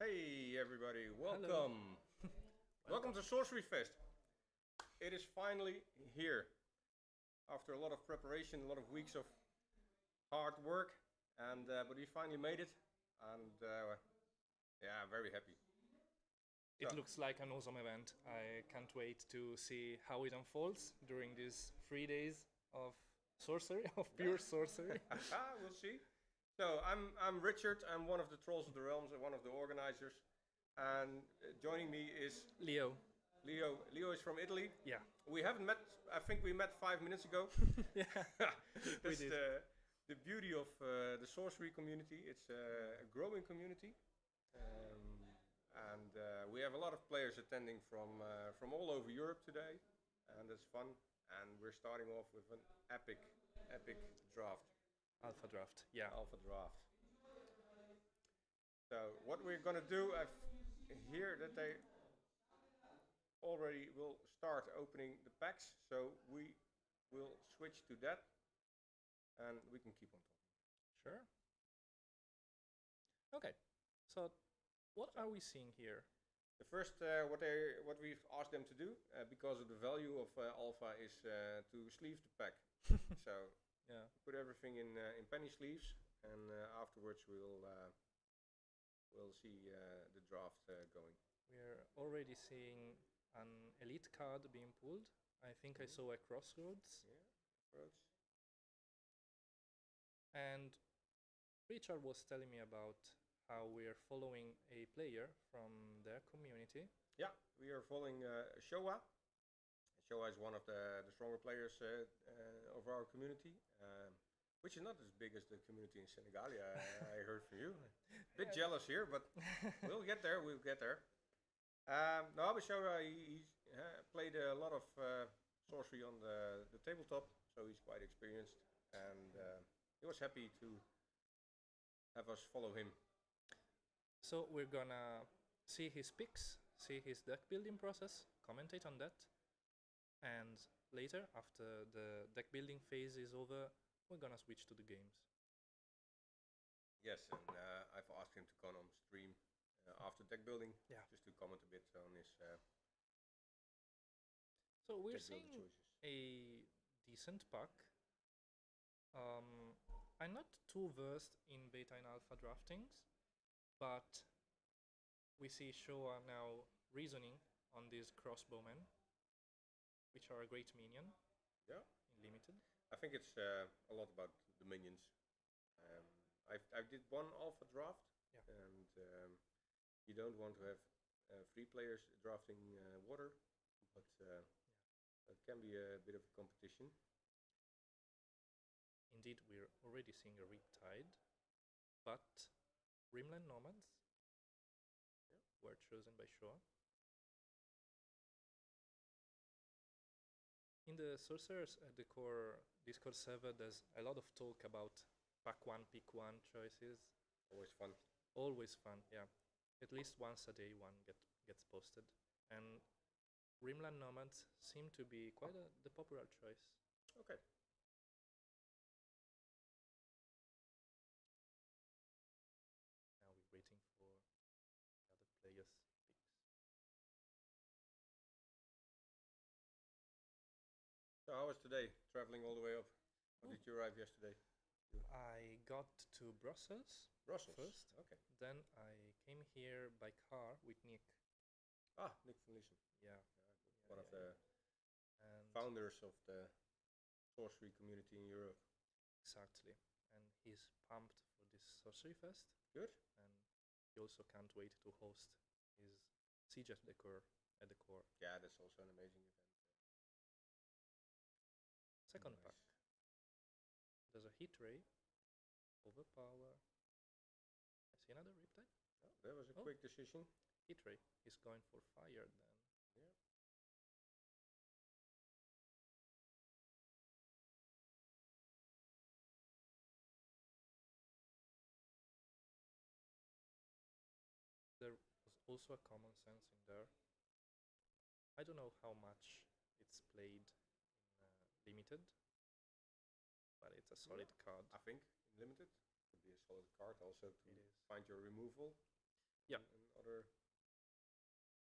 Hey everybody, Hello. welcome. Welcome to SorceryFest. It is finally here. After a lot of preparation, a lot of weeks of hard work, and but we finally made it, and yeah, I'm very happy. So, It looks like an awesome event. I can't wait to see how it unfolds during these 3 days of sorcery, of pure sorcery. yeah, we'll see. So I'm Richard. I'm one of the trolls of the realms and one of the organizers, and joining me is Leo. Leo. Leo is from Italy. Yeah. We haven't met. I think we met 5 minutes ago. Yeah, we That's did. the beauty of the sorcery community. It's a growing community, and we have a lot of players attending from all over Europe today, and it's fun. And we're starting off with an epic draft, Alpha draft. Yeah. alpha draft. So what we're gonna do, I've hear that they already will start opening the packs, so we will switch to that, and we can keep on talking. Sure. Okay. So, what are we seeing here? The first, what we've asked them to do, because of the value of alpha, is to sleeve the pack. So Yeah. put everything in penny sleeves, and afterwards we'll see the draft going. We're already seeing an elite card being pulled. I think I saw a crossroads. Yeah, approach. And Richard was telling me about how we are following a player from their community. Yeah, we are following Showa. Showa is one of the stronger players of our community, which is not as big as the community in Senegal. I heard from you. Bit jealous here, but we'll get there. We'll get there. No, but Showa, he played a lot of sorcery on the tabletop, so he's quite experienced, and he was happy to have us follow him. So we're gonna see his picks, see his deck building process, commentate on that, and later, after the deck building phase is over, we're gonna switch to the games. Yes, and I've asked him to come on stream after deck building, Yeah. just to comment a bit on his So we're deck building seeing choices. a decent pack. I'm not too versed in beta and alpha draftings, but we see Showa now reasoning on these crossbowmen, which are a great minion Yeah, in limited. I think it's a lot about the minions. I did one alpha draft, Yeah. and you don't want to have three players drafting water, but it can be a bit of a competition. Indeed, we're already seeing a Riptide, but Rimland Nomads were chosen by Showa. In the Sorcerers at the core Discord server, there's a lot of talk about pack one, pick one choices. Always fun. Always fun, yeah. At least once a day one gets posted. And Rimland Nomads seem to be quite the popular choice. Okay. Now we're waiting for the other players' picks. So how was today? Traveling all the way up. How did you arrive yesterday? I got to Brussels Brussels. first. Okay. Then I came here by car with Nick. Ah, Nick van Lissen. Yeah. One of the And founders of the sorcery community in Europe. exactly. And he's pumped for this Sorcery Fest. Good. And he also can't wait to host his Siege at the Core at the core. Yeah, that's also an amazing event. Second Nice. pack. There's a hit ray. Overpower. I see another Riptide. Oh, that was a Oh. quick decision. Hit ray is going for fire then. Yeah. There was also a common sense in there. I don't know how much it's played in limited, but it's a solid card. I think in limited could be a solid card also to It is. find your removal. Yeah. and other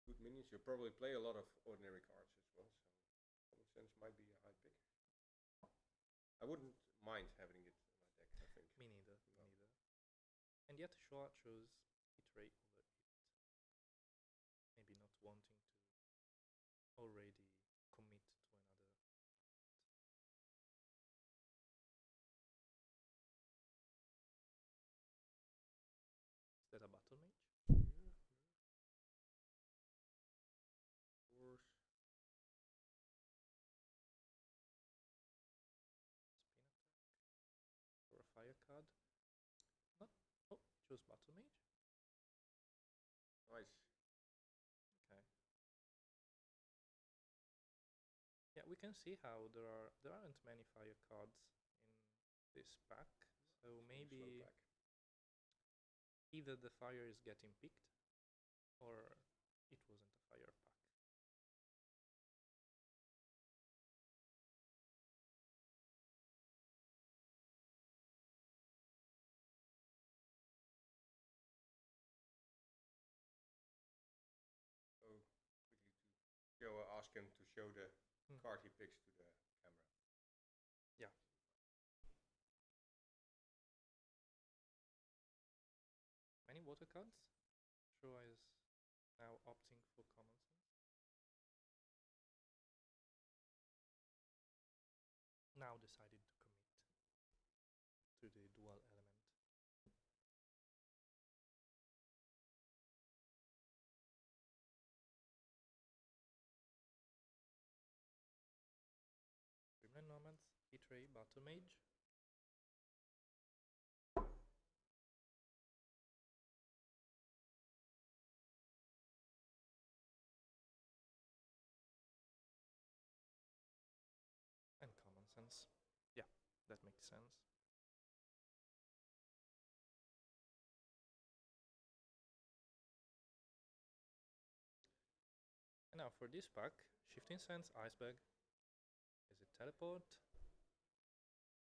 good minions. You probably play a lot of ordinary cards as well, so common sense might be a high pick. I wouldn't mind having it in my deck, I think. Me neither. No. Me neither. And yet Shoah chose Hitray over it. Maybe not wanting to already commit to another. Is that a battle mage? Yeah. Force. Spin attack. Or a fire card. No. Oh, chose battle mage. Nice. Okay. Yeah, we can see how there aren't many fire cards in this pack. So maybe either the fire is getting picked or it wasn't a fire pack. So quickly to show, ask him to show the card he picks to the camera. Yeah. Many water cards. Shoah is now opting for common sense. Now decided to commit to the dual element. Dreamland Nomads, Hitray, Battle Mage. And common sense. Yeah, that makes sense. And now for this pack, Shifting Sands, Iceberg. Is it Teleport?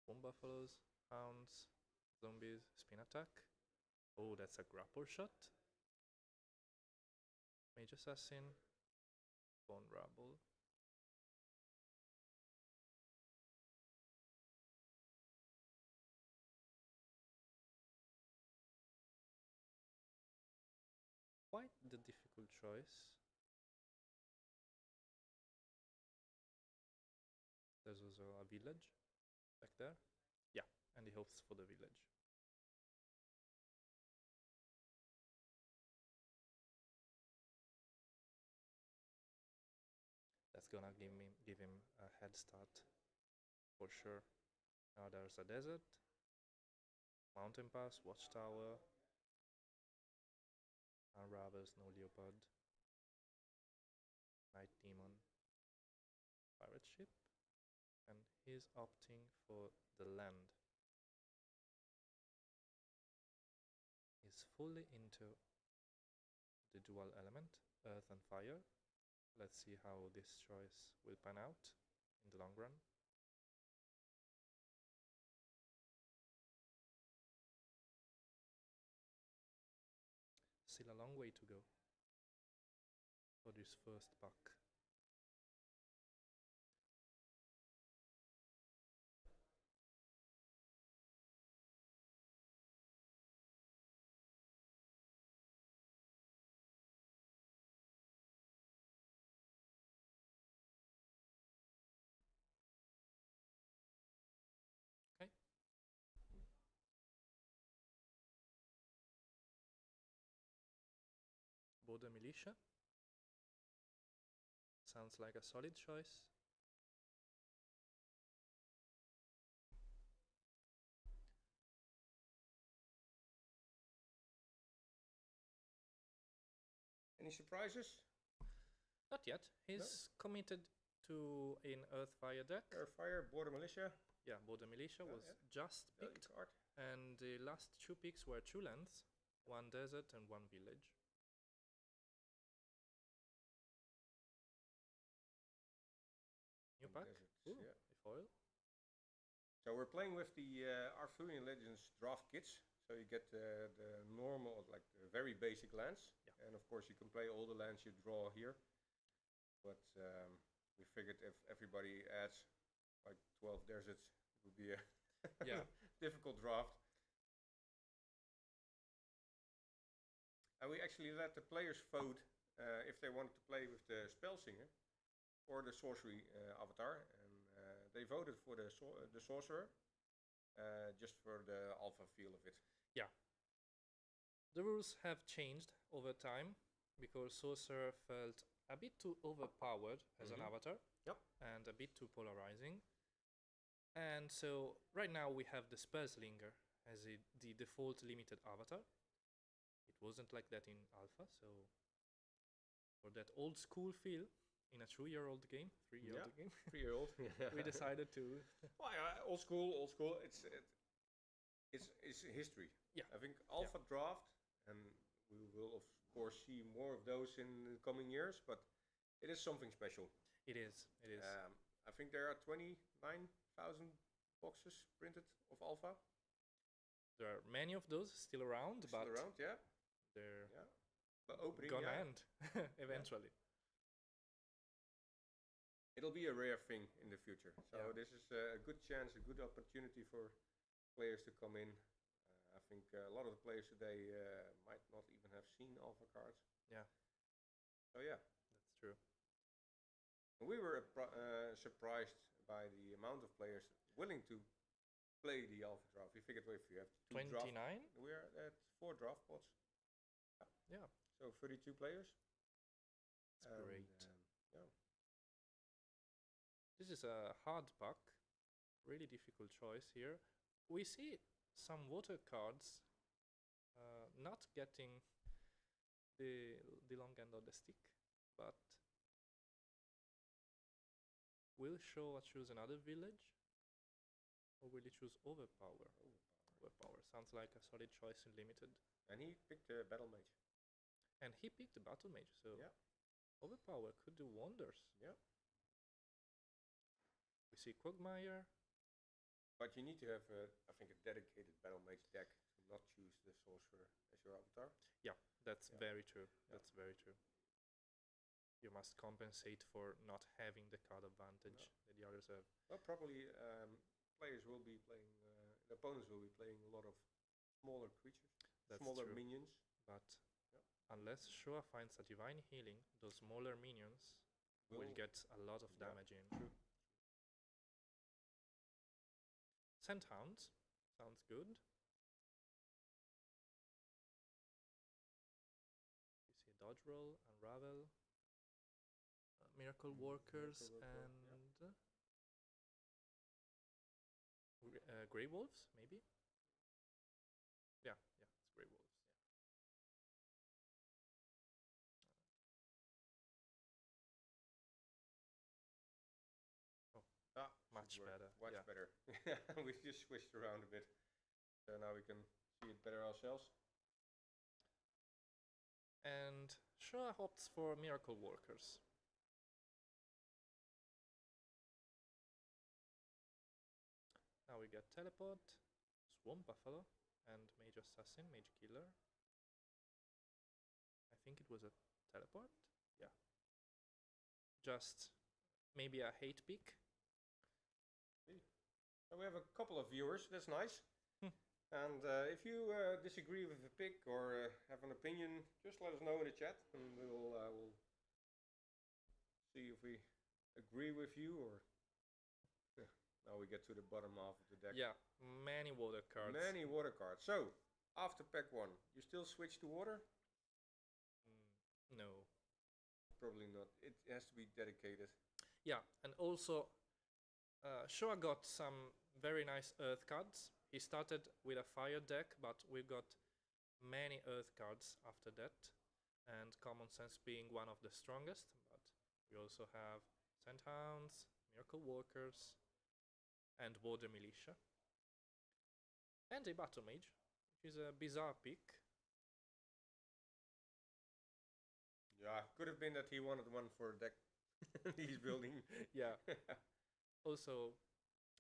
Boom Buffaloes, Hounds, Zombies, Spin Attack. Oh, that's a grapple shot. Mage Assassin, Bone Rabble. Quite the difficult choice. There's also a village back there. Yeah, and he hopes for the village. That's gonna give him a head start for sure. Now there's a desert, mountain pass, watchtower, Unravels, no leopard, night demon, pirate ship, and he's opting for the land. He's fully into the dual element, earth and fire. Let's see how this choice will pan out in the long run. Still a long way to go for this first pack. Okay. Border Militia. Sounds like a solid choice. Any surprises? Not yet. He's committed to an Earth Fire deck. Earth Fire, Border Militia. Yeah, Border Militia was just picked. Card. And the last two picks were two lands, one desert and one village. New pack. Desert, Ooh, yeah. a foil. So we're playing with the Arthurian Legends draft kits. So you get the normal, like the very basic lands, Yeah. and of course you can play all the lands you draw here. But we figured if everybody adds like 12 deserts, it would be a Yeah. difficult draft. And we actually let the players vote if they wanted to play with the Spellsinger or the Sorcery avatar, and they voted for the Sorcerer, just for the alpha feel of it. Yeah. The rules have changed over time because Sorcerer felt a bit too overpowered as an avatar. Yep. And a bit too polarizing. And so right now we have the Spellslinger as the default limited avatar. It wasn't like that in alpha, so for that old school feel in a 2-year-old game, 3-year-old game, 3-year-old, we decided to. Well, old school, old school. It's history. Yeah. I think alpha draft, and we will of course see more of those in the coming years. But it is something special. It is. It is. I think there are 29,000 boxes printed of alpha. There are many of those still around, Still but around, yeah. they're But opening, gonna yeah. end eventually. It'll be a rare thing in the future. So Yeah. this is a good chance, a good opportunity for players to come in. I think a lot of the players today might not even have seen alpha cards. Yeah. So yeah. That's true. We were surprised by the amount of players willing to play the alpha draft. We figured, well, if you have 29? we are at 4 draft pots. Yeah. So 32 players. It's great. Yeah. This is a hard pack. Really difficult choice here. We see some water cards not getting the long end of the stick, but will Showa choose another village? Or will he choose Overpower? Overpower sounds like a solid choice in limited. And he picked a Battle Mage. And he picked the Battle Mage, so yeah. Overpower could do wonders. Yeah. We see Quagmire. But you need to have, I think, a dedicated Battle Mage deck to not choose the Sorcerer as your avatar. Yeah, that's very true. Yeah. That's very true. You must compensate for not having the card advantage that the others have. Well, probably players will be playing, the opponents will be playing a lot of smaller creatures, That's smaller true. minions. But unless Showa finds a Divine Healing, those smaller minions will get a lot of damage in. True. Scenthounds sounds good. You see Dodge Roll, Unravel, Miracle Workers, Worker, and Grey Wolves, maybe? Yeah, it's Grey Wolves. Much better. Much better. We just switched around a bit. So now we can see it better ourselves. And Showa opts for Miracle Workers. Now we get Teleport, Swamp Buffalo, and Mage Assassin, Mage Killer. I think it was a Teleport? Yeah. Just maybe a hate pick. So we have a couple of viewers, that's nice. And if you disagree with the pick or have an opinion, just let us know in the chat, and we'll see if we agree with you or. Now we get to the bottom half of the deck. Yeah, many water cards. Many water cards. So after pack 1, you still switch to water? No. Probably not. It has to be dedicated. Yeah, and also Showa got some very nice earth cards. He started with a fire deck, but we got many earth cards after that, and Common Sense being one of the strongest. But we also have Scenthounds, Miracle Workers, and Border Militia, and a Battle Mage, which is a bizarre pick. Yeah, could have been that he wanted one for a deck he's building. Yeah. Also,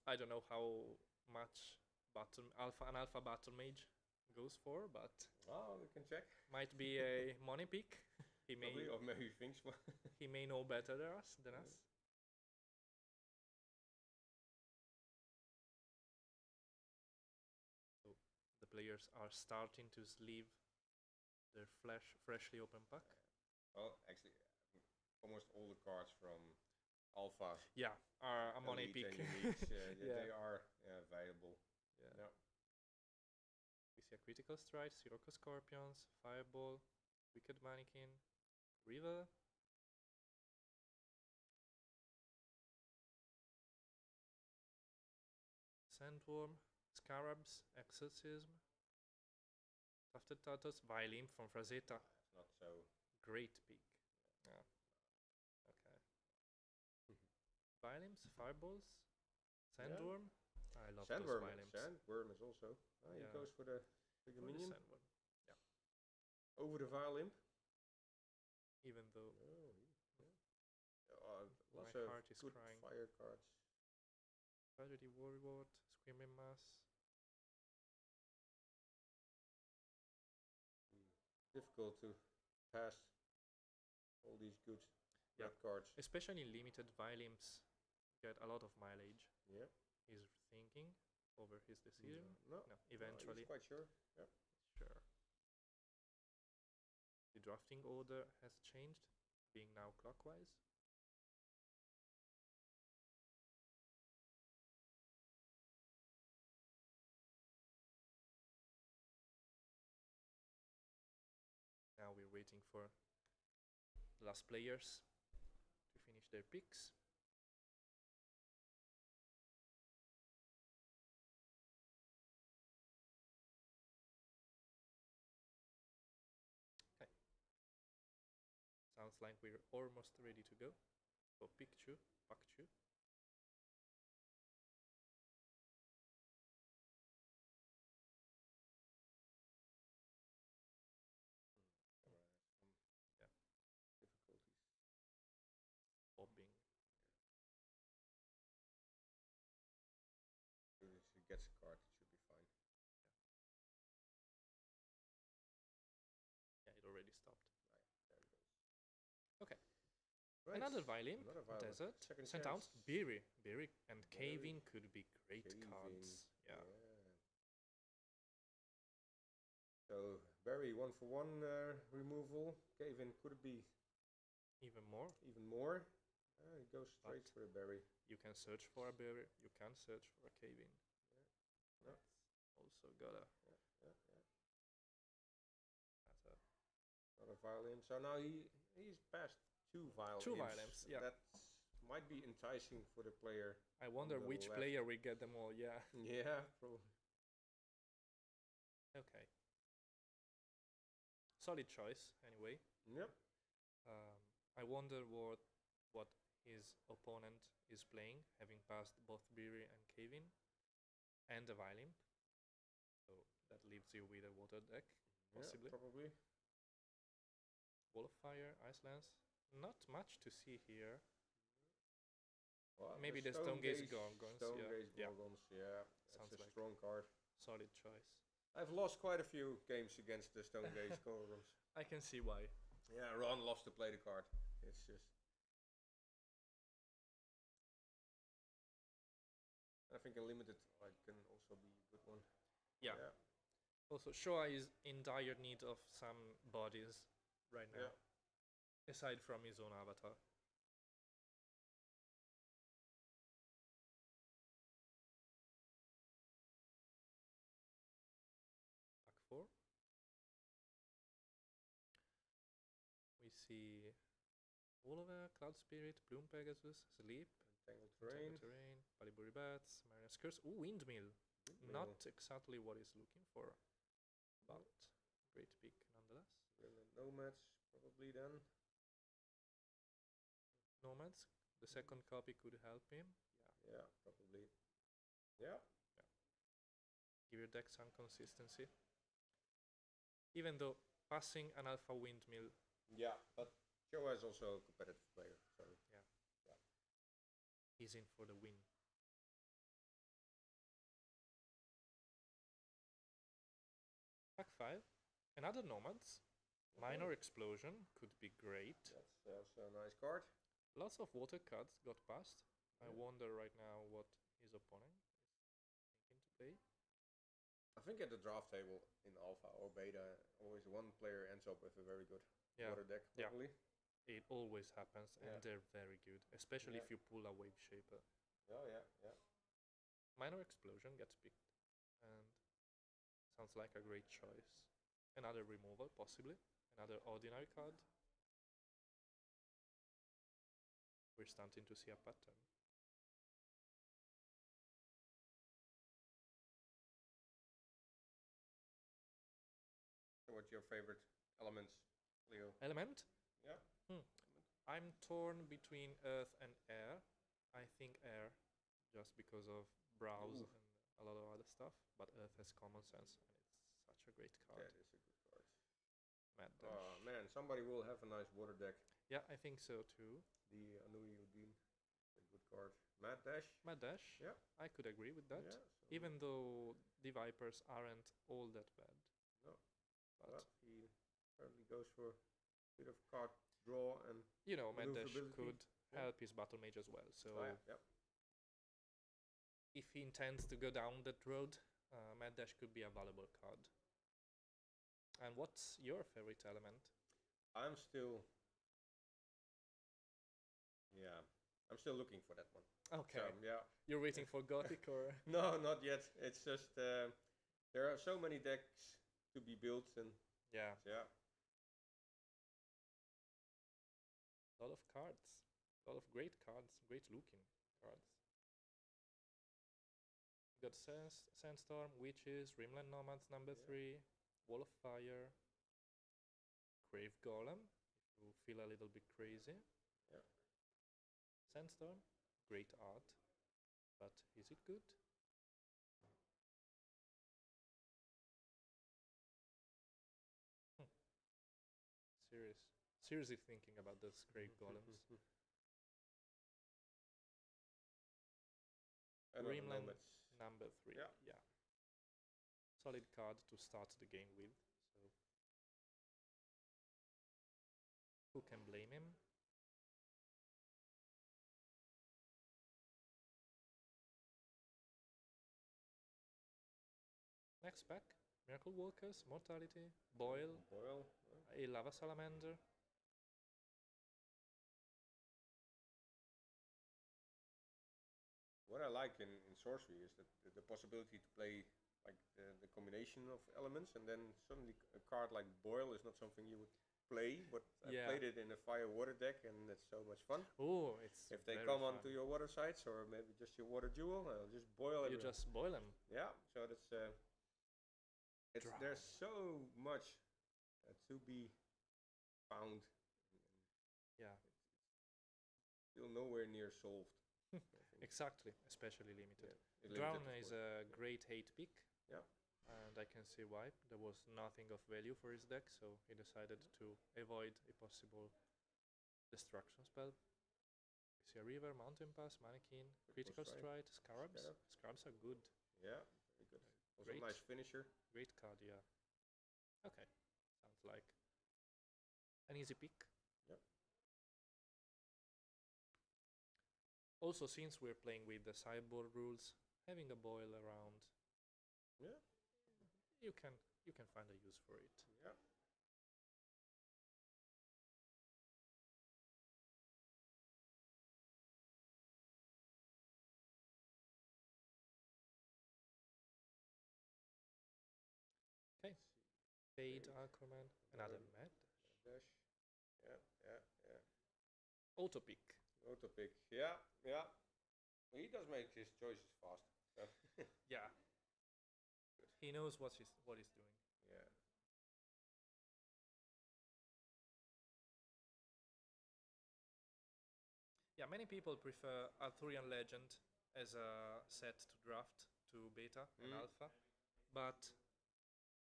I don't know how much an alpha battle mage goes for, but Oh, we can check. might be a money pick. He may Probably, or maybe thinks one. he may know better than us. So the players are starting to sleeve their freshly open pack. Well, actually, almost all the cards from Alpha, Yeah, are a money Elite pick. and Uniques, Yeah. they are valuable. Yeah. Yeah. We see a Critical Strike, Sirocco Scorpions, Fireball, Wicked Mannequin, River. Sandworm, Scarabs, Exorcism, Tufted Turtles, Violin from Frazetta. It's not so. Great pick. Yeah. Okay. Violins, Fireballs, Sandworm. I love Sandworm. those Violins. Sandworm is also. He Yeah. goes for the bigger Or the minion. Sandworm. Yeah. Over the Violin. Even though Lots my of heart is good crying. fire cards. Tragedy Warlord, Screaming Mass. Difficult to pass all these good Yeah. red cards. Especially in limited Violins, get a lot of mileage. Yeah. He's thinking over his decision. No. Eventually. He's quite sure. Yeah. Sure. The drafting order has changed, being now clockwise. Now we're waiting for the last players to finish their picks. Okay. Sounds like we're almost ready to go. So pick two, pack two. Difficulties. Bobbing. If he gets a card, it should be fine. Yeah, it already stopped. There it goes. Okay. Right. Another Violin, Another Violin. Desert, Second Sent out, chance. Beery and Beery. Caving could be great Caving, cards. Yeah. So Barry 1-for-1 removal. Cave-in could it be Even more. even more? He goes straight But- for the Barry. You can search for a Beery, you can search for a Caving. Yeah. Also got a Yeah. that's a Another Violin. So now he's passed two Violins. Two Violins, yeah. That might be enticing for the player. I wonder the which left. player will get them all, yeah. Yeah, probably. Okay. Solid choice, anyway. Yep. I wonder what his opponent is playing, having passed both Beery and Caving, and the Violin. So that leaves you with a water deck, possibly. Yeah, probably. Wall of Fire, Ice Lance. Not much to see here. Well, Maybe the Stone Gaze Gorgons, Stone yeah. Gaze Yeah. Gorgons, yeah. Sounds That's a like- strong card. Solid choice. I've lost quite a few games against the Stone Gaze Gorgons. I can see why. Yeah, Ron loves to play the card. It's just. I think a limited can also be a good one. Yeah. Also, Showa is in dire need of some bodies right now, aside from his own avatar. Pack 4. We see Oliver, Cloud Spirit, Bloom Pegasus, Sleep, Tangled Terrain. Terrain, Baliburi Bats, Mariner's Curse. Ooh, Windmill. Not exactly what he's looking for, but great pick nonetheless. Nomads, probably then. Nomads, the second copy could help him. Yeah, probably. Yeah. Give your deck some consistency. Even though passing an Alpha Windmill, Yeah, but Joe is also a competitive player, so he's in for the win. 5. Another Nomads. Minor Explosion could be great. That's also a nice card. Lots of water cards got passed. I Yeah. wonder right now what his opponent is thinking to play. I think at the draft table in alpha or beta, always one player ends up with a very good water deck, Yeah. probably. It always happens, and Yeah. they're very good, especially Yeah. if you pull a Wave Shaper. Oh, yeah, yeah. Minor Explosion gets picked, and sounds like a great choice. Another removal, possibly. Another ordinary card. We're starting to see a pattern. So what's your favorite elements, Leo? Element? Yeah. I'm torn between Earth and Air. I think Air, just because of browse and a lot of other stuff. But Earth has common sense, and it's such a great card. That is a good card. Mad Dash. Oh man, somebody will have a nice water deck. Yeah, I think so too. The Anui Udin, a good card. Mad Dash. Mad Dash. Yeah. I could agree with that. Yeah, so Even though the Vipers aren't all that bad. No. But he apparently goes for a bit of card draw and you know, Mad Dash maneuverability. could Yeah. help his Battle Mage as well. So Yep. if he intends to go down that road, Mad Dash could be a valuable card. And what's your favorite element? I'm still looking for that one. Okay. So, yeah. You're waiting for Gothic or? No, not yet. It's just there are so many decks to be built, and Yeah. yeah. A lot of cards. A lot of great cards. Great looking cards. Got Sandstorm, Witches, Rimland Nomads number 3, Wall of Fire, Grave Golem, if you feel a little bit crazy. Yeah. Sandstorm, great art, but is it good? Seriously thinking about those Grave Golems. Rimland number 3, yeah. Solid card to start the game with, so who can blame him? Next pack, Miracle Workers, Mortality, Boil, a Lava Salamander. What I like in Sorcery is that the possibility to play like the combination of elements, and then suddenly a card like Boil is not something you would play, but I played it in a fire water deck, and it's so much fun. Oh, it's if they come onto your water sites, or maybe just your water jewel, I'll just boil it. You just boil them. Yeah, so that's there's so much to be found. Yeah, it's still nowhere near solved. Exactly, especially limited. Yeah, Drown is a great hate pick. Yeah. And I can see why. There was nothing of value for his deck, so he decided to avoid a possible destruction spell. We see a River, Mountain Pass, Mannequin, Critical Strike, Scarabs. Scarabs are good. Yeah, very good. Also Great. nice finisher. Great card, yeah. Okay, sounds like an easy pick. Yep. Also, since we're playing with the sideboard rules, having a boil around, you can find a use for it. Yeah. Okay. Fade Aquaman, another Mad Dash. Yeah. Auto pick. Auto pick. Yeah. He does make his choices fast. So. Yeah. Good. He knows what he's doing. Yeah. Yeah, many people prefer Arthurian Legend as a set to draft to beta and alpha, but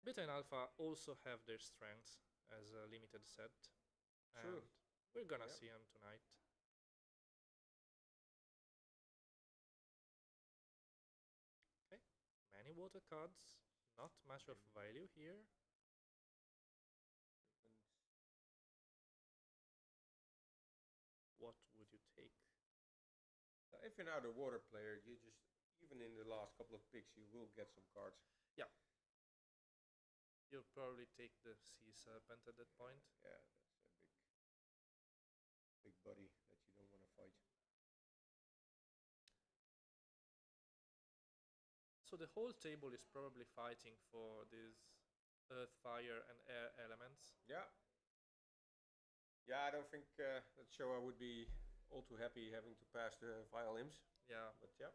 beta and alpha also have their strengths as a limited set. True. And we're gonna see them tonight. Okay, many water cards, not much of value here. you're now the water player, you just even in the last couple of picks, you will get some cards. Yeah. You'll probably take the Sea Serpent at that point. Yeah, that's a big buddy that you don't want to fight. So the whole table is probably fighting for these earth, fire, and air elements. Yeah. Yeah, I don't think that Showa would be all too happy having to pass the Vile Imps. Yeah. But yeah.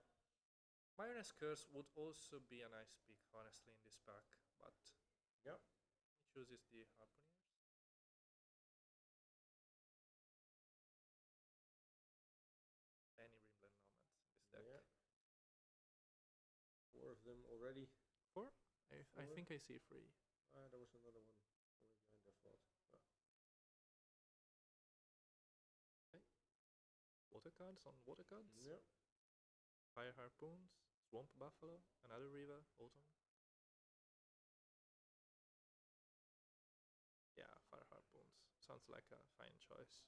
Myroness Curse would also be a nice pick, honestly, in this pack. But yeah, he chooses the Harpooneers. Any Rimland Nomads in this deck. Yeah. 4 of them already. 4? I think I see 3. There was another one behind that thought. Okay. Water cards on water cards. Yeah. Fire Harpoons, Swamp Buffalo, another River, Autumn. Yeah, Fire Harpoons. Sounds like a fine choice.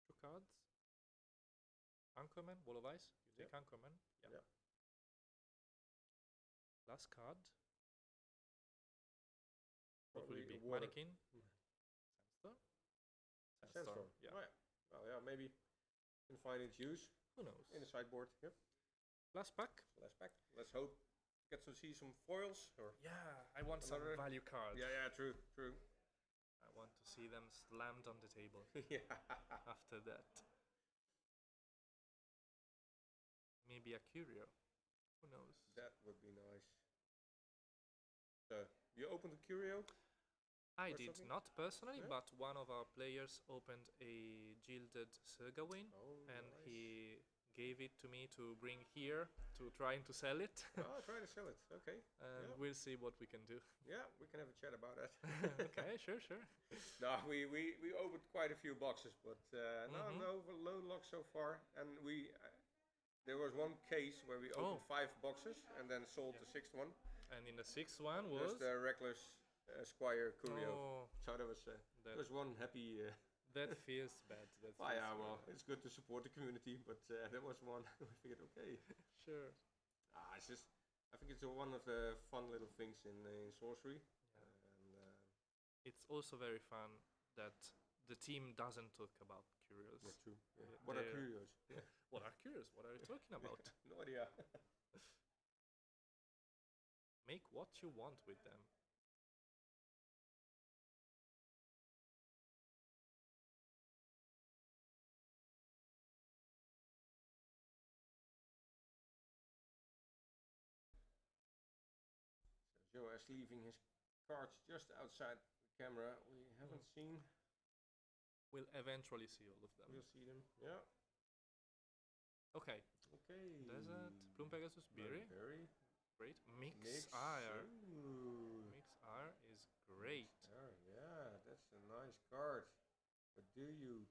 2 cards. Anchorman, Wall of Ice. You take Anchorman. Yeah. Last card. What will it be? Mannequin? Sandstorm? Sandstorm. Yeah. Oh, yeah. Well, yeah, maybe can find its use. Who knows? In the sideboard. Yep. Last pack. Last pack. Let's hope get to see some foils. Or yeah, I want some value cards. Yeah, true. I want to see them slammed on the table. Yeah. After that. Maybe a Curio. Who knows? That would be nice. So, you opened a Curio? I did not personally, but one of our players opened a gilded Sergawain, and nice. he gave it to me to bring here to trying to sell it. Try to sell it. Okay. And we'll see what we can do. Yeah, we can have a chat about that. Okay, sure. No, we opened quite a few boxes, but no luck so far. And there was one case where we opened 5 boxes and then sold the 6th one. And in the 6th one was the Reckless Squire Curio. So that was one happy. That feels bad. Well, it's good to support the community, but that was one. We figured, okay, sure. It's just, I think it's one of the fun little things in sorcery. Yeah. And it's also very fun that the team doesn't talk about curios. That's true. Yeah. What are curios? What are curios? What are you talking about? No idea. Make what you want with them. So Joe is leaving his cards just outside the camera. We haven't seen. We'll eventually see all of them. We'll see them. Yeah. Okay. Desert, Plume Pegasus, Berry. Great. Mix Ire. Mix Ire is great. Yeah, that's a nice card. But do you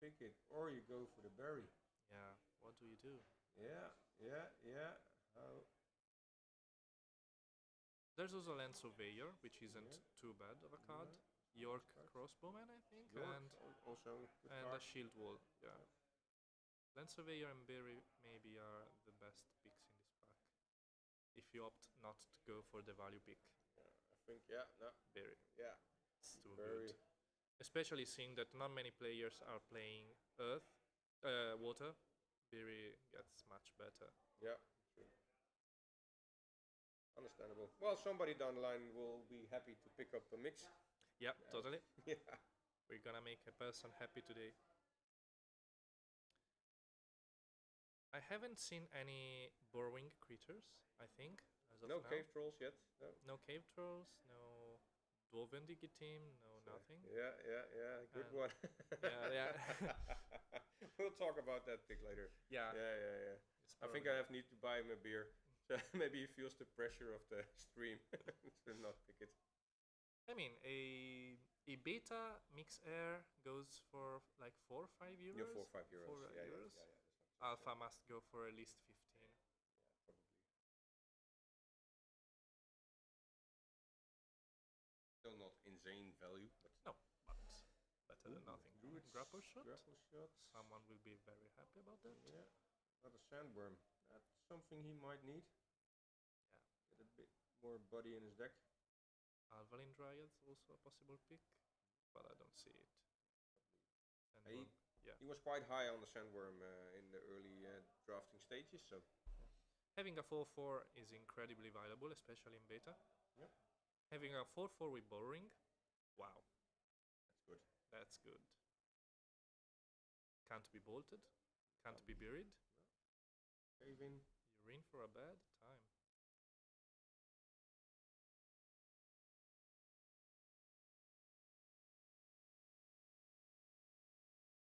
pick it or you go for the berry? Yeah, what do you do? Yeah. There's also Land Surveyor, which isn't too bad of a card. York Crossbowman, I think. And also a Shield Wall. Yeah. Land Surveyor and Berry maybe are the best picks in this pack. If you opt not to go for the value pick. Yeah, I think, Berry. Yeah. It's too good. Especially seeing that not many players are playing Earth, Water. Berry gets much better. Yeah, true. Understandable. Well, somebody down the line will be happy to pick up a mix. Yeah, totally. Yeah. We're gonna make a person happy today. I haven't seen any burrowing creatures, I think, as of no now. Cave Trolls yet. No Cave Trolls, no Dwarven Team, no nothing. Yeah, good one. Yeah. We'll talk about that pick later. Yeah. I think I need to buy him a beer. So maybe he feels the pressure of the stream to not pick it. I mean, a beta Mix Air goes for like 4 or 5 euros. Yeah, 4 or 5 euros. 4 euros. Alpha must go for at least 15. Yeah, probably. Still not insane value, but no, but better better than nothing. Druids, Grapple shot? grapple shots. Someone will be very happy about that. Yeah, another sandworm. That's something he might need. Yeah. Get a bit more body in his deck. Alvaline Dryad's also a possible pick, but I don't see it. And He, yeah. he was quite high on the sandworm in the early drafting stages, so. Having a 4/4 is incredibly valuable, especially in beta. Yep. Having a 4/4 with borrowing, wow. That's good. That's good. Can't be bolted, can't be buried. No. Cave in. You're in for a bad time.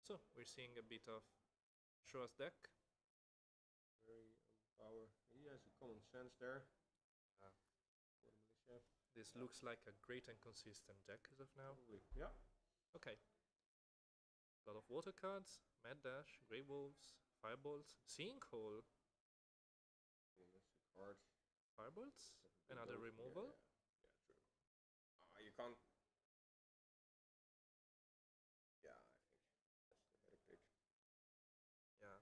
So, we're seeing a bit of Shoa's deck. Very power. He has a common sense there. Ah. For the militia. This looks like a great and consistent deck as of now. Probably. Yeah. Okay. A lot of water cards, Mad Dash, Grey Wolves, Firebolts, Sinkhole. That's a card. Firebolts? Another removal? Yeah, true. You can't. Yeah, I think that's the better pick. Yeah.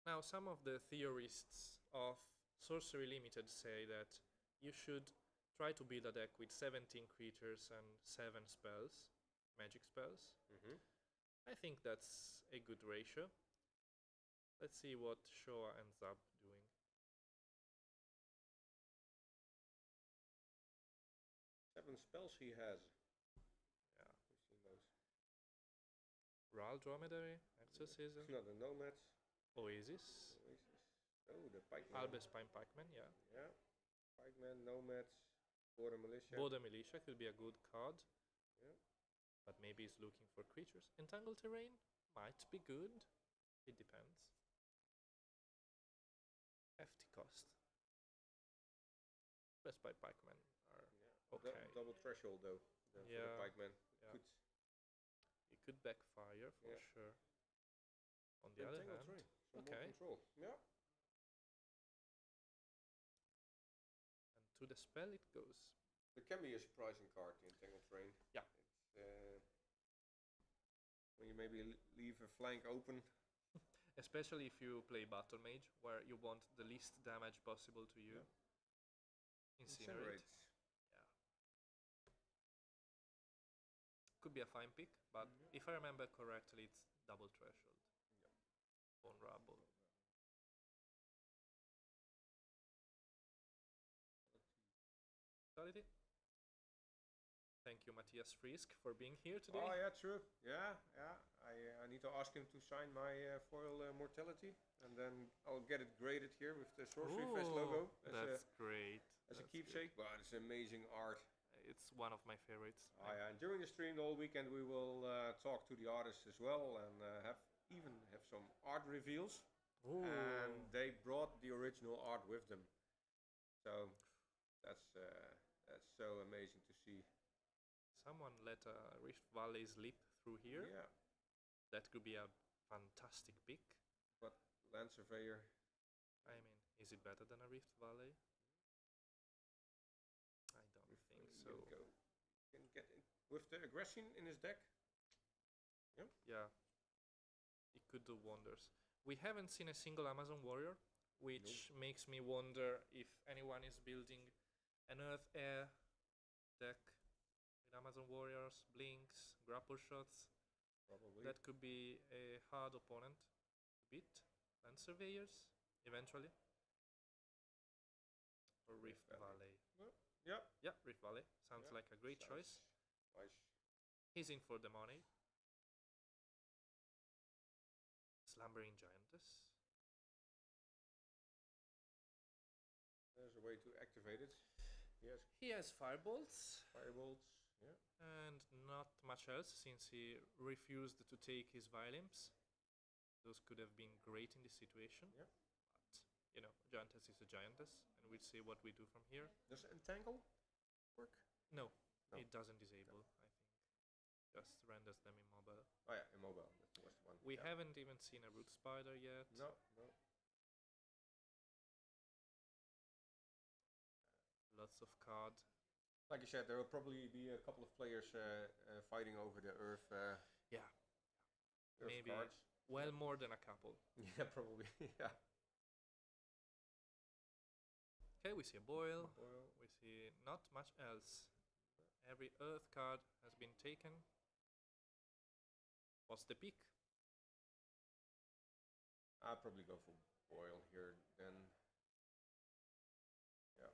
Now, some of the theorists of Sorcery Limited say that you should try to build a deck with 17 creatures and 7 spells, magic spells. I think that's a good ratio. Let's see what Shoa ends up doing. Seven spells he has. Yeah. We've seen those. Ral Dromedary, Exorcism, Not the Nomads. Oasis, Oh, the Pikeman. Albespine Pikeman, yeah. Yeah. Pikeman, Nomads, Border Militia. Border Militia could be a good card. Yeah. But maybe he's looking for creatures. Entangled Terrain might be good. It depends. Hefty cost. Best by Pikemen are okay. Double threshold though. For the Pikeman. Yeah. It could backfire for sure. On the other hand, more control. Yeah. And to the spell it goes. It can be a surprising card, the Entangled Terrain. Yeah. It's, when you maybe leave a flank open. Especially if you play Battle Mage, where you want the least damage possible to you. Incinerate. Yeah. Could be a fine pick, but if I remember correctly, it's double threshold. Vulnerable. Totality. Thank you, Matthias Frisk, for being here today. Oh yeah, true. Yeah. I need to ask him to sign my foil Mortality, and then I'll get it graded here with the SorceryFest logo. That's great. As a keepsake, but it's amazing art. It's one of my favorites. Yeah, and during the stream the whole weekend we will talk to the artists as well, and have some art reveals. Ooh. And they brought the original art with them, so that's so amazing to see. Someone let Rift Valley slip through here. Yeah, that could be a fantastic pick. But Land Surveyor. I mean, is it better than a Rift Valley? I don't think so. Can get in with the aggression in his deck. Yep. Yeah, it could do wonders. We haven't seen a single Amazon Warrior, which makes me wonder if anyone is building an Earth Air deck with Amazon Warriors, Blinks, Grapple Shots. Probably. That could be a hard opponent to beat. Land Surveyors, eventually. Or Rift Valley. Yep. Yeah, Rift Valley. Sounds like a great choice. Nice. He's in for the money. Slumbering Giantess. There's a way to activate it. Yes. He has Firebolts. Firebolts. Yeah. And not much else, since he refused to take his Violins. Those could have been great in this situation. Yeah. But, you know, Giantess is a Giantess, and we'll see what we do from here. Does Entangle work? No, it doesn't disable, I think. Just renders them immobile. Oh yeah, immobile. That's the worst one. We haven't even seen a Root Spider yet. No. Lots of card. like you said, there will probably be a couple of players fighting over the Earth. Yeah, Earth maybe cards. well more than a couple. Yeah, probably. Yeah. Okay, we see a boil. Boil. We see not much else. Every Earth card has been taken. What's the pick? I'll probably go for boil here then. Yeah.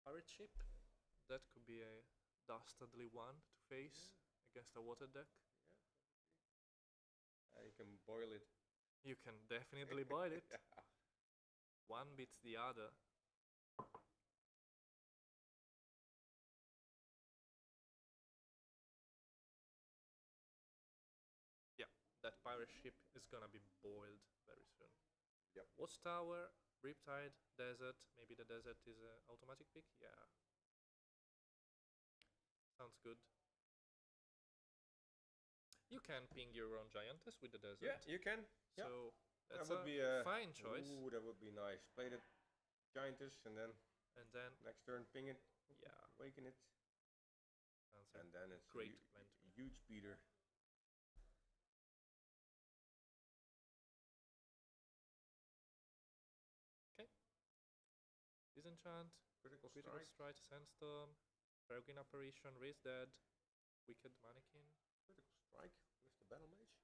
Pirate ship. That could be a dastardly one to face against a water deck. You can boil it. You can definitely boil it. Yeah. One beats the other. Yeah, that pirate ship is gonna be boiled very soon. Yep. Watchtower, Riptide, Desert. Maybe the Desert is an automatic pick. Yeah. Sounds good. You can ping your own Giantess with the Desert. Yeah, you can. Yeah. So that's that would be a fine choice. Ooh, that would be nice. Play the Giantess and then next turn ping it. Yeah. Awaken it. And then it's great a huge beater. Okay. Disenchant. Critical Strike. Sandstorm. Peregrine Apparition. Raise Dead. Wicked Mannequin. Critical Strike with the Battle Mage.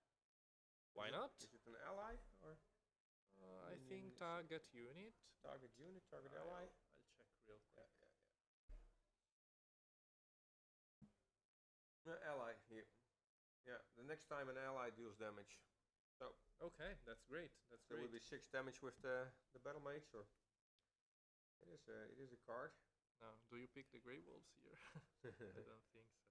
Why not? Is it an ally or? I think target unit. Target unit, target ally. I'll check real quick. Ally here. Yeah, the next time an ally deals damage. So okay, that's great. That's there great. will be 6 damage with the Battle Mage, or it is a card. Now, do you pick the Grey Wolves here? I don't think so.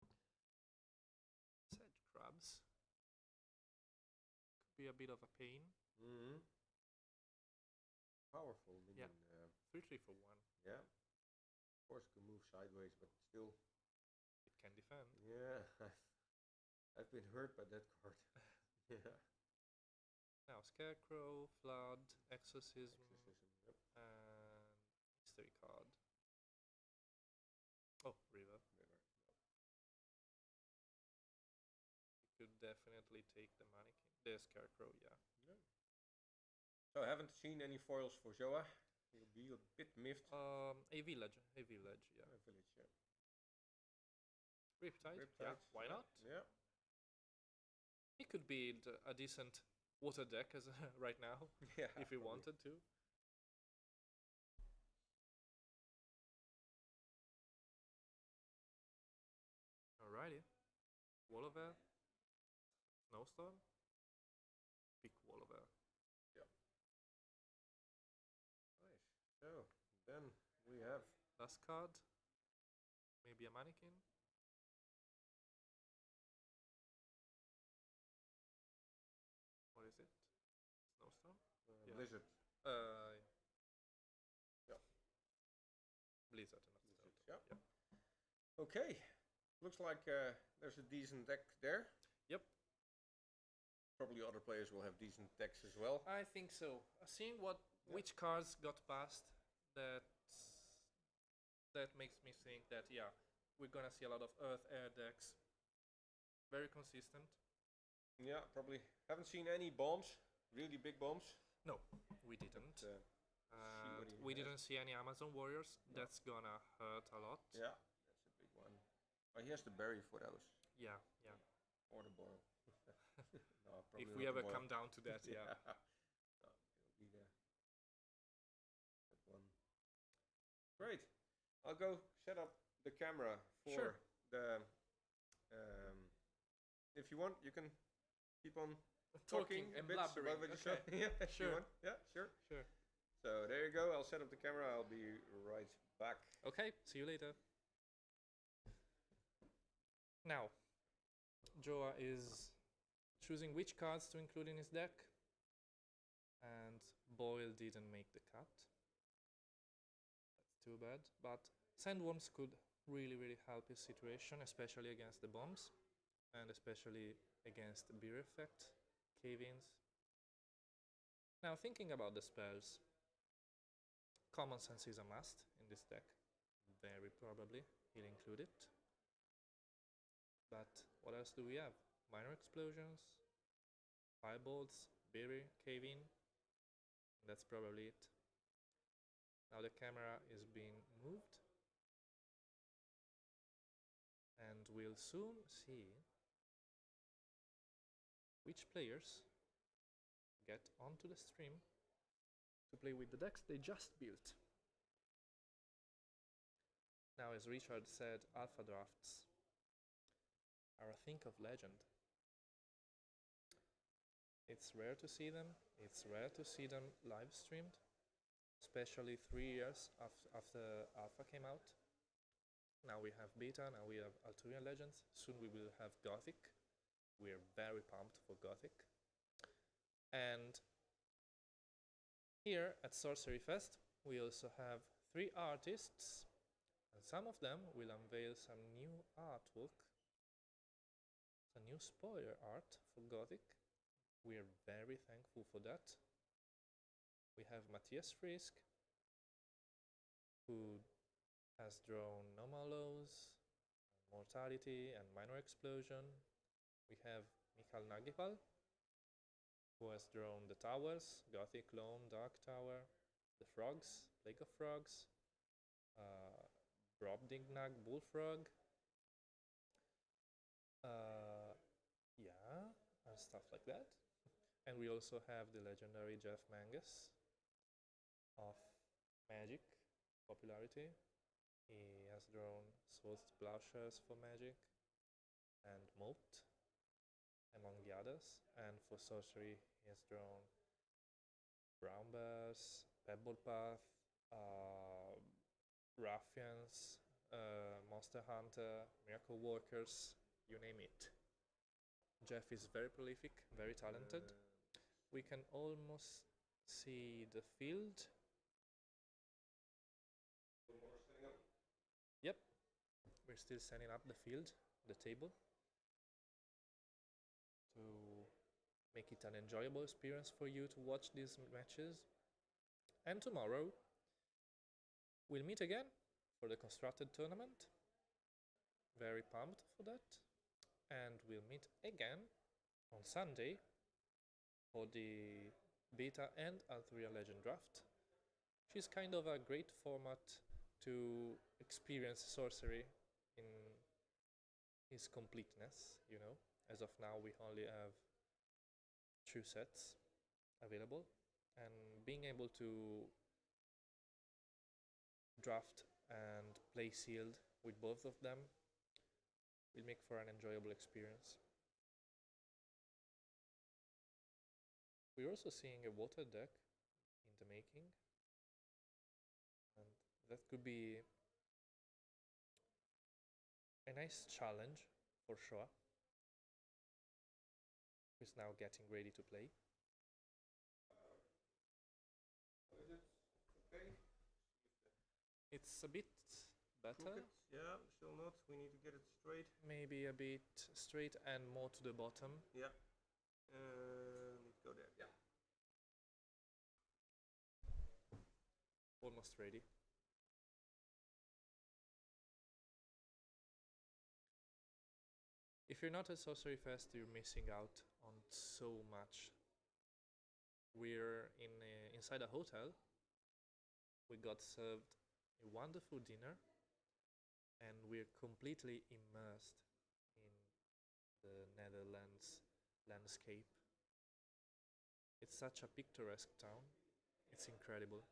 No. Sedge Crabs. Could be a bit of a pain. Mm-hmm. Powerful minion. Yeah. 3/3 for 1. Yeah. Of course, it can move sideways, but still. It can defend. Yeah. I've been hurt by that card. Yeah. Now, Scarecrow, Flood, Exorcism, Yep. and Mystery card. Oh, River. Yep. You could definitely take the mannequin. The Scarecrow, yeah. So I haven't seen any foils for Joa. He'll be a bit miffed. A village, yeah. Village, yeah. Riptide, yeah. Why not? Yeah. He could build a decent water deck as right now, Yeah. if he wanted to. Alrighty. Wallover. Snowstorm. Pick Wallover. Yep. Nice. So then we have Last card. Maybe a mannequin. What is it? Snowstorm? Yeah. Blizzard. Yeah. Blizzard, not Snowstorm. Yeah. Yeah. Okay. Looks like there's a decent deck there. Yep. Probably other players will have decent decks as well. I think so. Seeing which cards got passed, that makes me think that we're gonna see a lot of Earth Air decks. Very consistent. Yeah, probably haven't seen any bombs, really big bombs. No, we didn't. But, we didn't see any Amazon Warriors. No. That's gonna hurt a lot. Yeah, that's a big one. But he has the berry for those. Yeah. Or the boil. No, if we ever come down to that, yeah. No, it'll be there. That one. Great. I'll go set up the camera for the. If you want, you can keep on talking and bits blabbering. about what you saw. Yeah, sure. Yeah, sure. Sure. So there you go. I'll set up the camera. I'll be right back. Okay. See you later. Now, Joa is choosing which cards to include in his deck, and Boyle didn't make the cut. too bad. But sandworms could really help his situation, especially against the bombs, and especially against the beer effect, cave-ins. Now thinking about the spells, common sense is a must in this deck. Very probably he'll include it. But what else do we have? Minor explosions, firebolts, berry, cave-in. That's probably it. Now the camera is being moved. And we'll soon see which players get onto the stream to play with the decks they just built. Now, as Richard said, alpha drafts are a thing of legend. It's rare to see them. It's rare to see them live streamed, especially 3 years after alpha came out. Now we have beta, now we have Arturian Legends. Soon we will have Gothic. We're very pumped for Gothic. And here at SorceryFest, we also have 3 artists, and some of them will unveil some new artwork. It's a new spoiler art for Gothic. We are very thankful for that. We have Matthias Frisk, who has drawn Nomalos, Mortality, and Minor Explosion. We have Michal Nagipal, who has drawn the towers, Gothic, Loam, Dark Tower, the frogs, Plague of Frogs, Brobdingnag, Bullfrog, yeah, and stuff like that. And we also have the legendary Jeff Mangus of Magic popularity. He has drawn Swolst Plowshares for Magic and Moat, among the others. And for Sorcery, he has drawn Brown Bears, Pebble Path, Ruffians, Monster Hunter, Miracle Workers, you name it. Jeff is very prolific, very talented. We can almost see the field. Yep, we're still setting up the field, the table, to make it an enjoyable experience for you to watch these matches. And tomorrow, we'll meet again for the constructed tournament. Very pumped for that. And we'll meet again on Sunday for the beta and Arturian Legend draft, which is kind of a great format to experience sorcery in his completeness, you know. As of now, we only have 2 sets available, and being able to draft and play sealed with both of them will make for an enjoyable experience. We're also seeing a water deck in the making, and that could be a nice challenge for sure. Who's now getting ready to play. Okay. It's a bit better. Yeah, still not. We need to get it straight. Maybe a bit straight and more to the bottom. Yeah. Let's go there. Yeah. Almost ready. If you're not at SorceryFest, you're missing out on so much. We're inside a hotel. We got served a wonderful dinner, and we're completely immersed in the Netherlands landscape. It's such a picturesque town. It's incredible.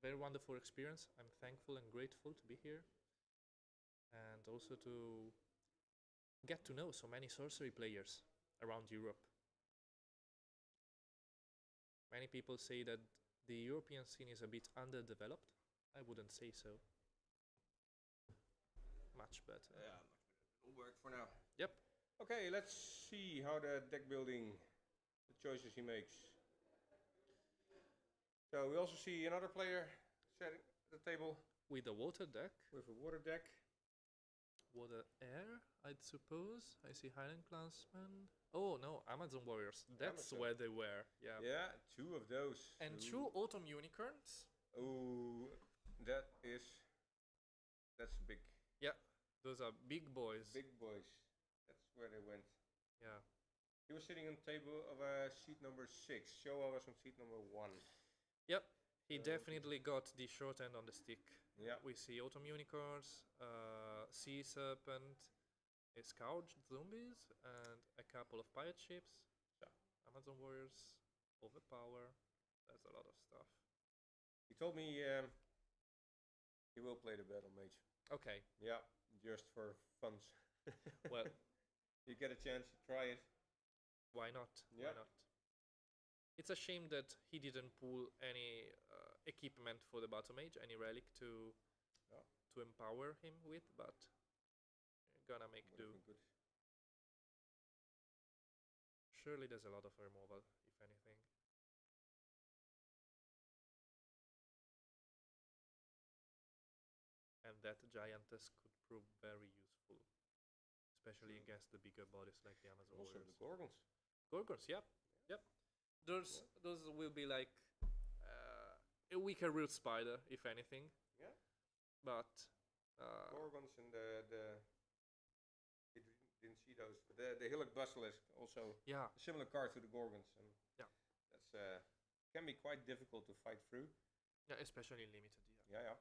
Very wonderful experience. I'm thankful and grateful to be here, and also to get to know so many sorcery players around Europe. Many people say that the European scene is a bit underdeveloped. I wouldn't say so. Much better. Yeah, much better. It'll work for now. Yep. Okay, let's see how the deck building, the choices he makes. So we also see another player setting the table with a water deck. with a water deck. Water air, I'd suppose. I see Highland Clansmen. Oh no, Amazon Warriors. That's Amazon. where they were. Yeah. Yeah, two of those. And two Autumn Unicorns. Oh, that's big. Yeah, those are big boys. Big boys. That's where they went. Yeah. He was sitting on the table of seat number 6. Showa was on seat number 1. Yep. He definitely got the short end on the stick. Yeah. We see Autumn Unicorns, Sea Serpent, a Scourged Zombies, and a couple of pirate ships. Yeah. Amazon Warriors, Overpower. That's a lot of stuff. He told me he will play the Battle Mage. Okay. Yeah, just for funs. Well, you get a chance to try it. Why not? Yep. Why not? It's a shame that he didn't pull any equipment for the Battle Mage, any relic to empower him with, but gonna make do. Good. Surely there's a lot of removal, if anything. And that Giantess could prove very useful, especially against the bigger bodies like the Amazon Also Warriors. the Gorgons. Gorgons, yep. Those will be like a weaker root spider, if anything. Yeah. But Gorgons and the didn't see those. But the Hillock Basilisk also yeah, a similar card to the Gorgons, and yeah, that's can be quite difficult to fight through. yeah, especially in limited. Yeah.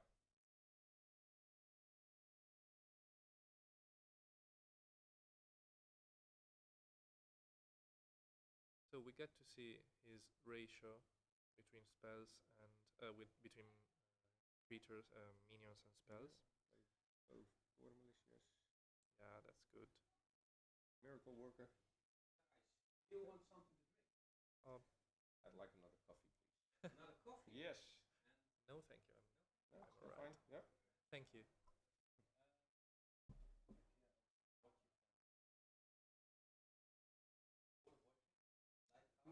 So we get to see his ratio between spells and between creatures, minions, and spells. Both for malicious. Yeah, that's good. Miracle Worker. You want something to drink? I'd like another coffee, please. Another coffee? Yes. No, thank you. No, I'm still alright. fine. Yeah. Thank you.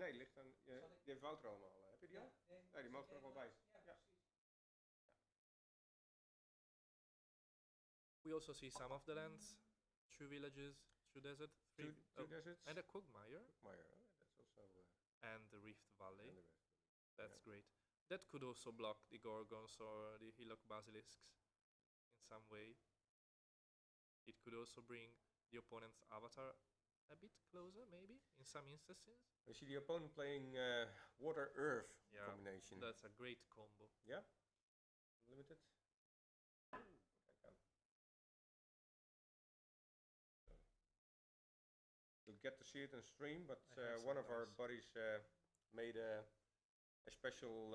Nee, ligt aan. Die heeft Wouter allemaal. Heb je die al? Nee, die mogen er nog wel bij. Ja. We also see some of the lands, 2 villages, 2 desert, 3 Two deserts. and a quagmire, Quagmire. That's also. and the Rift Valley. And the rest. That's great. That could also block the Gorgons or the Hillock Basilisks in some way. It could also bring the opponent's avatar a bit closer, maybe, in some instances. You see the opponent playing water-earth Yeah, combination. That's a great combo. Yeah. Limited. Kijk aan. You'll get to see it on stream, but one of our buddies made a special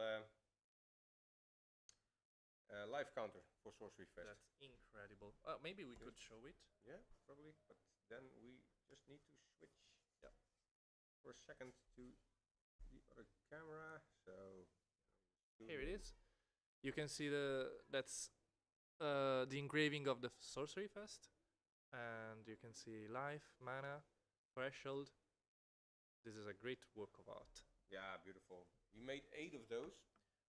live counter for SorceryFest. That's incredible. Maybe we could show it. Yeah, probably, but then we just need to switch Yeah. for a second to the other camera. So Here it is. You can see that's the engraving of the SorceryFest, and you can see life, mana, threshold. This is a great work of art. Yeah, beautiful. He made 8 of those.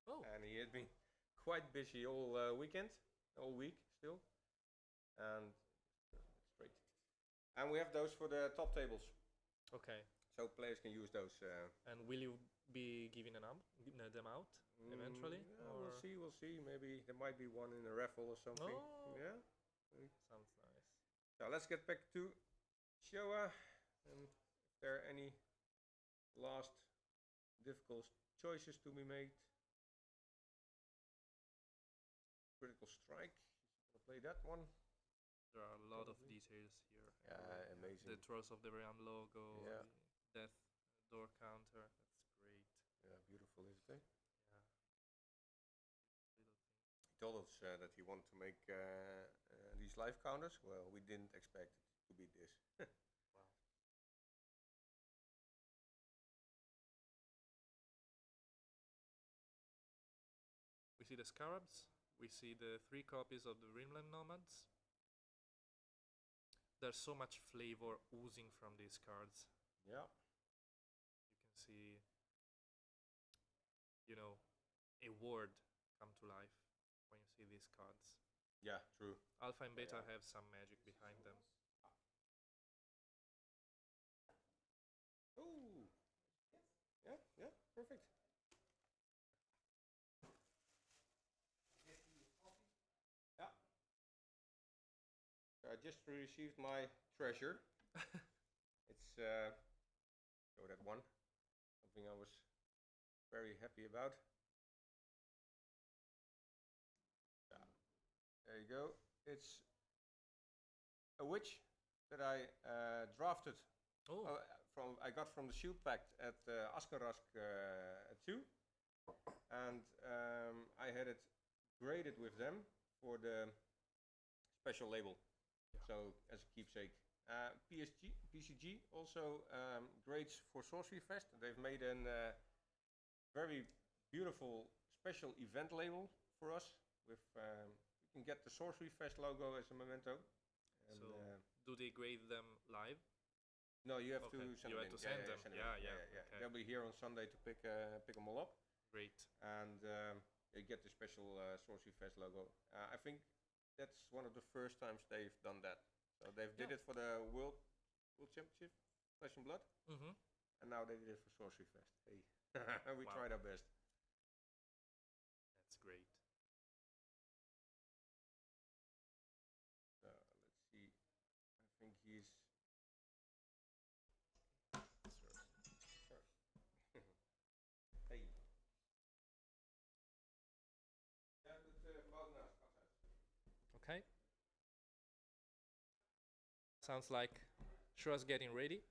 Oh. And he had been quite busy all weekend, all week still. And it's great. And we have those for the top tables. Okay. So players can use those. And will you be giving them out eventually? Yeah, we'll see. Maybe there might be one in a raffle or something. Oh. Yeah. Sounds nice. So let's get back to Showa. And if there are any last difficult choices to be made. Critical Strike. Gonna play that one. There are a lot of details here. Yeah, amazing. The Trolls of the Realm logo, Yeah. the death door counter. That's great. Yeah, beautiful, isn't it? Yeah. He told us that he wanted to make these live counters. Well, we didn't expect it to be this. Wow. We see the Scarabs. We see the 3 copies of the Rimland Nomads. There's so much flavor oozing from these cards. Yeah. You can see, a word come to life when you see these cards. Yeah, true. Alpha and Beta Yeah. have some magic behind them. Ooh. Yeah, yeah, perfect. Yeah. So I just received my treasure. It's show that one. Something I was very happy about. Yeah. There you go. It's a witch that I drafted. Oh, I got from the shield pact at Askarask 2, and I had it graded with them for the special label. Yeah. So as a keepsake. PCG also grades for SorceryFest. They've made a very beautiful special event label for us. With you can get the SorceryFest logo as a memento. And, so do they grade them live? no, you have Okay, to send you them have in. to send them. Send Yeah, in. yeah, okay. They'll be here on Sunday to pick them all up. Great. And you get the special SorceryFest logo. I think that's one of the first times they've done that. So they've did it for the World Championship, Flesh and Blood, and now they did it for SorceryFest. Hey, we Wow. tried our best. That's great. So let's see. I think he's. Hey. Okay. Sounds like Shura's getting ready.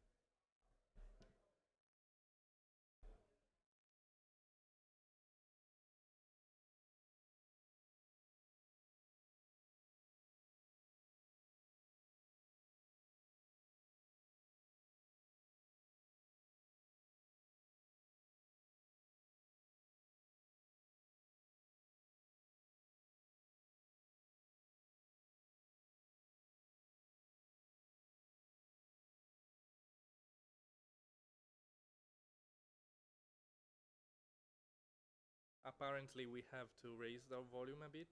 Apparently we have to raise our volume a bit.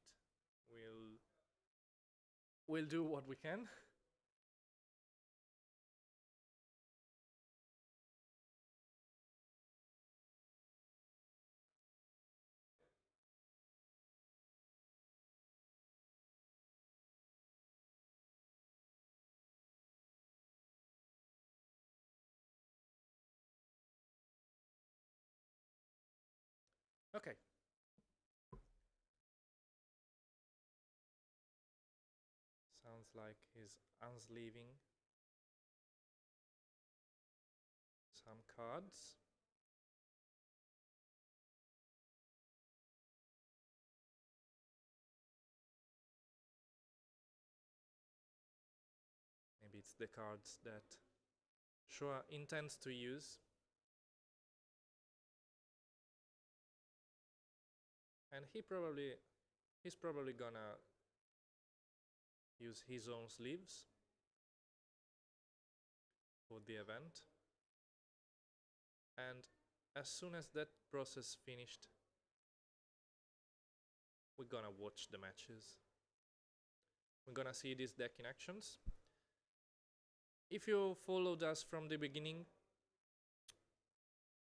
We'll do what we can. Okay. Sounds like he's unsleeving some cards. Maybe it's the cards that Shura intends to use. And he's probably gonna use his own sleeves for the event. And as soon as that process finished, we're gonna watch the matches. We're gonna see this deck in actions. If you followed us from the beginning,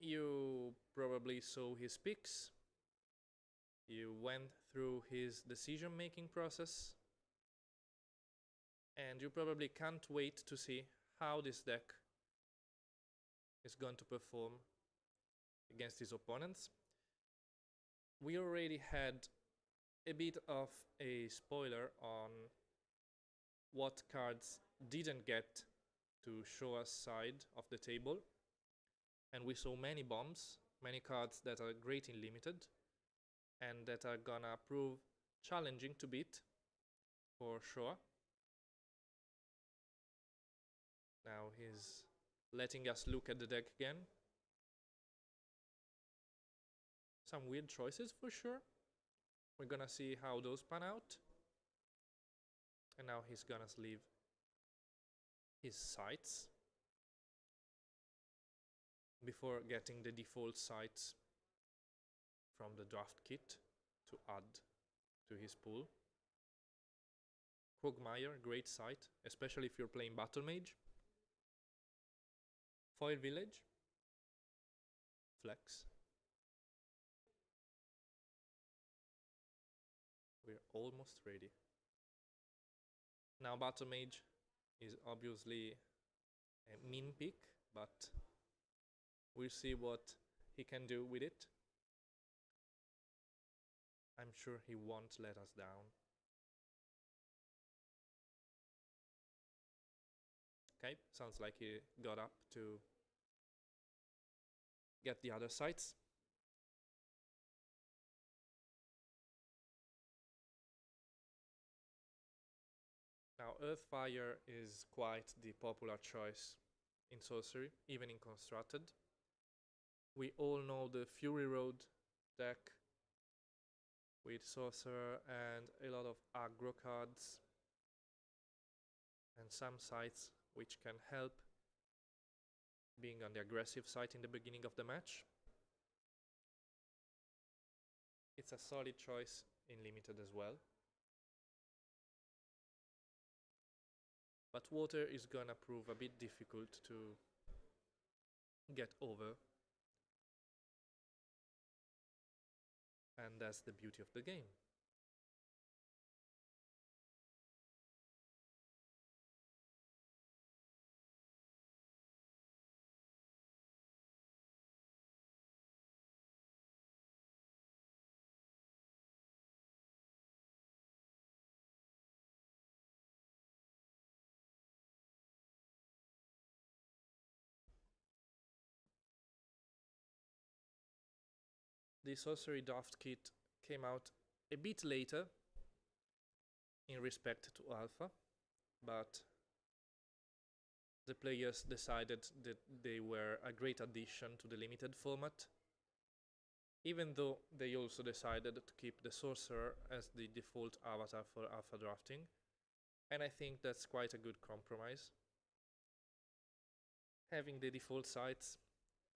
you probably saw his picks. You went through his decision-making process. And you probably can't wait to see how this deck is going to perform against his opponents. We already had a bit of a spoiler on what cards didn't get to Showa's side of the table, and we saw many bombs, many cards that are great in limited and that are gonna prove challenging to beat for Showa. Now he's letting us look at the deck again. Some weird choices for sure. We're gonna see how those pan out. And now he's gonna sleeve his sights before getting the default sights from the draft kit to add to his pool. Quagmire, great sight, especially if you're playing Battle Mage. Foil Village. Flex. We're almost ready. Now Battle Mage is obviously a mean pick, but we'll see what he can do with it. I'm sure he won't let us down. Okay, sounds like he got up to get the other sites. Now Earthfire is quite the popular choice in Sorcery, even in Constructed. We all know the Fury Road deck with Sorcerer and a lot of aggro cards and some sites which can help being on the aggressive side in the beginning of the match. It's a solid choice in Limited as well. But water is gonna prove a bit difficult to get over. And that's the beauty of the game. The Sorcery Draft Kit came out a bit later in respect to Alpha, but the players decided that they were a great addition to the Limited format, even though they also decided to keep the Sorcerer as the default avatar for Alpha drafting, and I think that's quite a good compromise. Having the default sites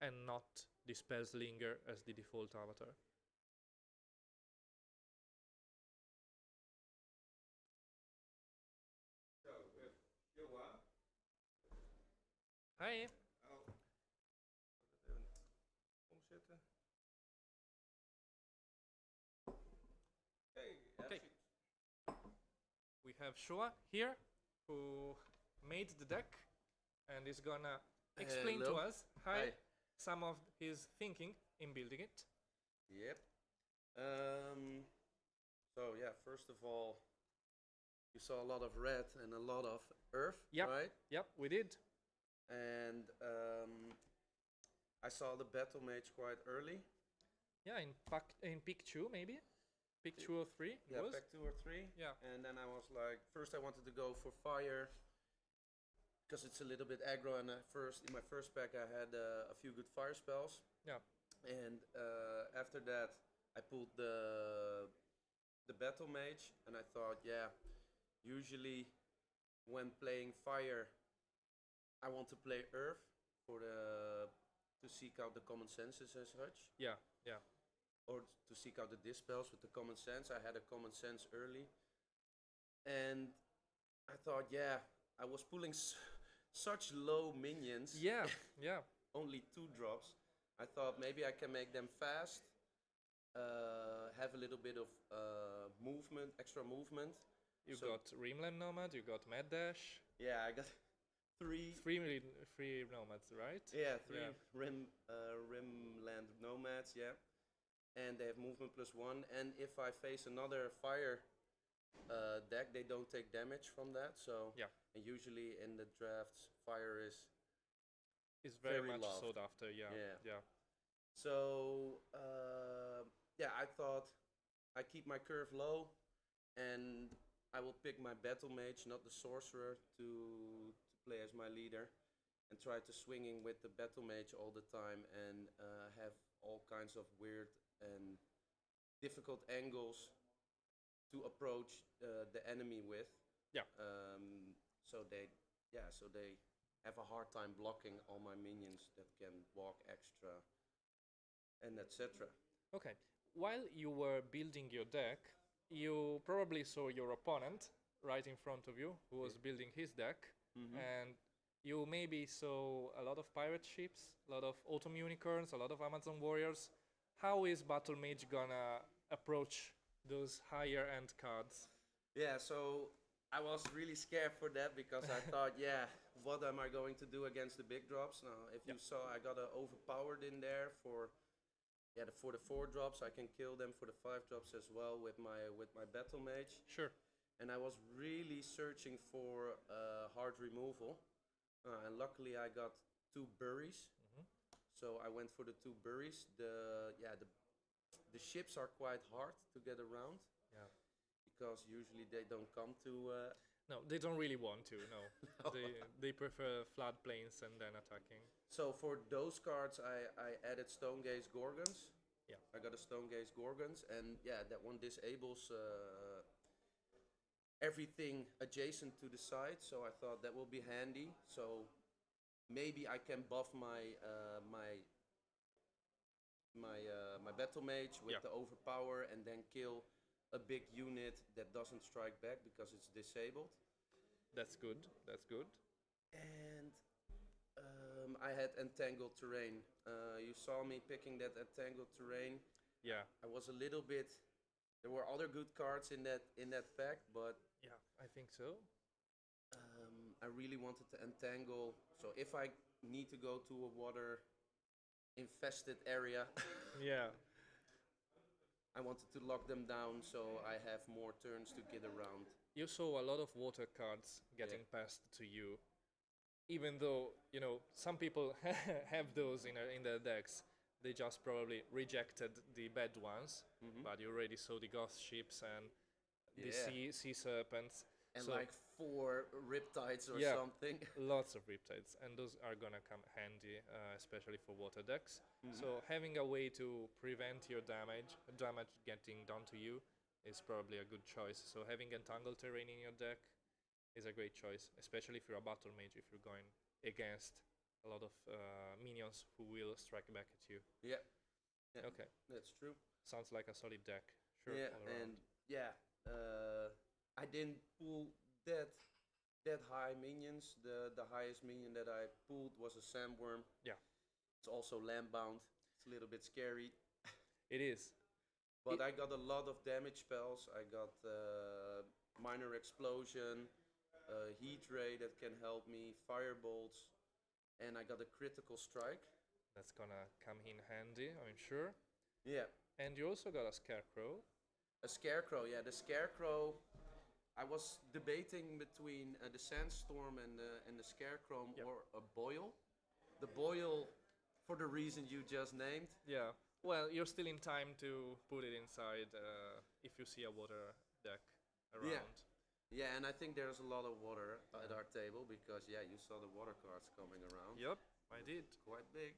and not the Spellslinger as the default avatar. So, with Joa. Hi. Oh. Even omzetten. Hey, Okay. We have Shoa here, who made the deck and is gonna explain to Hello. us some of his thinking in building it. Yep. So yeah, first of all, you saw a lot of red and a lot of earth, Yep. right? Yep, we did. And I saw the battle mage quite early. Yeah, in pick 2 maybe? Pick 2 or 3 it Yeah, was? pack 2 or 3. Yeah. And then I was like, first I wanted to go for fire because it's a little bit aggro. And in my first pack I had a few good fire spells. Yeah. And after that I pulled the battle mage, and I thought, yeah, usually when playing fire I want to play earth for to seek out the common senses and such, Yeah, yeah. or to seek out the dispels with the common sense. I had a common sense early, and I thought, yeah, I was pulling such low minions. Yeah, yeah. Only 2 drops. I thought maybe I can make them fast, have a little bit of movement, extra movement. You So- got Rimland Nomad, you got Mad Dash. Yeah, I got 3. Three nomads, right? Yeah, 3 Yeah. Rimland nomads. Yeah, and they have movement +1. And if I face another fire deck, they don't take damage from that. So Yeah. and usually in the drafts, fire is It's very Very much loved. sought after, yeah. Yeah. Yeah. So yeah, I thought I keep my curve low, and I will pick my battle mage, not the sorcerer, to play as my leader, and try to swinging with the battle mage all the time, and have all kinds of weird and difficult angles to approach the enemy with. Yeah. So they have a hard time blocking all my minions that can walk extra and etc. Okay. While you were building your deck, you probably saw your opponent right in front of you who was building his deck, and you maybe saw a lot of pirate ships, a lot of autumn unicorns, a lot of Amazon warriors. How is Battle Mage gonna approach those higher end cards? Yeah, so I was really scared for that because I thought, yeah, what am I going to do against the big drops? Now, if you saw, I got overpowered in there for for the 4 drops. I can kill them for the 5 drops as well with my battle mage. Sure. And I was really searching for hard removal, and luckily I got 2 buries. So I went for the 2 buries. The ships are quite hard to get around. Yeah. Because usually they don't come to. No, they don't really want to. No, No. they prefer floodplains and then attacking. So for those cards, I added Stone Gaze Gorgons. Yeah. I got a Stone Gaze Gorgons, and yeah, that one disables everything adjacent to the side. So I thought that will be handy. So maybe I can buff my battle mage with the overpower and then kill a big unit that doesn't strike back because it's disabled. That's good. That's good. And I had entangled terrain. You saw me picking that entangled terrain. Yeah. I was a little bit. There were other good cards in that pack, but Yeah, I think so. I really wanted to entangle. So if I need to go to a water infested area, Yeah. I wanted to lock them down so I have more turns to get around. You saw a lot of water cards getting passed to you, even though some people have those in their decks. They just probably rejected the bad ones, but you already saw the ghost ships and the sea serpents. And so like 4 riptides or something. lots of riptides, and those are gonna come handy, especially for water decks. So having a way to prevent your damage getting done to you is probably a good choice. So having entangled terrain in your deck is a great choice, especially if you're a battle mage, if you're going against a lot of minions who will strike back at you. Yeah. Okay, That's true. sounds like a solid deck. Sure. Yeah, all around. and I didn't pull that high minions. The highest minion that I pulled was a sandworm. Yeah. It's also land bound. It's a little bit scary. It is. But I got a lot of damage spells. I got minor explosion, heat ray that can help me, firebolts, and I got a critical strike. That's gonna come in handy, I'm sure. Yeah. And you also got a scarecrow. A scarecrow, yeah. The scarecrow. I was debating between the sandstorm and the scarecrow or a boil. The boil, for the reason you just named. Yeah. Well, you're still in time to put it inside if you see a water deck around. Yeah, and I think there's a lot of water at our table because you saw the water cards coming around. Yep, I did. Quite big.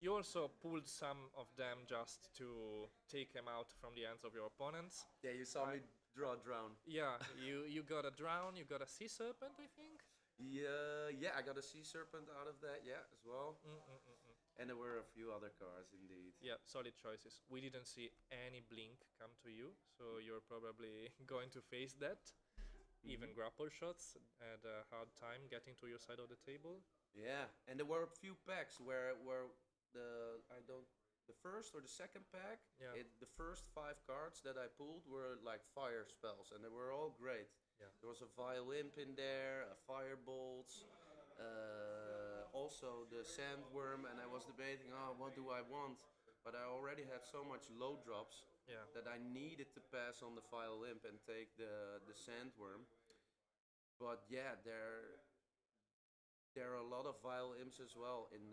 You also pulled some of them just to take them out from the hands of your opponents. Yeah, you saw me draw drown. Yeah, you got a drown, you got a sea serpent, I think. Yeah, I got a sea serpent out of that, as well. And there were a few other cards, indeed. Yeah, solid choices. We didn't see any blink come to you, so you're probably going to face that. Even grapple shots had a hard time getting to your side of the table. Yeah, and there were a few packs where the first or the second pack, the first 5 cards that I pulled were like fire spells, and they were all great. Yeah. There was a Vile Imp in there, a Firebolts, also the Sandworm, and I was debating, what do I want? But I already had so much low drops that I needed to pass on the Vile Imp and take the Sandworm. But yeah, there are a lot of Vile Imps as well in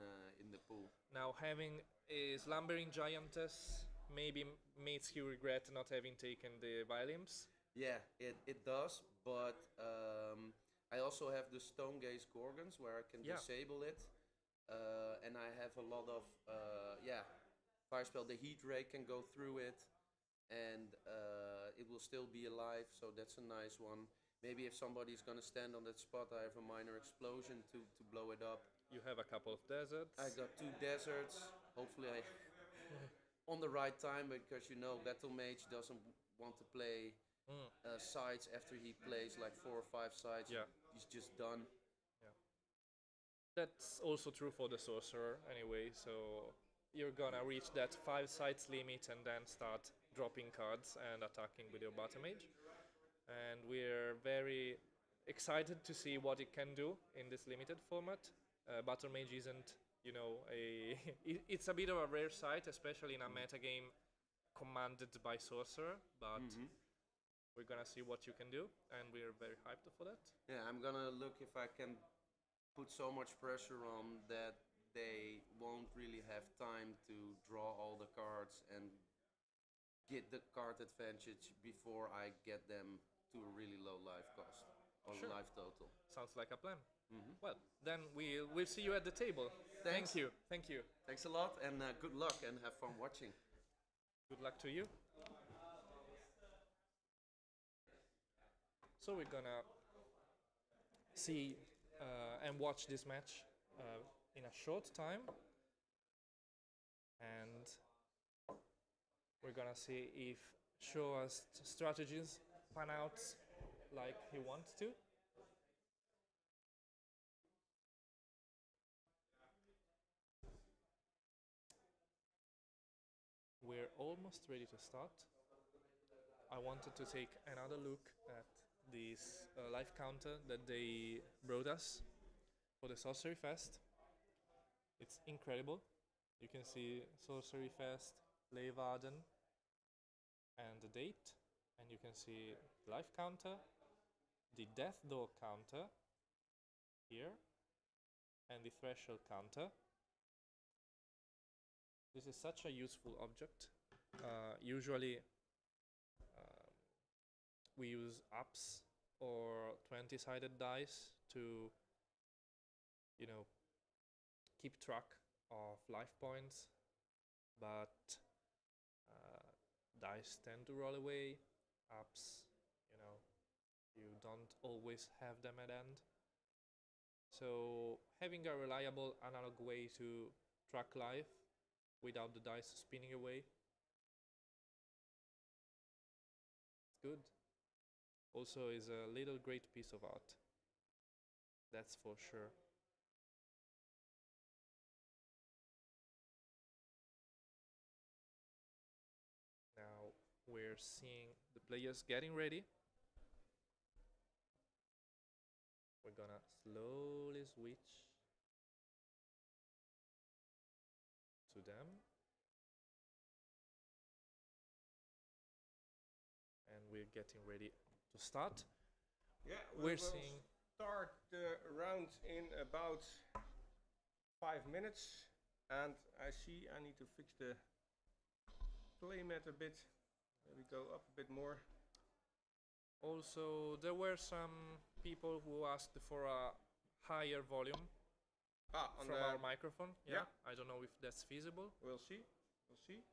the pool. Now, having a slumbering giantess maybe makes you regret not having taken the Vile Imps. Yeah, it does, but I also have the Stone Gaze Gorgons where I can disable it, and I have a lot of fire spell. The Heat Ray can go through it, and it will still be alive, so that's a nice one. Maybe if somebody's gonna stand on that spot, I have a minor explosion to blow it up. You have a couple of deserts. I got 2 deserts. Hopefully I on the right time, because Battle Mage want to play sides after he plays like 4 or 5 sides. Yeah. He's just done. That's also true for the sorcerer anyway, so you're gonna reach that 5 sides limit and then start dropping cards and attacking with your battle mage. And we're very excited to see what it can do in this limited format. Battle mage isn't, you know, it's a bit of a rare sight, especially in a metagame commanded by sorcerer, but we're gonna see what you can do, and we're very hyped for that. Yeah, I'm gonna look if I can put so much pressure on that they won't really have time to draw all the cards and get the card advantage before I get them to a really low life cost or Sure. life total. Sounds like a plan. Well, then we'll see you at the table. Thanks. Thank you. Thank you. Thanks a lot and good luck and have fun watching. Good luck to you. So we're gonna see and watch this match in a short time, and we're gonna see if Shoa's strategies pan out like he wants to. We're almost ready to start. I wanted to take another look at this life counter that they brought us for the SorceryFest. It's incredible. You can see SorceryFest, Leeuwarden, and the date, and you can see the life counter, the death door counter here, and the threshold counter. This is such a useful object. Usually we use ups or 20-sided dice to, you know, keep track of life points, but dice tend to roll away. Ups, you know, you don't always have them at end. So having a reliable analog way to track life without the dice spinning away, it's good. Also is a little great piece of art, that's for sure. Now we're seeing the players getting ready. We're gonna slowly switch to them, and we're getting ready to start. Yeah, We're we'll seeing start the round in about 5 minutes, and I see I need to fix the playmat a bit. Maybe go up a bit more. also there were some people who asked for a higher volume On from the our microphone. Yeah, yeah. I don't know if that's feasible. We'll see. We'll see.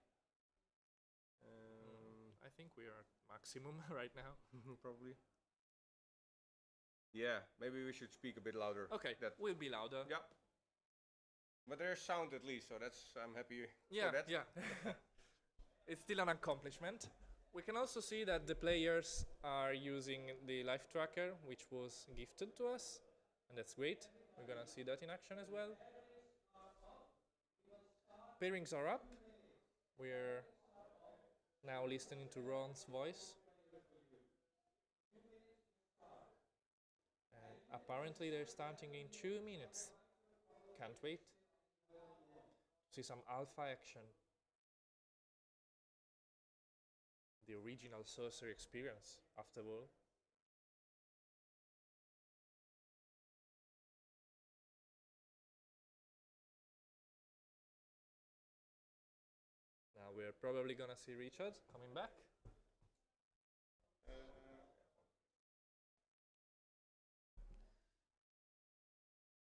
I think we are at maximum right now. Probably. Yeah, maybe we should speak a bit louder. Okay, That. we'll be louder. Yeah. But there's sound at least, so that's I'm happy Yeah, for that. yeah. It's still an accomplishment. We can also see that the players are using the life tracker, which was gifted to us, and that's great. We're gonna see that in action as well. Pairings are up. We're now listening to Ron's voice. And apparently they're starting in 2 minutes. Can't wait. See some alpha action. The original sorcery experience, after all. Now we're probably gonna see Richard coming back.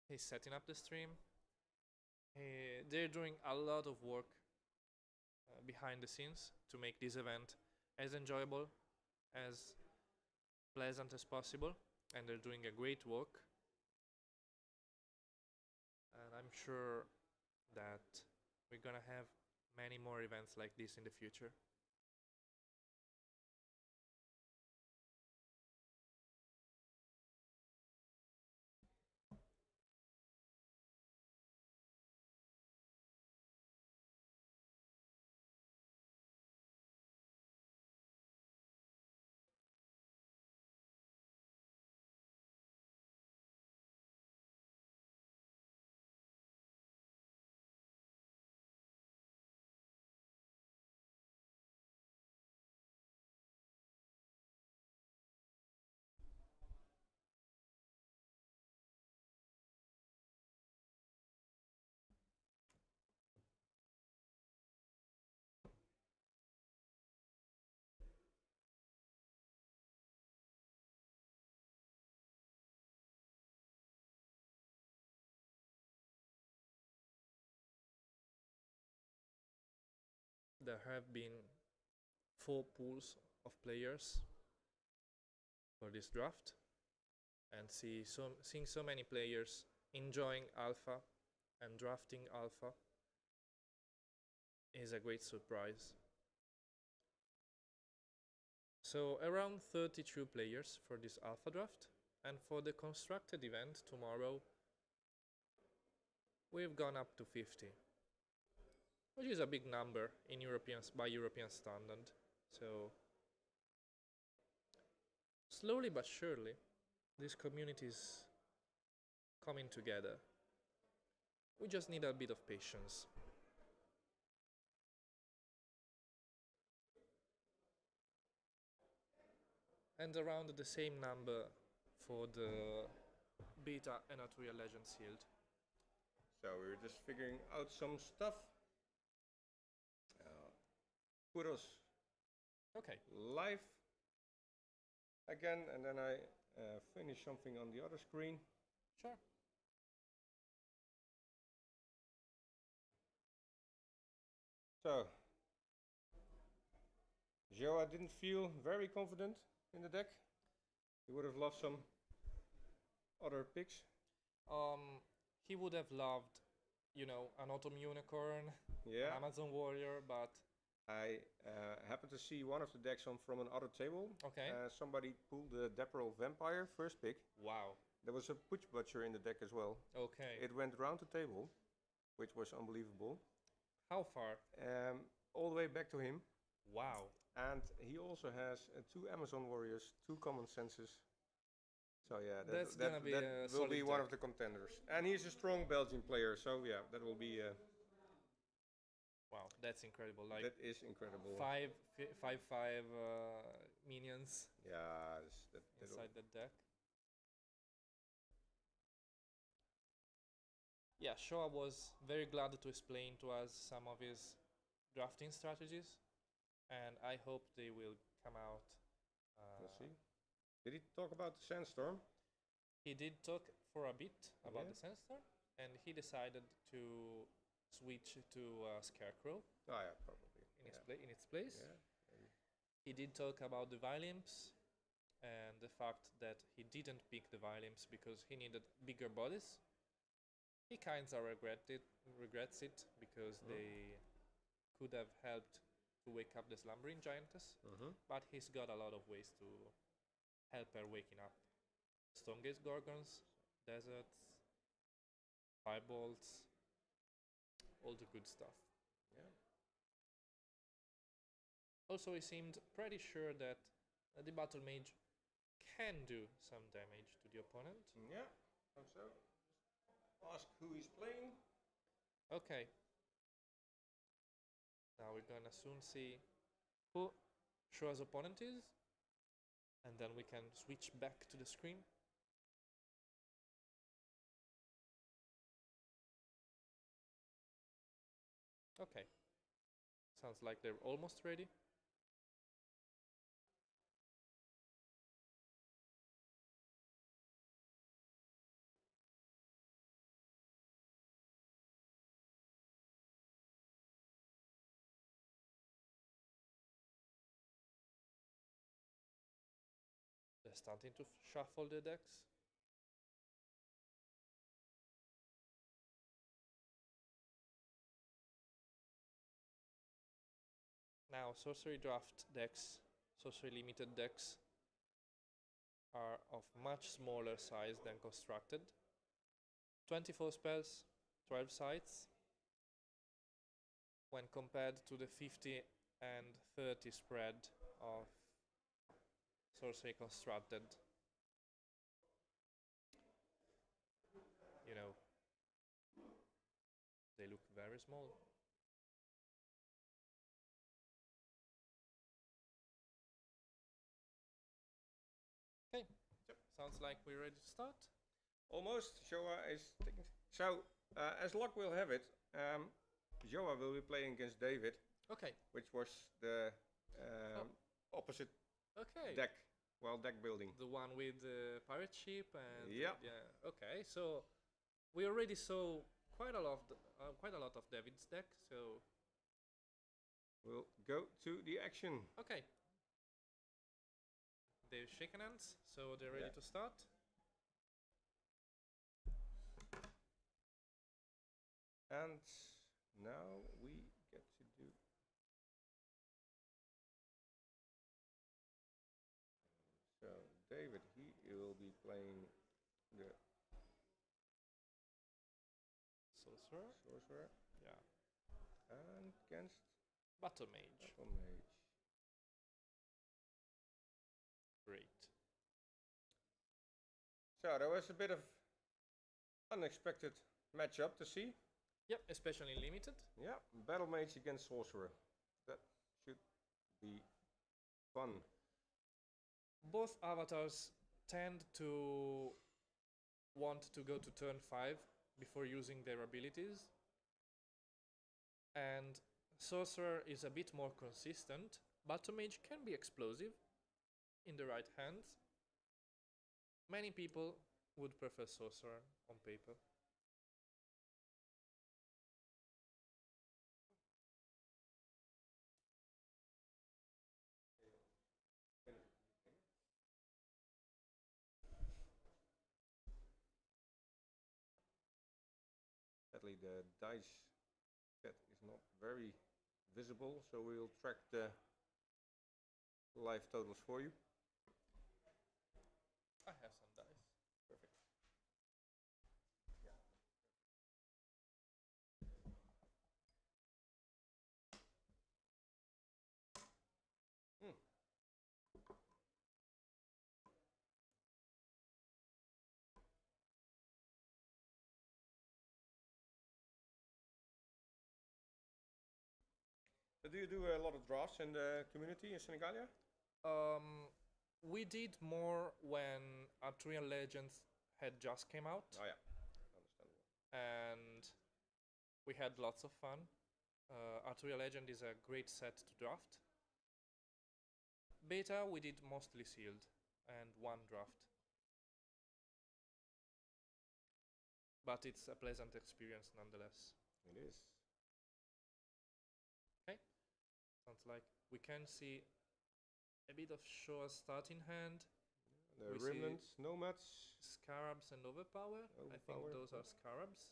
He's setting up the stream. They're doing a lot of work behind the scenes to make this event as enjoyable, as pleasant as possible, and they're doing a great work. And I'm sure that we're gonna have many more events like this in the future. there have been 4 pools of players for this draft, and seeing so many players enjoying alpha and drafting alpha is a great surprise. So around 32 players for this alpha draft, and for the constructed event tomorrow we've gone up to 50, which is a big number in by European standard. So slowly but surely this community is coming together. We just need a bit of patience. And around the same number for the beta and Arturia Legend Shield. So we were just figuring out some stuff. Put us Okay. live again, and then I finish something on the other screen. Sure. So, Joa didn't feel very confident in the deck. He would have loved some other picks. He would have loved, an Autumn Unicorn, Yeah, an Amazon Warrior, but I happened to see one of the decks from another table. okay. Somebody pulled the Deperal Vampire first pick. Wow. There was a Putsch Butcher in the deck as well. Okay. It went round the table, which was unbelievable. How far? All the way back to him. Wow. And he also has 2 Amazon Warriors, 2 Common Senses. So yeah, That's gonna be a will be solid one deck. of the contenders. And he's a strong Belgian player, so yeah, that will be Wow, that's incredible. Like that is incredible. 5/5 minions Yeah, inside the deck. Yeah, Shoa was very glad to explain to us some of his drafting strategies, and I hope they will come out. We'll see. Did he talk about the Sandstorm? He did talk for a bit about Yeah. the Sandstorm, and he decided to switch to Scarecrow Oh yeah, probably. in its place. Yeah. He did talk about the Vilimps and the fact that he didn't pick the Vilimps because he needed bigger bodies. He kinda regrets it because they could have helped to wake up the slumbering giantess, but he's got a lot of ways to help her waking up. Stonegaze Gorgons, deserts, firebolts, all the good stuff. Yeah. Also, he seemed pretty sure that the battle mage can do some damage to the opponent. Yeah, hope so. Ask who he's playing. Okay. Now we're gonna soon see who Shoa's opponent is, and then we can switch back to the screen. Okay. Sounds like they're almost ready. They're starting to shuffle the decks. Now, sorcery draft decks, sorcery limited decks, are of much smaller size than constructed. 24 spells, 12 sites, when compared to the 50 and 30 spread of sorcery constructed. They look very small. Okay, sounds like we're ready to start. Almost. Joa is taking. So, as luck will have it, Joa will be playing against David, Okay, which was the opposite okay. deck, deck building. The one with the pirate ship and Yeah. Okay, so we already saw quite a lot of David's deck. So we'll go to the action. Okay. They've shaken hands, so they're ready Yeah. to start. And now we get to do. So David, he will be playing the Sorcerer. sorcerer Yeah. and against Battle Mage. Battle Mage. Great. So there was a bit of unexpected matchup to see. Yep, especially limited. Yeah, Battle Mage against Sorcerer. That should be fun. Both avatars tend to want to go to turn 5 before using their abilities. And Sorcerer is a bit more consistent. Battle Mage can be explosive in the right hands. Many people would prefer Sorcerer on paper. Sadly, the dice set is not very visible, so we'll track the live totals for you. I have some dice. Perfect. So do you do a lot of drafts in the community in Senegalia? We did more when Arthurian Legends had just came out, Oh yeah, understandable. and we had lots of fun. Arthurian Legend is a great set to draft. Beta we did mostly sealed and one draft, but it's a pleasant experience nonetheless. It is. Sounds like we can see a bit of Shoah starting hand, The We see- remnants, nomads. Scarabs and Overpower. I think Overpower, those are yeah. Scarabs.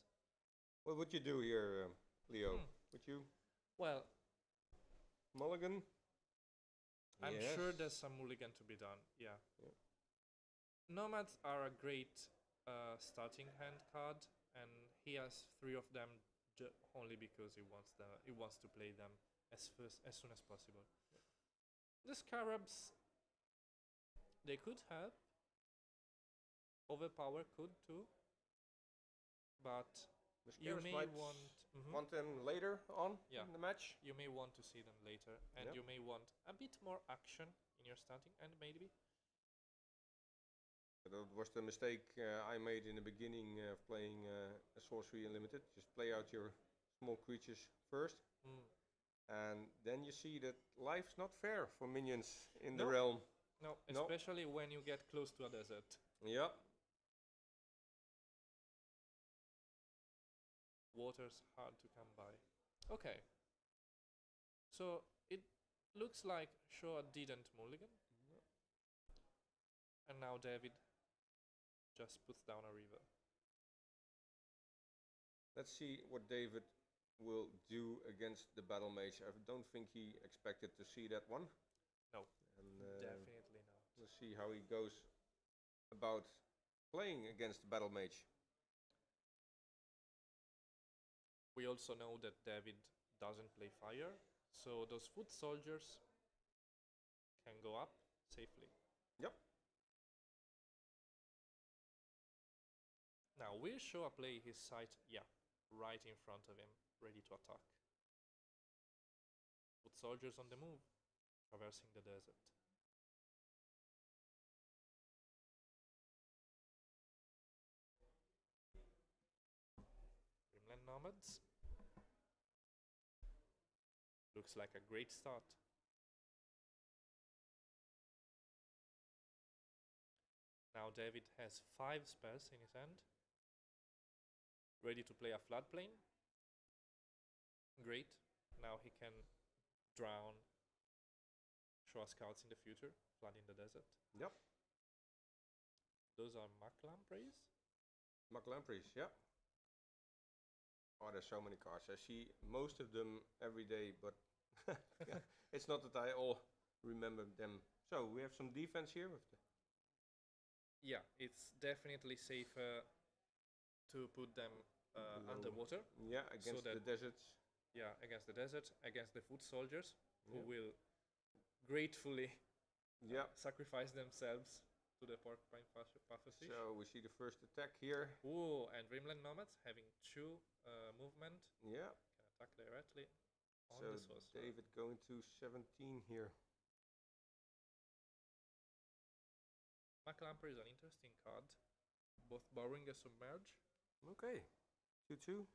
What would you do here, Leo? Hmm. Would you Well, mulligan? I'm Yes. sure there's some mulligan to be done. Yeah. Yeah. Nomads are a great starting hand card, and he has 3 of them only because he wants to play them as soon as possible. The Scarabs, they could help. Overpower could too, but The you Scarabs may might want them later on Yeah. in the match. you may want to see them later, and Yep. you may want a bit more action in your starting hand, maybe. That was the mistake I made in the beginning of playing a Sorcery Unlimited. Just play out your small creatures first, and then you see that life's not fair for minions in the No. realm. No, No. especially when you get close to a desert. Yeah. Water's hard to come by. Okay. So it looks like Shoah didn't mulligan. And now David just puts down a river. Let's see what David will do against the Battle Mage. I don't think he expected to see that one. No. And Definitely not. we'll see how he goes about playing against the Battle Mage. We also know that David doesn't play fire, so those foot soldiers can go up safely. Yep. Now, will Shoah play his sight? Yeah, right in front of him, ready to attack. Foot soldiers on the move, traversing the desert. Grimland Nomads. Looks like a great start. Now David has 5 spells in his hand. Ready to play a floodplain. Great. Now he can drown, show us cards in the future, flood in the desert. Yep. Those are Mac Lampreys. Mac Lampreys, yeah. Oh, there's so many cards. I see most of them every day, but it's not that I all remember them. So we have some defense here with the Yeah, it's definitely safer to put them below. underwater. Yeah, against the that- deserts. Yeah, against the desert, against the foot soldiers, who Yeah. will gratefully Yeah. sacrifice themselves to the porcupine pufferfish. So we see the first attack here. Ooh, and Dreamland Nomads having 2 movement Yeah. can attack directly on So the sorcerer. David going to 17 here. Mac Lamprey is an interesting card, both borrowing and submerge. Okay. 2-2.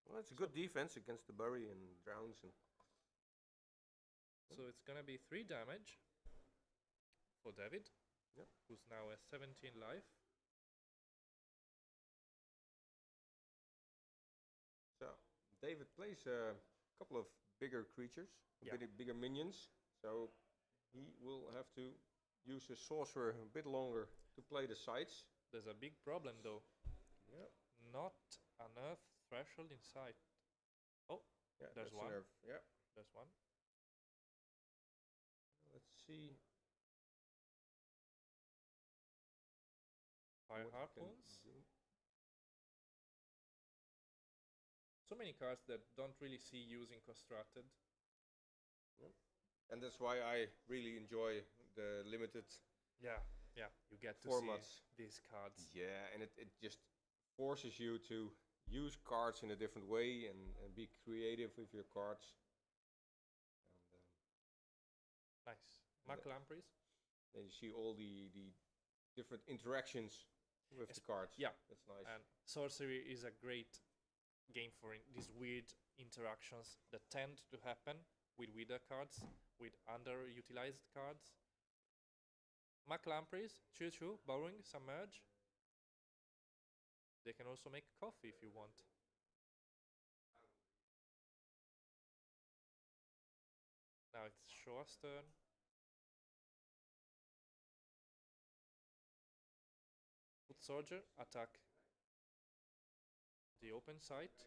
Well, it's a good defense against the bury and drowns and So it's gonna be 3 damage for David, Yep. who's now at 17 life. so David plays a couple of bigger creatures, Yeah. bigger minions. So he will have to use his sorcerer a bit longer to play the sides. There's a big problem though. Yeah. Not an earth threshold in sight. Oh, Yeah, There's that's a one. nerve. Yeah. there's one. Let's see. Fire what we can harpoons. do. So many cards that don't really see using constructed. And that's why I really enjoy the limited Yeah, you get to formats. see these cards. Yeah, and it just forces you to use cards in a different way and be creative with your cards. And Nice. Mac the- Lampreys. then you see all the different interactions with the cards. yeah. That's nice. And Sorcery is a great game for these weird interactions that tend to happen with wither cards, with underutilized cards. Mac Lampreys, 2-2, borrowing, submerge. They can also make coffee if you want. Now it's Shoa's turn. Foot soldier, attack the open site.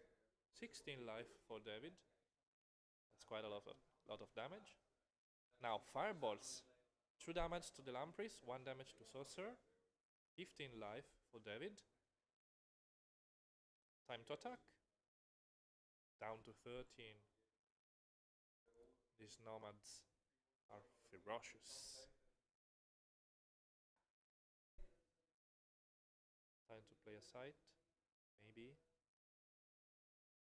16 life for David. That's quite a lot of damage. Now fireballs. 2 damage to the Lampreys, 1 damage to Sorcerer. 15 life for David. Time to attack. Down to 13. These nomads are ferocious. Time to play a site. Maybe.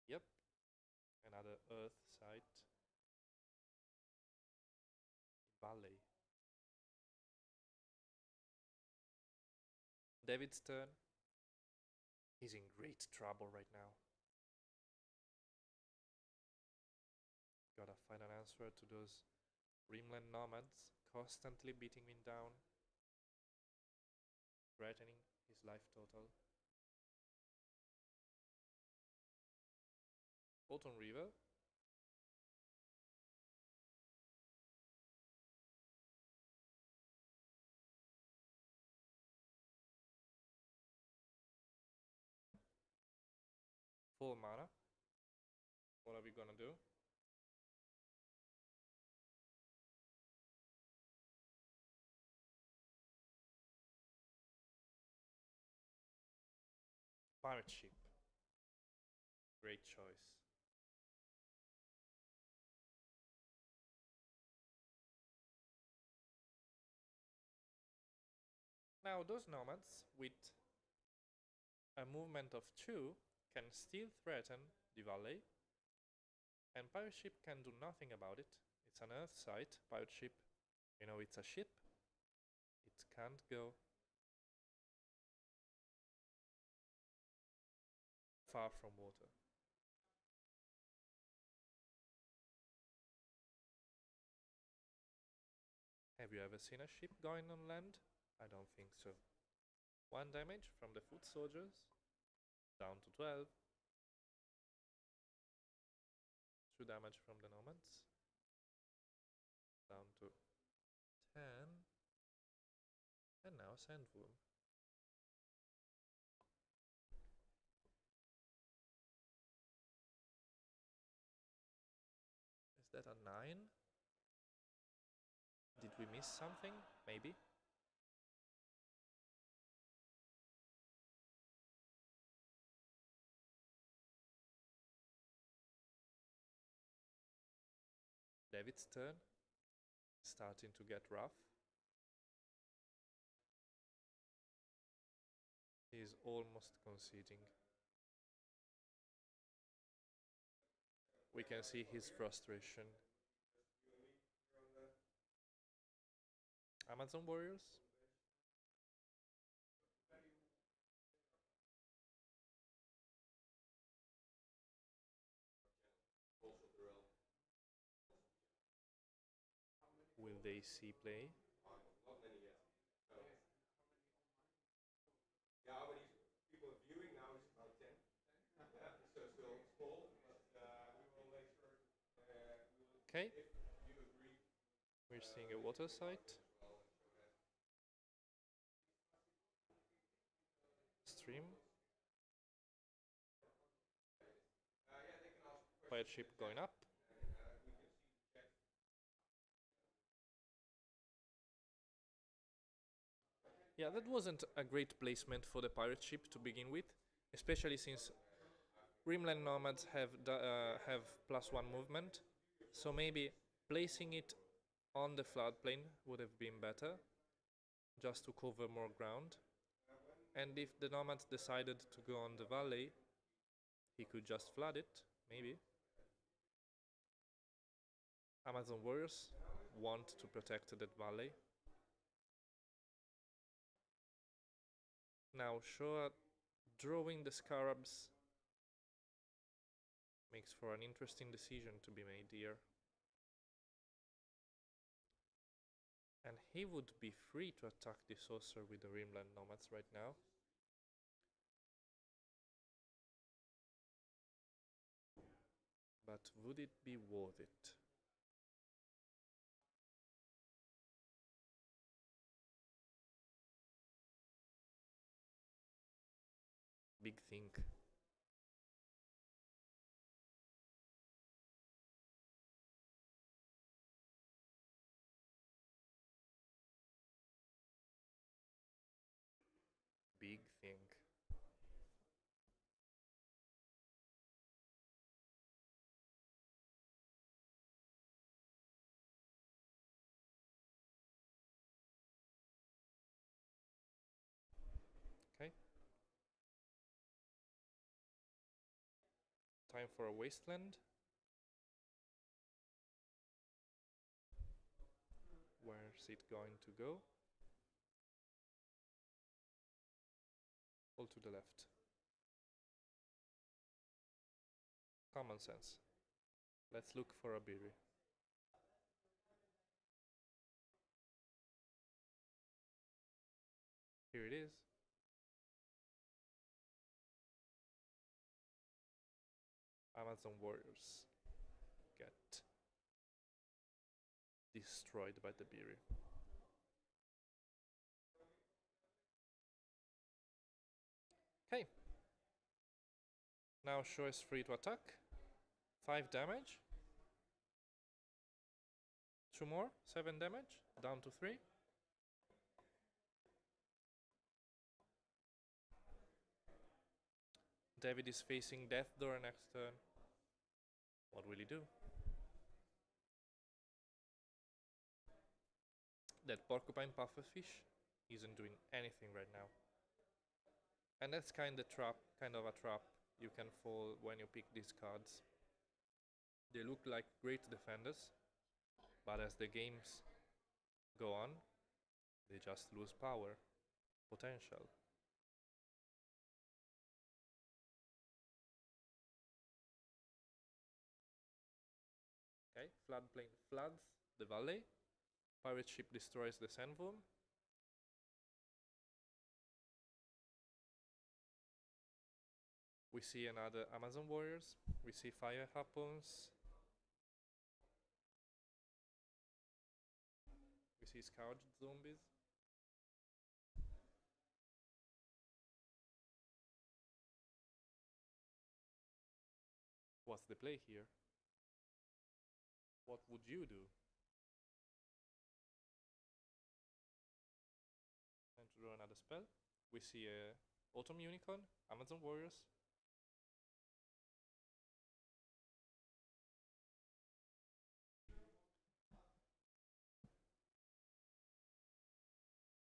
Yep. Another earth site. Valley. David's turn. He's in great trouble right now. Gotta find an answer to those Rimland nomads constantly beating him down, threatening his life total. Bolton River. Full mana. What are we gonna do? Pirate ship. Great choice. Now those nomads with a movement of 2 can still threaten the valley, and pirate ship can do nothing about it. It's an earth site. Pirate ship, you know, it's a ship. It can't go far from water. Have you ever seen a ship going on land? I don't think so. 1 damage from the foot soldiers, down to 12. 2 damage from the nomads. down to 10. And now Sandworm. Is that a 9? Did we miss something? Maybe. David's turn. Starting to get rough. He's almost conceding. We can see his frustration. Amazon Warriors. Will they see play? Okay. We're seeing a water site. Stream. Pirate ship going up. Yeah, that wasn't a great placement for the pirate ship to begin with, especially since Rimland Nomads have +1 movement, so maybe placing it on the floodplain would have been better, just to cover more ground. And if the Nomads decided to go on the valley, he could just flood it, maybe. Amazon Warriors want to protect that valley. Now Showa drawing the Scarabs makes for an interesting decision to be made here. And he would be free to attack the Sorcerer with the Rimland Nomads right now. But would it be worth it? Big think. Big think. Okay. Time for a wasteland. Where's it going to go? All to the left. Common sense. Let's look for a Biri. Here it is. Amazon Warriors get destroyed by the Biri. Okay. Now Showa is free to attack. 5 damage. 2 more, 7 damage, down to 3. David is facing Death Door next turn. What will he do? That Porcupine Pufferfish isn't doing anything right now. And that's kind of a trap you can fall when you pick these cards. They look like great defenders, but as the games go on, they just lose power, potential. Okay, floodplain floods the valley. Pirate ship destroys the Sandworm. We see another Amazon Warriors. We see Fire Harpoons. discard zombies. What's the play here? What would you do? And to draw another spell, we see a Autumn Unicorn, Amazon Warriors.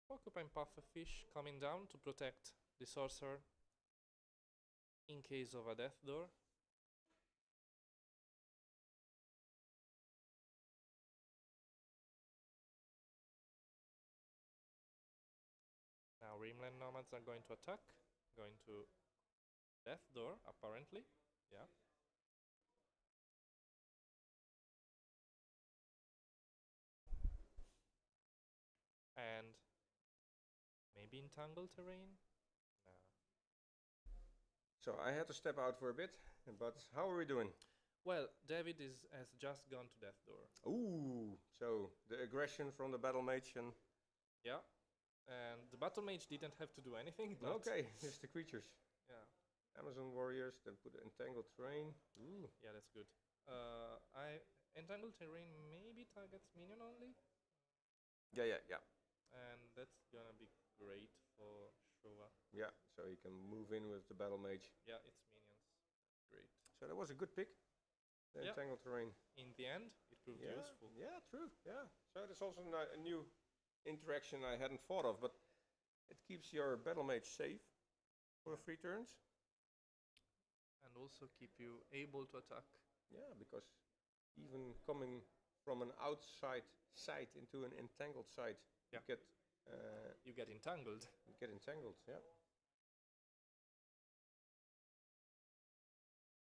Porcupine Pufferfish coming down to protect the sorcerer in case of a death door. Now Rimland Nomads are going to attack, going to death door apparently, yeah. And maybe entangle terrain? No. So I had to step out for a bit, but how are we doing? Well, David has just gone to death door. Ooh, so the aggression from the battle mage and Yeah. And the battle mage didn't have to do anything. But okay, it's the creatures. Yeah. Amazon warriors, then put entangled terrain. Ooh. Yeah, that's good. I entangle terrain maybe targets minion only, Yeah. and that's gonna be great for Showa. Yeah, so you can move in with the battle mage. Yeah, it's minions. Great. So that was a good pick. The Yeah. entangled terrain. In the end, it proved Yeah, useful. yeah, true. Yeah. So there's also a new interaction I hadn't thought of, but it keeps your battle mage safe for 3 turns. And also keep you able to attack. Yeah, because even coming from an outside side into an entangled side, Yeah. you You get entangled. get entangled. Yeah.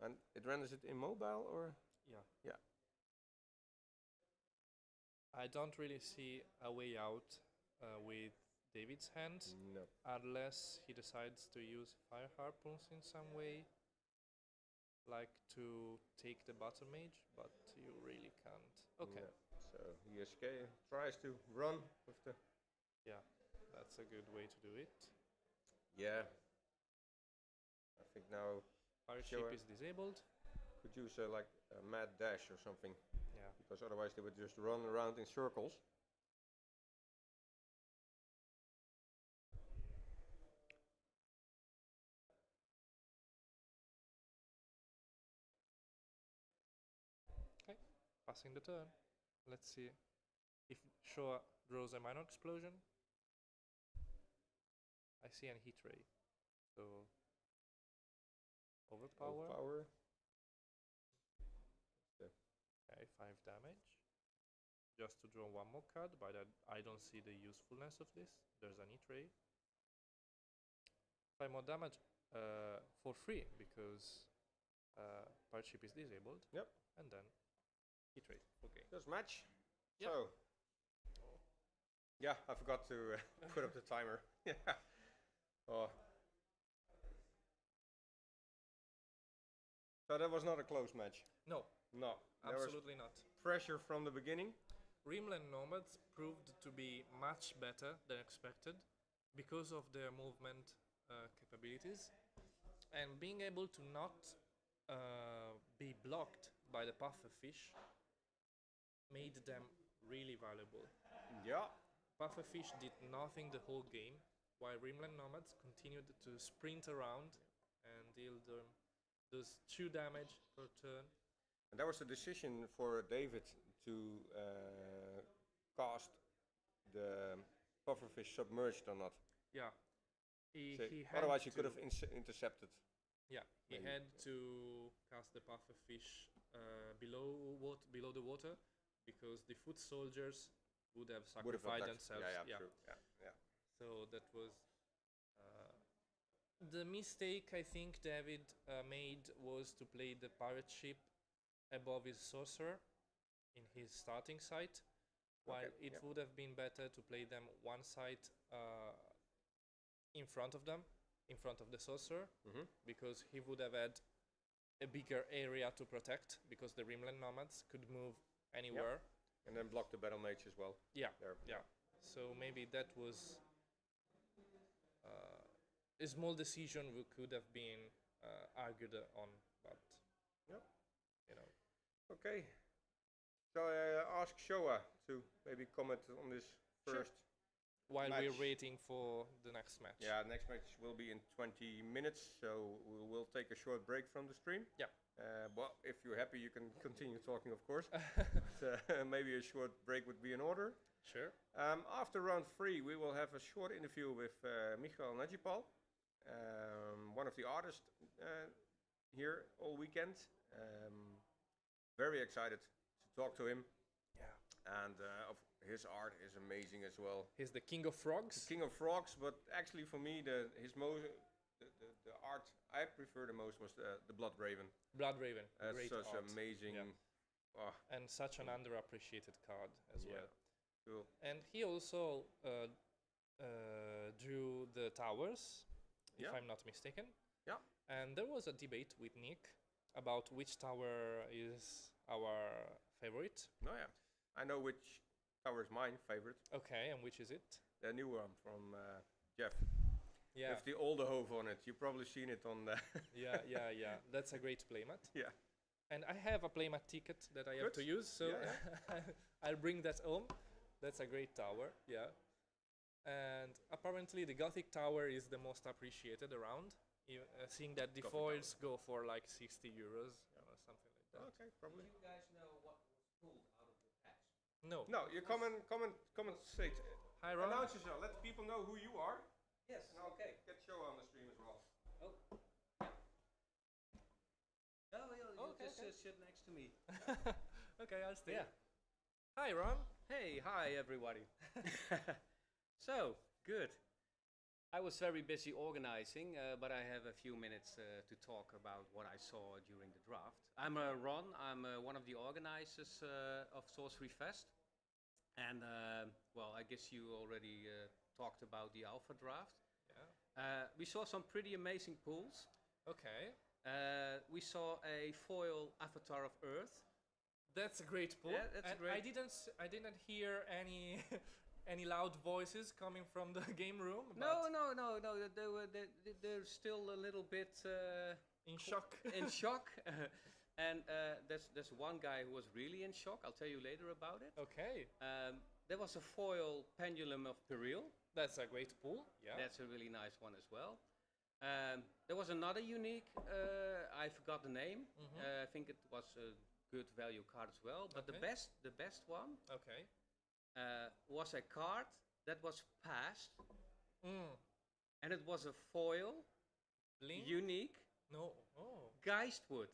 And it renders it immobile, or Yeah. Yeah. I don't really see a way out with David's hand, no? unless he decides to use fire harpoons in some way, like to take the battle mage, but you really can't. Okay. Yeah. So he tries to run with the. Yeah, that's a good way to do it. Yeah. I think now Fire Sure. chip is disabled. could use like a mad dash or something, Yeah. because otherwise they would just run around in circles. Okay, passing the turn. Let's see if Showa draws a minor explosion. I see an heat ray. So overpower. Power. Okay, 5 damage. Just to draw 1 more card, but I don't see the usefulness of this. There's an heat ray. 5 more damage for free, because fire chip is disabled. Yep. And then heat ray. Okay. Just match. Yep. So. Yeah, I forgot to put up the timer. Yeah. Oh. So that was not a close match. No, No. There was absolutely not. pressure from the beginning. Rimland Nomads proved to be much better than expected because of their movement capabilities, and being able to not be blocked by the pufferfish made them really valuable. Yeah. Pufferfish did nothing the whole game, while Rimland Nomads continued to sprint around and deal them those 2 damage per turn. And that was the decision for David to cast the pufferfish submerged or not. Yeah, he had otherwise, you to, could have intercepted. Yeah, he maybe. had to cast the pufferfish below the water, because the foot soldiers would have Would have sacrificed attacked. themselves. Yeah, true. Yeah. So that was the mistake I think David made, was to play the pirate ship above his sorcerer in his starting site, while Okay, it yep. would have been better to play them one side in front of them, in front of the sorcerer, Mm-hmm. because he would have had a bigger area to protect, because the Rimland Nomads could move anywhere, And then block the battle mage as well. Yeah, There. yeah. So maybe that was a small decision we could have been argued on, but Yep. you know. Okay. So I ask Showa to maybe comment on this first. While Match. we're waiting for the next match. Yeah, next match will be in 20 minutes, so we will take a short break from the stream. Yeah. Well, if you're happy, you can continue talking, of course. But, maybe a short break would be in order. Sure. After round 3, we will have a short interview with Michael Najipal, one of the artists here all weekend. Very excited to talk to him. Yeah. And his art is amazing as well. He's the king of frogs. The King of Frogs, but actually for me, the art I prefer the most was the Blood Raven. Blood Raven. That's Great such art. amazing. Yeah. Oh, And such an underappreciated card as yeah. well. Cool. And he also drew the towers, if Yeah. I'm not mistaken. Yeah. And there was a debate with Nick about which tower is our favorite. No, yeah. I know which tower is my favorite. Okay, and which is it? The new one from Jeff. Yeah. With the older hove on it. You've probably seen it on the. yeah. That's a great playmat. Yeah. And I have a playmat ticket that I have Good. to use, so Yeah, I'll bring that home. That's a great tower, yeah. And apparently the Gothic tower is the most appreciated around. Seeing that the Gothic foils go for like 60 euros or something like that. Okay, probably. You guys know what was pulled out of the packs? No. No, you come and say. Hi, Ron. Announce yourself. Let people know who you are. Yes. And I'll Okay. get show on the stream as well. Oh. Oh, you Okay, just okay. sit next to me. Okay, I'll stay. Yeah. Hi, Ron. Hey, hi everybody. So, good. I was very busy organizing, but I have a few minutes to talk about what I saw during the draft. I'm Ron, I'm one of the organizers of SorceryFest. And, well, I guess you already talked about the alpha draft. Yeah. We saw some pretty amazing pools. Okay. We saw a foil Avatar of Earth. That's a great pull. Yeah, that's and great. I didn't hear any any loud voices coming from the game room. No, they're still a little bit In shock. in shock. And there's one guy who was really in shock. I'll tell you later about it. Okay. There was a foil Pendulum of Peril. That's a great pull. Yeah. That's a really nice one as well. There was another unique. I forgot the name. I think it was a good value card as well. But Okay. the best one Okay. was a card that was passed, Mm. and it was a foil Bling? unique No. Oh. Geistwood.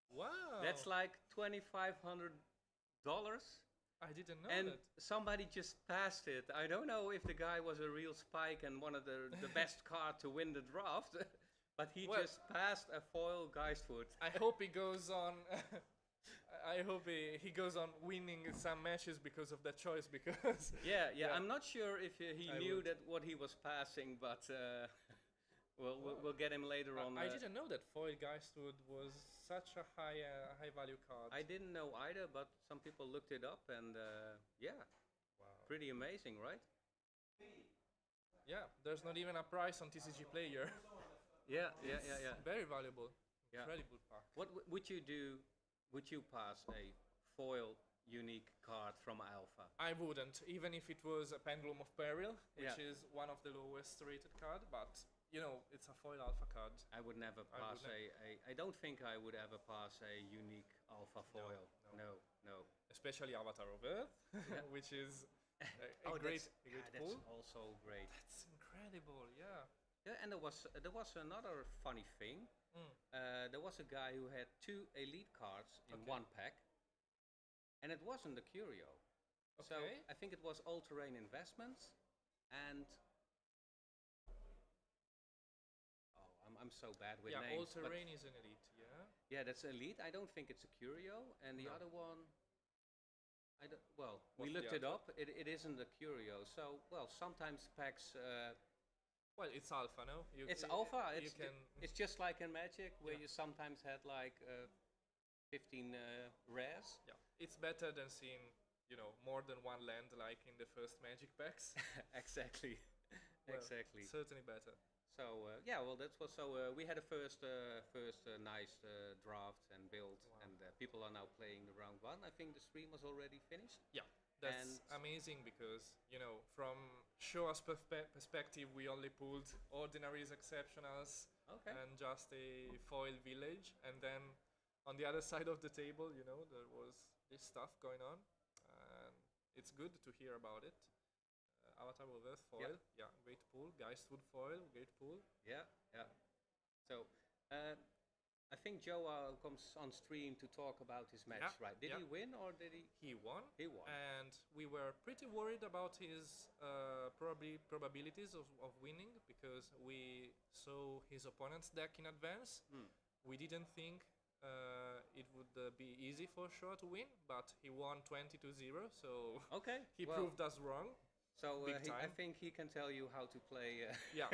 Wow. That's like $2,500. I didn't know And that. somebody just passed it. I don't know if the guy was a real spike and one of the best card to win the draft, but he Well- just passed a foil Geistwood. I hope he goes on. I hope he goes on winning some matches because of that choice. Because Yeah. Yeah. I'm not sure if he I knew would. that what he was passing, but we'll get him later on. I didn't know that foil Geistwood was such a high value card. I didn't know either, but some people looked it up, and yeah, Wow. pretty amazing, right? Yeah, there's not even a price on TCG Player. Yeah. Very valuable. Yeah. Incredible pack. What would you do? Would you pass a foil unique card from Alpha? I wouldn't, even if it was a Pendulum of Peril, which Yeah. is one of the lowest rated card, but you know, it's a foil alpha card. I would never I pass would I don't think I would ever pass a unique Alpha foil. No. Especially Avatar of Earth, Yeah. which is a Oh, great that's pull. also great. That's incredible, yeah. Yeah, and there was another funny thing. Mm. There was a guy who had 2 elite cards in Okay. one pack, and it wasn't a curio. So Okay. I think it was all-terrain investments, and I'm so bad with Yeah, names. all but terrain is an elite, yeah. yeah, that's elite. I don't think it's a curio, and the No. other one, we What's the looked it other? up. It isn't a curio. So sometimes packs. Well, it's alpha, no? It's alpha. You can. It's just like in Magic, where Yeah. you sometimes had like 15 rares. Yeah, it's better than seeing more than one land like in the first Magic packs. Exactly. Well, Exactly. Certainly better. So yeah, well, that was so. We had a first nice draft and build, Wow. and people are now playing the round one. I think the stream was already finished. Yeah, that's And- amazing because from Shoa's perspective, we only pulled ordinaries, exceptionals, Okay. and just a foil village, and then on the other side of the table, there was this stuff going on, and it's good to hear about it. Avatar of Earth foil, yeah, great pull. Geistwood foil, great pull. Yeah, yeah. So, I think Joe comes on stream to talk about his match, Yeah, right? Did yeah. he win or did he? He won. He won. And we were pretty worried about his probabilities of winning because we saw his opponent's deck in advance. We didn't think it would be easy for Shoa to win, but he won 20-0, so Okay. he well, proved us wrong. So big I time. think he can tell you how to play. Yeah,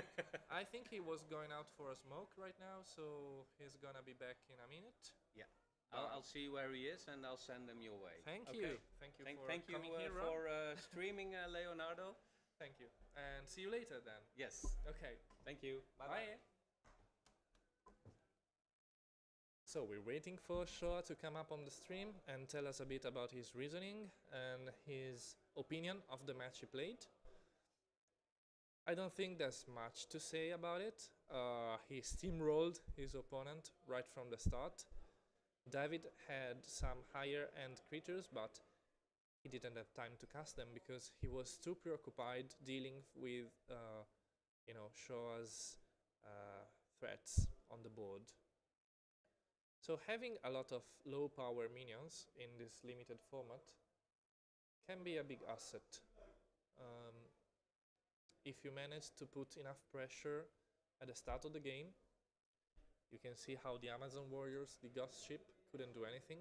I think he was going out for a smoke right now, so he's gonna be back in a minute. Yeah. I'll see where he is and I'll send him your way. Thank Okay. you. Thank you for Thank you coming here, Rob. for streaming, Leonardo. Thank you. And see you later then. Yes. Okay. Thank you. Bye. So we're waiting for Shoa to come up on the stream and tell us a bit about his reasoning and his opinion of the match he played. I don't think there's much to say about it. He steamrolled his opponent right from the start. David had some higher end creatures, but he didn't have time to cast them because he was too preoccupied dealing with Shoa's threats on the board. So having a lot of low power minions in this limited format can be a big asset. If you manage to put enough pressure at the start of the game, you can see how the Amazon Warriors, the Ghost Ship, couldn't do anything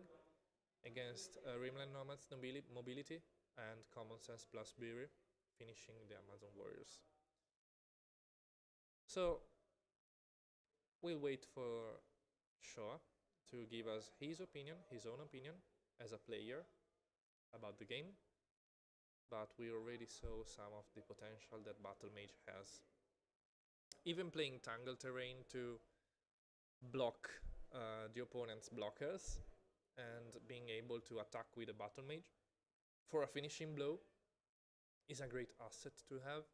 against Rimland Nomad's mobility and Common Sense plus Brewery, finishing the Amazon Warriors. So we'll wait for Shoa to give us his own opinion as a player about the game, but we already saw some of the potential that Battle Mage has. Even playing Tangle Terrain to block the opponent's blockers and being able to attack with a Battle Mage for a finishing blow is a great asset to have.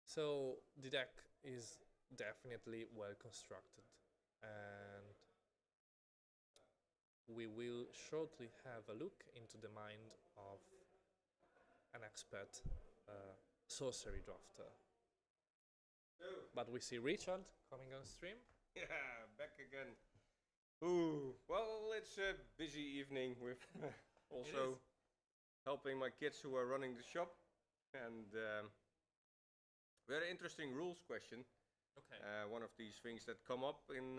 So the deck is definitely well constructed, and we will shortly have a look into the mind of an expert sorcery drafter. But we see Richard coming on stream. Yeah, back again. Ooh, well, it's a busy evening with also helping my kids who are running the shop, and we had an interesting rules question. Okay, One of these things that come up in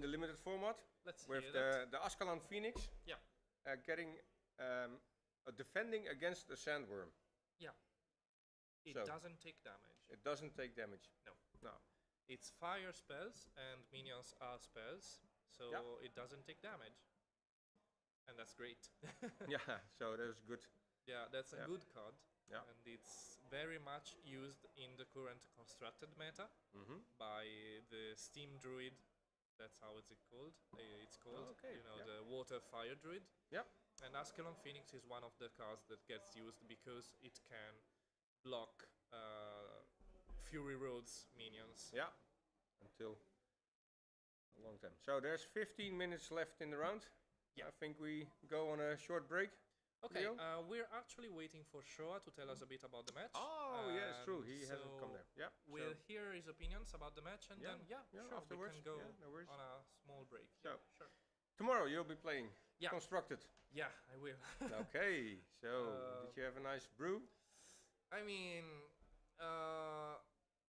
the limited format let's with hear that. the Ascalon Phoenix. Yeah. Getting defending against a sandworm. Yeah. It So. doesn't take damage. It doesn't take damage. No. No. It's fire spells and minions are spells, so Yeah. it doesn't take damage. And that's great. Yeah. So that was good. Yeah, that's a Yeah. good card. Yeah. And it's very much used in the current constructed meta Mm-hmm. by the Steam Druid. That's how it's called. It's called, okay, yeah. the Water Fire Druid. Yep. And Ascalon Phoenix is one of the cards that gets used because it can block Fury Road's minions. Yeah. Until a long time. So there's 15 minutes left in the round. Yeah. I think we go on a short break. Okay, Leo? we're actually waiting for Shoa to tell us a bit about the match. Oh, yeah, it's true. And He hasn't come so there. Yeah. We'll hear his opinions about the match, and Yeah, then sure, afterwards. we can go Yeah, no worries. on a small break. So. Yeah, sure. Tomorrow you'll be playing Yeah. Constructed. Yeah, I will. Okay. So did you have a nice brew? I mean,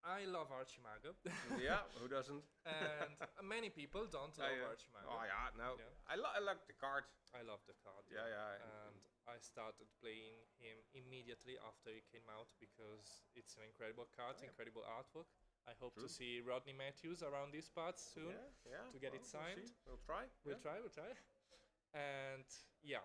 I love Archimago, Yeah. Who doesn't? and many people don't love Yeah. Archimago. Oh yeah. No. Yeah. I like the card. I love the card. Yeah. Yeah. And I started playing him immediately after he came out because it's an incredible card, Yeah. incredible artwork. I hope True. to see Rodney Matthews around these parts soon. Yeah. to get it We'll signed. see. We'll try. We'll yeah. try. And yeah,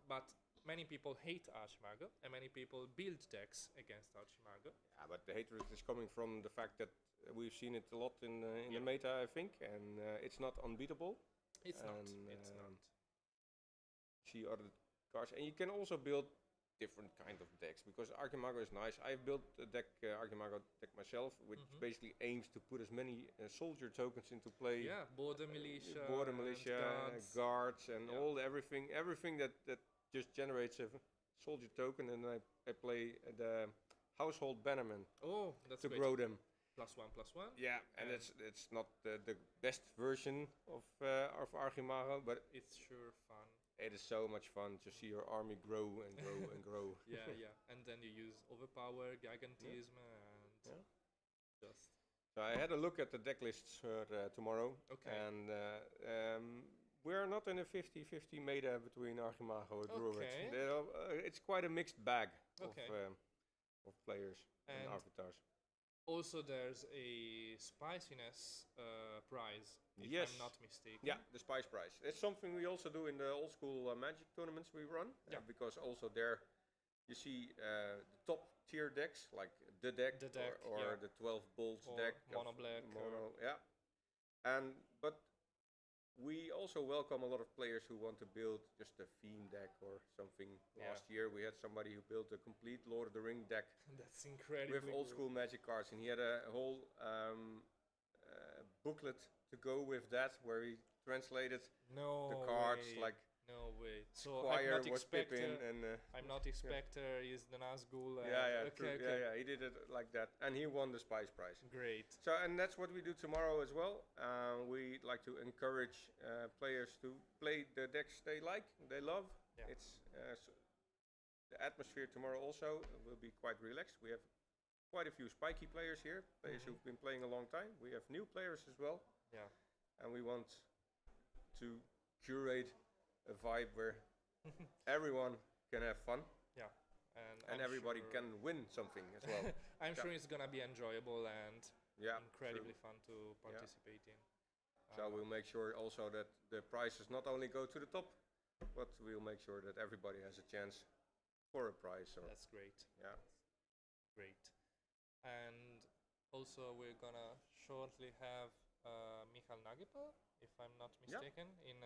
but many people hate Archimago, and many people build decks against Archimago. Yeah, but the hatred is coming from the fact that we've seen it a lot in Yeah. the meta, I think, and it's not unbeatable. It's not. And, It's not. See other cards, and you can also build different kind of decks because Archimago is nice. I've built a deck, Archimago deck myself, which Mhm. basically aims to put as many soldier tokens into play. Yeah, border militia, Border and militia, guards, and Yeah. all everything that just generates a soldier token, and I play the household bannerman Oh, that's to great. grow them. +1/+1. Yeah, and And- it's not the best version of Archimago, but It's sure fun. it is so much fun to see your army grow and grow and grow. Yeah, yeah. And then you use overpower, gigantism, and Yeah. just So I had a look at the deck lists for tomorrow, okay. and we're not in a 50-50 meta between Archimago and Druids. Okay. It's quite a mixed bag Okay. of players and And avatars. Also, there's a spiciness prize, if Yes. I'm not mistaken. Yeah, the Spice Prize. It's something we also do in the old school Magic tournaments we run. Yeah. Because also there you see the top tier decks like the deck, The deck, or yeah. the 12 bolts Or deck. mono black, Mono, yeah. But we also welcome a lot of players who want to build just a theme deck or something. Yeah. Last year we had somebody who built a complete Lord of the Ring deck That's incredible. with old school Magic cards, and he had a whole booklet to go with that, where he translated No the cards way. like No way. So Squire I'm not was Pippin, expecter. and I'm not expecter. Is the Nazgul. yeah, Okay, true. okay. Yeah, he did it like that, and he won the Spice Prize. Great. So, and that's what we do tomorrow as well. We like to encourage players to play the decks they like, they love. Yeah. It's the atmosphere tomorrow also will be quite relaxed. We have quite a few spiky players here, players Mhm. who've been playing a long time. We have new players as well, Yeah. and we want to curate a vibe where everyone can have fun Yeah. and I'm everybody sure- can win something as well. I'm Yeah. sure it's gonna be enjoyable and Yeah, incredibly true. fun to participate in. So we'll make sure also that the prizes not only go to the top, but we'll make sure that everybody has a chance for a prize. Or That's great. yeah, Great. And also we're gonna shortly have Michal Nagipa, if I'm not Yeah. mistaken, in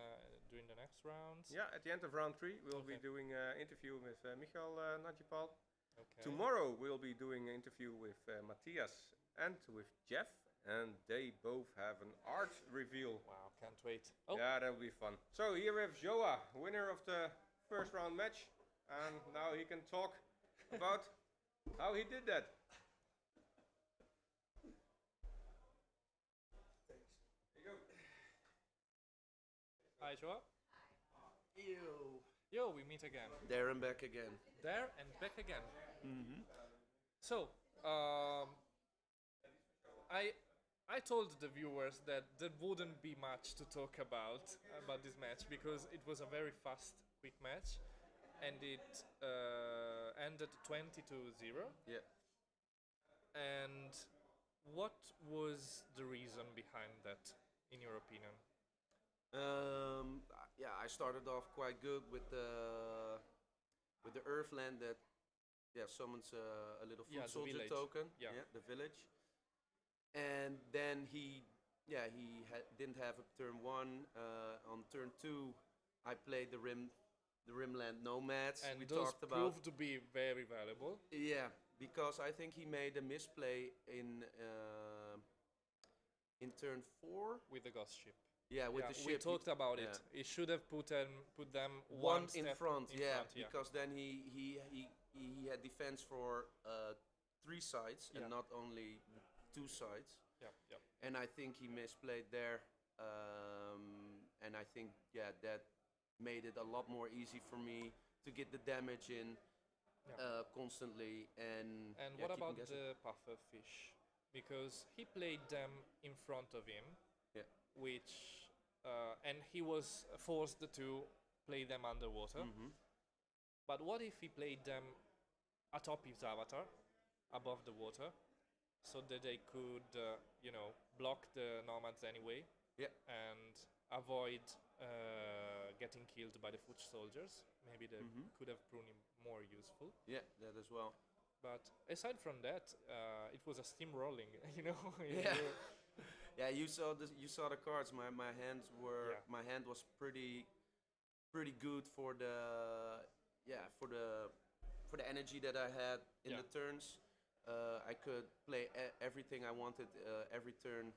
during the next rounds. yeah. At the end of round 3, we'll be Okay. doing an interview with Michal Najipal. Okay. Tomorrow we'll be doing an interview with Matthias and with Jeff, and they both have an art reveal. Wow, can't wait. Oh, Yeah, that'll be fun. So here we have Joa, winner of the first round match, and now he can talk about how he did that. hi Joa. Ew. Yo, we meet again. There and back again. There and back again. Mm-hmm. So, I told the viewers that there wouldn't be much to talk about this match because it was a very fast, quick match, and it ended 20-0. Yeah. And what was the reason behind that, in your opinion? Yeah, I started off quite good with the Earthland that summons a little foot Yeah, the soldier village. token. Yeah. The village. And then he didn't have a turn 1. On turn 2, I played the Rimland Nomads. And we those talked about. proved to be very valuable. Yeah, because I think he made a misplay in turn 4. With the ghost ship. Yeah, with Yeah, the we ship. talked about it. yeah. He should have put them One in step front, in yeah, front, yeah. because then he had defense for 3 sides Yeah. and not only 2 sides. Yeah, yeah. And I think he misplayed there, and I think that made it a lot more easy for me to get the damage in Yeah. constantly. And And yeah, what keep 'em about guessing. the puffer fish? Because he played them in front of him, Yeah. which and he was forced to play them underwater. Mhm. But what if he played them atop his avatar, above the water, so that they could, block the nomads anyway? Yeah. And avoid, getting killed by the foot soldiers. Maybe they could have proven more useful. Yeah, that as well. But aside from that, it was a steamrolling. Yeah. Yeah, you saw the cards. My hands were Yeah. my hand was pretty good for the energy that I had in Yeah. the turns. I could play everything I wanted every turn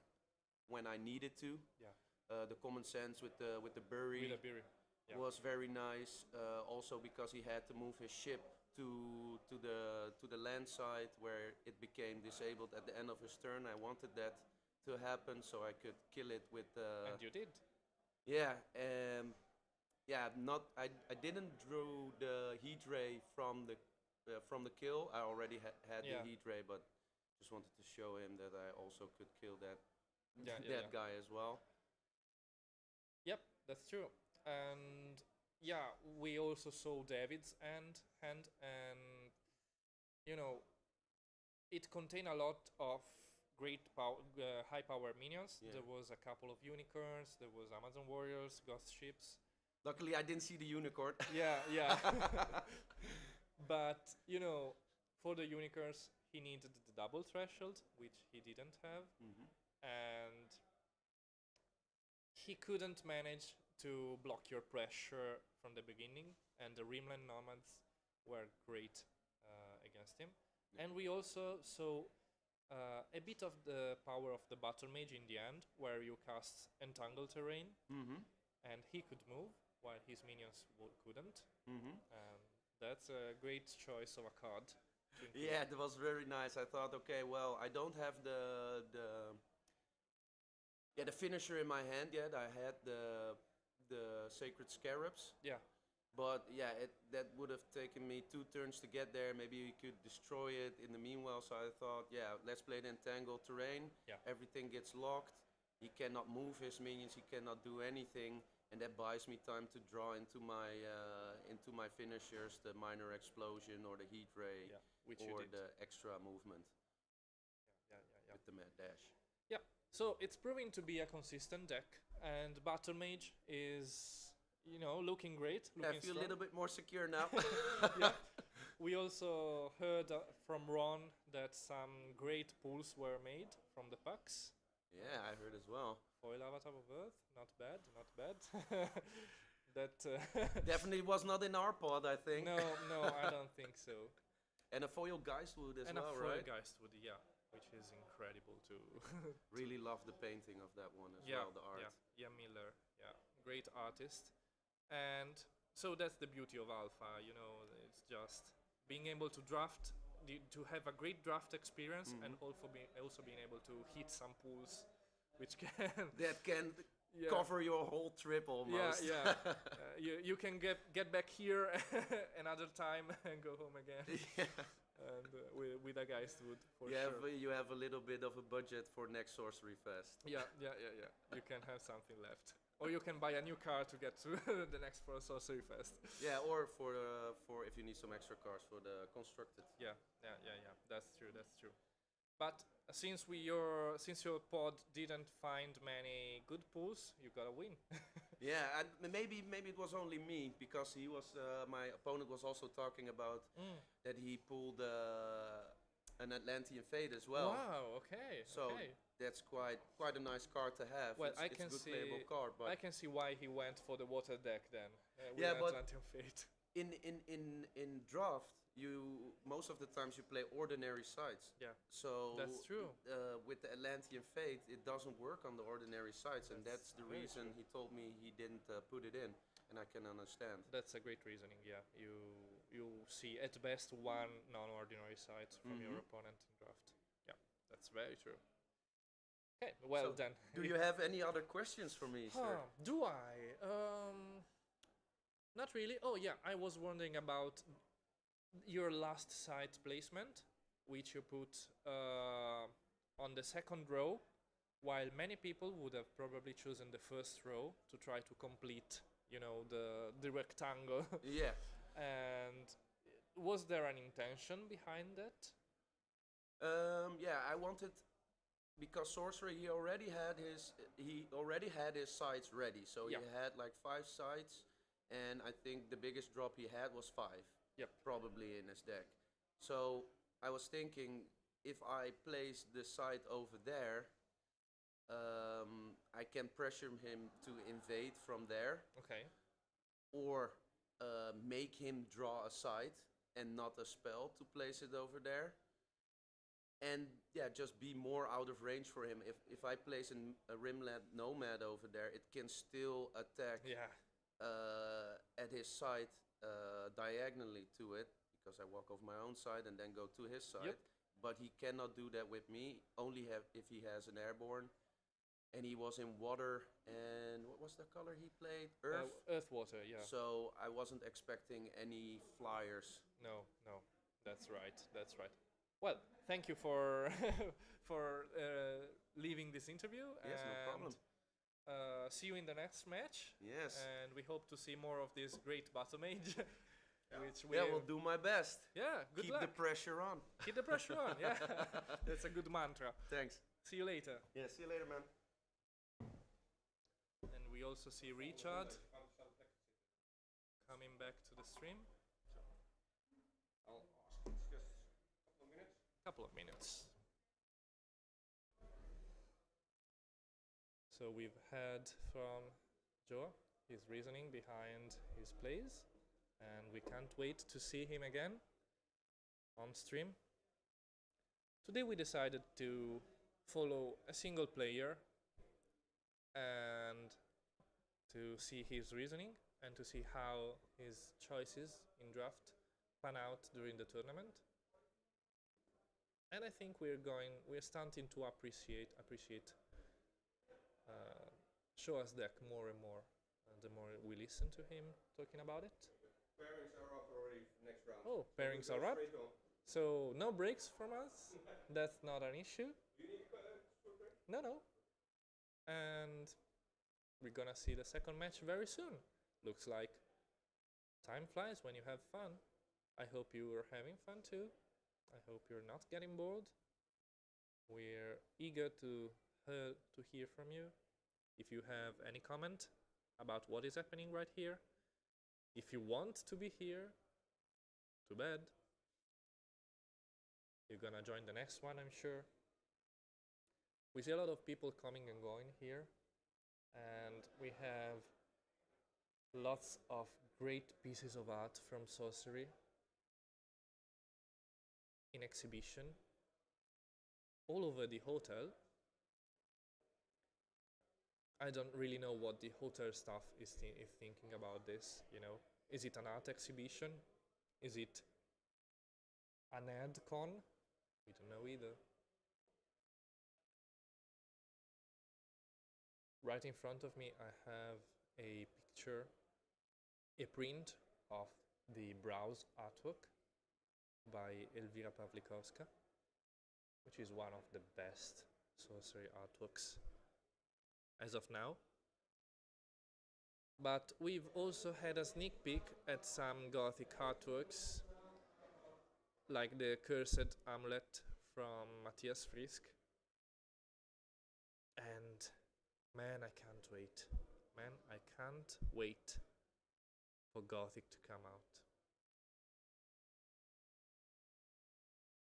when I needed to. Yeah. The common sense with the bury With a beer. Yeah. was very nice. Also because he had to move his ship to the land side where it became disabled at the end of his turn. I wanted that to happen so I could kill it with. And you did. Yeah. Yeah. I didn't draw the heat ray from the kill. I already had Yeah. the heat ray, but just wanted to show him that I also could kill that Yeah, that guy as well. Yep, that's true. And yeah, we also saw David's hand, and it contained a lot of great high power minions. Yeah. There was a couple of unicorns. There was Amazon warriors, ghost ships. Luckily, I didn't see the unicorn. Yeah, yeah. But for the unicorns, he needed the double threshold, which he didn't have, and he couldn't manage to block your pressure from the beginning. And the Rimland nomads were great against him. And we also saw a bit of the power of the battle mage in the end, where you cast entangle terrain, and he could move while his minions couldn't. And that's a great choice of a card. to include. Yeah, that was very nice. I thought, okay, well, I don't have the finisher in my hand yet. I had the sacred scarabs, Yeah, but yeah, that would have taken me 2 turns to get there. Maybe we could destroy it in the meanwhile. So I thought, yeah, let's play the entangled terrain. Yeah. Everything gets locked. He cannot move his minions. He cannot do anything, and that buys me time to draw into my finishers, the minor explosion or the heat ray, yeah, which you or did. the extra movement Yeah. with the mad dash. Yeah, so it's proving to be a consistent deck, and Battle Mage is, looking great. I Looking feel strong. a little bit more secure now. Yeah. We also heard from Ron that some great pulls were made from the packs. Yeah, I heard as well. Foil Avatar of Earth, not bad, not bad. That Definitely was not in our pod, I think. no, I don't think so. And a foil Geistwood as And well, a foil right? Geistwood, yeah, which is incredible too. Really love the painting of that one as Yeah, well, the art. yeah, Miller, yeah, great artist. And so that's the beauty of Alpha, it's just being able to draft, to have a great draft experience, and also being able to hit some pools, which can That can yeah. cover your whole trip almost. Yeah. You can get back here another time and go home again. Yeah. And with a Geistwood for You sure. you have a little bit of a budget for next SorceryFest. Yeah. You can have something left, or you can buy a new car to get to the next SorceryFest. Yeah, or for if you need some extra cars for the constructed. Yeah. That's true. But since your pod didn't find many good pools, you gotta win. Yeah, and maybe it was only me, because he was my opponent was also talking about that he pulled an Atlantean Fate as well. Wow. Okay. So okay. that's quite a nice card to have. Well, it's a good playable card, but I can see why he went for the water deck then. With Yeah, but- Atlantean Fate. in draft, you most of the times you play ordinary sides. Yeah. So That's true. With the Atlantean Fate, it doesn't work on the ordinary sides, and that's the very reason he told me he didn't put it in, and I can understand. That's a great reasoning. Yeah, you see at best one non-ordinary side from your opponent in draft. Yeah, that's very true. Okay, well So, then. Do you have any other questions for me, sir? Do I? Not really. Oh yeah, I was wondering about your last site placement, which you put on the second row, while many people would have probably chosen the first row to try to complete, the rectangle. Yeah. And was there an intention behind that? Yeah, I wanted, because Sorcery he already had his sides ready, so Yeah. he had like 5 sides and I think the biggest drop he had was 5. Yep. Probably in his deck. So I was thinking, if I place the side over there, I can pressure him to invade from there, Okay. or make him draw a side and not a spell to place it over there. And yeah, just be more out of range for him. If I place a Rimland Nomad over there, it can still attack Yeah. at his side diagonally to it, because I walk off my own side and then go to his side. Yep. But he cannot do that with me, only if he has an airborne. And he was in water, and what was the color he played? Earth. Earth, water. Yeah. So I wasn't expecting any flyers. No, no, that's right. That's right. Well, thank you for for leaving this interview. Yes, no problem. See you in the next match. Yes. And we hope to see more of this great battle mage. Which Yeah, will do my best. Yeah, good Keep luck. the pressure on. Keep the pressure on. Yeah, that's a good mantra. Thanks. See you later. Yeah, see you later, man. And we also see Richard coming back to the stream. I'll ask it's just a couple of minutes. Couple of minutes. So we've had from Joe his reasoning behind his plays, and we can't wait to see him again on stream. Today we decided to follow a single player and to see his reasoning and to see how his choices in draft pan out during the tournament. And I think we're starting to appreciate Shoa's deck more and more, the more we listen to him talking about it. Pairings are up already for next round. Oh, So pairings we go are up. straight on. So no breaks from us. That's not an issue. Do you need a short break? No. And we're gonna see the second match very soon. Looks like time flies when you have fun. I hope you are having fun too. I hope you're not getting bored. We're eager to hear from you. If you have any comment about what is happening right here, if you want to be here, too bad. You're gonna join the next one, I'm sure. We see a lot of people coming and going here, and we have lots of great pieces of art from Sorcery in exhibition all over the hotel. I don't really know what the hotel staff is thinking about this, you know. Is it an art exhibition? Is it an ad con? We don't know either. Right in front of me I have a picture, a print of the Browse artwork by Elvira Pavlikovska, which is one of the best sorcery artworks as of now. But we've also had a sneak peek at some gothic artworks, like the Cursed Amulet from Matthias Frisk. And man, I can't wait. Man, I can't wait for Gothic to come out.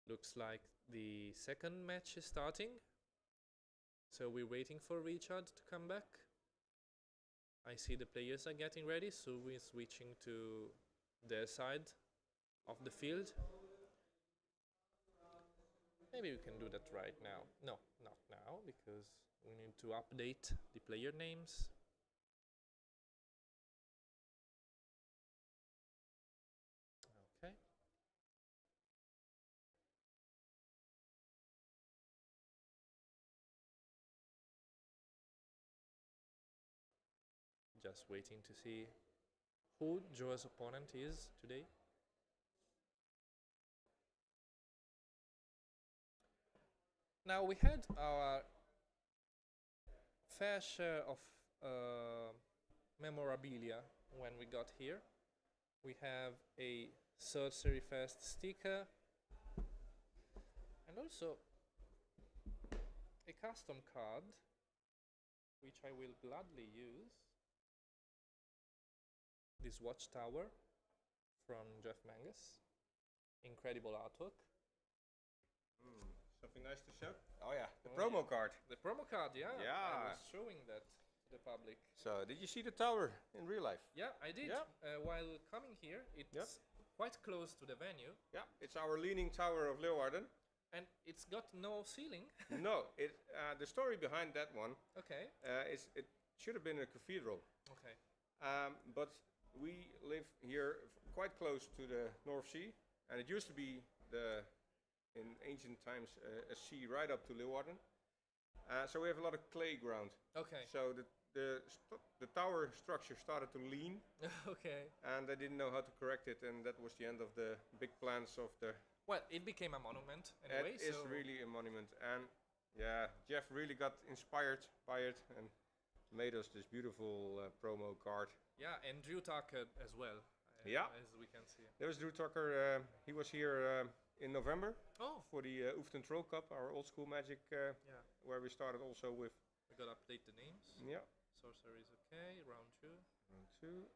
Looks like the second match is starting. So we're waiting for Richard to come back. I see the players are getting ready, so we're switching to their side of the field. Maybe we can do that right now. No, not now, because we need to update the player names. Okay. Just waiting to see who Joe's opponent is today. Now we had our fair share of memorabilia when we got here. We have a SorceryFest sticker and also a custom card, which I will gladly use. this watchtower from Jeff Mangus. Incredible artwork. Something nice to show? Oh yeah, the Oh, promo yeah. card. The promo card, yeah. I Yeah. was showing that to the public. So, did you see the tower in real life? Yeah, I did. Yeah. While coming here, it's quite close to the venue, Yeah, it's our leaning tower of Leeuwarden. and it's got no ceiling. No, the story behind that one Okay. is it should have been a cathedral. Okay. But we live here quite close to the North Sea, and it used to be in ancient times a sea right up to Leeuwarden. So we have a lot of clay ground. Okay. So the tower structure started to lean, Okay. and they didn't know how to correct it, and that was the end of the big plans of the. Well, it became a monument anyway. It is so really a monument, and yeah, Jeff really got inspired by it and made us this beautiful promo card. yeah, and Drew Tucker as well. Yeah. As we can see. There was Drew Tucker. He was here in November Oh. for the Oeften Troll Cup, our old school Magic, Yeah. where we started also with. We gotta update the names. Yeah. Sorcery is okay. Round 2. Round 2.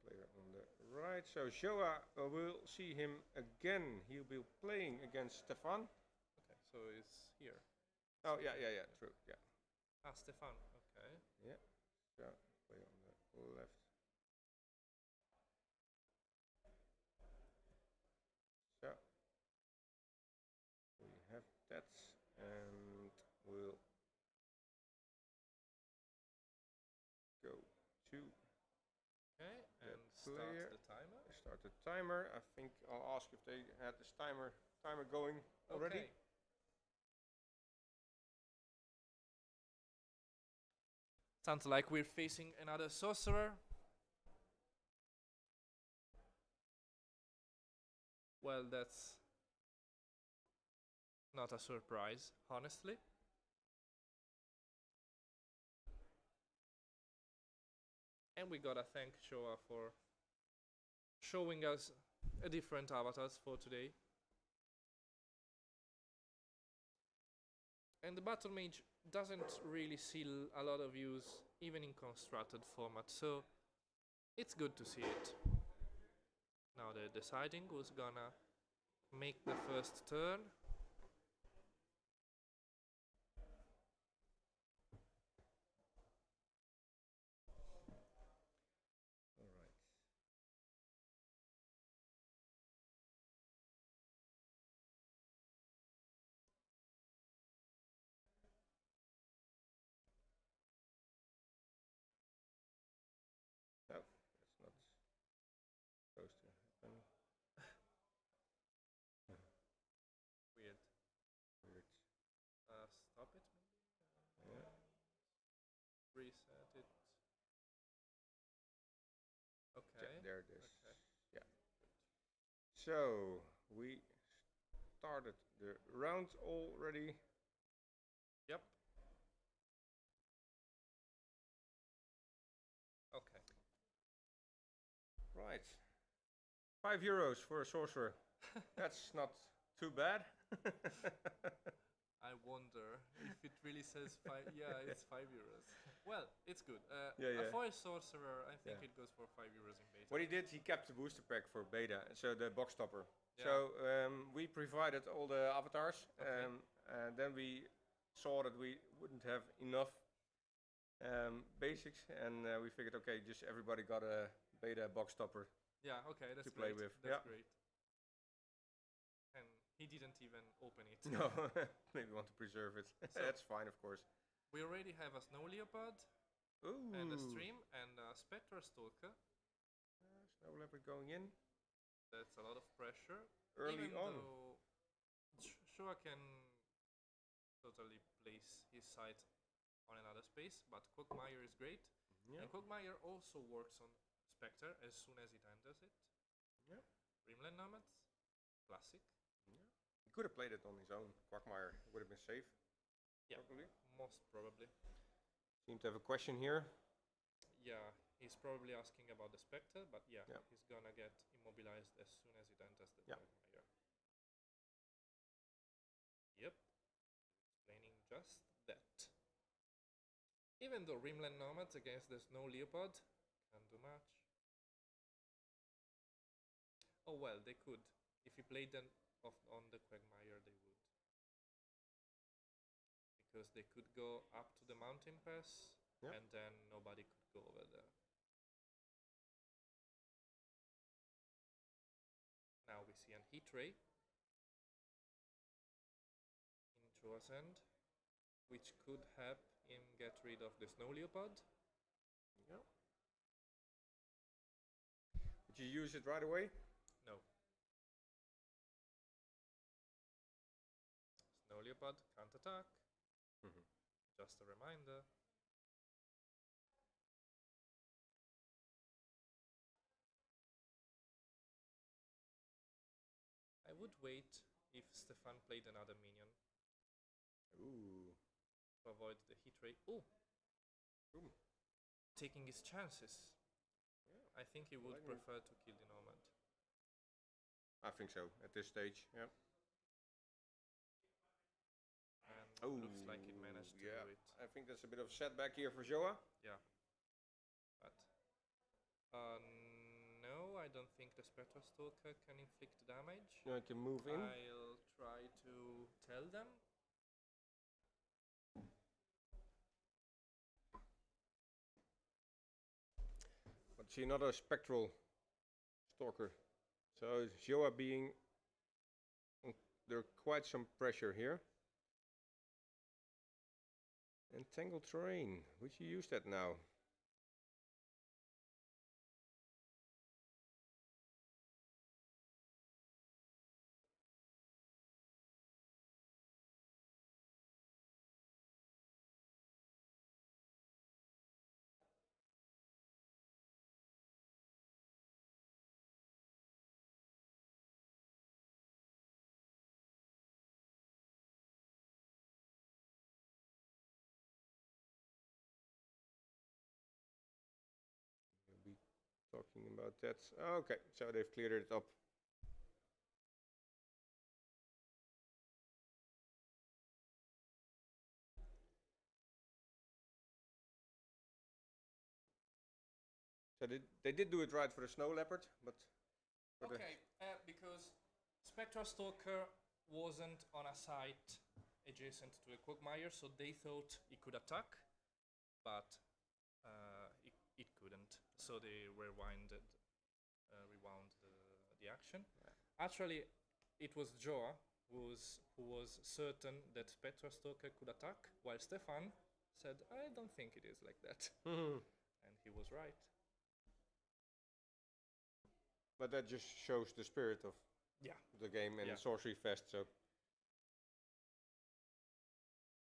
Player on the right. So Showa, we'll see him again. He'll be playing against Stefan. Okay. So it's here. Oh yeah, true. Yeah. Ah, Stefan. Okay. Yeah. So play on the left. So we have that, and we'll go to Okay. The And start player. the timer. start the timer. I think I'll ask if they had this timer going already. Okay. Sounds like we're facing another sorcerer. Well, that's not a surprise, honestly. And we gotta thank Showa for showing us a different avatars for today. And the Battle Mage doesn't really see a lot of use, even in constructed format, so it's good to see it. Now they're deciding who's gonna make the first turn. All right. No, that's not supposed to happen. Weird. Weird. Stop it, maybe? Yeah. Reset it. Yeah, Okay. there it is. Okay. Yeah. So we started the round already. Yep. Okay. Right. €5 for a sorcerer. That's not too bad. I wonder if it really says 5. Yeah, it's €5. Well, it's good. Yeah. For a sorcerer, I think Yeah. it goes for €5 in beta. What he did, he kept the booster pack for beta, so the box topper. Yeah. So we provided all the avatars, Okay. and then we saw that we wouldn't have enough basics, and we figured, okay, just everybody got a beta box topper. Yeah, okay, that's to play great. with, That's yeah. great. And he didn't even open it. No, maybe want to preserve it. That's fine, of course. We already have a Snow Leopard Ooh, and a Stream and a Spectre Stalker. Snow Leopard going in That's a lot of pressure. early Even on. though Shua can totally place his sight on another space, but Quagmire is great. Yeah. And Quagmire also works on Spectre as soon as it enters it. Yeah. Rimland Nomads, classic. He could have played it on his own. Quagmire would have been safe. Yeah. Probably. Most probably. Seem to have a question here. Yeah, he's probably asking about the Spectre, but yeah, Yeah. he's gonna get immobilized as soon as it enters the Yeah. Quagmire. Yep, explaining just that. Even though Rimland Nomads against the Snow Leopard can't do much. Oh well, they could. If you played them on the Quagmire, they would. Because they could go up to the mountain pass, Yep. and then nobody could go over there. Now we see an heat ray in Troa's end, which could help him get rid of the snow leopard. Yeah. Did you use it right away? No. Snow leopard can't attack. Mhm. Just a reminder. I would wait if Stefan played another minion Ooh. to avoid the heat ray. Oh! Boom. Taking his chances. Yeah. I think he would Like prefer to kill the Nomad. I think so at this stage. Yeah. And looks like he managed to yeah. do it. I think that's a bit of a setback here for Joa. Yeah. But no, I don't think the Spectra Stalker can inflict damage. You want to move in? I'll try to tell them. But see another spectral stalker. So Joa being under quite some pressure here. Entangled terrain. Would you use that now? We'll be talking about that. Okay, so they've cleared it up. So they did do it right for the snow leopard, but for Okay, because Spectra Stalker wasn't on a site adjacent to the Quagmire, so they thought it could attack, but it couldn't. So they rewound the action. Actually, it was Joa who was certain that Spectra Stalker could attack, while Stefan said, "I don't think it is like that," and he was right. but that just shows the spirit of Yeah. the game and Yeah. SorceryFest. So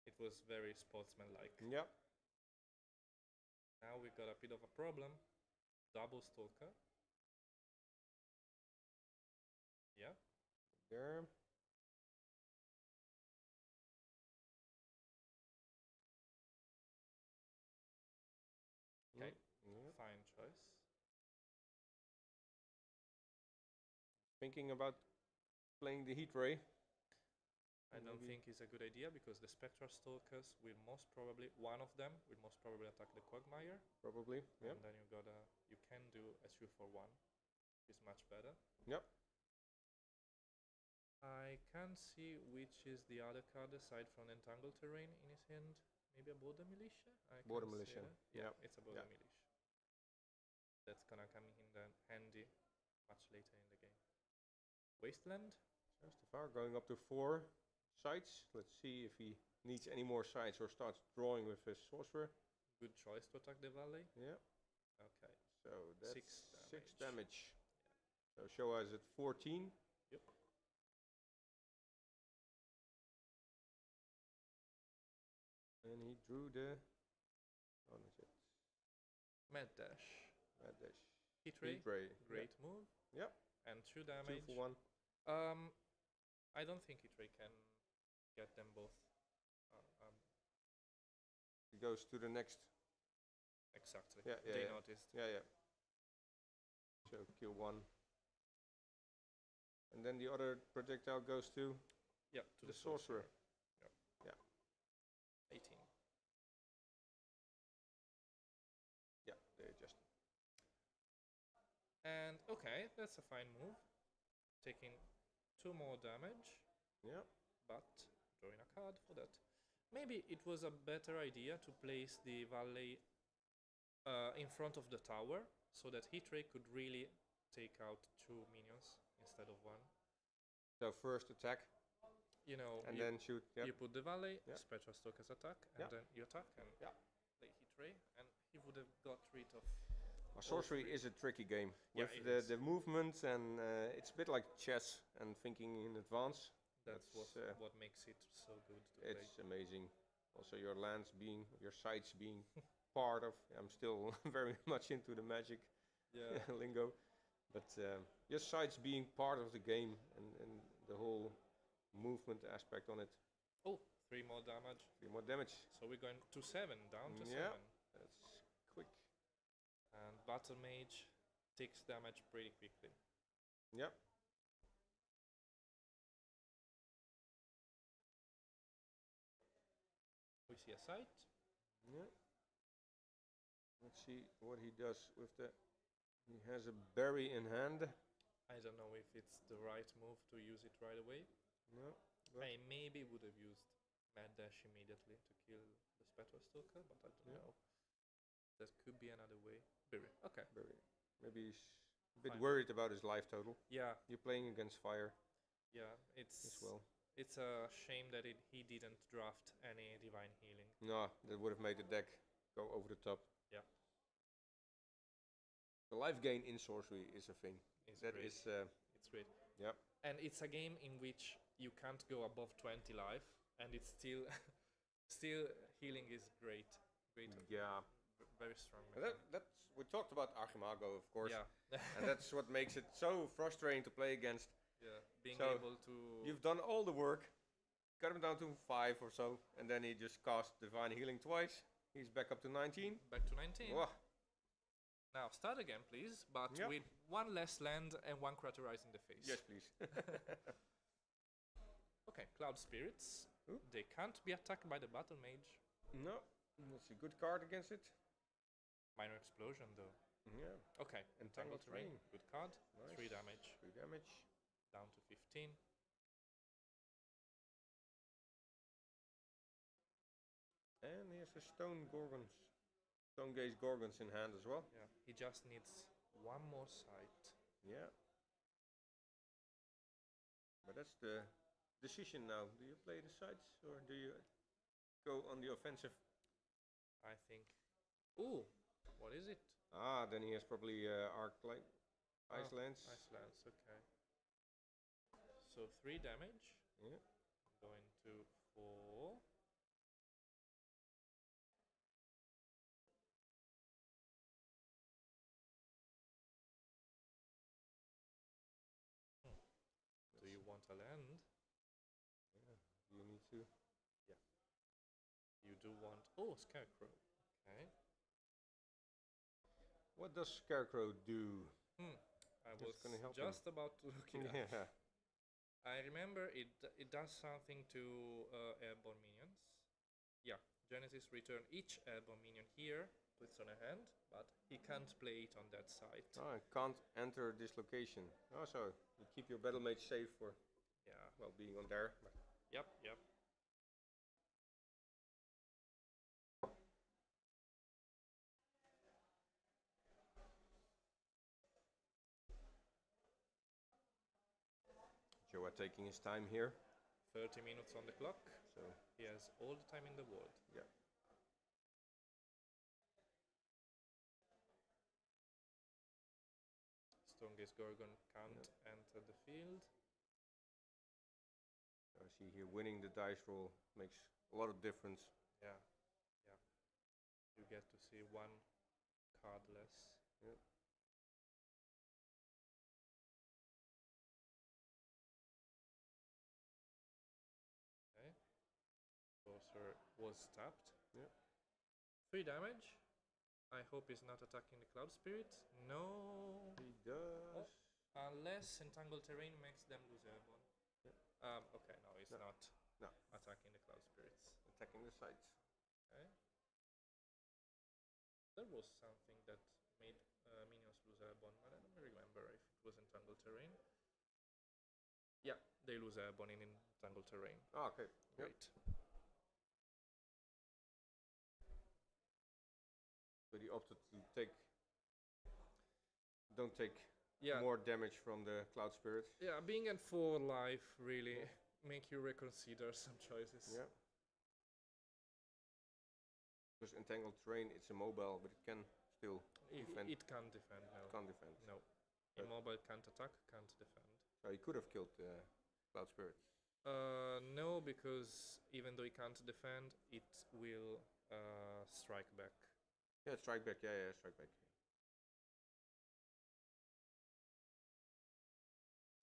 It was very sportsmanlike. yeah, Now we got a bit of a problem. Double Stalker. Yeah. there. Okay. Yeah. Fine choice. Thinking about playing the heat ray. I don't Maybe. think it's a good idea because the Spectral Stalkers will most probably, one of them will most probably attack the Quagmire. Probably. Yeah. And then you can do a 2-for-1, which is much better. Yep. I can't see which is the other card aside from Entangled Terrain in his hand. Maybe a Border Militia? Border can't Militia. say that. Yeah, Yep. it's a Border Yeah. Militia. That's gonna come in handy much later in the game. Wasteland? Far going up to 4 sites. Let's see if he needs any more sites or starts drawing with his sorcerer. Good choice to attack the Valley. Yeah. Okay. So that's 6 6 damage. So Showa is at 14. Yep. And he drew the. Oh, that's it. Mad Dash. Mad Dash. Heat Ray. Heat Ray. Great move. Yep. And 2 2 damage. for 1. I don't think Heat Ray can get them both. He goes to the next. Exactly. Yeah, yeah, They yeah. noticed. Yeah. So kill 1. And then the other projectile goes to Yeah, to the sorcerer. Yep. Yeah. 18. Yeah, they adjust. And okay, that's a fine move. taking 2 more damage, Yeah. but drawing a card for that. Maybe it was a better idea to place the valet in front of the tower, so that Heatray could really take out 2 minions instead of 1. So first attack, You know, and you, then shoot. Yep. you put the valet, Yeah. Spectral Stalker's attack, and Yeah. then you attack and Yeah. play Heatray, and he would have got rid of. Sorcery 3. is a tricky game Yeah, with it the, is. the movement, and it's a bit like chess and thinking in advance. That's That's, what makes it so good to It's amazing. Also, your lands being, your sites being part of. I'm still very much into the magic play. Yeah. lingo, but your sites being part of the game and the whole movement aspect on it. Oh, 3 more damage. 3 more damage. So we're going to 7, down to Yeah. 7. That's quick. And Battle Mage takes damage pretty quickly. Yep. We see a site. Yeah. Let's see what he does with the. He has a berry in hand. I don't know if it's the right move to use it right away. No. I maybe would have used Mad Dash immediately to kill the Spectral Stalker, but I don't know. That could be another way. Berry. Okay. Berry. Maybe he's a bit Fine. worried about his life total. Yeah. You're playing against fire Yeah. It's as well. It's a shame that he didn't draft any Divine Healing. No, that would have made the deck go over the top. Yeah. The life gain in sorcery is a thing. It's That great. is, It's great. yep. And it's a game in which you can't go above 20 life, and it's still still healing is great. Great. Yeah. Very strong. And that's we talked about Archimago, of course. Yeah. And that's what makes it so frustrating to play against. Yeah. Being So, able to. You've done all the work, got him down to 5 or so, and then he just cast Divine Healing twice. He's back up to 19. Back to 19. Wah. Now start again, please, but Yep. with 1 less land and 1 Craterize in the face. Yes, please. Okay, Cloud Spirits. Ooh. They can't be attacked by the Battle Mage. No, that's a good card against it. Minor Explosion, though. Yeah. Okay, Entangled Terrain. Terrain. Good card. Nice. 3 damage. 3 damage. Down to 15. And he has a Stone Gaze Gorgons in hand as well. Yeah, he just needs 1 more sight. Yeah. But that's the decision now. Do you play the sides or do you go on the offensive? I think. Ooh, what is it? Ah, then he has probably Ice Lance. Icelands, okay. So 3 damage. Yeah. Going to 4. Do you want a land? Yeah. You need to. You do want. Oh, Scarecrow. Okay. What does Scarecrow do? I That's was gonna help him. just about to look it up. Yeah. I remember it does something to airborne minions. Yeah, Genesis return each airborne minion here to its on a hand, but he can't play it on that side. Oh, I can't enter this location. Oh, so you keep your battle mage safe for Yeah. being on there. But Yep. Joe are taking his time here. 30 minutes on the clock. So He has all the time in the world. yeah. Strongest Gorgon can't enter the field. I see here winning the dice roll makes a lot of difference. Yeah. You get to see 1 card less. Yep. Okay. Sorcerer was tapped. Yep. 3 damage. I hope he's not attacking the Cloud Spirit. No. He does. Unless Entangled Terrain makes them lose airborne. Yep. Okay, no, he's No. not No. attacking the Cloud Spirits. Attacking the sites. Okay. There was something that made minions lose airborne, but I don't remember if it was Entangled Terrain. Yeah, they lose airborne in entangled terrain. Ah, okay. Yep. Great. So he opted to don't take Yeah. more damage from the Cloud Spirits. Yeah, being at 4 life really make you reconsider some choices. Yeah. Because entangled terrain, it's immobile, but it can still defend. It can't defend, no. Can't defend. No. But Immobile can't attack, can't defend. So he could have killed Cloud Spirits. No, because even though it can't defend, it will strike back. Yeah, strike back. Yeah, strike back.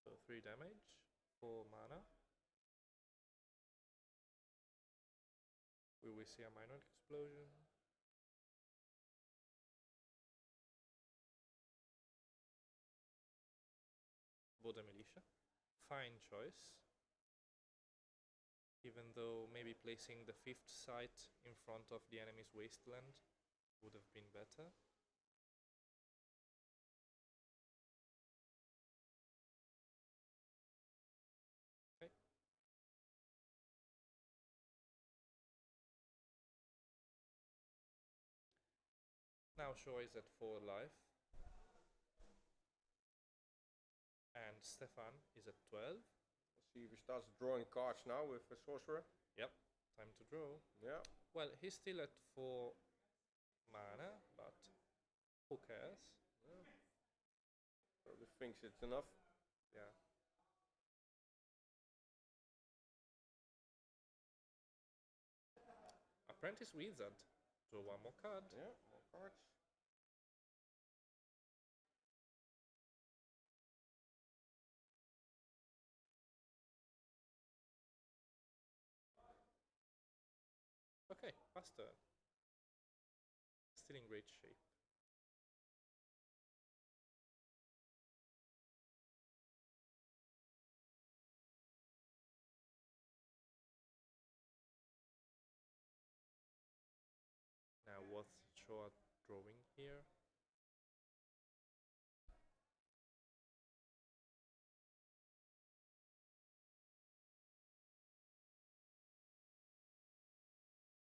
So 3 damage, 4 mana. Will we see a minor explosion? Border Militia. Fine choice. Even though maybe placing the 5th site in front of the enemy's wasteland would have been better. Okay. Now Shaw is at 4 life. And Stefan is at 12. Let's see if he starts drawing cards now with a Sorcerer. Yep, time to draw. Yeah. Well, he's still at 4 mana, but who cares? Yeah. Probably thinks it's enough. Yeah. Apprentice Wizard. Draw 1 more card. Yeah, more cards. Okay, pass turn. Still in great shape. Now what's Shoah drawing here?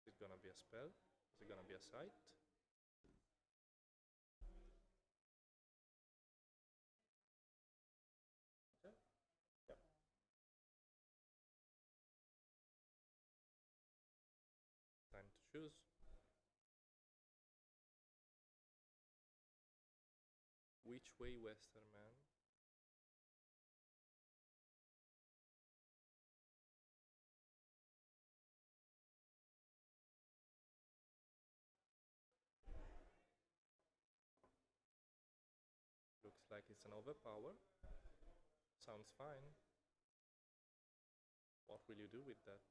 Is it gonna be a spell? Is it gonna be a sight? Okay. Yep. Time to choose. Which way, Western man? Looks like it's an overpower. Sounds fine. What will you do with that?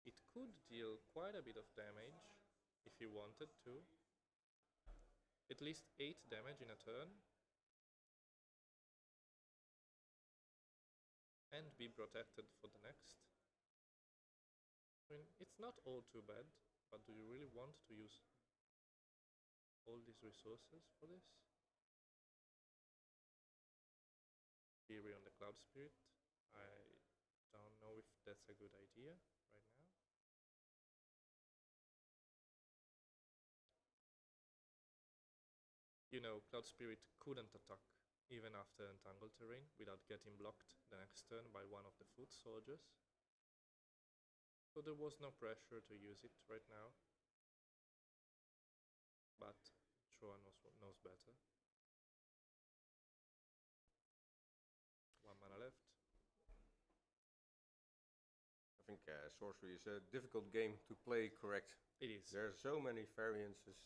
It could deal quite a bit of damage if you wanted to. At least 8 damage in a turn. And be protected for the next. I mean, it's not all too bad, but do you really want to use all these resources for this? Theory on the Cloud Spirit. I don't know if that's a good idea right now. You know, Cloud Spirit couldn't attack even after Entangled Terrain without getting blocked the next turn by one of the foot soldiers. So there was no pressure to use it right now. But Shoah knows better. 1 mana left. I think Sorcery is a difficult game to play correct. It is. There are so many variances,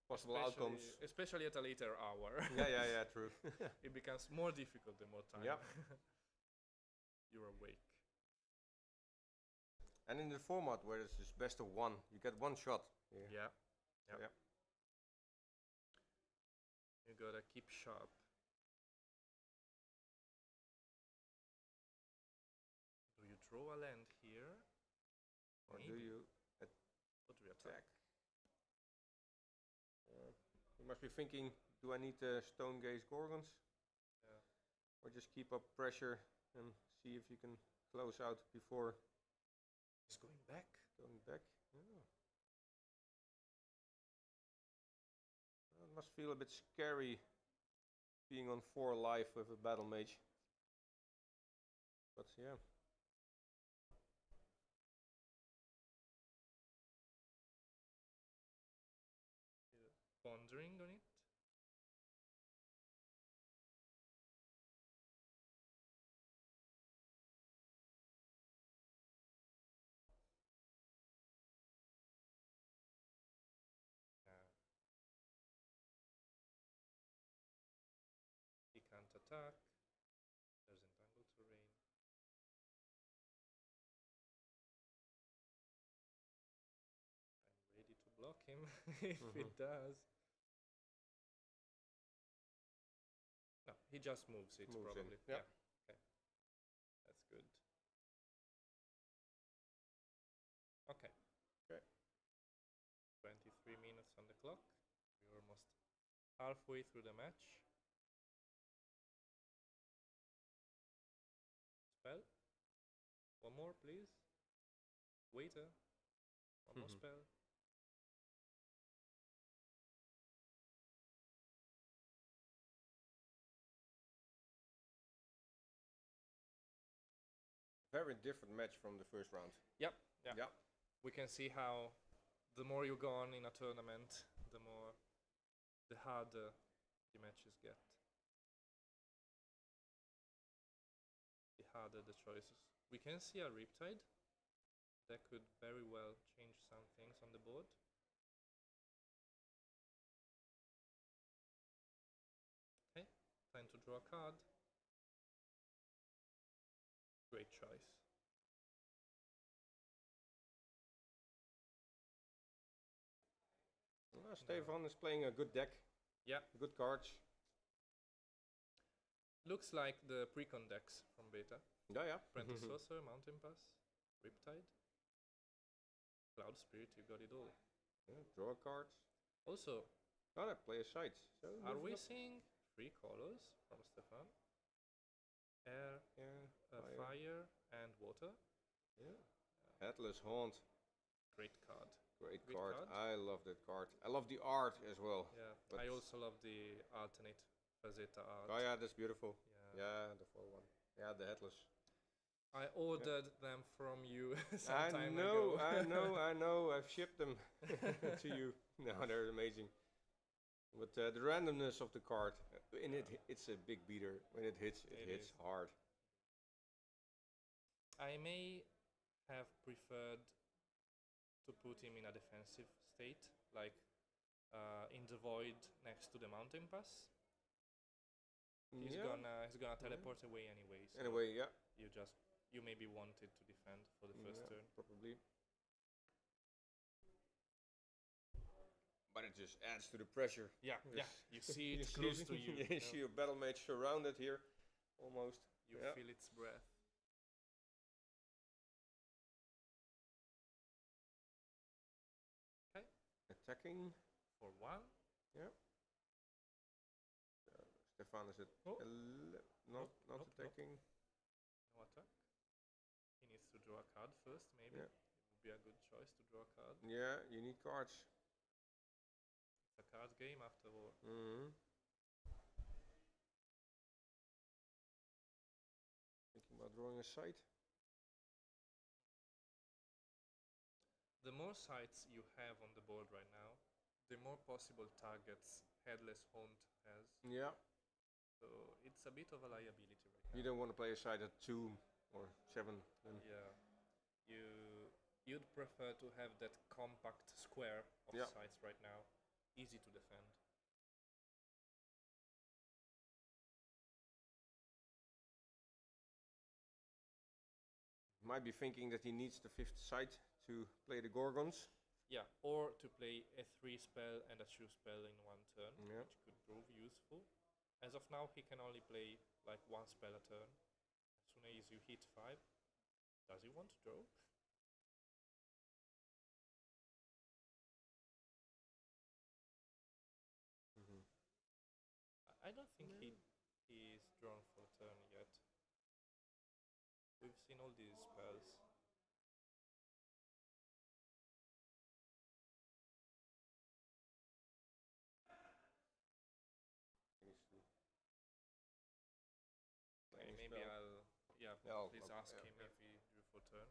possible outcomes. Especially at a later hour. yeah, true. It becomes more difficult the more time Yep. you're awake. And in the format where it's just best of 1, you get 1 shot. Yeah. Yep. You gotta keep sharp. Do you draw a land here? attack. You must be thinking, do I need stone gaze gorgons? Yeah. Or just keep up pressure and see if you can close out before He's going back. going back? Yeah. Well, it must feel a bit scary being on 4 life with a battle mage. But yeah. Pondering on it. He can't attack. There's entangled terrain. I'm ready to block him if it does. No, he just moves it Moves in, probably. yep. Yeah. Okay. That's good. Okay. Okay. 23 minutes on the clock. We're almost halfway through the match. Spell. One more, please. Waiter. One more spell. Very different match from the first round. Yep. Yeah. Yeah. We can see how the more you go on in a tournament, the harder the matches get. The harder the choices. We can see a Riptide. That could very well change some things on the board. Okay, time to draw a card. Great choice. Stefan is playing a good deck. Yeah. Good cards. Looks like the precon decks from beta. Yeah, yeah. Apprentice Sorcerer, Mountain Pass, Riptide, Cloud Spirit, you got it all. Yeah, draw cards. Also, Gotta play a side. So are we moving up. seeing 3 colors from Stefan? Air, Yeah, fire, and water. Yeah. Headless Haunt. Great card. Great Great card. card. I love that card. I love the art as well. Yeah, But I also love the alternate Fazetta art. oh yeah, that's beautiful. Yeah. Yeah, the 4-1. Yeah, the headless. I ordered them from you some I time know, ago. I know. I've shipped them to you. No, they're amazing. But the randomness of the card, it's a big beater. When it hits, it hits is. hard. I may have preferred to put him in a defensive state, like in the void next to the mountain pass. He's gonna teleport away anyway. So Anyway, yeah. You maybe wanted to defend for the first turn. Probably. But it just adds to the pressure. Yeah, Yes. yeah. You see it close to you. You see your battle mage surrounded here, almost. You Yeah. feel its breath. Okay. Attacking. For 1. Yeah. Stefan is at Oh. not Nope. attacking. No attack. He needs to draw a card first, maybe. Yeah. It would be a good choice to draw a card. Yeah, you need cards. It's a card game after all. Thinking about drawing a site. The more sites you have on the board right now, the more possible targets Headless Haunt has. Yeah. So it's a bit of a liability right now. You don't want to play a site at 2 or 7. Then. Yeah. You'd prefer to have that compact square of Yeah. sites right now. Easy to defend. Might be thinking that he needs the 5th site to play the Gorgons. Yeah, or to play a 3 spell and a 2 spell in one turn, Yeah. which could prove useful. As of now, he can only play like 1 spell a turn. As soon as you hit 5, does he want to draw? I don't think he's drawn for the turn yet. We've seen all these spells. Playing Maybe spell. I'll No, please okay, ask yeah, him yeah. if he drew for turn.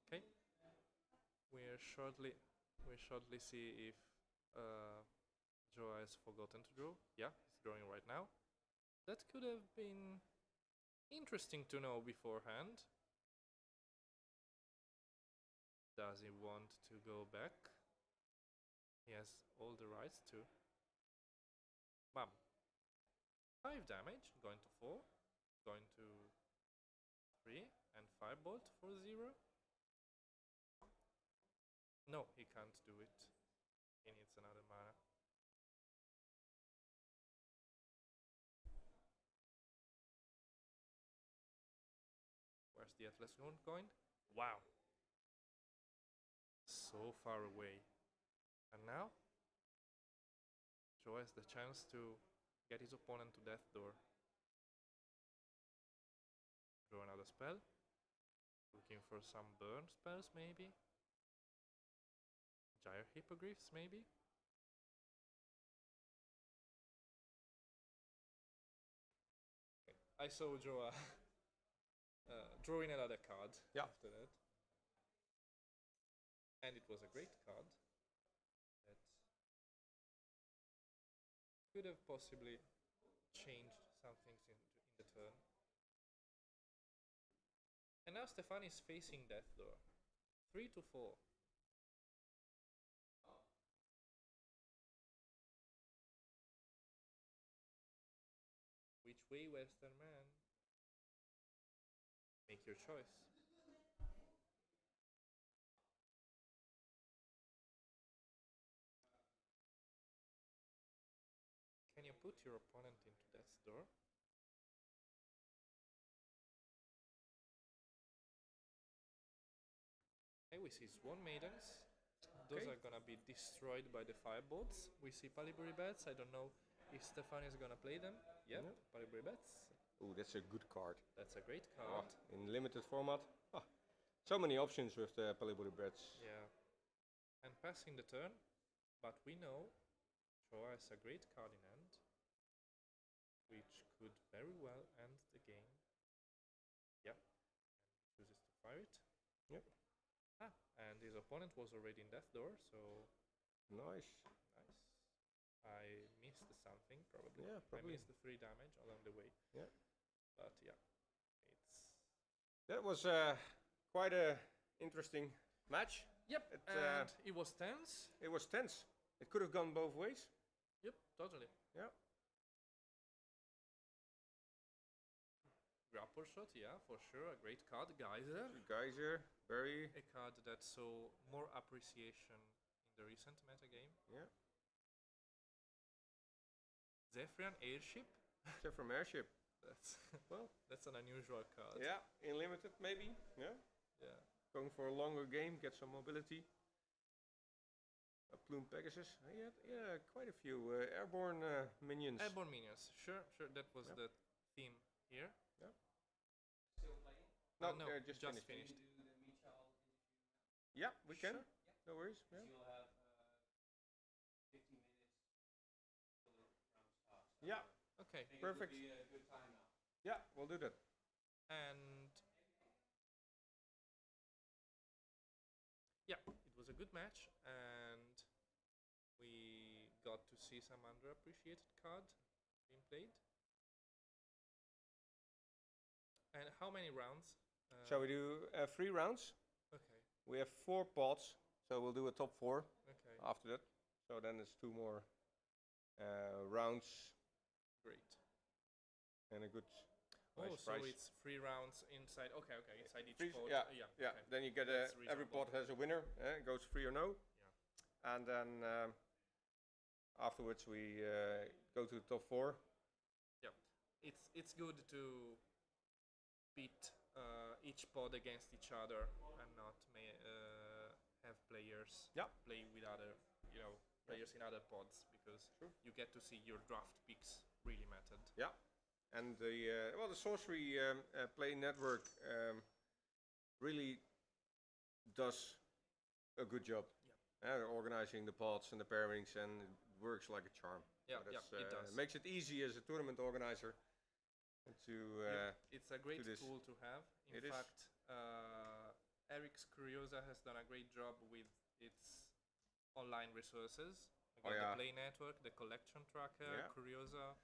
Okay. We'll shortly see if Joe has forgotten to draw. Yeah, he's drawing right now. That could have been interesting to know beforehand. Does he want to go back? He has all the rights to. Bam. 5 damage, going to 4, going to 3, and Firebolt for 0. No, he can't do it. He needs another mana. Where's the Atlas going? Wow. So far away. And now, Joe has the chance to get his opponent to Death Door. Draw another spell. Looking for some burn spells, maybe. Gyre Hippogriffs, maybe. I saw Joe drawing another card after that. And it was a great card that could have possibly changed some things in the turn. And now Stefan is facing Death Door. 3 to 4. Which way, Western man? Make your choice. Can you put your opponent into Death's Door? Okay, we see Swan Maidens. Those are gonna be destroyed by the Firebolts. We see Palibri Bats. I don't know if Stefan is gonna play them. Yep, Palibri Bats. Ooh, that's a good card. That's a great card. In limited format. So many options with the Palibri Breads. Yeah. And passing the turn, but we know Joa has a great card in hand, which could very well end the game. Yep. And he chooses to fire it. Yep. And his opponent was already in Death Door, so Nice. nice. I missed something, probably. Yeah, probably. I missed the 3 damage along the way. Yeah. But yeah, it's... That was quite a interesting match. Yep, and it was tense. It was tense. It could have gone both ways. Yep, totally. Yeah. Grapple Shot, yeah, for sure. A great card. Geyser. Geyser, very... A card that saw more appreciation in the recent metagame. Yeah. Zephyrian Airship. Except from Airship. That's well, that's an unusual card. Yeah, in limited maybe. Yeah. Yeah. Going for a longer game, get some mobility. A Plume Pegasus. Yeah, quite a few airborne minions. Airborne minions. Sure. That was the theme here. Yeah. Still playing? No, no, just Can finished. you do the Michal interview now? Yeah, we can. Sure. No worries. Yeah. You'll have 15 minutes till the round starts. So, Yeah. Okay. I think Perfect. It would be a good time now. Yeah, we'll do that. And yeah, it was a good match, and we got to see some underappreciated cards being played. And how many rounds? Shall we do 3 rounds? Okay. We have 4 pots, so we'll do a top 4 Okay. after that. So then it's 2 more rounds Great. and a good Oh, Nice so prize. it's 3 rounds inside. Okay, inside each Three- pod. yeah, Yeah. Yeah. Okay. Then you get That's every reasonable. pot has a winner. It goes free or no. Yeah. And then afterwards we go to the top 4. It's good to pit each pod against each other and not have players Yeah. play with other, players in other pods, because True. you get to see your draft picks really mattered. Yeah. And the Sorcery Play Network really does a good job. Organizing the pods and the pairings, and it works like a charm. Yeah, So that's, it does. Makes it easy as a tournament organizer to. It's a great this. tool to have. In It is. fact, Eric's Curiosa has done a great job with its online resources. Oh, The yeah. Play Network, the collection tracker, Yeah. Curiosa,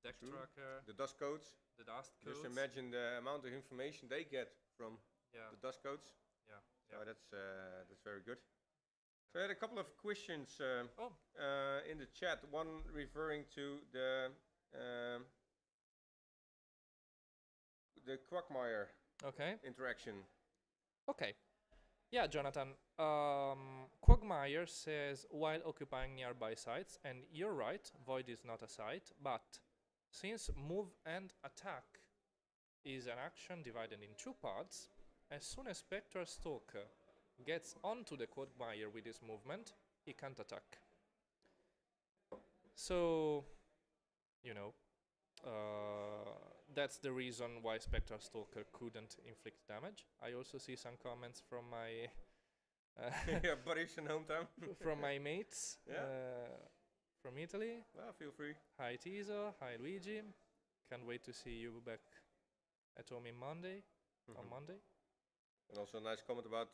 deck True. tracker, The dust codes. the dust codes. Just imagine the amount of information they get from Yeah, the dust codes. yeah. So that's very good. So I had a couple of questions Oh, in the chat. One referring to the Quagmire okay. interaction. Okay. Yeah, Jonathan. Quagmire says while occupying nearby sites, and you're right, Void is not a site, but since move and attack is an action divided in 2 parts, as soon as Spectral Stalker gets onto the Quagmire with his movement, he can't attack. So, that's the reason why Spectral Stalker couldn't inflict damage. I also see some comments from my Yeah, buddies in hometown. from my mates Yeah. from Italy. Well, feel free. Hi Tiso, hi Luigi. Can't wait to see you back at home on Monday. And also a nice comment about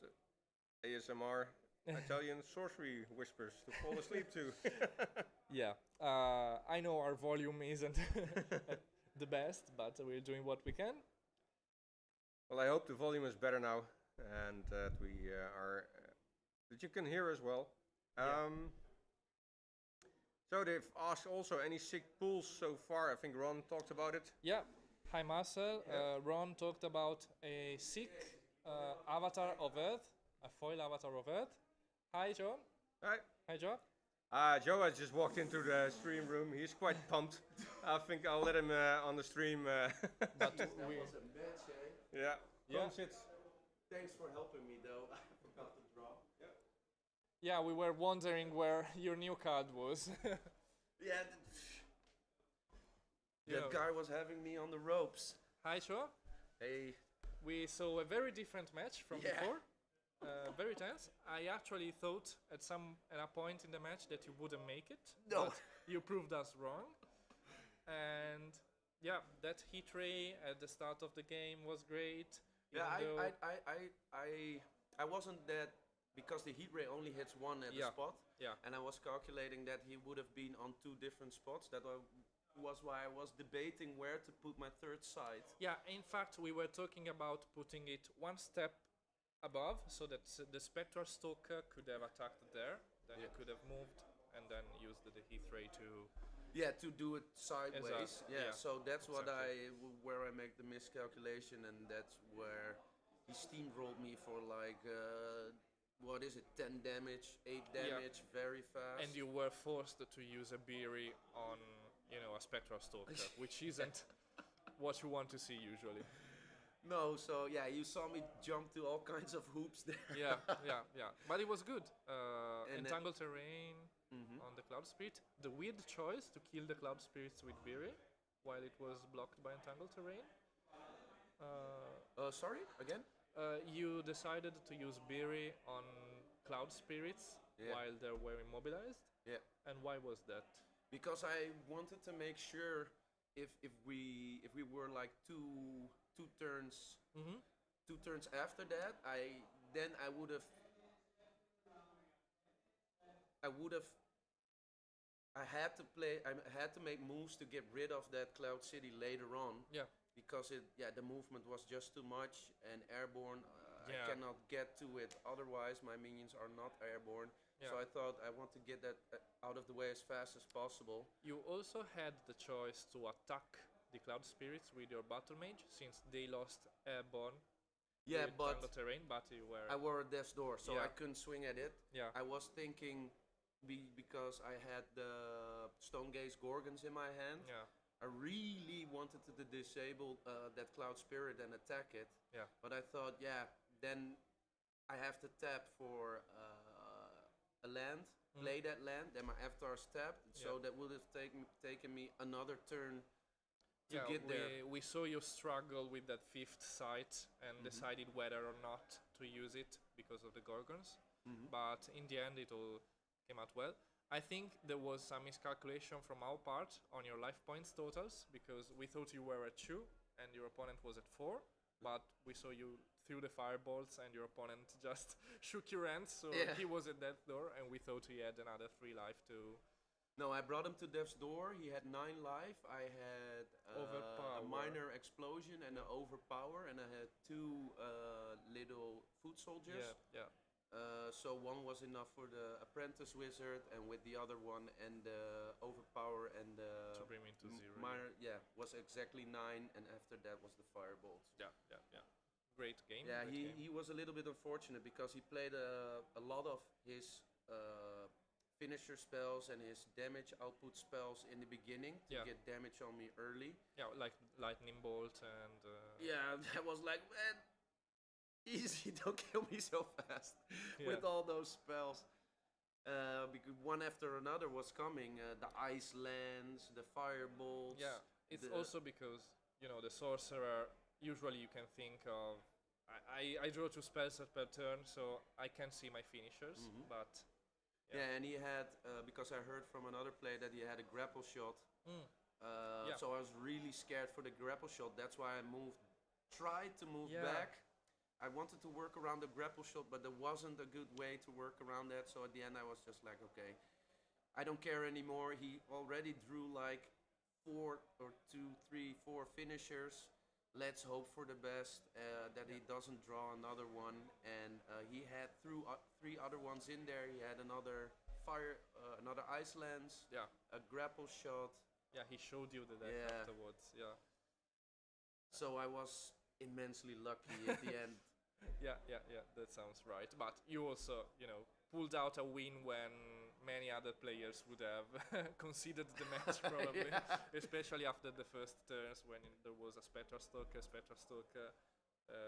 ASMR Italian sorcery whispers to fall asleep to. Yeah, I know our volume isn't the best, but we're doing what we can. Well, I hope the volume is better now, and that that you can hear as well. Yeah. So they've asked also any sick pools so far. I think Ron talked about it. Yeah. Hi Marcel. Yeah. Ron talked about a sick avatar of Earth, a foil avatar of Earth. Hi John. Hi. Hi Joe. Joe has just walked into the stream room. He's quite pumped. I think I'll let him on the stream. But That was a match, eh? Yeah. Yeah. Come sit. Thanks for helping me, though. I forgot to draw. yeah, we were wondering where your new card was. Yeah, You that know. guy was having me on the ropes. Hi Joe. Hey, We saw a very different match from Yeah. before. Very tense. I actually thought at a point in the match that you wouldn't make it. No. But you proved us wrong. And yeah, that heat ray at the start of the game was great. yeah, even though- I wasn't that, because the heat ray only hits one at Yeah. a spot. Yeah. And I was calculating that he would have been on 2 different spots. That was why I was debating where to put my third side. Yeah, in fact, we were talking about putting it one step above so that the Spectral Stalker could have attacked there. Then you could have moved and then used the heat ray to. Yeah, to do it sideways. yeah, So that's what exactly. where I make the miscalculation, and that's where he steamrolled me for like what is it, 10 damage, 8 Yeah. damage, very fast. And you were forced to use a Beery on, a Spectral Stalker, which isn't what you want to see usually. No, so yeah, you saw me jump to all kinds of hoops there. Yeah. But it was good. And Entangled Terrain Mhm. on the Cloud Spirit. The weird choice to kill the Cloud Spirits with Beery while it was blocked by Entangled Terrain. Sorry, again? You decided to use Beery on Cloud Spirits Yeah. while they were immobilized. Yeah. And why was that? Because I wanted to make sure if we were like two turns Mm-hmm. 2 turns after that, I would have I had to make moves to get rid of that Cloud City later on, Yeah. because the movement was just too much, and airborne Yeah. I cannot get to it, otherwise my minions are not airborne. Yeah. So I thought I want to get that out of the way as fast as possible. You also had the choice to attack the Cloud Spirits with your Battle Mage, since they lost Airborne Yeah, with but Jungle Terrain, but you were... I were at death's door, so I Yeah. couldn't swing at it. Yeah. I was thinking, because I had the Stone Gaze Gorgons in my hand, Yeah. I really wanted to disable that Cloud Spirit and attack it. Yeah. But I thought, yeah, then I have to tap for a land, play that land, then my Avatar's tapped, so that would have taken me another turn to get there. We saw you struggle with that 5th site and decided whether or not to use it because of the Gorgons. But in the end, it all came out well. I think there was some miscalculation from our part on your life points totals, because we thought you were at 2 and your opponent was at 4, but we saw you threw the fireballs and your opponent just shook your hands, so he was at death's door, and we thought he had another 3 life to... No, I brought him to death's door. He had 9 life. I had a Overpower. minor explosion and an overpower, and I had 2 little foot soldiers. Yeah, yeah. So one was enough for the apprentice wizard, and with the other one and the overpower and the To bring me to 0. minor, was exactly 9, and after that was the firebolts. Yeah. Great game. Yeah, great game. he was a little bit unfortunate because he played a lot of his finisher spells and his damage output spells in the beginning to get damage on me early. Yeah, like lightning bolt and... Yeah, that was like, man, easy, don't kill me so fast with all those spells. Because one after another was coming, the ice lands, the firebolts. Yeah, it's also because, you know, the sorcerer, usually you can think of... I draw 2 spells per turn, so I can see my finishers, but... Yeah, and he had, because I heard from another player that he had a grapple shot. So I was really scared for the grapple shot. That's why I tried to move back. I wanted to work around the grapple shot, but there wasn't a good way to work around that. So at the end I was just like, okay, I don't care anymore. He already drew like 4 or 2, 3, 4 finishers. Let's hope for the best, that he doesn't draw another one. And he had 3 other ones in there. He had another another ice lance, a grapple shot. Yeah, he showed you the deck afterwards. Yeah. So I was immensely lucky at the end. Yeah, that sounds right. But you also, you know, pulled out a win when many other players would have conceded the match probably, especially after the first turns when there was a Spectral Stalker,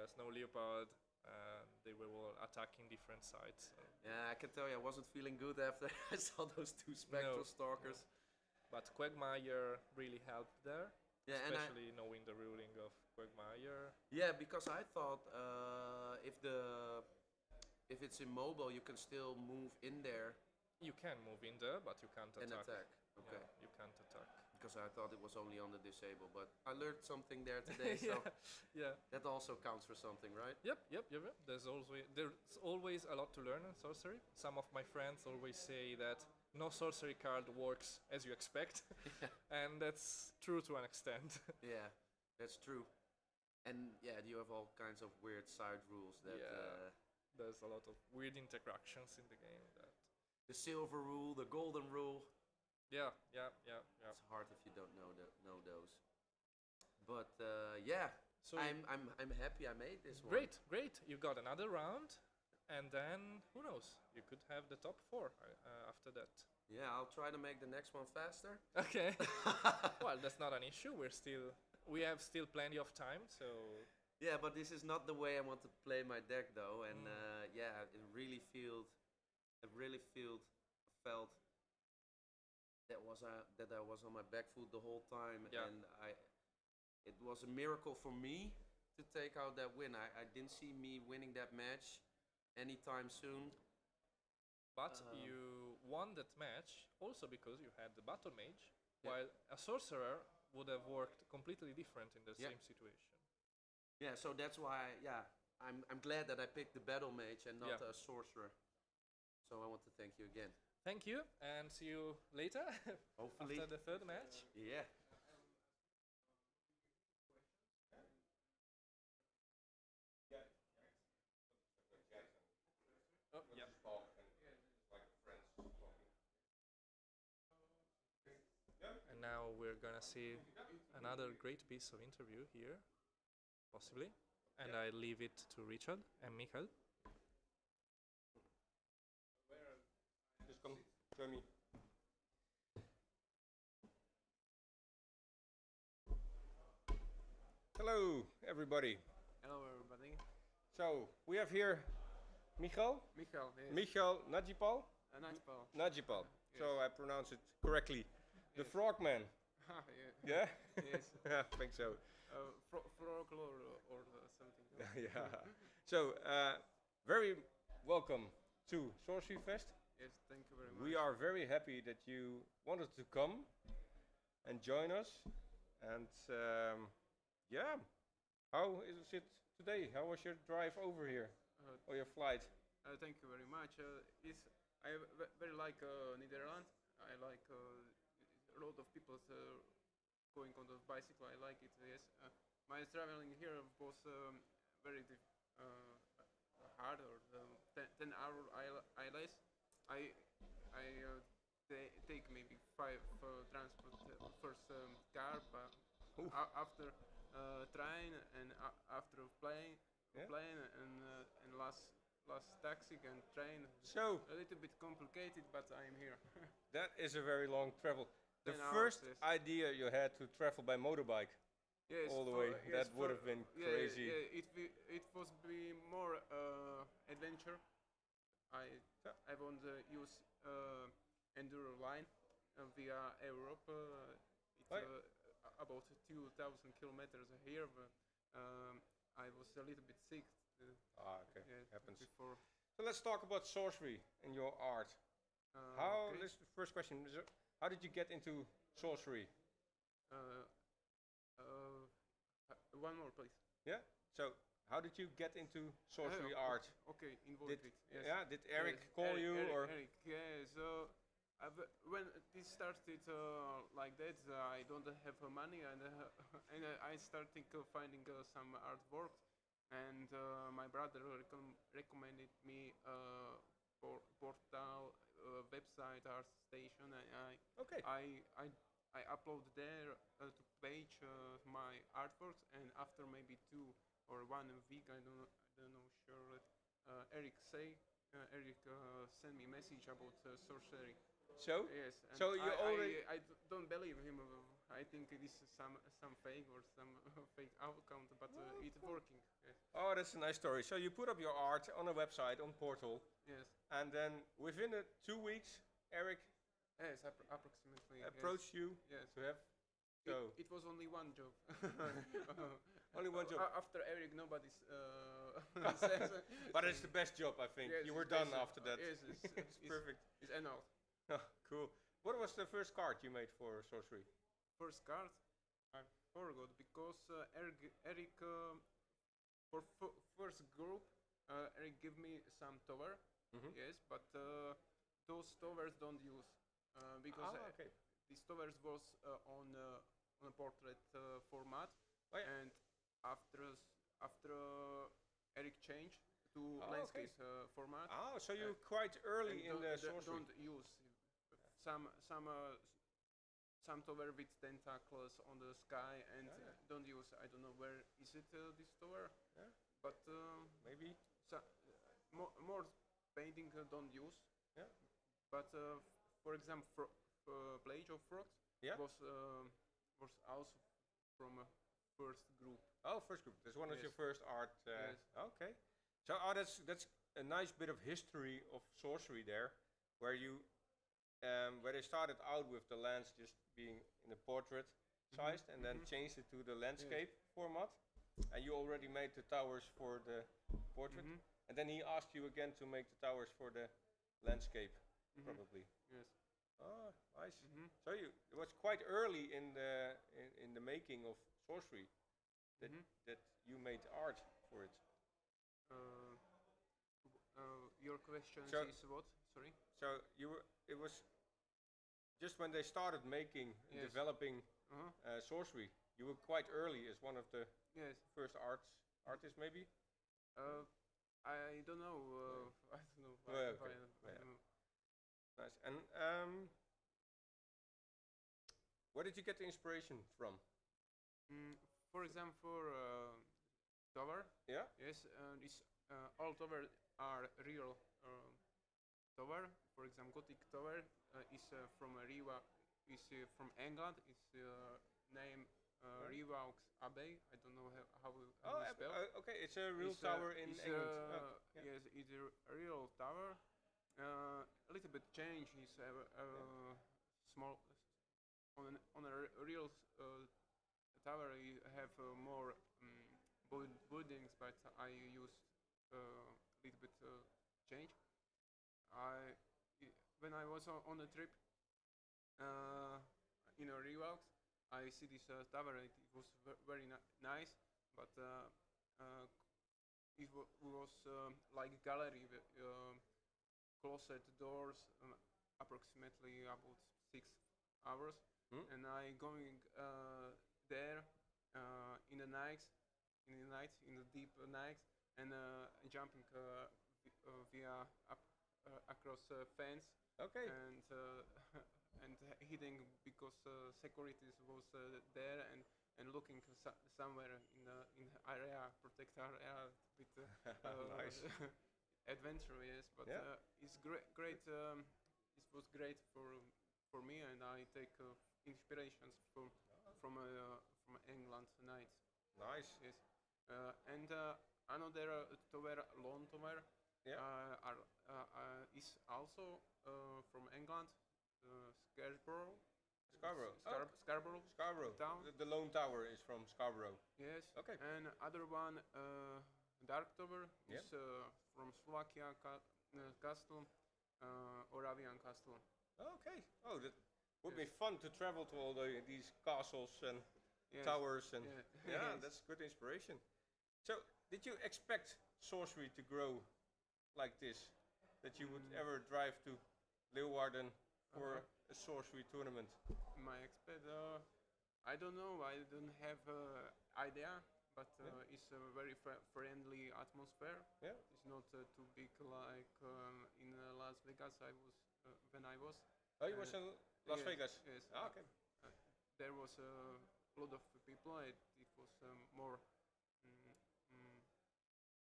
Snow Leopard, they were all attacking different sides. Yeah, I can tell you I wasn't feeling good after I saw those 2 Spectral Stalkers. But Quagmire really helped there, especially knowing the ruling of Quagmire. Yeah, because I thought if it's immobile, you can still move in there. You can move in there, but you can't attack. And attack, okay. Yeah, you can't attack. Because I thought it was only on the disable, but I learned something there today, so that also counts for something, right? Yep. There's always a lot to learn in sorcery. Some of my friends always say that no sorcery card works as you expect, and that's true to an extent. Yeah, that's true. And you have all kinds of weird side rules that... there's a lot of weird interactions in the game. The silver rule, the golden rule. Yeah. It's hard if you don't know those. But so I'm happy I made this one. Great. You got another round, and then who knows? You could have the top 4 after that. Yeah, I'll try to make the next one faster. Okay. Well, that's not an issue. We have still plenty of time, so. Yeah, but this is not the way I want to play my deck, though, and it really felt that I was on my back foot the whole time, and it was a miracle for me to take out that win. I didn't see me winning that match anytime soon. But you won that match also because you had the Battle Mage, while a Sorcerer would have worked completely different in the same situation. Yeah, so that's why, I'm glad that I picked the Battle Mage and not a Sorcerer. So I want to thank you again. Thank you, and see you later. Hopefully. After the 3rd match. Yeah. Oh, yeah. And now we're gonna see another great piece of interview here, possibly. And Yeah. I leave it to Richard and Michael. Just come join me. Hello, everybody. Hello, everybody. So we have here Michal, Michael, yes. Michal Najipal, Nice Paul. Najipal. Yes. So I pronounce it correctly. The Yes. Frogman. Yeah. Yeah. Yes. Yeah, I think so. Folklore or something. Yeah. So very welcome to SorceryFest. Yes, thank you very much. We are very happy that you wanted to come and join us. And yeah, how is it today? How was your drive over here or your flight? Thank you very much. I very like Netherlands. I like a lot of people going on the bicycle. I like it. Yes. My traveling here was very hard, or 10 hour ILS. I take maybe 5 transport first car, but Oof. after train and after plane, Yeah. and last taxi and train. So A little bit complicated, but I'm here. that is a very long travel. The 10 hours, first yes. idea you had to travel by motorbike Yes, all the for- way, yes, that would for- have been yeah, crazy. Yeah, it was be more adventure. I Yeah. I want to use enduro line via Europe. It's Right. About 2,000 kilometers here. But, I was a little bit sick. Okay, Yeah, happens. before. So let's talk about sorcery and your art. How? Okay. This is the first question. How did you get into sorcery? Uh, one more, please. Yeah. So how did you get into sorcery art? Okay, involved Did it. Yes. yeah? Did Eric Yes, call you or? Eric, yeah. So when this started like that, I don't have money, and I started finding some artwork, and my brother recommended me portal, website, art station. Okay. I upload there to page my artworks, and after maybe 2 or 1 week, I don't know sure. Eric sent me message about sorcery. So Yes. And So you already- I don't believe him. I think it is some fake or some fake account, but it's working. Yes. oh, that's a nice story. So you put up your art on a website on Portal, Yes. and then within 2 weeks, Eric Yes. Approximately. approached you Yes. to have. So It was only one job. only one job, After Eric, nobody's says. but it's the best job, I think. Yes, You were it's done best, after that. Yes, It's perfect. It's enough. Oh, cool. What was the first card you made for sorcery? First card, I forgot because Eric for first group, Eric give me some tower. Mhm. Yes, but those towers don't use because Okay. these towers was on a portrait format, Oh, yeah. and after Eric changed to Oh, landscape format. Oh, so you quite early in and the don't sorcery. use some tower with tentacles on the sky, and Yeah. don't use. I don't know where is it this tower, Yeah. but Maybe. more painting don't use. Yeah. But for example, Plage of Frogs Yeah. was also from a first group. Oh, first group. That's one of Yes. your first art. Yes. Okay. So that's a nice bit of history of sorcery there, where you where they started out with the lands just being in the portrait sized, and then changed it to the landscape format, and you already made the towers for the portrait, Mhm. and then he asked you again to make the towers for the landscape, Mhm. probably. Yes. Oh, nice. Mhm. So it was quite early in the making of sorcery that Mhm. that you made art for it. Your question So- is what? Sorry. So it was just when they started making and Yes. developing Uh-huh. sorcery. You were quite early as one of the Yes. first artists, maybe. I don't know. I don't know. Well, I okay. don't know. Nice. And where did you get the inspiration from? For example, tower. Yeah. Yes, this all tower are real tower. For example, Gothic tower is from Riva, is from England. It's name Rivaux Abbey. I don't know how Oh, you spell. okay. It's a real It's, tower in it's, England. Oh, yeah. Yes, it's a real tower. A little bit change is small on a real tower. You have more buildings, but I used a little bit change. I when I was on a trip in a Reworks, I see this tower. It was very nice, but it was like gallery, closet doors, approximately about 6 hours, and I going there in the night, in the deep night, and jumping via up across fence. Okay. And and hitting because securities was there and looking somewhere in the area, protect area with Nice. adventure, yes. But Yeah. it's great. It was great for me, and I take inspirations from England night. Nice. Yes, and another tower, Lone Tower, Yeah. is also from England, Scarborough. Scarborough. Scarborough. Scarborough. Town. The Lone Tower is from Scarborough. Yes. Okay. And other one, Dark Tower, Yep. is from Slovakia, Castle, Oravian Castle. Okay. Oh, that would be Yes. fun to travel to all these castles and Yes. towers and Yeah. yeah, Yes. that's good inspiration. So, did you expect sorcery to grow like this? That you would ever drive to Leeuwarden for a sorcery tournament? My expert, I don't know. I don't have idea, but it's a very friendly atmosphere. Yeah. It's not too big like in Las Vegas. I was when I was. Oh, you was in Las Yes, Vegas. Yes. Ah, okay. There was a lot of people. It was more mm, mm,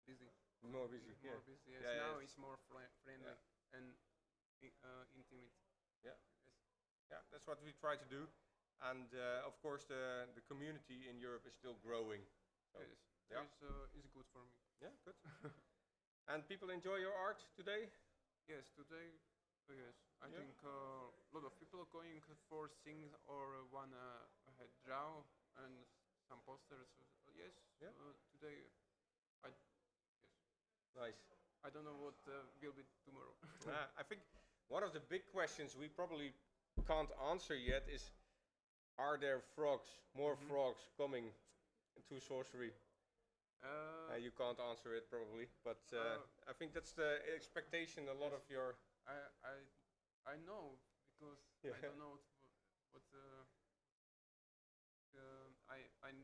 busy. More busy. More Yeah. busy. Yes. Yeah, Now yes. it's more friendly and intimate. Yeah. Yes. Yeah, that's what we try to do, and of course the community in Europe is still growing. So, Yes. yeah. It's good for me. Yeah, good. And people enjoy your art today. Yes, today, yes. I Yeah. think a lot of people are going for things or wanna draw and some posters. Yes, Yeah. Today, I Nice. I don't know what will be tomorrow. I think one of the big questions we probably can't answer yet is: are there more frogs coming to sorcery? You can't answer it probably, but I think that's the expectation. A lot of your I know because Yeah. I don't know what I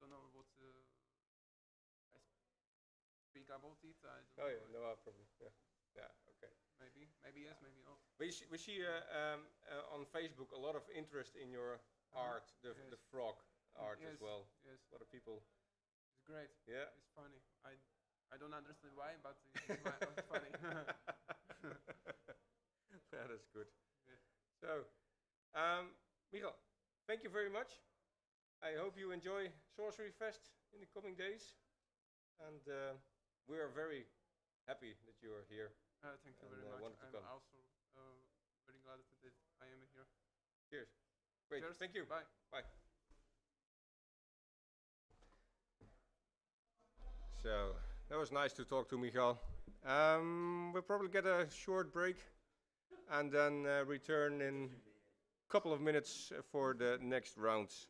don't know what I speak about it. I don't oh yeah, know. no problem. Yeah, yeah, okay. Maybe yes, maybe not. We see on Facebook a lot of interest in your art, the Yes. frog art Yes, as well. Yes, A lot of people. it's great. Yeah. It's funny. I don't understand why, but it's funny. Yeah, that's good. Yeah. So, Michal, thank you very much. I hope you enjoy SorceryFest in the coming days, and we are very happy that you are here. Thank you And, very much. wanted to I'm come. also very glad that I am here. Cheers. Great. Cheers. Thank you. Bye. Bye. So that was nice to talk to Michal. We'll probably get a short break and then return in a couple of minutes for the next rounds.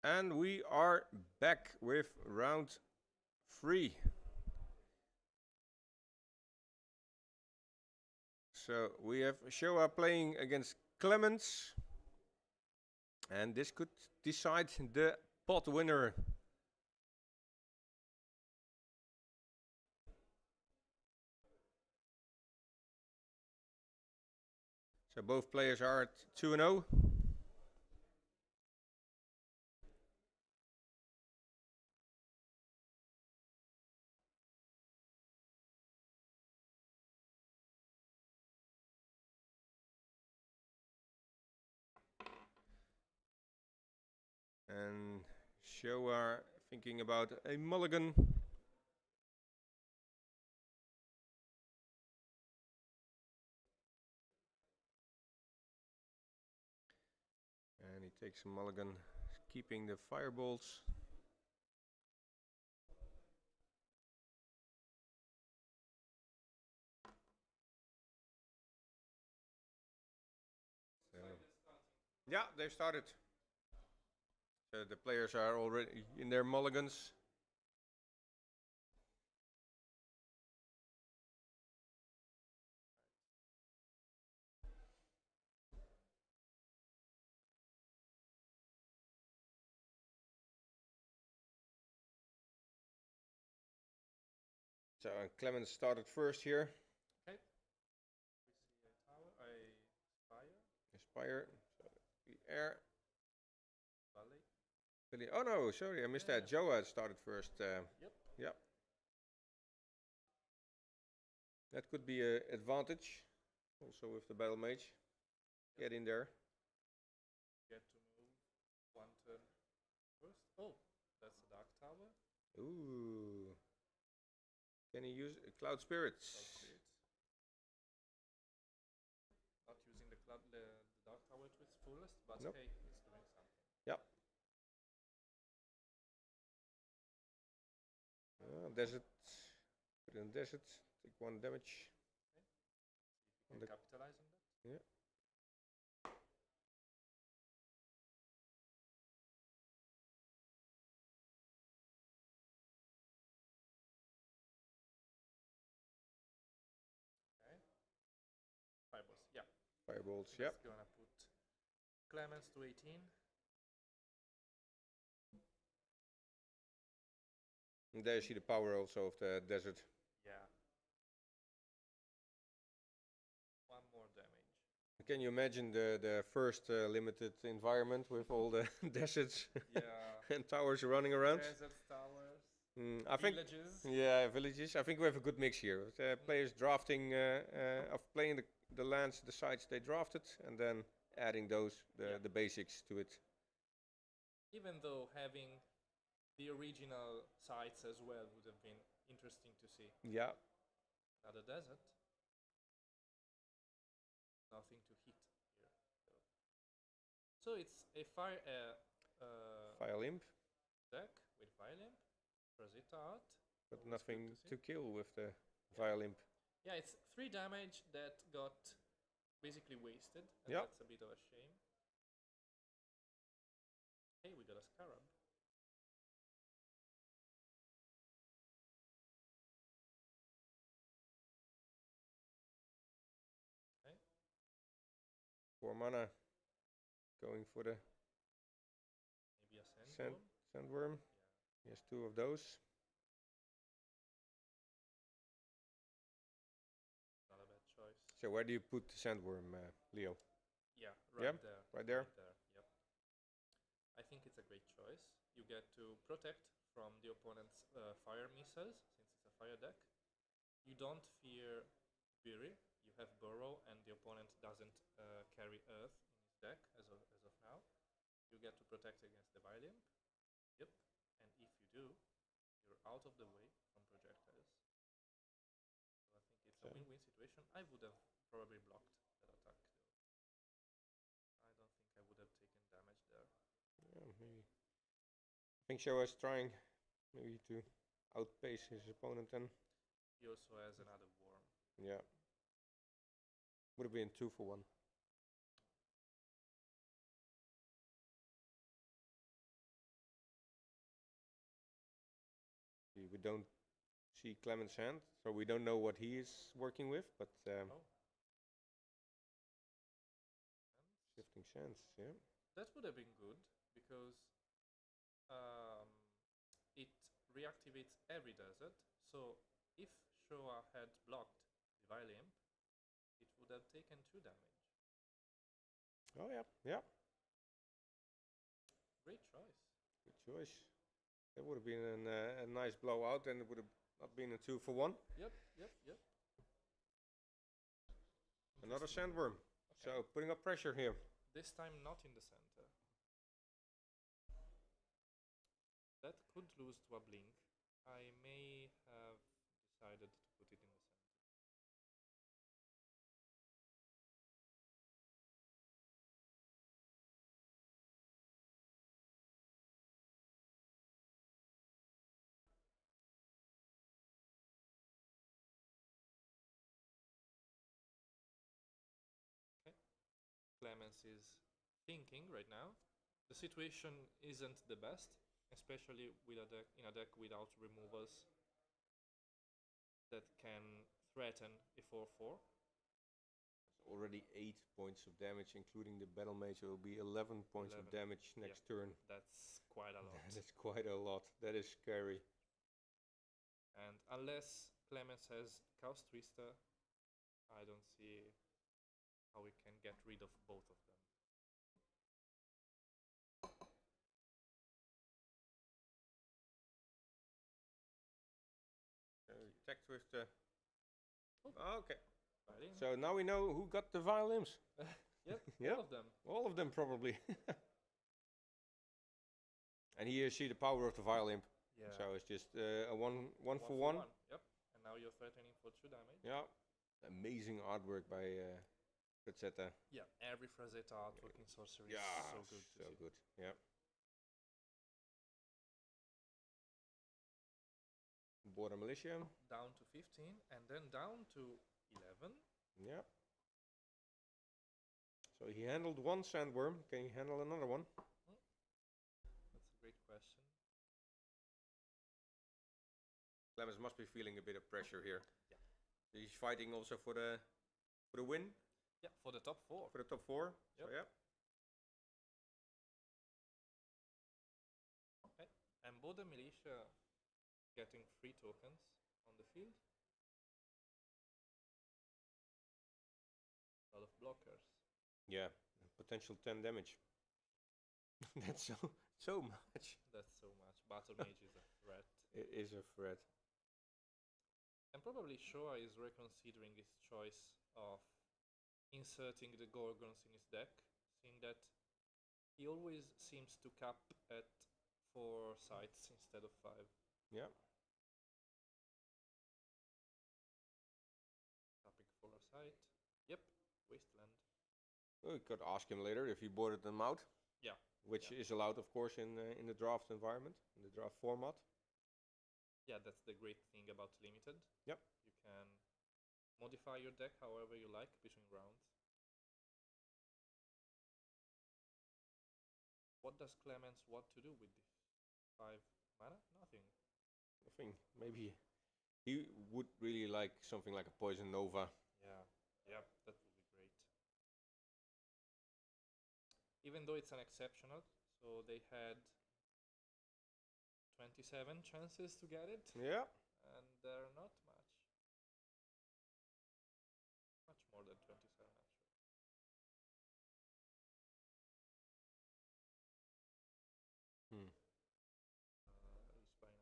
And we are back with round 3. So we have Showa playing against Clemens. And this could decide the pot winner. So both players are at 2-0. And Showa thinking about a mulligan. And he takes a mulligan, keeping the fireballs. So, yeah, they've started. So the players are already in their mulligans. So Clemens started first here. Okay. We see a tower, a spire, Aspire. So the air. valley. Oh no, sorry, I missed that. Joa had started first. Yep. That could be an advantage. Also with the battle mage. Get in there. Get to move one turn first. Oh, that's a dark tower. Ooh. Can he use Cloud Spirits? Not using the dark tower to its fullest, but Nope. hey, it's doing something. Yep. Desert. Put in desert. Take 1 damage. See if you can capitalize on that. Yeah. Okay. Fireballs, yeah. Fireballs, yep. It's gonna put Clemens to 18. And there you see the power also of the desert. Yeah. 1 more damage. Can you imagine the first limited environment with all the deserts Yeah. and towers running around? Desert towers. I think, Villages. yeah, villages. I think we have a good mix here. With, players drafting of playing the lands, the sites they drafted, and then adding the basics to it. Even though having the original sites as well would have been interesting to see. Yeah. Another desert. Nothing to hit here. So it's a fire Limp, deck with fire limp. Rosetta art. but Always nothing good to see. kill with the Limp. Yeah, it's 3 damage that got basically wasted, and Yeah. that's a bit of a shame. Hey, we got a scarab. Okay. 4 mana. Going for the Maybe a sandworm. sandworm. Yeah. He has 2 of those. Not a bad choice. So where do you put the sandworm, Leo? Yeah, Yeah, there. right there? Yep. I think it's a great choice. You get to protect from the opponent's fire missiles, since it's a fire deck. You don't fear Biri. You have Burrow, and the opponent doesn't carry Earth in his deck as of now. You get to protect against the Violin. Yep. And if you do, you're out of the way from projectiles. So I think it's a win-win situation. I would have probably blocked that attack, though. I don't think I would have taken damage there. Yeah, maybe. I think Showa is trying maybe to outpace his opponent then. He also has another worm. Yeah. Would have been 2 for 1. don't see Clement's hand, so we don't know what he is working with. But Oh. shifting sands, yeah. That would have been good because um, it reactivates every desert. So if Showa had blocked the Vilimp, it would have taken 2 damage. Oh yeah, yeah. Great choice. Good choice. That would have been a nice blowout, and it would have not been a 2-for-1. Yep. Another Interesting. sandworm. Okay. So putting up pressure here. This time not in the center. That could lose to a blink. I may have decided to put it in the center. Okay. Clemens is thinking right now. The situation isn't the best, especially with a deck in a deck without removals that can threaten a 4/4. Already 8 points of damage, including the battle mage. It will be 11 points of 11. damage next turn. That's quite a lot. That's quite a lot. That is scary. And unless Clemens has Chaos Twister, I don't see how we can get rid of both of them. Attack with the. Okay. Fighting. So now we know who got the violins. Yep, Yeah. all of them. All of them probably. And here you see the power of the violin. Yeah. So it's just a one for one. Yep. And now you're threatening for 2 damage. Yeah. Amazing artwork by Frazetta. Yeah, every Frazetta artwork in Sorcery Yeah, is so good. so good. Yeah. Border militia. Down to 15 and then down to 11. Yeah. So he handled one sandworm. Can he handle another one? That's a great question. Clemens must be feeling a bit of pressure here. Yeah. He's fighting also for the win, Yeah, for the top 4. for the top 4. So Yep. yeah. Okay. And Border Militia getting 3 tokens on the field. A lot of blockers. Yeah. Potential 10 damage. That's so much. That's so much. Battle Mage is a threat. It is a threat. And probably Showa is reconsidering his choice of inserting the Gorgons in his deck, seeing that he always seems to cap at 4 sites instead of 5. Yeah. Tapping for a site. Yep, Wasteland. We could ask him later if he boarded them out. Yeah. Which Yeah. is allowed, of course, in the draft environment, in the draft format. Yeah, that's the great thing about Limited. Yep. You can modify your deck however you like between rounds. What does Clemens want to do with this 5 mana? Nothing. I think maybe he would really like something like a Poison Nova. Yeah, yep, that would be great. Even though it's an exceptional, so they had 27 chances to get it, Yeah. and they're not much. Much more than 27 actually. Hmm. Lose by 9.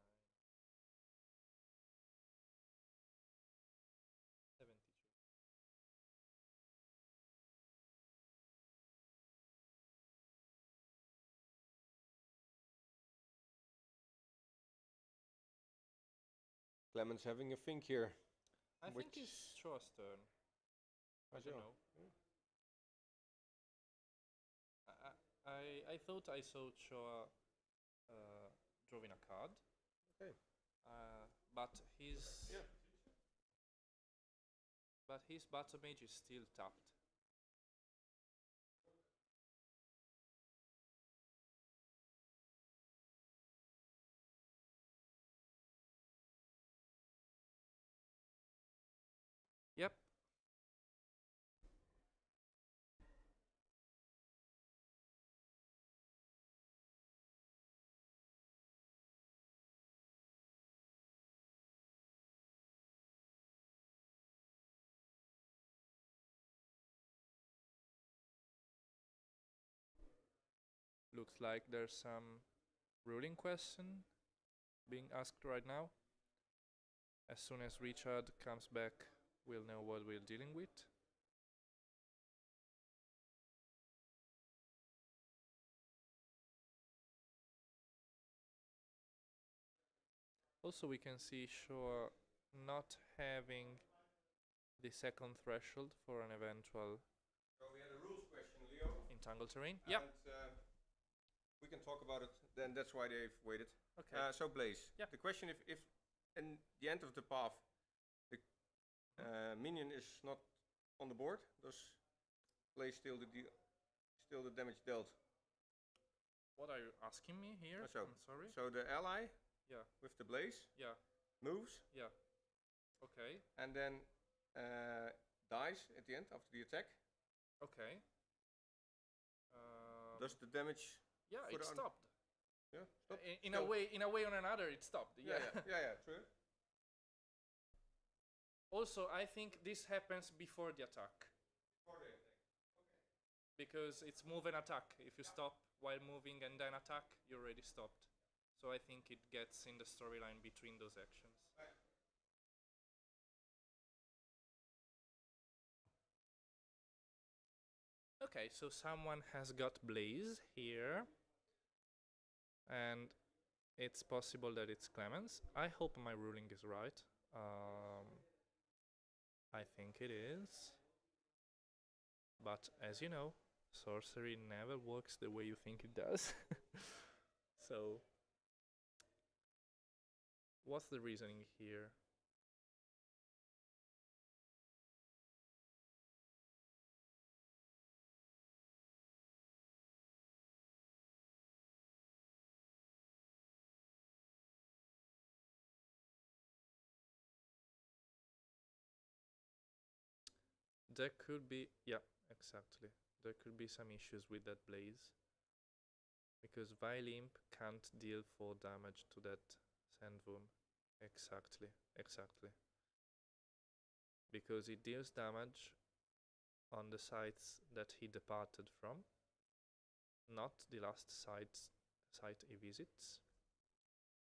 72. Clemens having a think here. I think it's Showa's turn. I don't know. I thought I saw Showa drawing a card. Okay. But his battle mage is still tapped. Yep. Looks like there's some ruling question being asked right now. As soon as Richard comes back, we'll know what we're dealing with. Also, we can see Shore not having the second threshold for an eventual So we had a rules question, Leo. entangled terrain. Yep. And we can talk about it. Then that's why they've waited. Okay. So Blaze. Yeah. The question if in the end of the path the minion is not on the board, does Blaze still the damage dealt? What are you asking me here? So- I'm sorry. So the ally Yeah. with the Blaze Yeah. moves Yeah. Okay. and then dies at the end after the attack. Okay. Does the damage? Yeah, for it the stopped. Yeah. Stop. In a way or another, it stopped. Yeah. Yeah. True. Also, I think this happens before the attack For the attack. because it's move and attack. If you stop while moving and then attack, you already stopped. So I think it gets in the storyline between those actions. Okay, so someone has got Blaze here. And it's possible that it's Clemens. I hope my ruling is right. I think it is. But as you know, sorcery never works the way you think it does. So, what's the reasoning here? There could be, yeah, exactly. There could be some issues with that Blaze. Because Vilimp can't deal 4 damage to that Sandworm. Exactly. Because it deals damage on the sites that he departed from, not the last site he visits.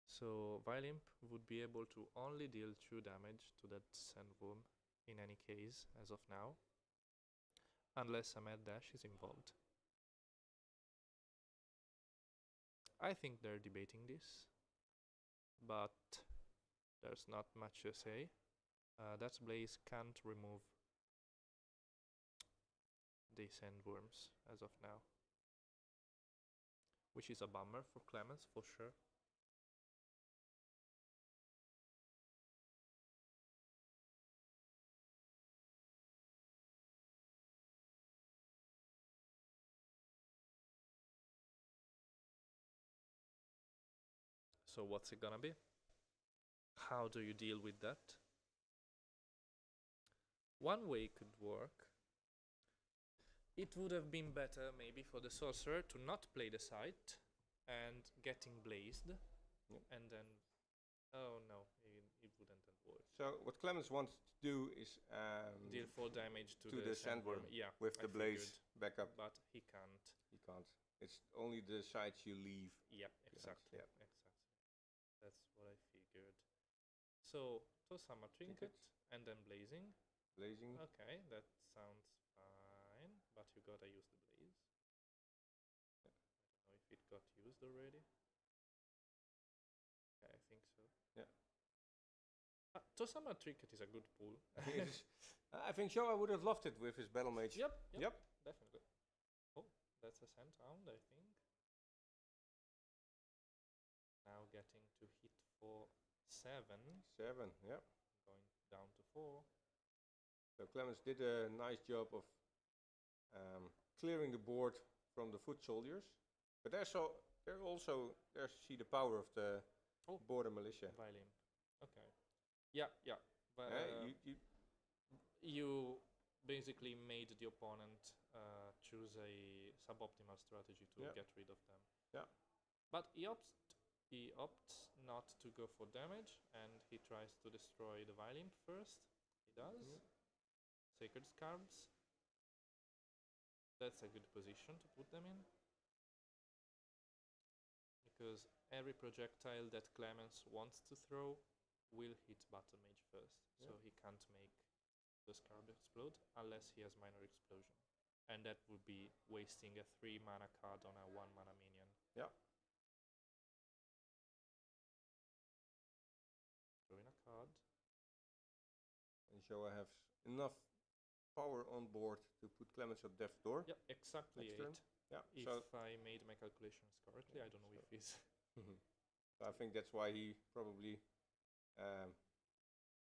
So Vilimp would be able to only deal 2 damage to that Sandworm in any case, as of now, unless a mad dash is involved. I think they're debating this, but there's not much to say. That Blaze can't remove the Sandworms as of now, which is a bummer for Clemens for sure. So what's it gonna be? How do you deal with that? One way could work. It would have been better maybe for the sorcerer to not play the site and getting blazed. Yep. And then, oh no, it wouldn't have worked. So what Clemens wants to do is Deal 4 damage to the Sandworm Yeah, with I the Blaze figured, backup. but he can't. He can't. It's only the sites you leave. Yep, exactly. Yep. Exactly. That's what I figured. So Tosama Trinket and then blazing. Blazing. Okay, that sounds fine, but you gotta use the blaze. Yep. I don't know if it got used already. Yeah, I think so. Yeah. Tosama Trinket is a good pool. I think Showa would have loved it with his Battle Mage. Yep, Yep. definitely. Oh, that's a Sand Hound, I think. Now getting to hit for 7, 7, yeah. going down to 4. So Clemens did a nice job of clearing the board from the foot soldiers. But there's see the power of the border militia. Violin. Okay. Yeah. But, you basically made the opponent choose a suboptimal strategy to get rid of them. Yeah. But he opts not to go for damage, and he tries to destroy the Vilimp first. He does. Sacred Scarabs. That's a good position to put them in, because every projectile that Clemens wants to throw will hit Battle Mage first, so he can't make the Scarab explode unless he has Minor Explosion. And that would be wasting a 3 mana card on a 1 mana minion. Yeah. Throw in a card. And Showa has enough power on board to put Clemens at death's door. Yeah, exactly Next 8. turn. Yeah. If So I made my calculations correctly, I don't know if he's... so I think that's why he probably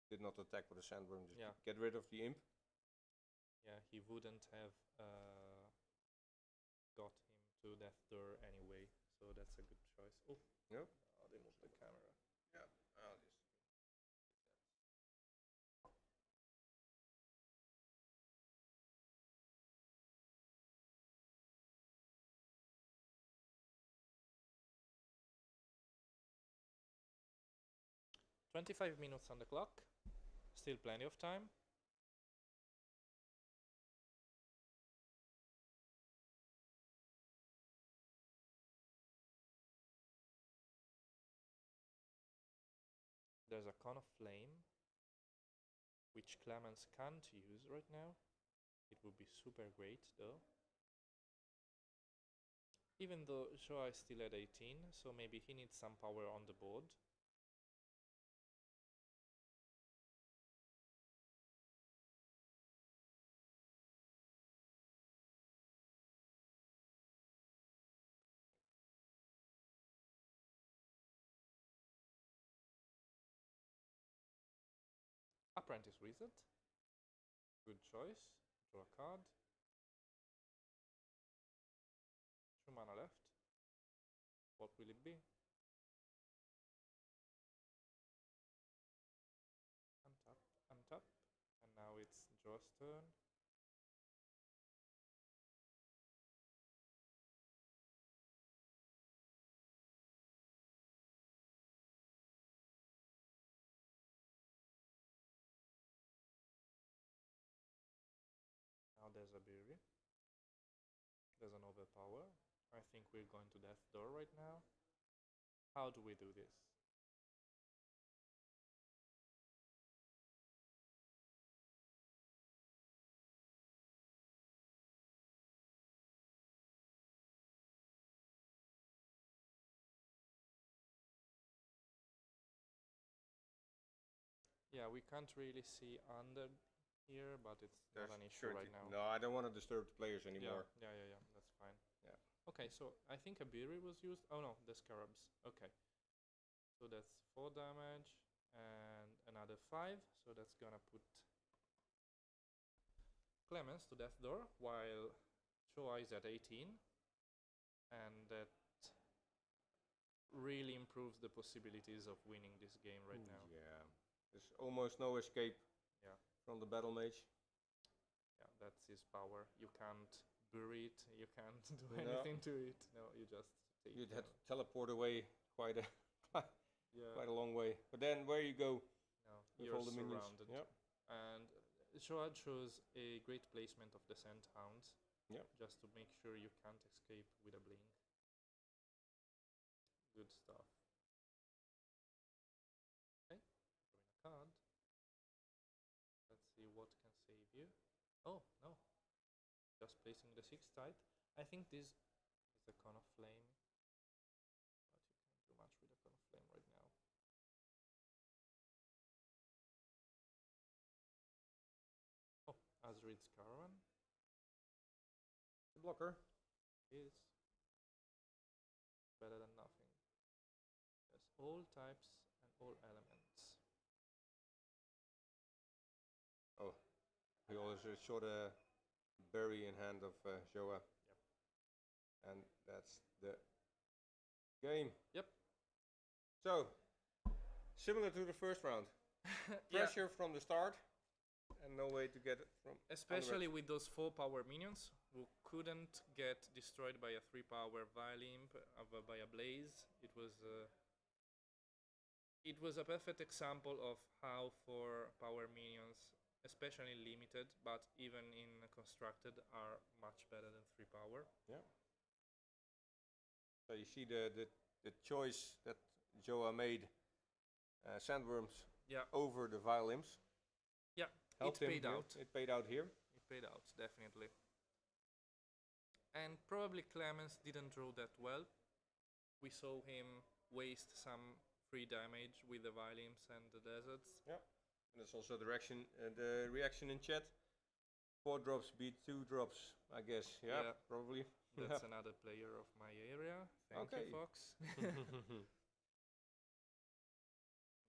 did not attack with a Sandworm, just to get rid of the imp. Yeah, he wouldn't have got him to death door anyway, so that's a good choice. Oh, Yep. oh, they moved the camera. Yeah. I'll just 25 minutes on the clock. Still plenty of time. There's a Con of Flame, which Clemens can't use right now. It would be super great though. Even though Showa is still at 18, so maybe he needs some power on the board. Apprentice Wizard. Good choice. Draw a card. 2 mana left. What will it be? Untap, untap. And now it's draw's turn. Now there's a Berry. There's an Overpower. I think we're going to death door right now. How do we do this? Yeah, we can't really see under here, but it's not an issue right now. No, I don't want to disturb the players anymore. Yeah, that's fine. Yeah. Okay, so I think a Beery was used. Oh no, the Scarabs. Okay. So that's 4 damage and another 5. So that's gonna put Clemens to death door while Showa is at 18. And that really improves the possibilities of winning this game right now. Yeah. There's almost no escape from the Battle Mage. Yeah, that's his power. You can't bury it, you can't do anything to it. No, you just take You'd have to teleport away quite a quite a long way. But then where you go with you're all the minions? surrounded. Yep. And Showa chose a great placement of the Sand Hounds. Yep. Just to make sure you can't escape with a blink. Good stuff. Okay, drawing a card. Let's see what can save you. Oh, no. Just placing the 6th type. I think this is a Con of Flame. But you can't do much with a Con of Flame right now. Oh, Azrid's Caravan. The blocker. Is better than nothing. There's all types and all elements. Oh, he always shot a berry in hand of Showa. Yep. And that's the game. Yep. So, similar to the first round. Pressure from the start. and no way to get it from. Especially with those 4 power minions who couldn't get destroyed by a 3 power Vilimp, by a Blaze. It was a perfect example of how 4 power minions, especially limited, but even in constructed, are much better than 3 power. Yeah. So you see the choice that Joa made, sandworms over the Vilimps. Yeah, Helped it him paid here. out. It paid out here. It paid out, definitely. And probably Clemens didn't draw that well. We saw him waste some free damage with the Vilimps and the deserts. Yeah. And that's also the reaction in chat. 4 drops beat 2 drops, I guess. Yeah. Probably. That's another player of my area. Thank you, Fox.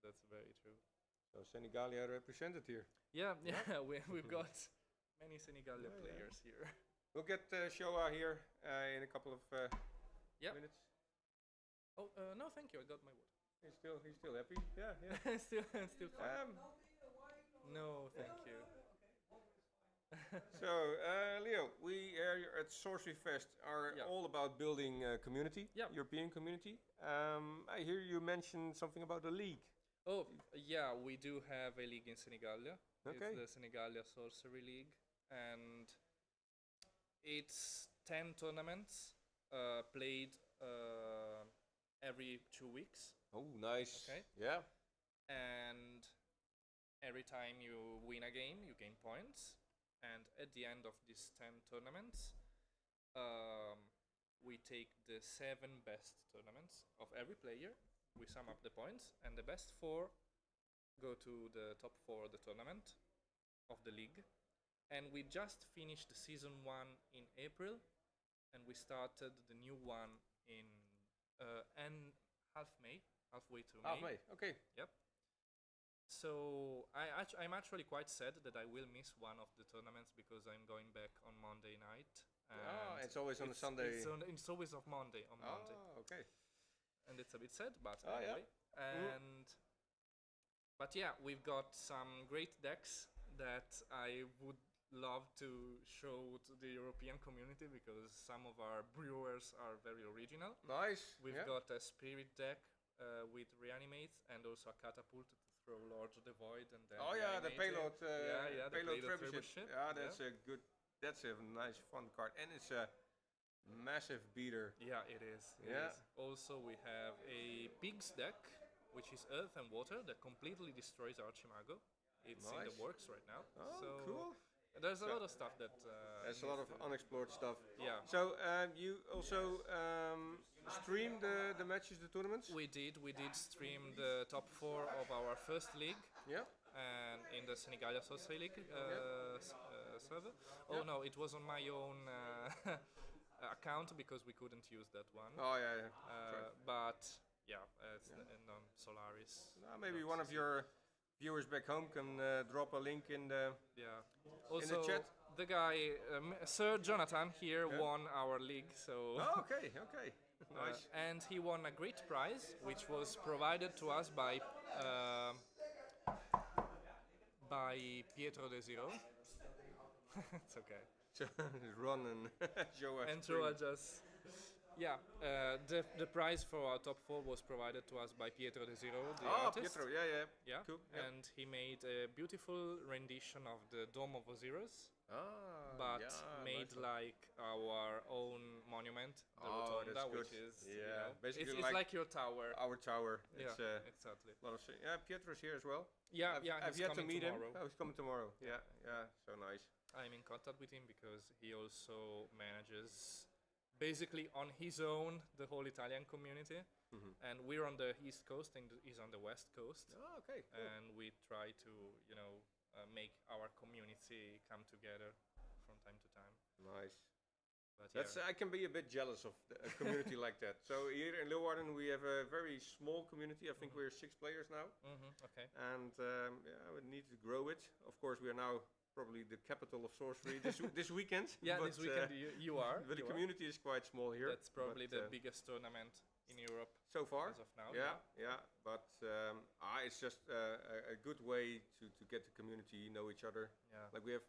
That's very true. So Senegalia represented here. Yeah, we've got many Senegalia players here. We'll get Showa here in a couple of minutes. Oh, no, thank you. I got my wood. He's still happy. Yeah. still fine. No, thank you. So, Leo, we at SorceryFest are all about building a community, European community. I hear you mention something about the league. Oh, yeah, we do have a league in Senegalia. Okay. It's the Senegalia Sorcery League, and it's 10 tournaments played every 2 weeks. Oh, nice. Okay. Yeah. And every time you win a game, you gain points. And at the end of these 10 tournaments, we take the 7 best tournaments of every player. We sum up the points, and the best 4 go to the top 4 of the tournament of the league. And we just finished the season 1 in April, and we started the new one in halfway through May. Half May, okay. Yep. So I'm actually quite sad that I will miss one of the tournaments because I'm going back on Monday night. It's always on a Sunday. It's always on Monday. Monday. Okay. And it's a bit sad, but Yeah. anyway. But yeah, we've got some great decks that I would love to show to the European community because some of our brewers are very original. Nice. We've got a spirit deck with reanimates and also a catapult to throw Lords of the Void and then the payload. the payload trebuchet. Yeah, that's a good. That's a nice fun card, and it's a massive beater. Yeah, it is. Also, we have a pigs deck, which is Earth and Water, that completely destroys Archimago. It's in the works right now. Oh, so cool. There's a lot of stuff that. There's a lot of unexplored stuff. Yeah. So you also stream the matches, the tournaments? We did stream the top 4 of our first league. Yeah. And in the Senegalia Sorcery League server. Oh no, it was on my own account because we couldn't use that one. Oh yeah. But yeah, it's on Solaris. Maybe one of your viewers back home can drop a link in the Also, in the chat. The guy, Sir Jonathan here, won our league. So. Oh, okay. Nice. And he won a great prize, which was provided to us by Pietro De Zero. It's okay. So run and show us. And so I just, the prize for our top 4 was provided to us by Pietro De Zero, the artist. Pietro, yeah. Cool. Yep. And he made a beautiful rendition of the Dome of Osiris. But made nice like our own monument, the Rotonda, that's which good. is basically it's like your tower. Our tower. Yeah, it's exactly. A lot of Pietro's here as well. I've yet to meet tomorrow. him. Oh, he's coming tomorrow. Yeah. So nice. I'm in contact with him because he also manages, basically on his own, the whole Italian community. And we're on the East Coast and he's on the West Coast. Oh, okay. Cool. And we try to, make our community come together from time to time. Nice. But I can be a bit jealous of a community like that. So here in Leeuwarden we have a very small community. I think we're 6 players now. Okay. And we need to grow it. Of course, we are now probably the capital of sorcery this weekend. But, this weekend you are. But the community is quite small here. That's probably the biggest tournament in Europe. so far. as of now. Yeah. But it's just a good way to get the community know each other. Yeah. Like we have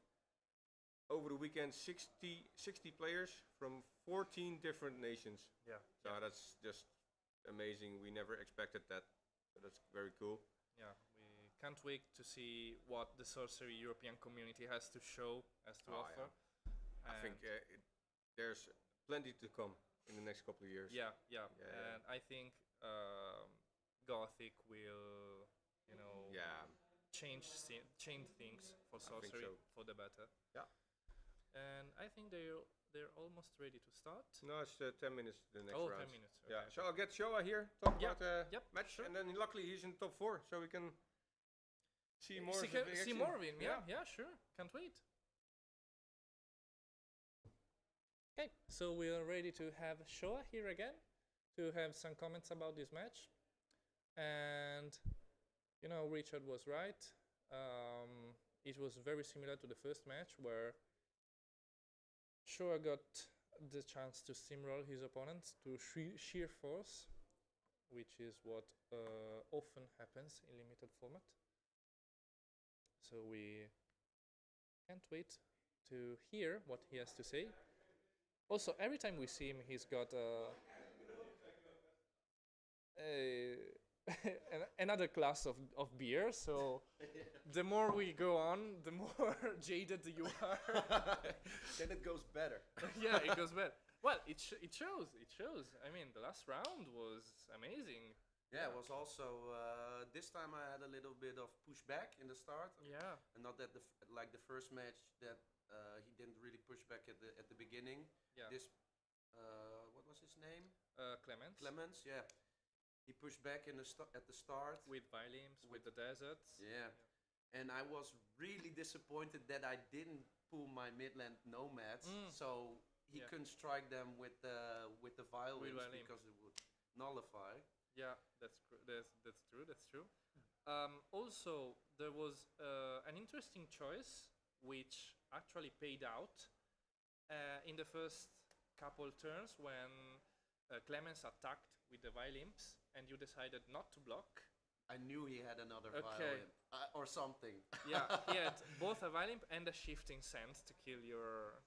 over the weekend 60 players from 14 different nations. Yeah. So that's just amazing. We never expected that. So that's very cool. Yeah, we can't wait to see what the Sorcery European community has to show, has to Oh, offer. I think there's plenty to come in the next couple of years. Yeah. Yeah. And I think Gothic will, change things for I think Sorcery so. for the better. Yeah. And I think they're almost ready to start. No, it's 10 minutes to the next Oh, round. 10 minutes. Yeah. Okay. So I'll get Showa here, talk Yeah. about the Yep, match, sure. and then luckily he's in top 4, so we can see more. See, of the see action. more of him. Yeah, sure. Can't wait. Okay, so we are ready to have Showa here again to have some comments about this match. And Richard was right. It was very similar to the first match where Showa got the chance to steamroll his opponents to sheer force, which is what often happens in limited format. So we can't wait to hear what he has to say. Also, every time we see him, he's got another glass of beer. So the more we go on, the more jaded you are. Then it goes better. Yeah, it goes better. Well, it shows. It shows. I mean, the last round was amazing. Yeah, it was also this time I had a little bit of pushback in the start. Yeah. And not that like the first match that he didn't really push back at the beginning. Yeah. This what was his name? Clemens. Clemens. Yeah. He pushed back at the start With Vilimps, with the deserts. Yeah. And I was really disappointed that I didn't pull my midland nomads, so he couldn't strike them with the violins because it would nullify. Yeah, that's true. That's true. Also, there was an interesting choice which actually paid out in the first couple turns when Clemens attacked with the Vilimps and you decided not to block. I knew he had another Okay. violin or something. Yeah, he had both a Vilimp and a shifting sense to kill your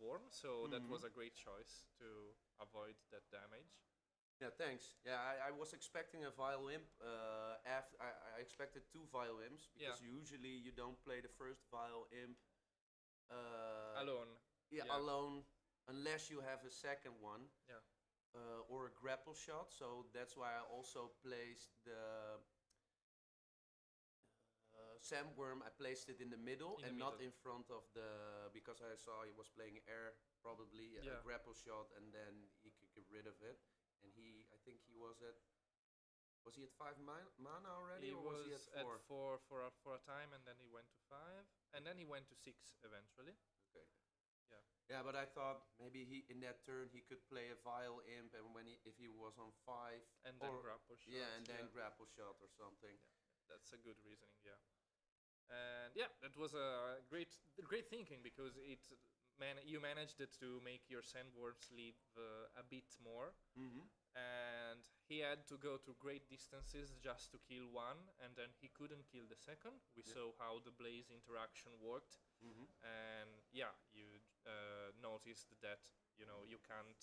worm. So that was a great choice to avoid that damage. Yeah, thanks. Yeah, I was expecting a violin. After I expected 2 violins because usually you don't play the first violin Alone. Yeah, alone unless you have a second one. Yeah. Or a grapple shot. So that's why I also placed the sandworm. I placed it in the middle and not in front of the, because I saw he was playing air, probably a grapple shot, and then he could get rid of it. And I think he was at 5 mana already, or was he at 4? At 4 for a time, and then he went to 5, and then he went to 6 eventually. Okay. Yeah. Yeah, but I thought maybe in that turn he could play a Vile Imp, and if he was on 5, and then grapple shot. Yeah, and then grapple shot or something. Yeah, that's a good reasoning. Yeah. And yeah, that was a great thinking because you managed to make your sandworms live a bit more. And he had to go to great distances just to kill one, and then he couldn't kill the second. We saw how the blaze interaction worked, and yeah, you noticed that you can't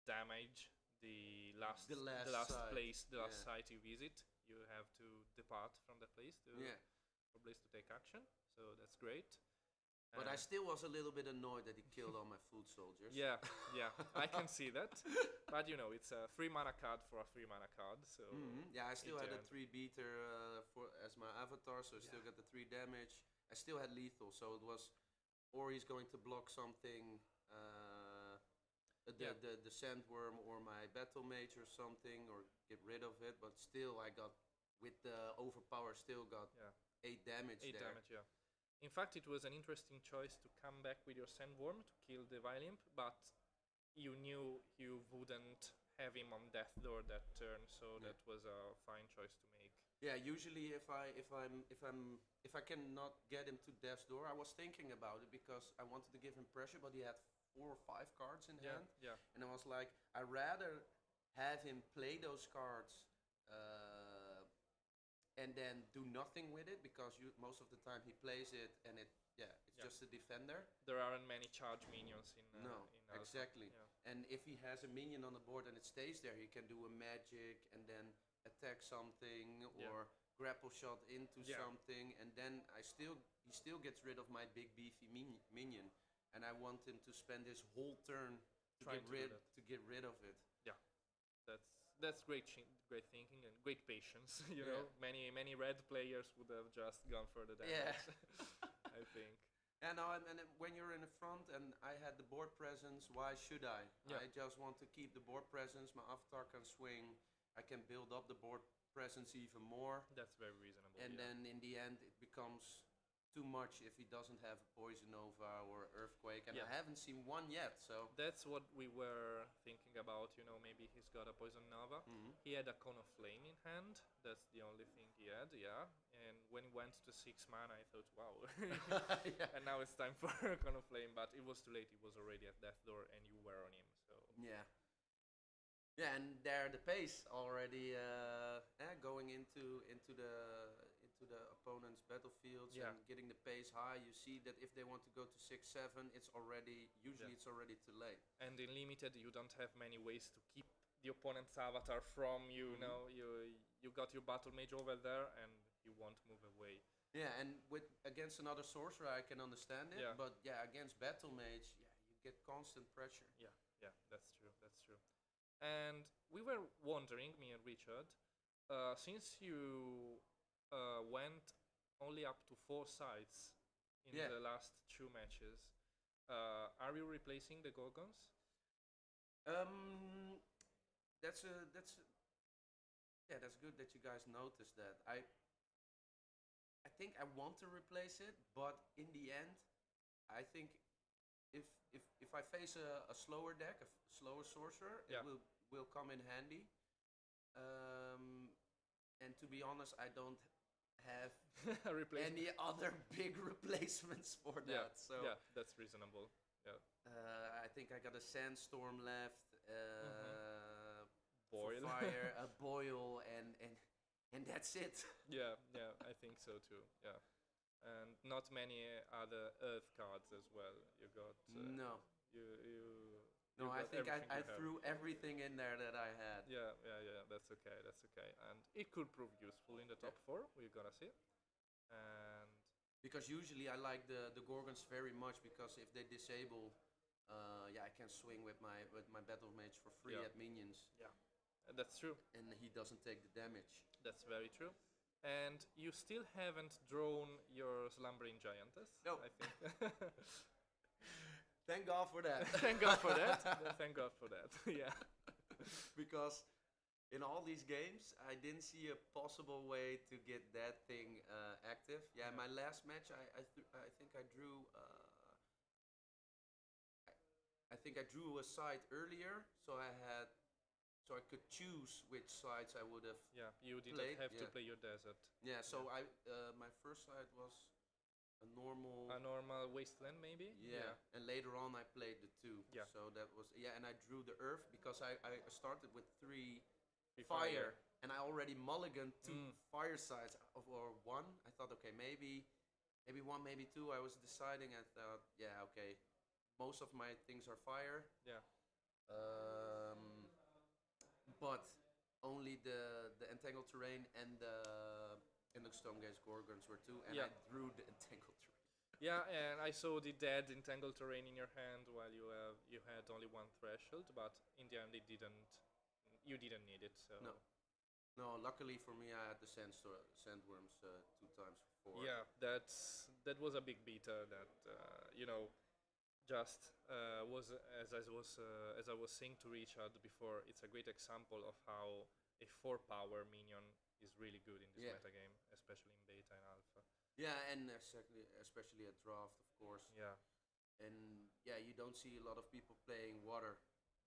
damage the last site you visit. You have to depart from the place for blaze to take action. So that's great. But I still was a little bit annoyed that he killed all my food soldiers. Yeah, I can see that. But it's a 3 mana card for a 3 mana card. So yeah, I still had a 3 beater as my avatar, so I still got the 3 damage. I still had lethal, so it was, or he's going to block something, the sandworm or my battle mage or something, or get rid of it. But still, I got with the overpower, still got 8 damage. 8 damage, yeah. In fact, it was an interesting choice to come back with your sandworm to kill the Vilimp, but you knew you wouldn't have him on death door that turn, so that was a fine choice to make. Yeah, usually if I cannot get him to death's door, I was thinking about it because I wanted to give him pressure, but he had 4 or 5 cards in Yeah, hand, yeah, and I was like, I rather have him play those cards. And then do nothing with it, because most of the time he plays it and it's Yeah. just a defender. There aren't many charge minions in No, in Alpha. exactly. Yeah. And if he has a minion on the board and it stays there, he can do a magic and then attack something Yeah. or grapple shot into Yeah. something, and then he still gets rid of my big beefy minion, and I want him to spend his whole turn Trying to do that. to get rid of it. That's great great thinking and great patience. You Yeah. know, many red players would have just gone for the damage. Yeah. I think. And now, and then when you're in the front and I had the board presence, why should I? Yeah. I just want to keep the board presence. My avatar can swing. I can build up the board presence even more. That's very reasonable. And yeah. then in the end, it becomes too much if he doesn't have Poison Nova or Earthquake. And Yeah. I haven't seen one yet, so. That's what we were thinking about. You know, maybe he's got a Poison Nova. Mhm. He had a Cone of Flame in hand. That's the only thing he had. Yeah. And when he went to 6 mana, I thought, wow. Yeah. And now it's time for Cone of Flame, but it was too late. He was already at death door, and you were on him. So Yeah. Yeah, and there the pace already going into the opponent's battlefields Yeah. and getting the pace high. You see that if they want to go to 6-7, it's already it's already too late. and in limited, you don't have many ways to keep the opponent's avatar from you. Mhm. Know, you got your battle mage over there, and he won't move away. Yeah, and against another sorcerer, I can understand it. Yeah. But yeah, against battle mage, you get constant pressure. Yeah, that's true. That's true. And we were wondering, me and Richard, since you went only up to 4 sides in Yeah. the last 2 matches, are you replacing the Gorgons? That's good that you guys noticed that. I think I want to replace it, but in the end, I think if I face a slower deck, a slower sorcerer, Yeah. it will come in handy. And to be honest, I don't have Replacement. any other big replacements for that. Yeah, So yeah, that's reasonable. Yeah, I think I got a sandstorm left. For Boil. fire, a boil, and that's it. yeah, I think so too. Yeah, and not many other Earth cards as well. You got No, you. no, you I got think I everything you have. threw everything in there that I had. Yeah. That's okay. That's okay. And it could prove useful in the top 4. We're gonna see. And Because usually I like the Gorgons very much, because if they disable, I can swing with my battle mage for free Yeah. at minions, that's true. and he doesn't take the damage. That's very true. And you still haven't drawn your Slumbering Giantess. No. I think. Thank God for that. Thank God for that. Thank God for that. Yeah. Because in all these games, I didn't see a possible way to get that thing active. Yeah, my last match, I think I drew. I think I drew a side earlier, so I could choose which sides I would have. Yeah. You didn't Played, have to yeah. play your desert. Yeah, so my first side was a normal. A normal wasteland, maybe. Yeah, and later on I played the 2. Yeah. So that was and I drew the earth because I started with 3 Free fire, and I already mulliganed 2 Mm. fire sides or 1. I thought, okay, maybe 1, maybe 2. I was deciding. I thought, yeah, okay, most of my things are fire. Yeah. But only the entangled terrain and the Stonegaze Gorgons were 2, and Yeah. I drew the entangled terrain. Yeah, and I saw the dead entangled terrain in your hand while you had only 1 threshold, but in the end you didn't need it. So No. No, luckily for me, I had the sandworms 2 times before. yeah, that was a big beater. That just was as I was saying to Richard before. It's a great example of how a 4-power minion is really good in this Yeah. metagame, especially in beta and alpha. Yeah, and especially at draft, of course. Yeah. And yeah, you don't see a lot of people playing water.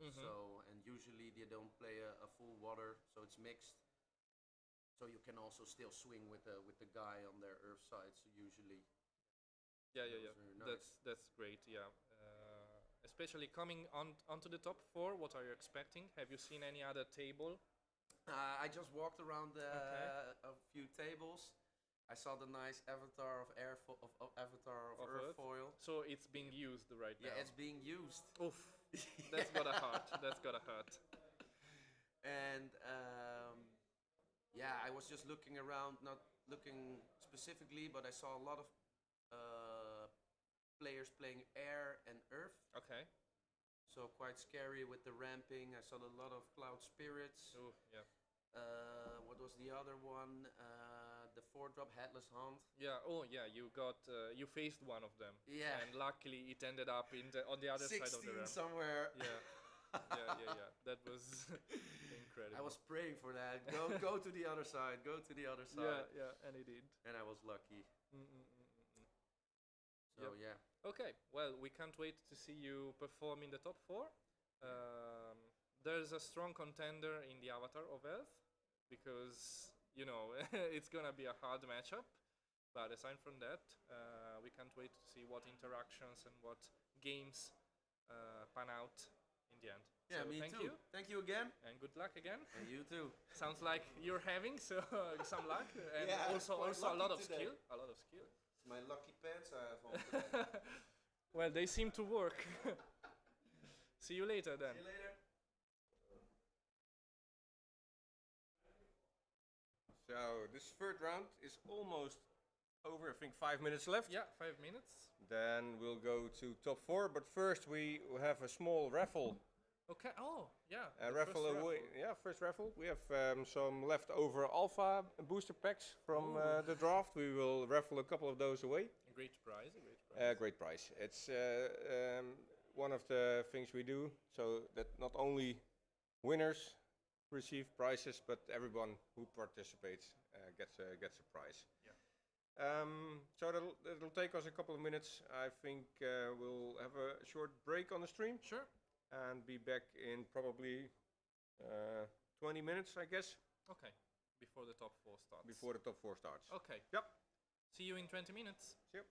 Mhm. So, and usually they don't play a full water, so it's mixed. So you can also still swing with the guy on their earth side. So usually, Yeah. that was very nice. That's great. Yeah, especially coming onto the top 4, what are you expecting? Have you seen any other table? I just walked around a few tables. I saw the nice avatar of avatar of Earthfoil. So it's being used right now. Yeah, it's being used. Oof, that's gotta hurt. That's gotta hurt. And yeah, I was just looking around, not looking specifically, but I saw a lot of players playing air and earth. Okay. So quite scary with the ramping. I saw a lot of cloud spirits. Ooh, yeah. What was the other one? The 4-drop headless hunt. Yeah. Oh, yeah. You faced one of them. Yeah. And luckily, it ended up on the other side of the 16 ramp. somewhere. Yeah. Yeah. That was incredible. I was praying for that. Go to the other side. Go to the other side. Yeah, and it did. And I was lucky. So Yep. yeah. Okay, well, we can't wait to see you perform in the top 4. There's a strong contender in the Avatar of Earth, because, you know, it's gonna be a hard matchup. But aside from that, we can't wait to see what interactions and what games pan out in the end. Yeah, so me thank too. you, Thank you again. and good luck again. And you too. Sounds like you're having some luck, and Yeah, I'm also quite a lot lucky of today. skill. A lot of skill. It's my lucky pants I have on today. Well, they seem to work. See you later then. See you later. So this third round is almost over. I think 5 minutes left. Yeah, 5 minutes. Then we'll go to top 4. But first we have a small raffle. Okay. Oh, yeah. A the raffle first away. Yeah, first raffle. We have some leftover alpha booster packs from the draft. We will raffle a couple of those away. A great prize. A great prize. Great price. It's one of the things we do, so that not only winners receive prizes, but everyone who participates gets a prize. Yeah. So it'll take us a couple of minutes. I think we'll have a short break on the stream. Sure. And be back in probably 20 minutes, I guess. Okay. Before the top 4 starts. Before the top 4 starts. Okay. Yep. See you in 20 minutes. Yep.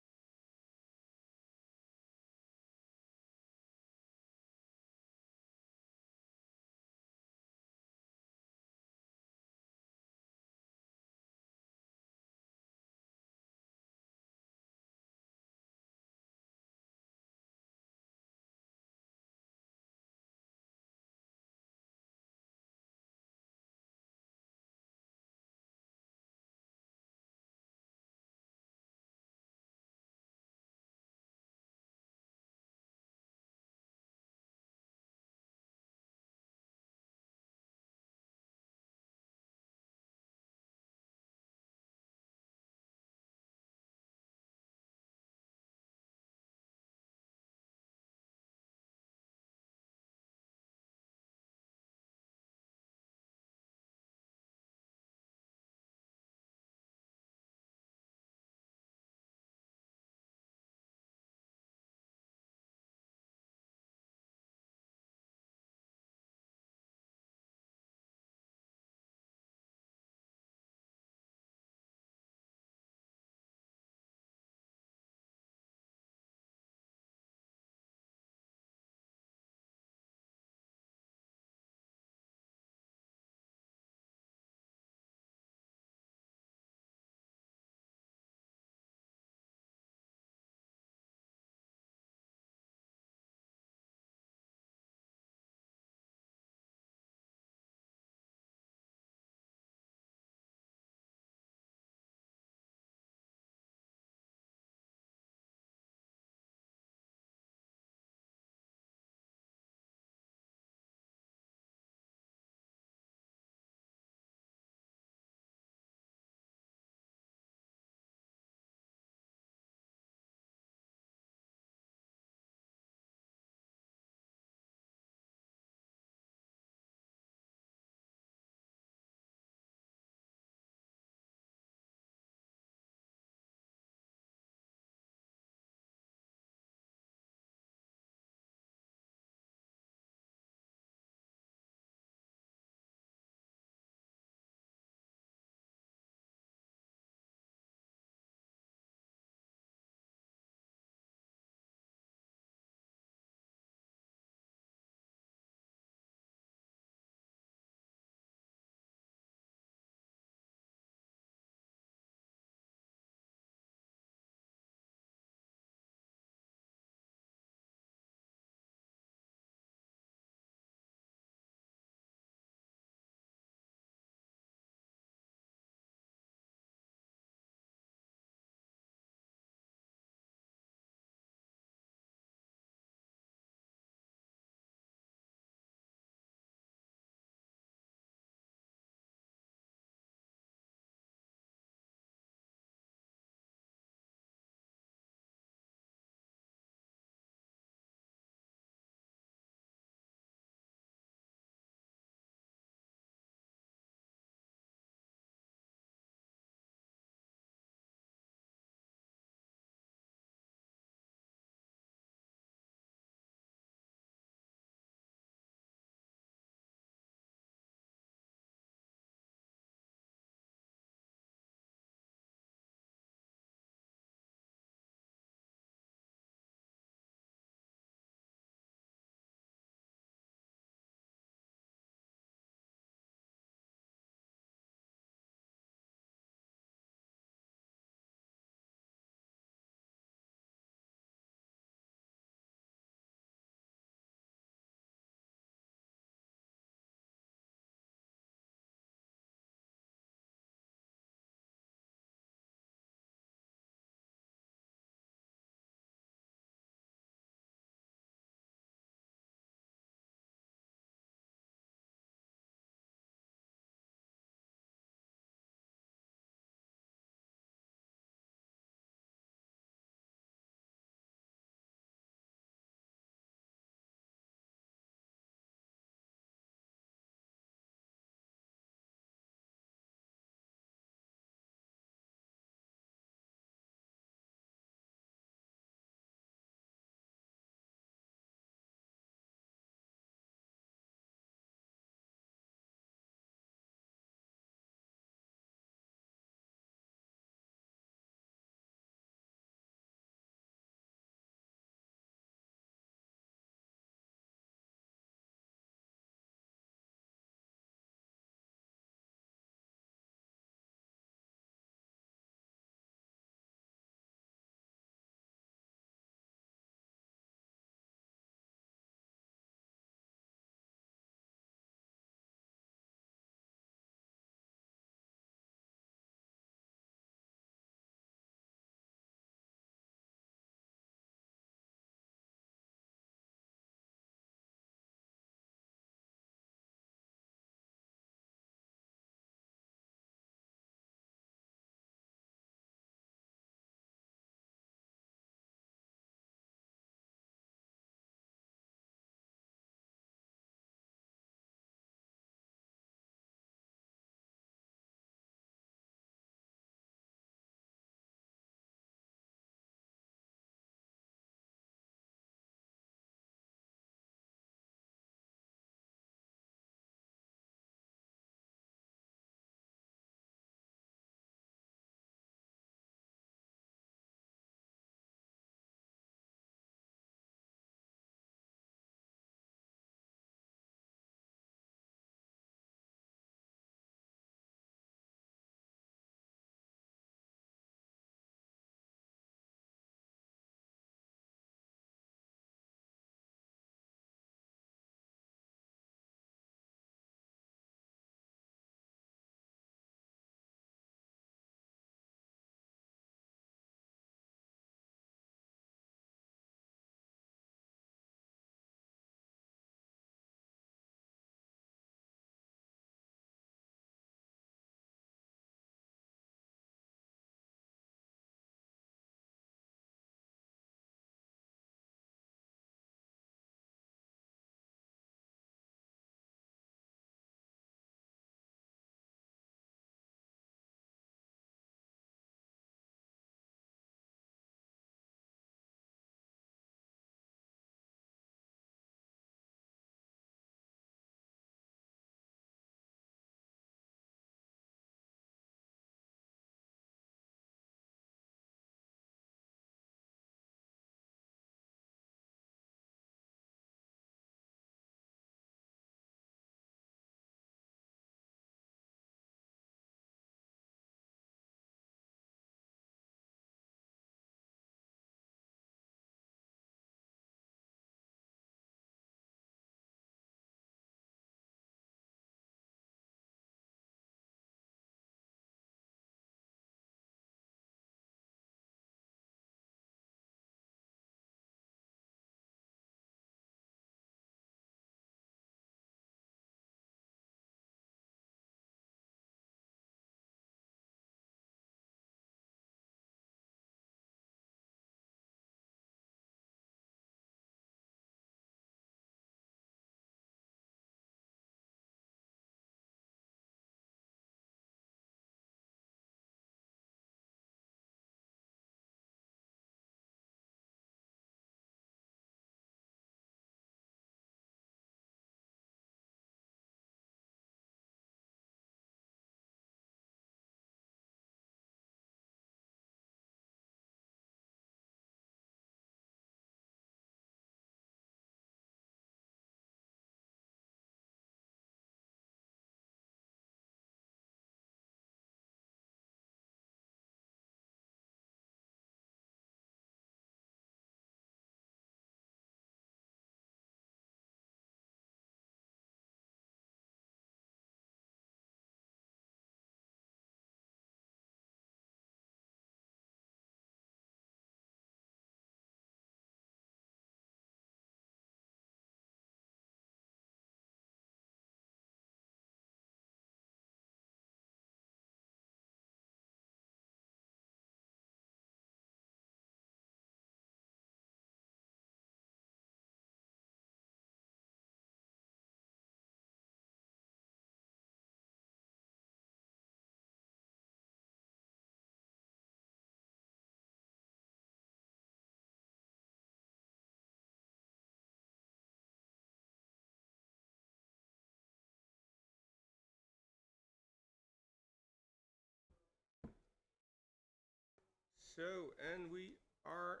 So, and we are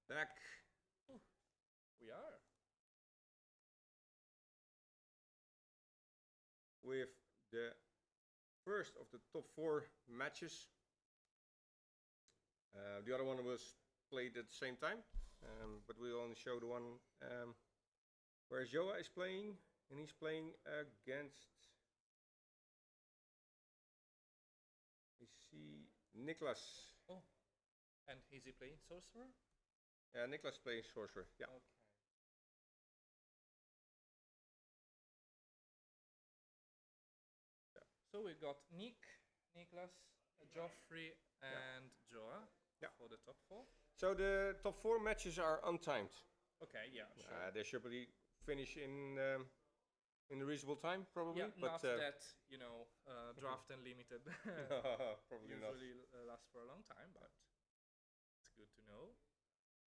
back. We are. With the first of the top 4 matches. The other one was played at the same time, but we only show the one where Joa is playing, and he's playing against. We see Niklas. Oh, and is he playing Sorcerer? Yeah, Niklas playing Sorcerer. Yeah. Okay. So we got Niklas, Joffrey, and Joa for the top 4. So the top 4 matches are untimed. Okay, yeah, sure. They should be finish in a reasonable time, probably. Yeah, but not that, draft and limited probably not. usually last for a long time, but it's good to know.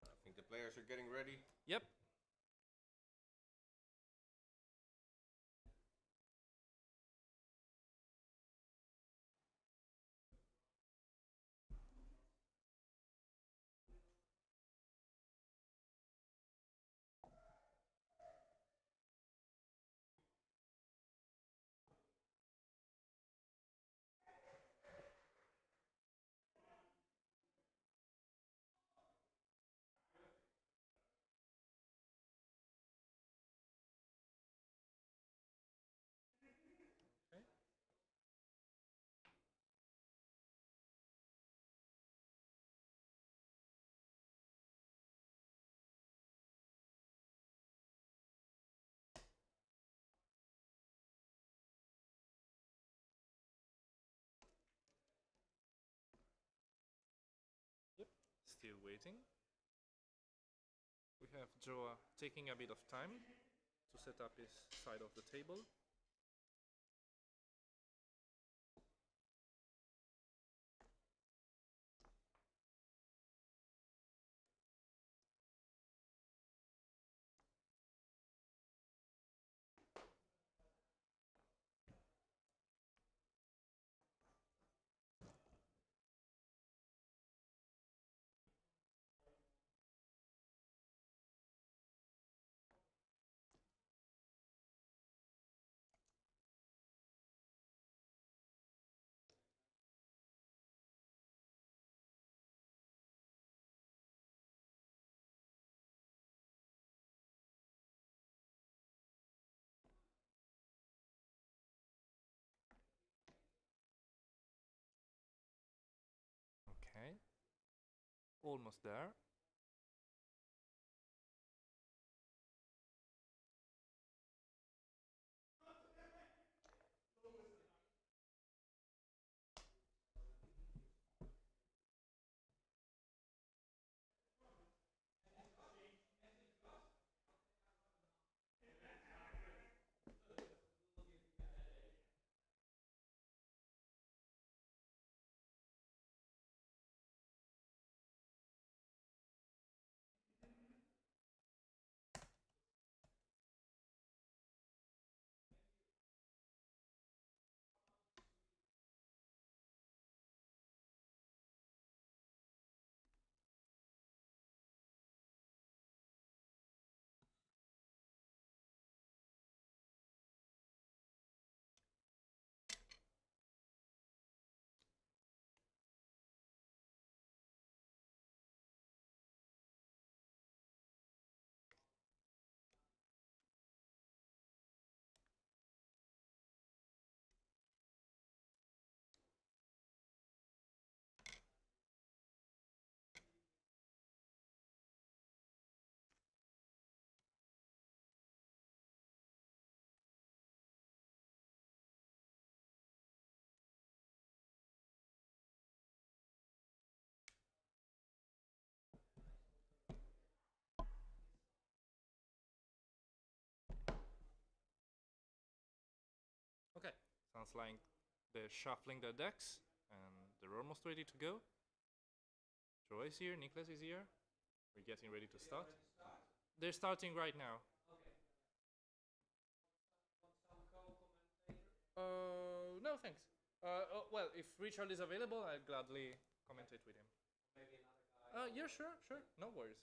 I think the players are getting ready. Yep. Okay. Yep. Still waiting. We have Joa taking a bit of time to set up his side of the table. Okay. Almost there. Okay, sounds like they're shuffling their decks and they're almost ready to go. Joa is here, Niklas is here. We're getting ready to start. They're starting right now. No, thanks. Well, if Richard is available, I'll gladly commentate with him. maybe another guy. Yeah, sure, sure. No worries.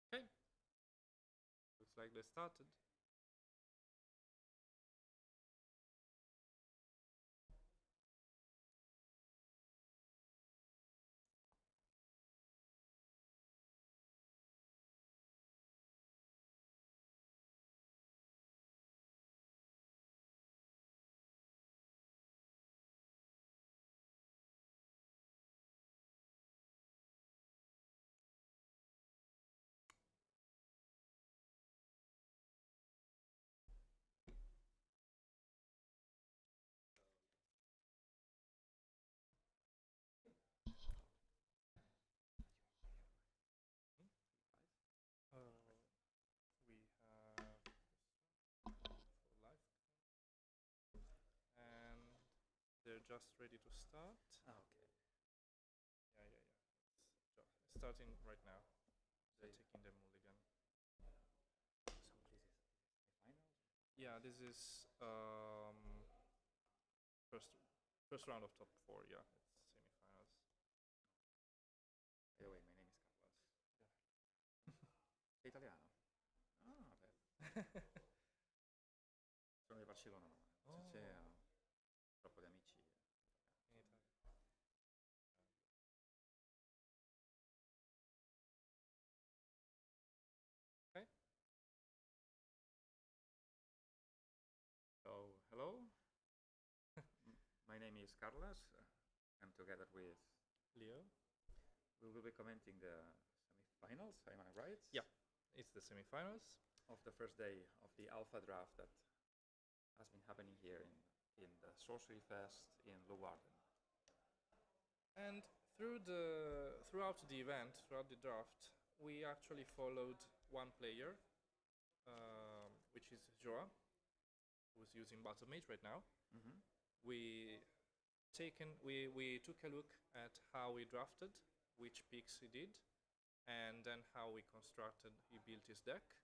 Okay. Looks like they started. We have for live, and they're just ready to start. Okay. Yeah. It's starting right now. They're taking the mulligan. So this is the final. Yeah, this is first round of top 4. Yeah, it's semifinals. By the way, my name is Carlos. Sei italiano? Ah, beh. Sono di Barcellona, ma Oh. c'è troppo di amici. In Italy. Okay. So, hello. My name is Carlos. I'm together with Leo. we will be commenting the semifinals. Am I right? Yeah. It's the semifinals. Of the first day of the alpha draft that has been happening here in the SorceryFest in Leeuwarden. And throughout the event, throughout the draft, we actually followed one player, which is Joa, who's using Battle Mage right now. Mm-hmm. We took a look at how he drafted, which picks he did, and then how he built his deck.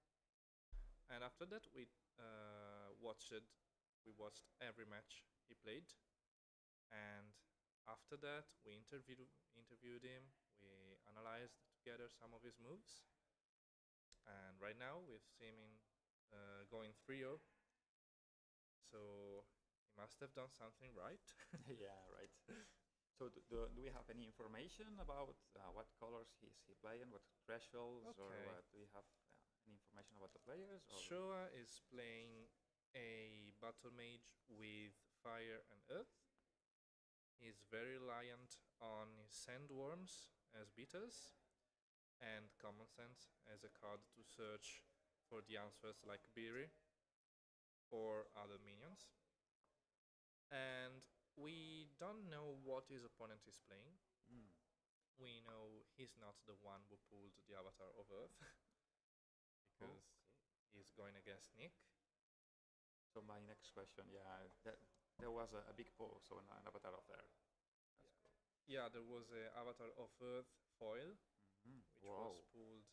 And after that, we watched every match he played, and after that, we interviewed him. We analyzed together some of his moves, and right now we've seen him going 3-0. So he must have done something right. Yeah, right. So do we have any information about what colors is he playing, what thresholds, or Okay. what, do we have any information about the players? Or? Showa is playing a battle mage with fire and earth. He's very reliant on his sandworms as beaters and common sense as a card to search for the answers like Beery or other minions. And we don't know what his opponent is playing. Mm. We know he's not the one who pulled the Avatar of Earth because he's going against Nick. So my next question, there was a big pull, so an avatar of there. That's cool. Yeah, there was a Avatar of Earth foil, Mm-hmm. which was pulled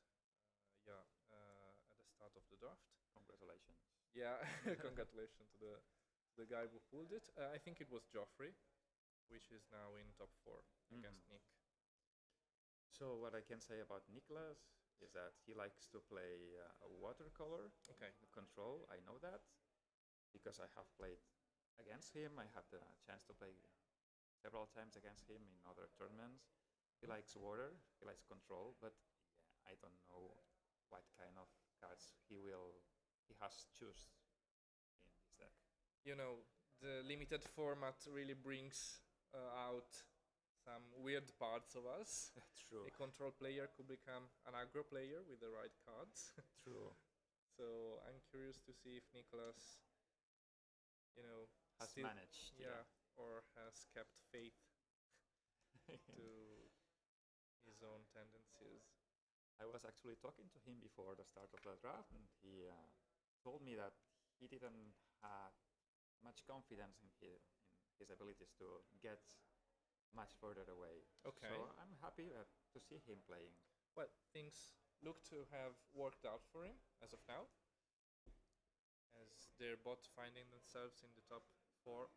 at the start of the draft. Congratulations. Yeah, congratulations to the guy who pulled it. I think it was Joffrey, which is now in top 4 against Nick. So what I can say about Niklas is that he likes to play watercolor. Okay. Control, I know that because I have played against him. I had the chance to play several times against him in other tournaments. He likes water, he likes control, but yeah, I don't know what kind of cards he has choose in this deck. You know, the limited format really brings out some weird parts of us. True. A control player could become an aggro player with the right cards. True. So I'm curious to see if Nicholas, you know, Has still- managed. yeah, or has kept faith to his own tendencies. I was actually talking to him before the start of the draft, and he told me that he didn't have much confidence in his abilities to get much further away. Okay. So I'm happy to see him playing. Well, things look to have worked out for him as of now, as their bot finding themselves in the top 4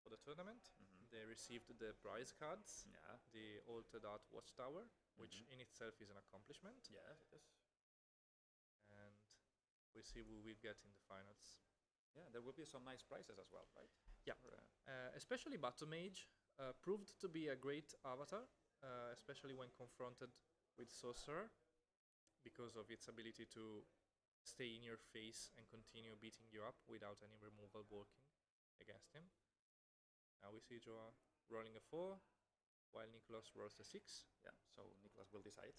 for the tournament. They received the prize cards, Yeah. the altered art watchtower, which in itself is an accomplishment, Yes, it is. and we see who we get in the finals. Yeah, there will be some nice prizes as well, right? Yeah. For, Especially Battle Mage proved to be a great avatar, especially when confronted with Sorcerer, because of its ability to stay in your face and continue beating you up without any removal working against him. Now we see Joa rolling a 4, while Nicholas rolls a 6. yeah. So Nicholas will decide.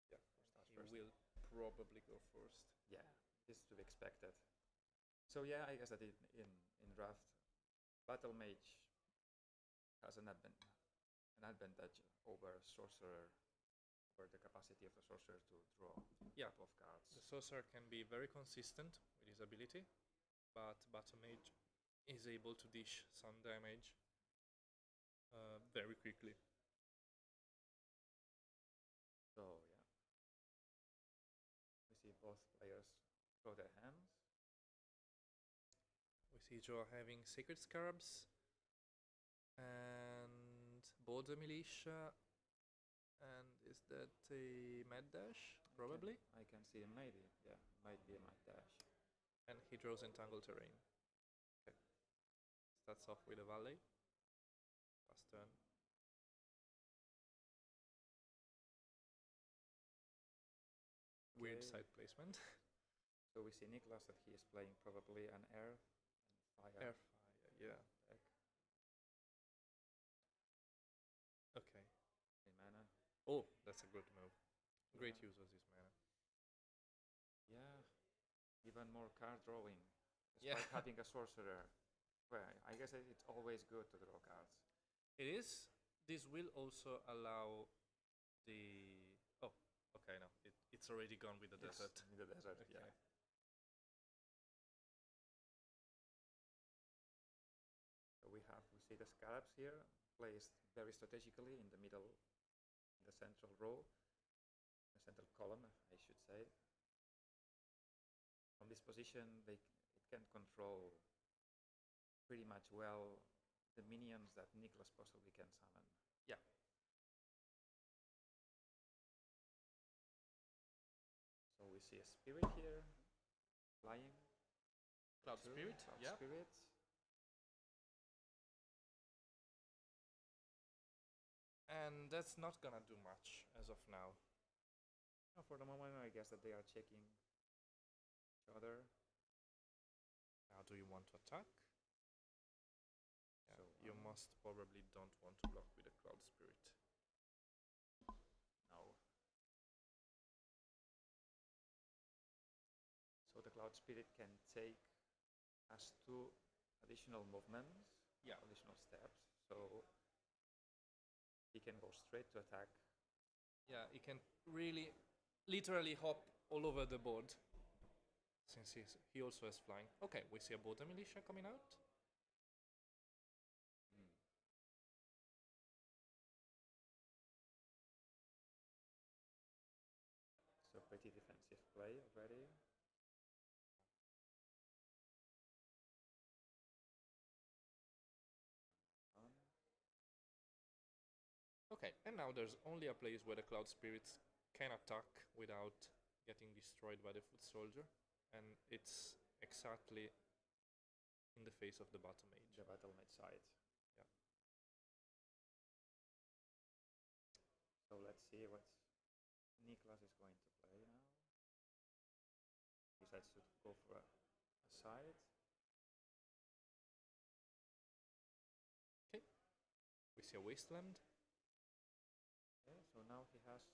Yeah. Who starts He first? will probably go first. Yeah, this is to be expected. So yeah, I guess that in draft, Battle Mage has an advantage over Sorcerer, over the capacity of the Sorcerer to draw Yeah. a couple of cards. The Sorcerer can be very consistent with his ability, but Battle Mage is able to dish some damage very quickly. So yeah, we see both players throw their hands. We see Joa having Sacred Scarabs and Border Militia, and is that a Mad Dash? Probably. I can see maybe, yeah, might be a Mad Dash. And he draws Entangled Terrain. Okay. Starts off with a Valley. Last turn. Weird Okay. side placement. So we see Nicholas that he is playing probably an air and fire Airfire, yeah. deck. Okay. 3 mana. Oh, that's a good move. Great Yeah. use of this mana. Yeah, even more card drawing. Yeah. Despite having a sorcerer. Well, I guess it's always good to draw cards. It is. This will also allow the. Oh, okay, no. It's already gone with the Yes, desert. in the desert, Okay. yeah. So we see the scarabs here, placed very strategically in the middle, in the central row, the central column, I should say. From this position, it can control pretty much well the minions that Nicholas possibly can summon. Yeah. So we see a spirit here, flying. Cloud Two Spirit, Cloud yeah. Spirit. And that's not gonna do much as of now. For the moment, I guess that they are checking each other. Now, do you want to attack? Yeah, So, you most probably don't want to block with a Cloud Spirit. No. So the Cloud Spirit can take as 2 additional movements, Yeah. additional steps. So he can go straight to attack. Yeah, he can really, literally hop all over the board. Since he also has flying. Okay, we see a Border Militia coming out. So pretty defensive play already. Okay, and now there's only a place where the Cloud Spirits can attack without getting destroyed by the Foot Soldier, and it's exactly in the face of the Battle Mage. The Battle Mage side. Yeah. So let's see what Nicholas is going to play now. side. Okay. We see a wasteland. Okay, so now he has.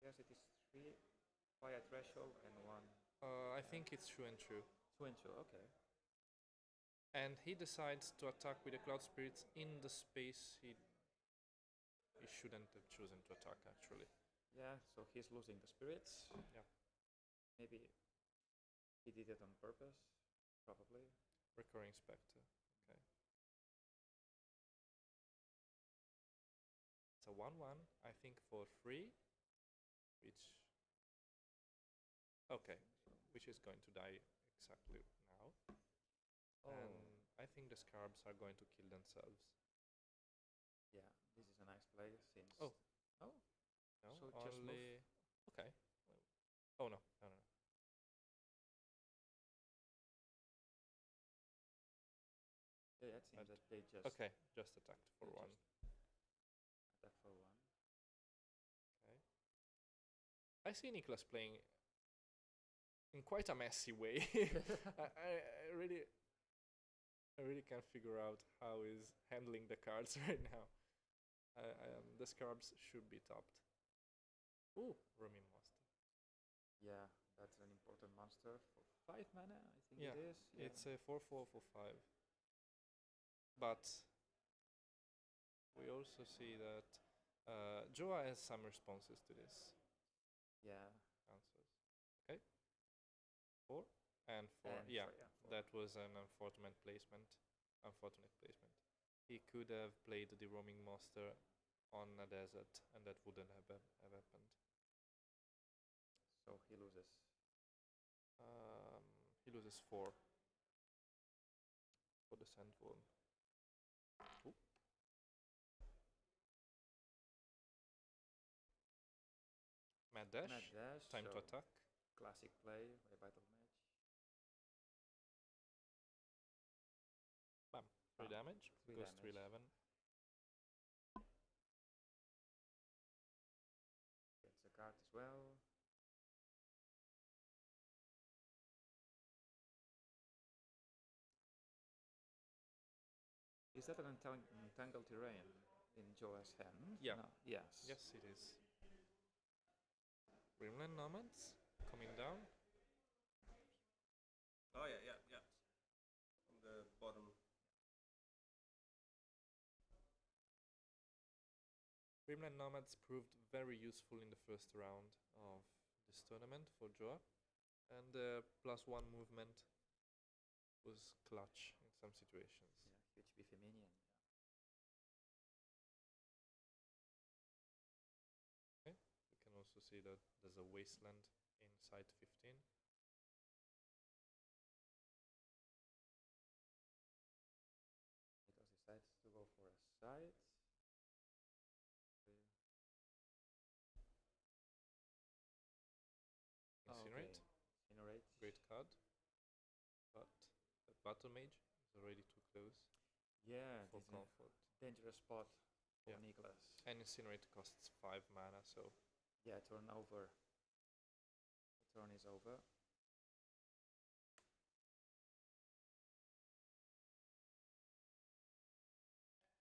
Yes, it is 3 fire threshold and 1. I think it's true and true. 2 and 2. Okay. And he decides to attack with the Cloud Spirits in the space he shouldn't have chosen to attack, actually. Yeah, so he's losing the spirits. Yeah. Maybe he did it on purpose, probably. Recurring Spectre. Okay. It's a 1-1, I think, for free, which. Okay, which is going to die exactly now. Oh, And I think the Scarabs are going to kill themselves. yeah, this is a nice play since. Oh. Oh, No, So just move. only. Okay. Oh no, no, no. yeah, it seems that they just Okay, just attacked for they 1. just attack for 1. Okay. I see Nicholas playing in quite a messy way. I really can't figure out how he's handling the cards right now. The Scarabs should be topped. Ooh, Roaming Master. Yeah, that's an important monster for 5 mana, I think Yeah, it is. Yeah. it's a 4/4 for 5. But we also see that Joa has some responses to this Yeah. answers. Okay. 4 and 4. And Yeah, 4. that was an unfortunate placement. He could have played the Roaming Master on a desert, and that wouldn't have happened. So he loses. He loses 4 for the Sandworm. Ooh. Mad Dash. Mad dash. Time to so attack. Classic play by Battle Mage. Bam. 3 Bam. damage. 3 Goes to damage. 11. Gets a card as well. Is that an entangled terrain in Joa's hand? Yeah. No. Yes. Yes, it is. Rimland Nomads coming down. Oh yeah, yeah, yeah. On the bottom. Rimland Nomads proved very useful in the first round of this tournament for Joa, and the +1 movement was clutch in some situations. Yeah, huge beefy minion. Okay. We can also see that there's a wasteland inside 15. Because decides to go for a side. Incinerate. Incinerate. Great card. But the Battle Mage is already too close Yeah, for this is a comfort. dangerous spot for Yeah. Nicholas. And Incinerate costs 5 mana, so Yeah, turn over. The turn is over.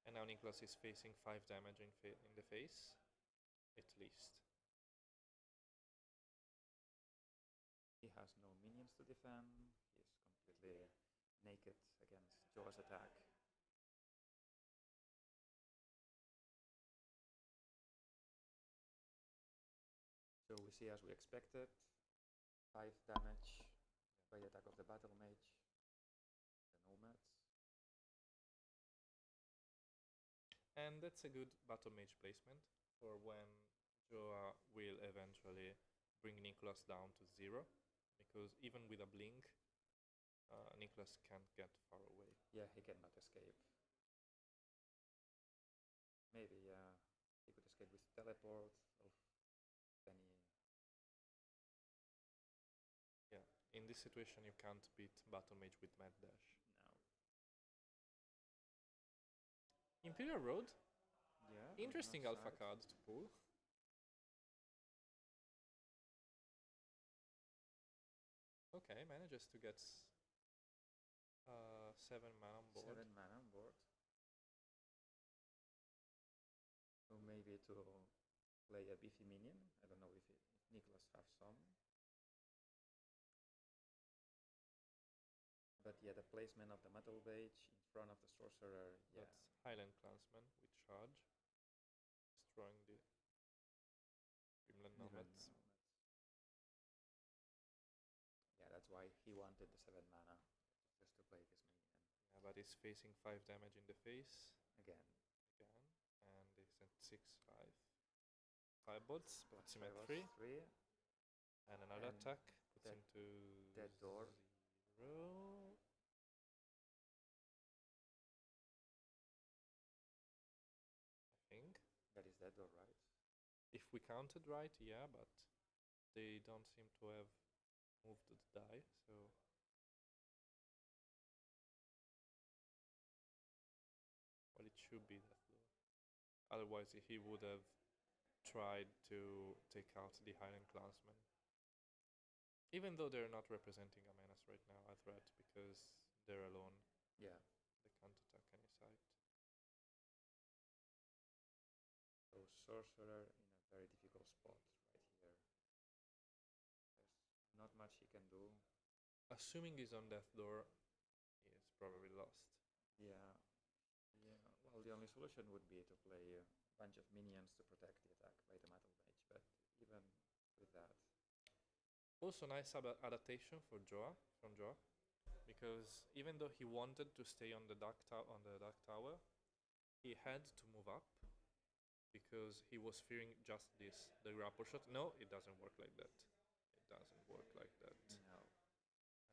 and now Nicholas is facing 5 damage in the face, at least. He has no minions to defend. He is completely naked against Joa's attack. So we see as we expected, 5 damage by the attack of the Battle Mage, the Nomads. And that's a good Battle Mage placement for when Joa will eventually bring Nicholas down to 0, because even with a blink, Nicholas can't get far away. Yeah, he cannot escape. Maybe he could escape with teleport of any. Yeah, in this situation you can't beat Battle Mage with Mad Dash. No. Imperial Road, Yeah. interesting nice alpha side. card to pull. Okay, manages to get 7 mana on board. 7 mana on board. So maybe to play a beefy minion. I don't know if Nicholas have some. But yeah, the placement of the metal mage in front of the sorcerer, yeah. That's Highland Clansman with charge, destroying the Grimland Nomads. Yeah, that's why he wanted the 7 mana, just to play this minion. Yeah, but he's facing 5 damage in the face. Again. And he's at 6/5. 5 bolts, puts him at 3. And another And attack puts that him to dead door. 0. I think. That is dead door, right? If we counted right, yeah, but they don't seem to have moved the die, so. Well, it should be that though. Otherwise, he would have tried to take out the Highland Clansman. Even though they're not representing a menace right now, a threat, because they're alone. Yeah. They can't attack any side. So sorcerer in a very difficult spot right here. There's not much he can do. Assuming he's on death door, he is probably lost. Yeah. Yeah. Well, the only solution would be to play a bunch of minions to protect the attack by the metal mage, but even with that. Also nice adaptation for Joa, from Joa, because even though he wanted to stay on the dark tower, he had to move up because he was fearing just this, the grapple shot. No, it doesn't work like that. It doesn't work like that. No.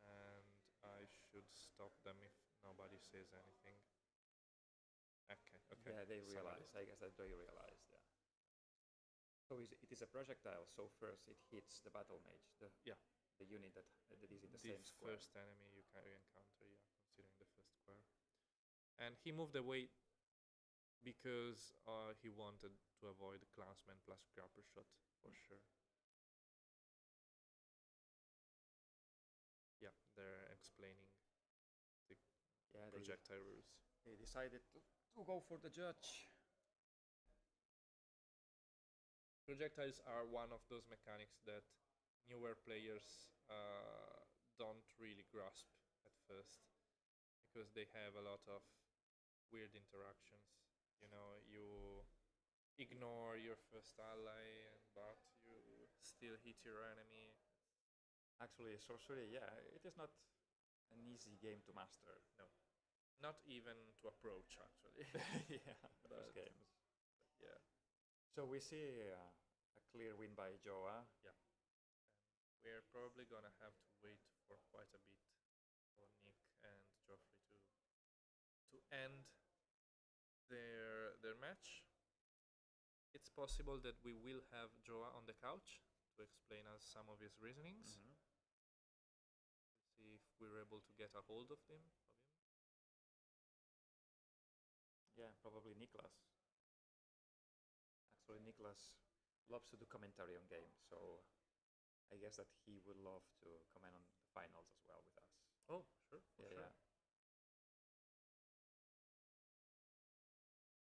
And I should stop them if nobody says anything. Okay. Yeah, they Somebody. realized. I guess that they realized. Yeah. So it is a projectile. So first it hits the battle mage, the unit that is in the same square. First enemy you can encounter, yeah, considering the first square. And he moved away because he wanted to avoid Clansman plus grapple shot for sure. Yeah, they're explaining the projectile rules. They decided to go for the judge. Projectiles are one of those mechanics that newer players don't really grasp at first because they have a lot of weird interactions. You know, you ignore your first ally, but you still hit your enemy. Actually, sorcery, yeah, it is not an easy game to master. No, not even to approach actually. Yeah, those games. Yeah. So we see a clear win by Joa. Yeah. And we're probably gonna have to wait for quite a bit for Nick and Geoffrey to end their match. It's possible that we will have Joa on the couch to explain us some of his reasonings. Mm-hmm. See if we're able to get a hold of him. Yeah, probably Niklas. Actually, Niklas loves to do commentary on games, so I guess that he would love to comment on the finals as well with us. Oh, sure. Yeah.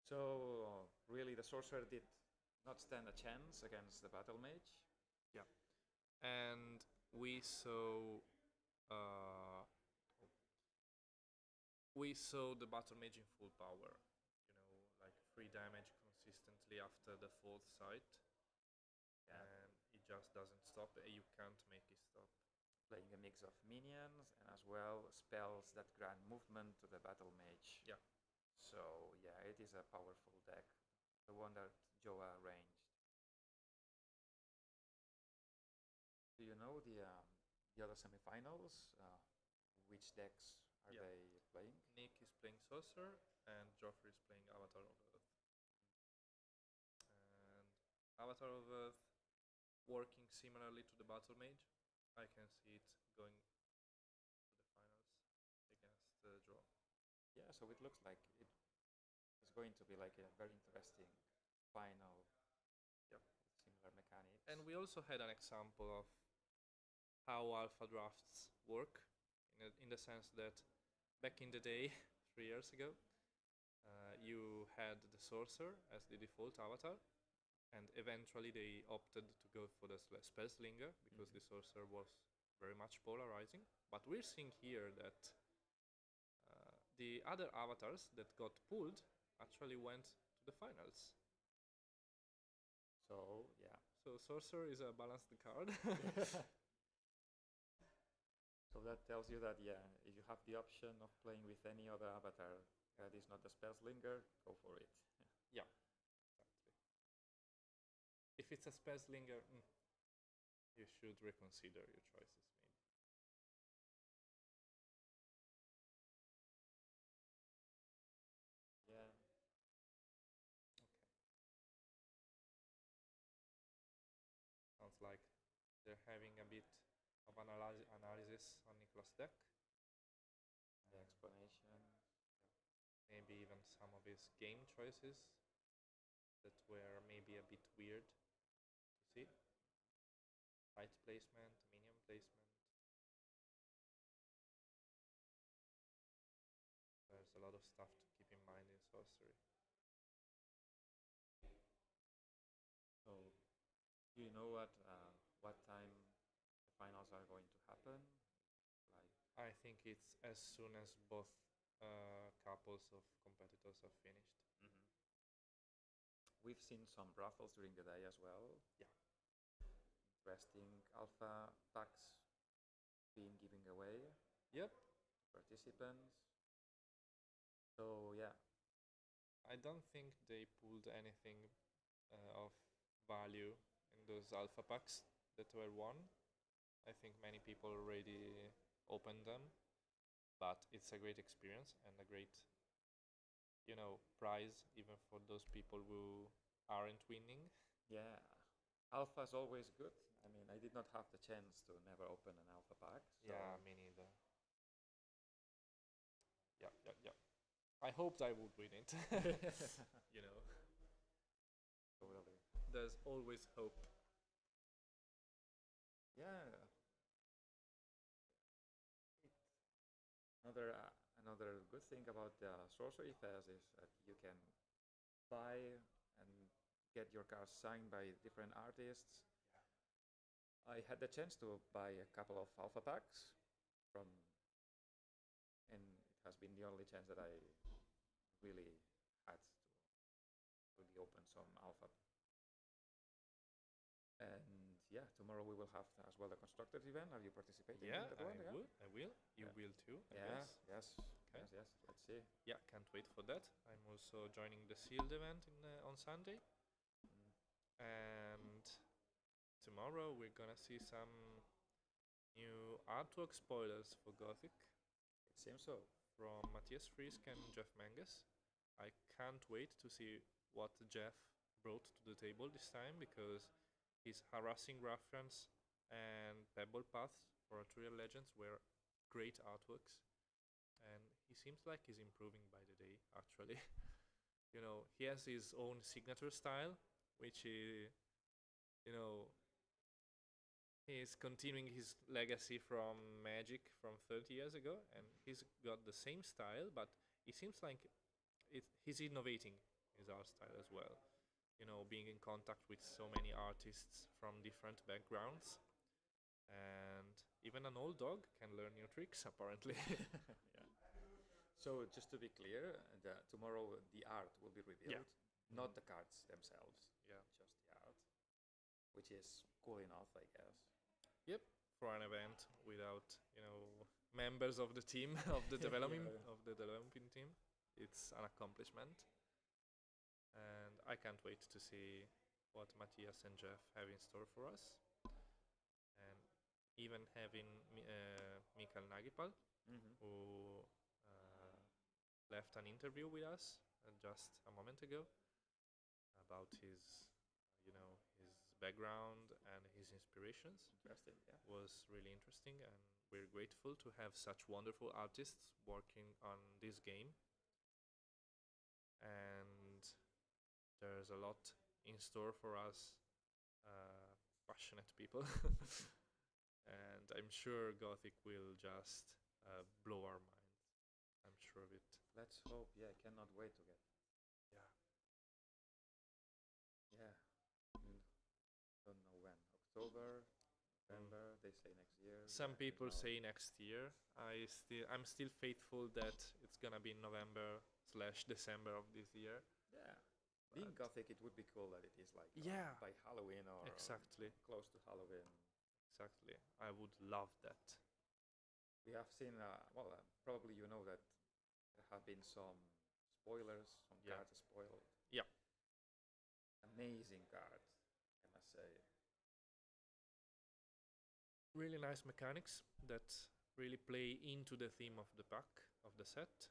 So really, the sorcerer did not stand a chance against the battle mage. Yeah, and we saw the battle mage in full power. You know, like 3 damage consistently after the fourth sight. Yeah. And it just doesn't stop. You can't make it stop. Playing a mix of minions and as well spells that grant movement to the battle mage. Yeah. So yeah, it is a powerful deck, the one that Joa arranged. Do you know the other semifinals? Which decks are they playing? Nick is playing Sorcerer and Geoffrey is playing Avatar of Earth. And Avatar of Earth working similarly to the battle mage. I can see it going to the finals against Draw. Yeah, so it looks like it is going to be like a very interesting final. Yep. With similar mechanics. And we also had an example of how alpha drafts work, in the sense that back in the day, 3 years ago, you had the sorcerer as the default avatar, and eventually they opted to go for the spellslinger because the sorcerer was very much polarizing. But we're seeing here that the other avatars that got pulled actually went to the finals. So yeah. So sorcerer is a balanced card. So that tells you that yeah, if you have the option of playing with any other avatar that is not a spellslinger, go for it. Yeah. Exactly. If it's a spellslinger, you should reconsider your choices, maybe. Yeah. Sounds like they're having a bit of analysis on Nicholas' deck. The explanation. Maybe even some of his game choices that were maybe a bit weird to see. Right placement, minion placement. There's a lot of stuff to keep in mind in Sorcery. So, do you know what time the finals are going to happen? Like, I think it's as soon as both couples of competitors are finished. we've seen some raffles during the day as well. Yeah. Interesting alpha packs being given away. Yep. Participants. So yeah. I don't think they pulled anything of value in those alpha packs that were won. I think many people already opened them, but it's a great experience and a great, prize even for those people who aren't winning. Yeah. Alpha is always good. I mean, I did not have the chance to never open an alpha pack. So Yeah, me neither. Yeah. I hoped I would win it. Totally. There's always hope. Yeah. Another good thing about SorceryFest is that you can buy and get your cards signed by different artists. I had the chance to buy a couple of alpha packs from, and it has been the only chance that I really had to really open some alpha. And yeah, tomorrow we will have as well the constructors event. Are you participating Yeah, in that one? I will. You Yeah. will too, I Yeah. guess. Yes. Okay. Yes. Let's see. Yeah, can't wait for that. I'm also joining the sealed event on Sunday. And tomorrow we're gonna see some new artwork spoilers for Gothic It seems so. from Matthias Frisk and Jeff Menges. I can't wait to see what Jeff brought to the table this time, because his Harassing Ruffians and Pebble Paths for Arturian Legends were great artworks, and he seems like he's improving by the day, actually. He has his own signature style, which he's continuing his legacy from Magic from 30 years ago, and he's got the same style, but it seems like he's innovating his art style as well. Being in contact with so many artists from different backgrounds, and even an old dog can learn new tricks, apparently. Yeah. So just to be clear, tomorrow the art will be revealed, not the cards themselves. Yeah. Just the art, which is cool enough, I guess. Yep, for an event without members of the team of the development team, it's an accomplishment, and I can't wait to see what Matthias and Jeff have in store for us, and even having Mikael Nagipal, who left an interview with us just a moment ago about his background and his inspirations. Interesting, yeah. Was really interesting, and we're grateful to have such wonderful artists working on this game. And there's a lot in store for us, passionate people. And I'm sure Gothic will just blow our minds. I'm sure of it. Let's hope. Yeah, I cannot wait to get. Yeah. Yeah. Mm, don't know when. October, November. They say next year. Some Yeah, people there's no- say next year. I'm still faithful that it's gonna be November/December of this year. Yeah. Being But- Gothic, it would be cool that it is like Yeah. by Halloween or Exactly. close to Halloween. Exactly. I would love that. We have seen, probably you know that there have been some spoilers, some Yeah. cards spoiled. Yeah. Amazing cards, I must say. Really nice mechanics that really play into the theme of the pack, of the set.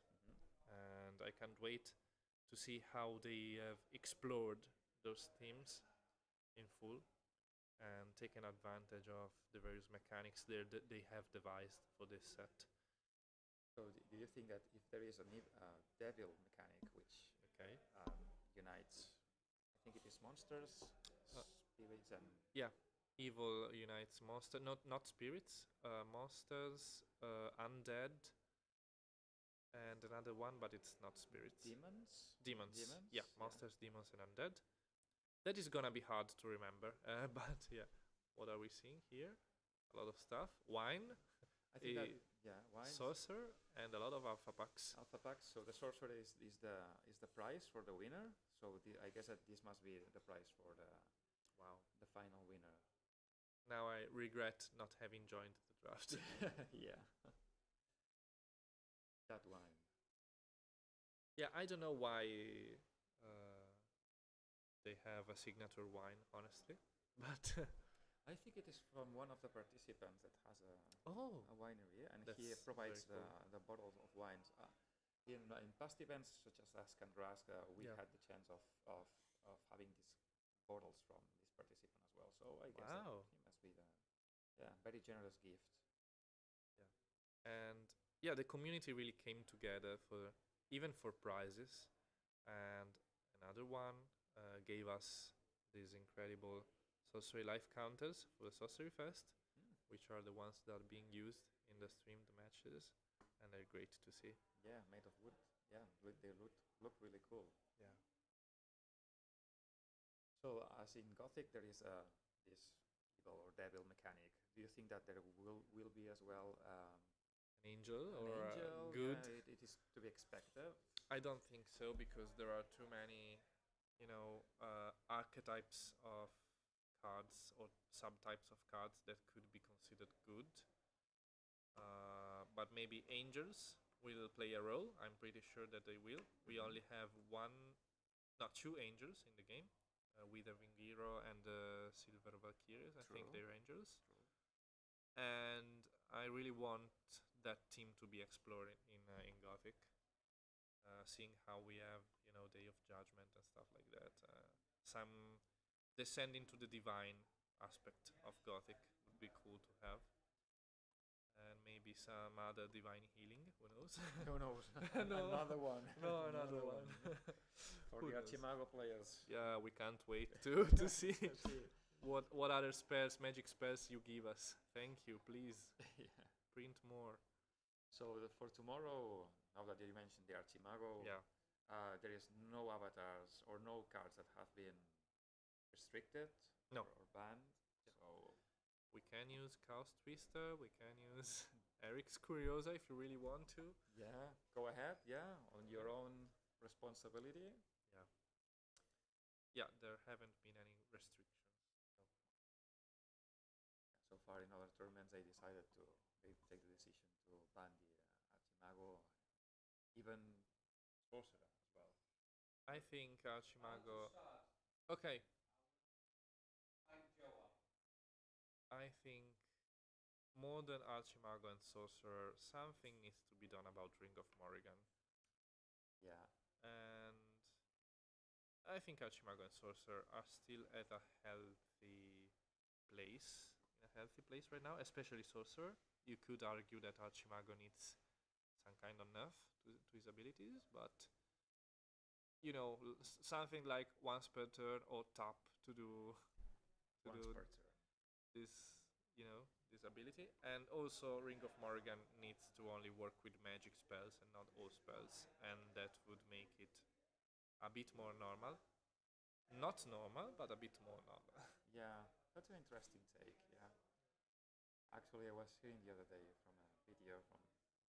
And I can't wait to see how they have explored those themes in full and taken advantage of the various mechanics there that they have devised for this set. So, do you think that if there is a devil mechanic which Okay. unites, I think it is monsters, spirits, and Yeah. Evil unites monster, not spirits, monsters, undead, and another one, but it's not spirits. demons? Demons. Demons, Yeah, yeah. monsters, demons, and undead. That is gonna be hard to remember, but yeah. What are we seeing here? A lot of stuff. Wine, I think that a wine, sorcerer, and a lot of alpha packs. alpha packs. So the sorcerer is the prize for the winner. So I guess that this must be the prize for Wow. the final winner. Now I regret not having joined the draft. Yeah. That wine. Yeah, I don't know why they have a signature wine, honestly, but I think it is from one of the participants that has a winery, and he That's provides very cool. the bottles of wines. In past events such as Askandrask, we Yeah. had the chance of having these bottles from this participant as well. So I guess Wow. that he must be very generous gift. and yeah, the community really came together for even for prizes, and another one gave us these incredible sorcery life counters for the SorceryFest, which are the ones that are being used in the streamed matches, and they're great to see. Yeah, made of wood. Yeah, they look really cool. Yeah. So as in Gothic, there is this evil or devil mechanic. Do you think that there will be as well? An angel An or angel, good? yeah, it is to be expected. I don't think so, because there are too many, archetypes of cards or subtypes of cards that could be considered good. But maybe angels will play a role. I'm pretty sure that they will. We only have two angels in the game, Wither Vingiro and Silver Valkyries. I think True. they're angels. And I really want that team to be explored in Gothic. Seeing how we have, Day of Judgment and stuff like that. Some descend into the divine aspect of Gothic would be cool to have. And maybe some other divine healing, who knows? Who knows? No. Another one. No, another one. For Who the knows? Archimago players. Yeah, we can't wait to see what other spells, magic spells you give us. Thank you, please Yeah. print more. So for tomorrow, now that you mentioned the Archimago, Yeah. there is no avatars or no cards that have been restricted No. or banned. So We can use Chaos Twister, we can use Eric's Curiosa if you really want to. yeah, go ahead. Yeah, on your own responsibility. Yeah, there haven't been any restrictions. So far in other tournaments, they decided to take the decision to ban the Archimago, even Sorcerer as well. I think Archimago. Okay, I'm Joe up. I think more than Archimago and Sorcerer, something needs to be done about Ring of Morrigan. Yeah, And I think Archimago and Sorcerer are still at a healthy place. In a healthy place right now, especially Sorcerer. You could argue that Archimago needs some kind of nerf to his abilities, but something like once per turn or tap to do once do per turn. this this ability. And also, Ring of Morrigan needs to only work with magic spells and not all spells, and that would make it a bit more normal. Not normal, but a bit more normal. Yeah, that's an interesting take. Yeah. Actually, I was hearing the other day from a video from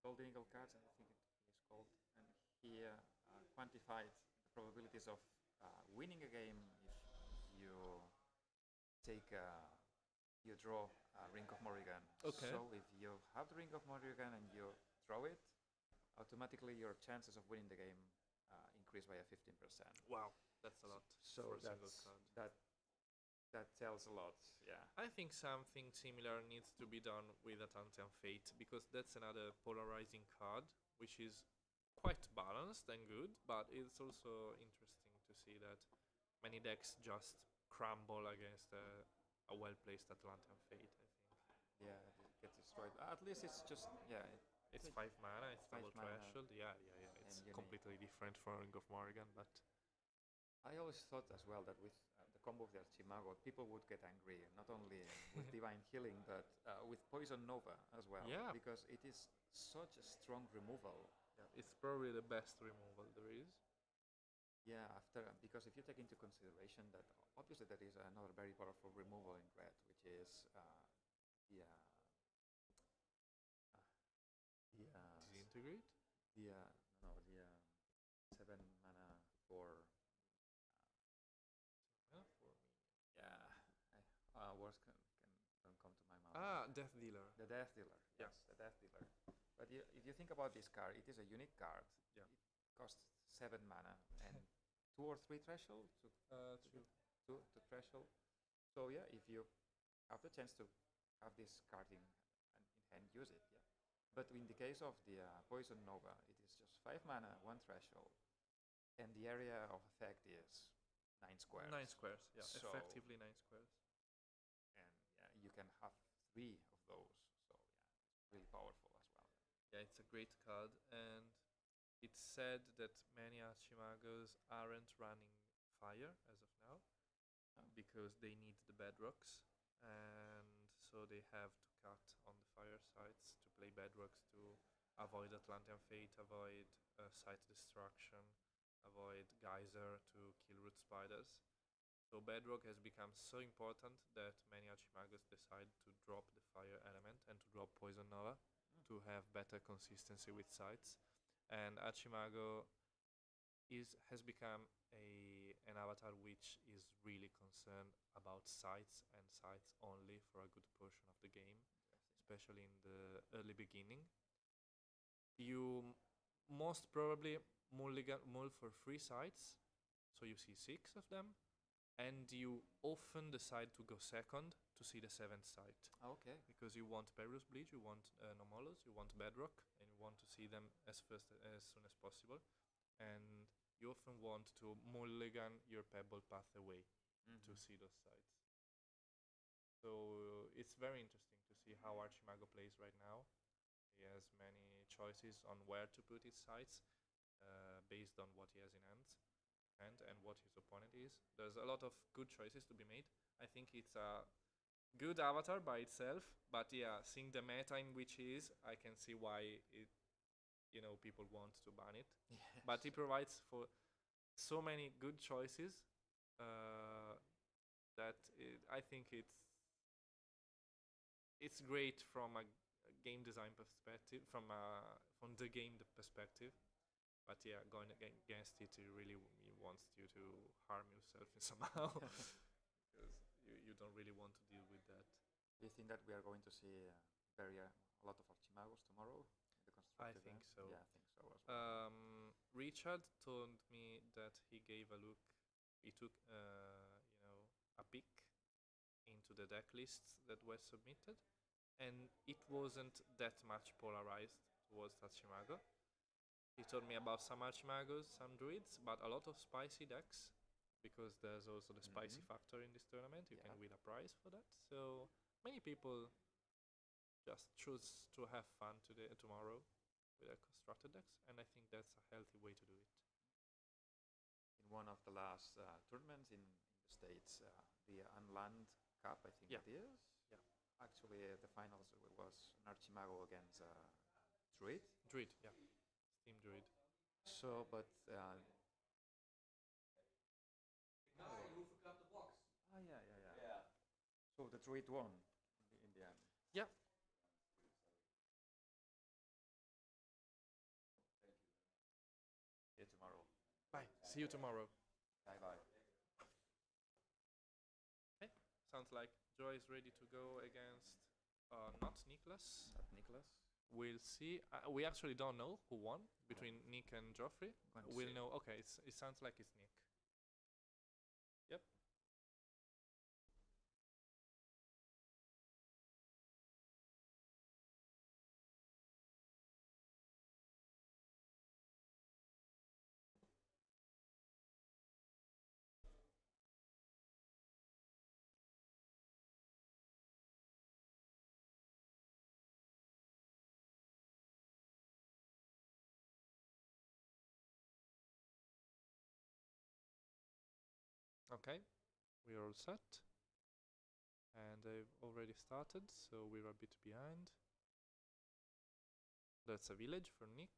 Golden Eagle Cards, I think it is called, and he quantified the probabilities of winning a game if you take you draw a Ring of Morrigan. Okay. So if you have the Ring of Morrigan and you draw it, automatically your chances of winning the game increase by a 15%. Wow, that's a lot So for a single card. that tells a lot. Yeah. I think something similar needs to be done with Atlantean Fate, because that's another polarizing card, which is quite balanced and good, but it's also interesting to see that many decks just crumble against a well-placed Atlantean Fate, I think. Yeah, it gets destroyed. At least it's just It's 5 mana, it's Five double mana. threshold. Yeah. It's And you completely different from Ring of Morrigan, but I always thought as well that with the combo of the Archimago, people would get angry, not only with Divine Healing, but with Poison Nova as well. Yeah. Because it is such a strong removal. it's probably the best removal there is. Yeah, because if you take into consideration that obviously there is another very powerful removal in red, which is the Disintegrate? the 7 mana for Yeah, for me. words don't come to my mouth. Death Dealer. The Death Dealer. Yeah. Yes, the Death Dealer. But if you think about this card, it is a unique card. Yeah. It costs 7 mana and 2 or 3 threshold True. to threshold. So yeah, if you have the chance to have this card in hand, use it. Yeah. But in the case of the Poison Nova, it is just 5 mana, 1 threshold, and the area of effect is 9 squares. 9 squares, yeah. So- Effectively 9 squares. And yeah, you can have 3 of those. So yeah, it's really powerful as well. Yeah, it's a great card, and it's said that many Archimagos aren't running fire as of now because they need the bedrocks, and so they have to cut on the fire sites to play bedrocks to avoid Atlantean Fate, avoid site destruction, avoid Geyser to kill root spiders. So bedrock has become so important that many Archimagos decide to drop the fire element and to drop Poison Nova to have better consistency with sites. And Archimago has become an avatar which is really concerned about sites and sites only for a good portion of the game, especially in the early beginning. You most probably mull for 3 sites, so you see 6 of them, and you often decide to go second to see the 7th site. Okay. Because you want Perus Bleach, you want Nomolos, you want Bedrock, and you want to see them as soon as possible. And you often want to mulligan your Pebble path away to see those sites. So it's very interesting to see how Archimago plays right now. He has many choices on where to put his sites based on what he has in hand and what his opponent is. There's a lot of good choices to be made. I think it's a good avatar by itself, but yeah, seeing the meta in which he is, I can see why people want to ban it. Yes. But he provides for so many good choices that I think it's great from a game design perspective, from the game perspective. But yeah, going against it, it really wants you to harm yourself somehow, because you don't really want to deal with that. Do you think that we are going to see a lot of Archimagos tomorrow? In the I constructed think end? so. Yeah, I think so as well. Richard told me that he gave a look. He took a peek into the deck lists that were submitted, and it wasn't that much polarized towards Archimago. He told me about some Archimagos, some Druids, but a lot of spicy decks, because there's also the spicy factor in this tournament. You can win a prize for that. So many people just choose to have fun tomorrow with their constructed decks, and I think that's a healthy way to do it. In one of the last tournaments in the States, the Unland Cup, I think Yeah. it is. Yeah. Actually, the finals was an Archimago against Druid. Druid, yeah. Steam Druid. So, but You forgot the box. yeah. So the Druid won in the end. Yeah. See you tomorrow. Bye. See you tomorrow. Bye bye. Okay. Sounds like Joy is ready to go against not Nicholas. Not Nicholas. We'll see. We actually don't know who won between Nick and Joffrey. Going to We'll see. know. Okay, it sounds like it's Nick. Yep. Okay, we're all set. And they've already started, so we're a bit behind. That's a village for Nick.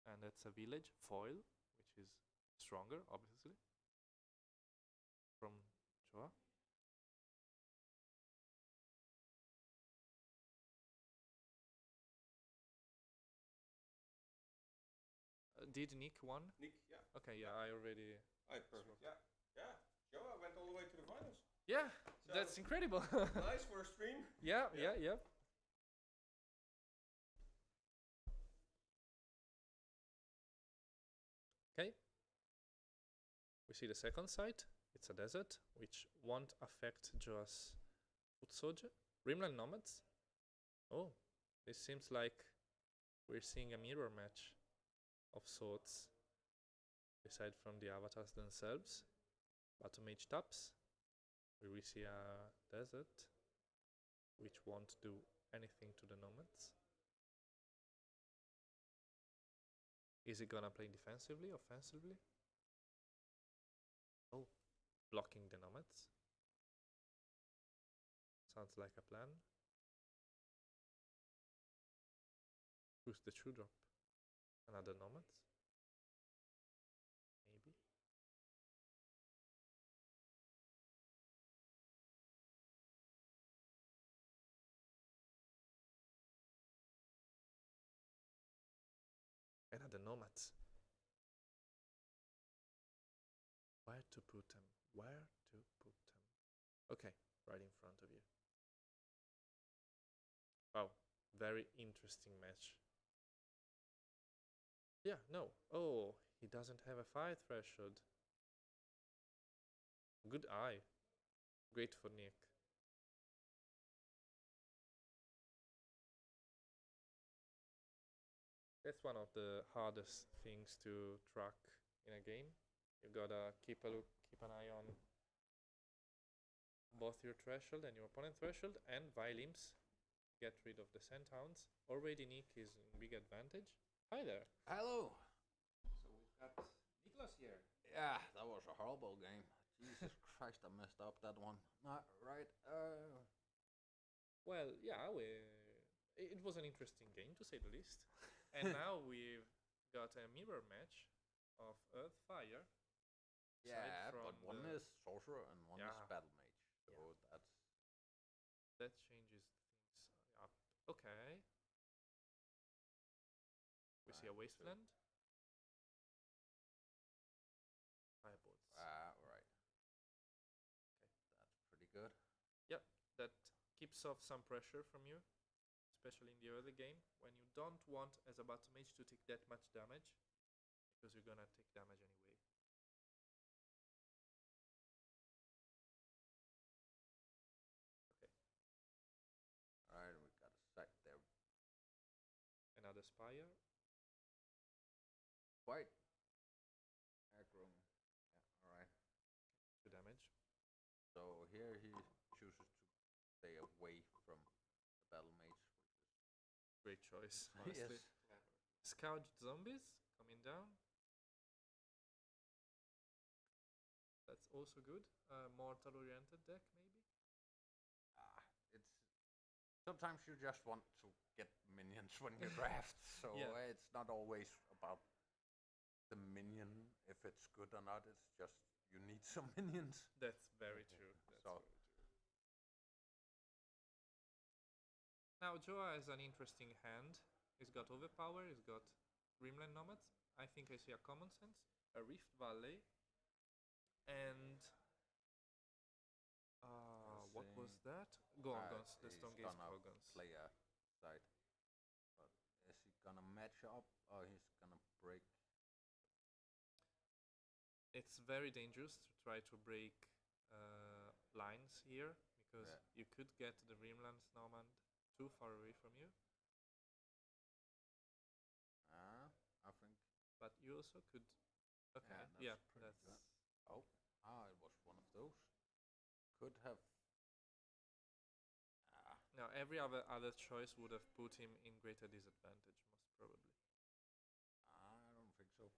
And that's a village foil, which is stronger, obviously. From Joa. Did Nick won? Nick, yeah. Okay, yeah, I already. Perfect. Yeah. Yeah. Joa went all the way to the finals. Yeah, So- that's incredible. Nice for a stream. Yeah. Okay. We see the second site. It's a desert, which won't affect Joa's foot soldier. Rimland Nomads. Oh, this seems like we're seeing a mirror match of sorts. Aside from the avatars themselves. Bottom mage taps. We see a desert, which won't do anything to the nomads. Is it gonna play defensively, offensively? Oh, blocking the nomads. Sounds like a plan. Who's the true drop? Another nomads? Maybe. Another nomads. Where to put them? Where to put them? Okay, right in front of you. Wow, very interesting match. Yeah, no. Oh, he doesn't have a fire threshold. Good eye. Great for Nick. That's one of the hardest things to track in a game. You gotta keep an eye on both your threshold and your opponent threshold, and Vilimps. Get rid of the Sandhounds. Already Nick is in big advantage. Hi there. Hello. So we've got Nicholas here. Yeah, that was a horrible game. Jesus Christ, I messed up that one. Not right. Well, yeah, it was an interesting game to say the least. And now we've got a mirror match of Earth Fire. Yeah, from but one the- is sorcerer and one is Yeah. battle mage. So Yeah. that's That changes things up. Okay. We see a Right, so- wasteland. Firebolts. right. That's pretty good. Yep, that keeps off some pressure from you, especially in the early game, when you don't want, as a bottom mage, to take that much damage, because you're gonna take damage anyway. Okay, Alright, we got a sack there. another Spire. White. Aggro. Yeah, alright. 2 damage. So here he chooses to stay away from the battle mage, Great choice, which is honestly. Scourged zombies coming down. That's also good. Mortal oriented deck, maybe? it's sometimes you just want to get minions when you draft, so Yeah. it's not always about the minion if it's good or not. It's just you need some minions. That's very true. That's So- very true. Now Joa has an interesting hand. He's got overpower. He's got Dreamland Nomads. I think I see a common sense, a Rift Valley, and what was see. that? Gorgons. The He's Stonegate gonna Gorgons. play a side, but is he gonna match up or he's gonna break? It's very dangerous to try to break lines here because Yeah. you could get the Dreamland Snowman too far away from you, I think. but you also could. Okay, Yeah, yeah, that's pretty that's. good. It was one of those. Could have. Now every other choice would have put him in greater disadvantage, most probably. I don't think so.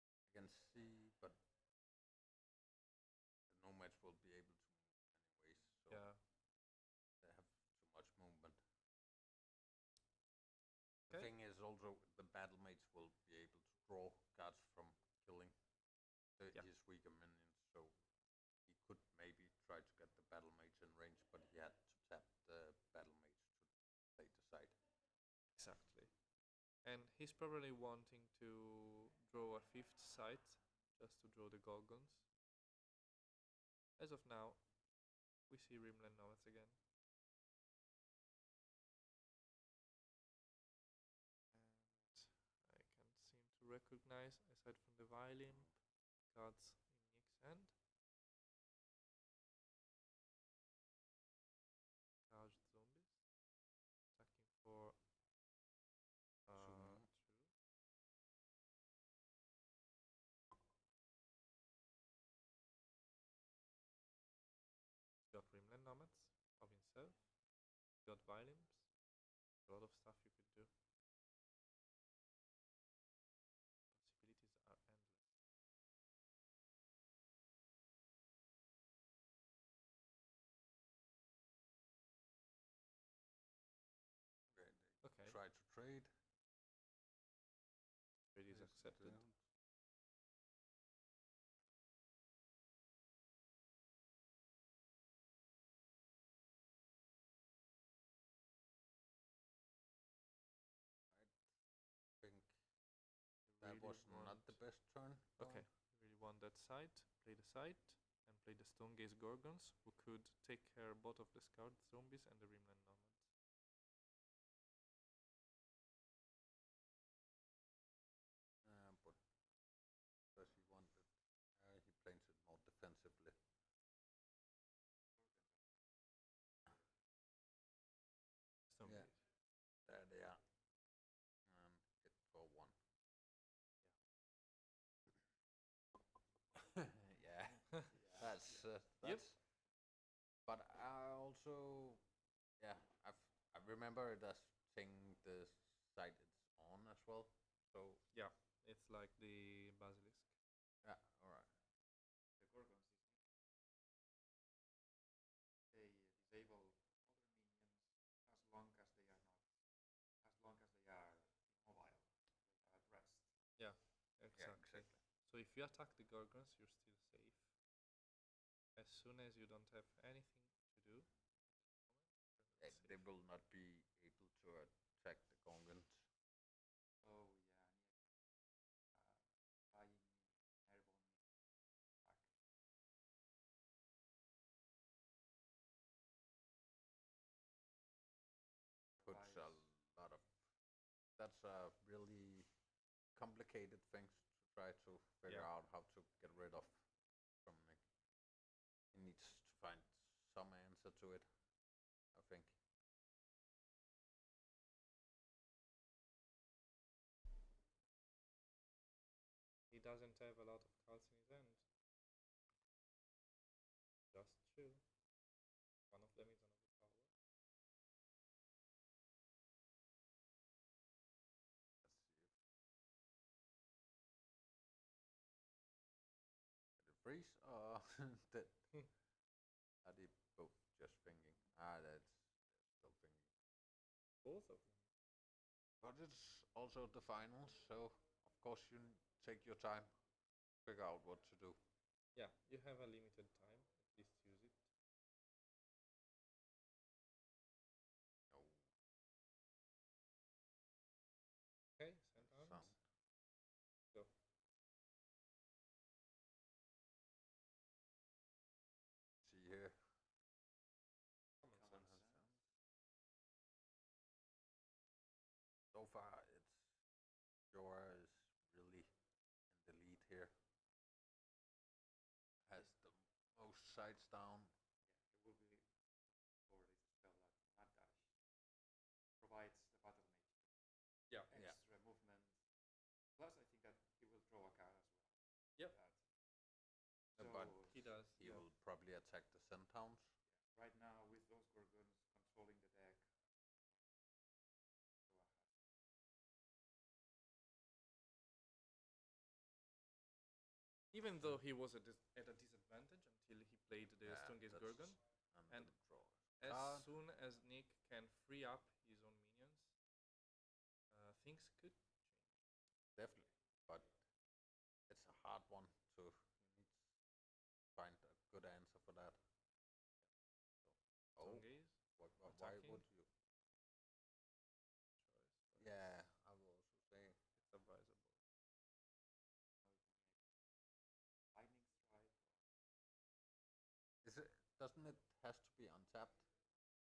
But I can see, but the nomads will be able to move anyways. So Yeah. they have too much movement. Okay. The thing is also the battle mates will be able to draw cards from killing his weaker minions. So he could maybe try to get the battle mates in range, but he had to tap the battle mates to play the side. Exactly. And he's probably wanting to draw a fifth site just to draw the Gorgons. As of now, we see Rimland Nomads again. And I can't seem to recognize, aside from the Violin, cards in Nick's hand. Charged zombies. Attacking for True. Got Rimland Nomads of himself. Got Violins. A lot of stuff you could do. Possibilities are endless. Okay, Try to trade. trade is accepted. Think that was not the best turn. Okay, you really want that side, play the side, and play the Stonegaze Gorgons, who could take care both of the Scout Zombies and the Rimland Nomads. But does he want it? He plays it more defensively. Stonegaze. There they are. And hit for one. Yeah. That's. Yep. But I also, I remember it as thing the site it's on as well. So Yeah, it's like the Basilisk. yeah, all right. The Gorgons they disable other minions as long as they are immobile, at rest. Yeah, exactly. So if you attack the Gorgons, you're still safe. As soon as you don't have anything to do, They will not be able to attack the Gongans. Oh yeah, flying airborne attack. Puts a lot of. That's a really complicated thing to try to figure out how to get rid of from Nick. He needs to find some answer to it, I think. he doesn't have a lot of cards in his hand. Just two. One of them is an overpower. Did it freeze or did are they both just thinking? That's Both of them. But it's also the finals, so of course you take your time, figure out what to do. Yeah, you have a limited time. At least use it. No Okay, send arms. sound. Go. See here. Common Common sense. sense. So far, it's Jora is really in the lead here. Has the most sides down. Yeah, there will be for this spell like Mad Dash provides the battle mage Yeah. with Yeah. extra movement. Plus, I think that he will draw a card as well. Yep. So But He does. he Yeah. will probably attack the Centowns. right now with those Gorgons controlling the deck, go ahead. Even though he was at a disadvantage until he played the Yeah, strongest that's- Gorgon, I'm And gonna draw. as card. soon as Nick can free up his own minions, things could change. Definitely, but it's a hard one to. You need to find a good answer for that. Oh, Zongaze, why attacking. would you? choice. Yeah, I will also say. It's advisable. Lightning strike. Is it? Doesn't it has to be untapped,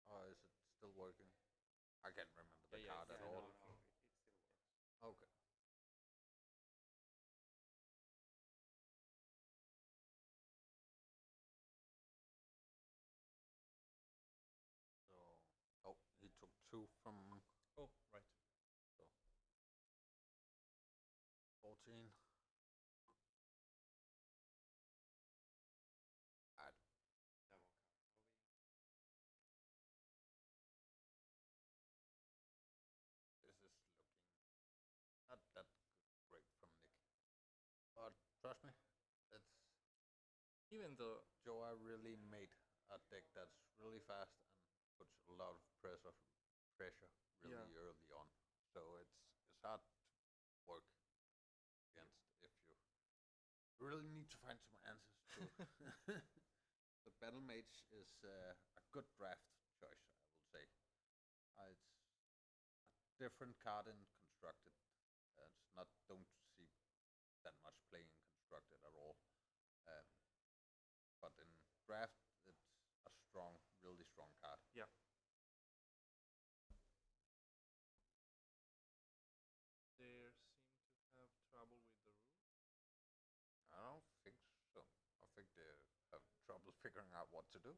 or is it still working? I can't remember the Yeah, card it's at Yeah, all. no, it still works. Okay. So, oh, he took 2 from Oh, right. 14. I Double card. This is looking not that great from Nick. But trust me, it's Even though Joa really made a deck that's really fast and puts a lot of pressure really Yeah. early on. So it's hard to work against if you really need to find some answers to. The Battle Mage is a good draft choice, I will say. It's a different card in Constructed. It's not don't see that much play in Constructed at all. Um, but in draft, it's a strong, really strong card. Yeah. There seem to have trouble with the rules. I don't think so. I think they have trouble figuring out what to do.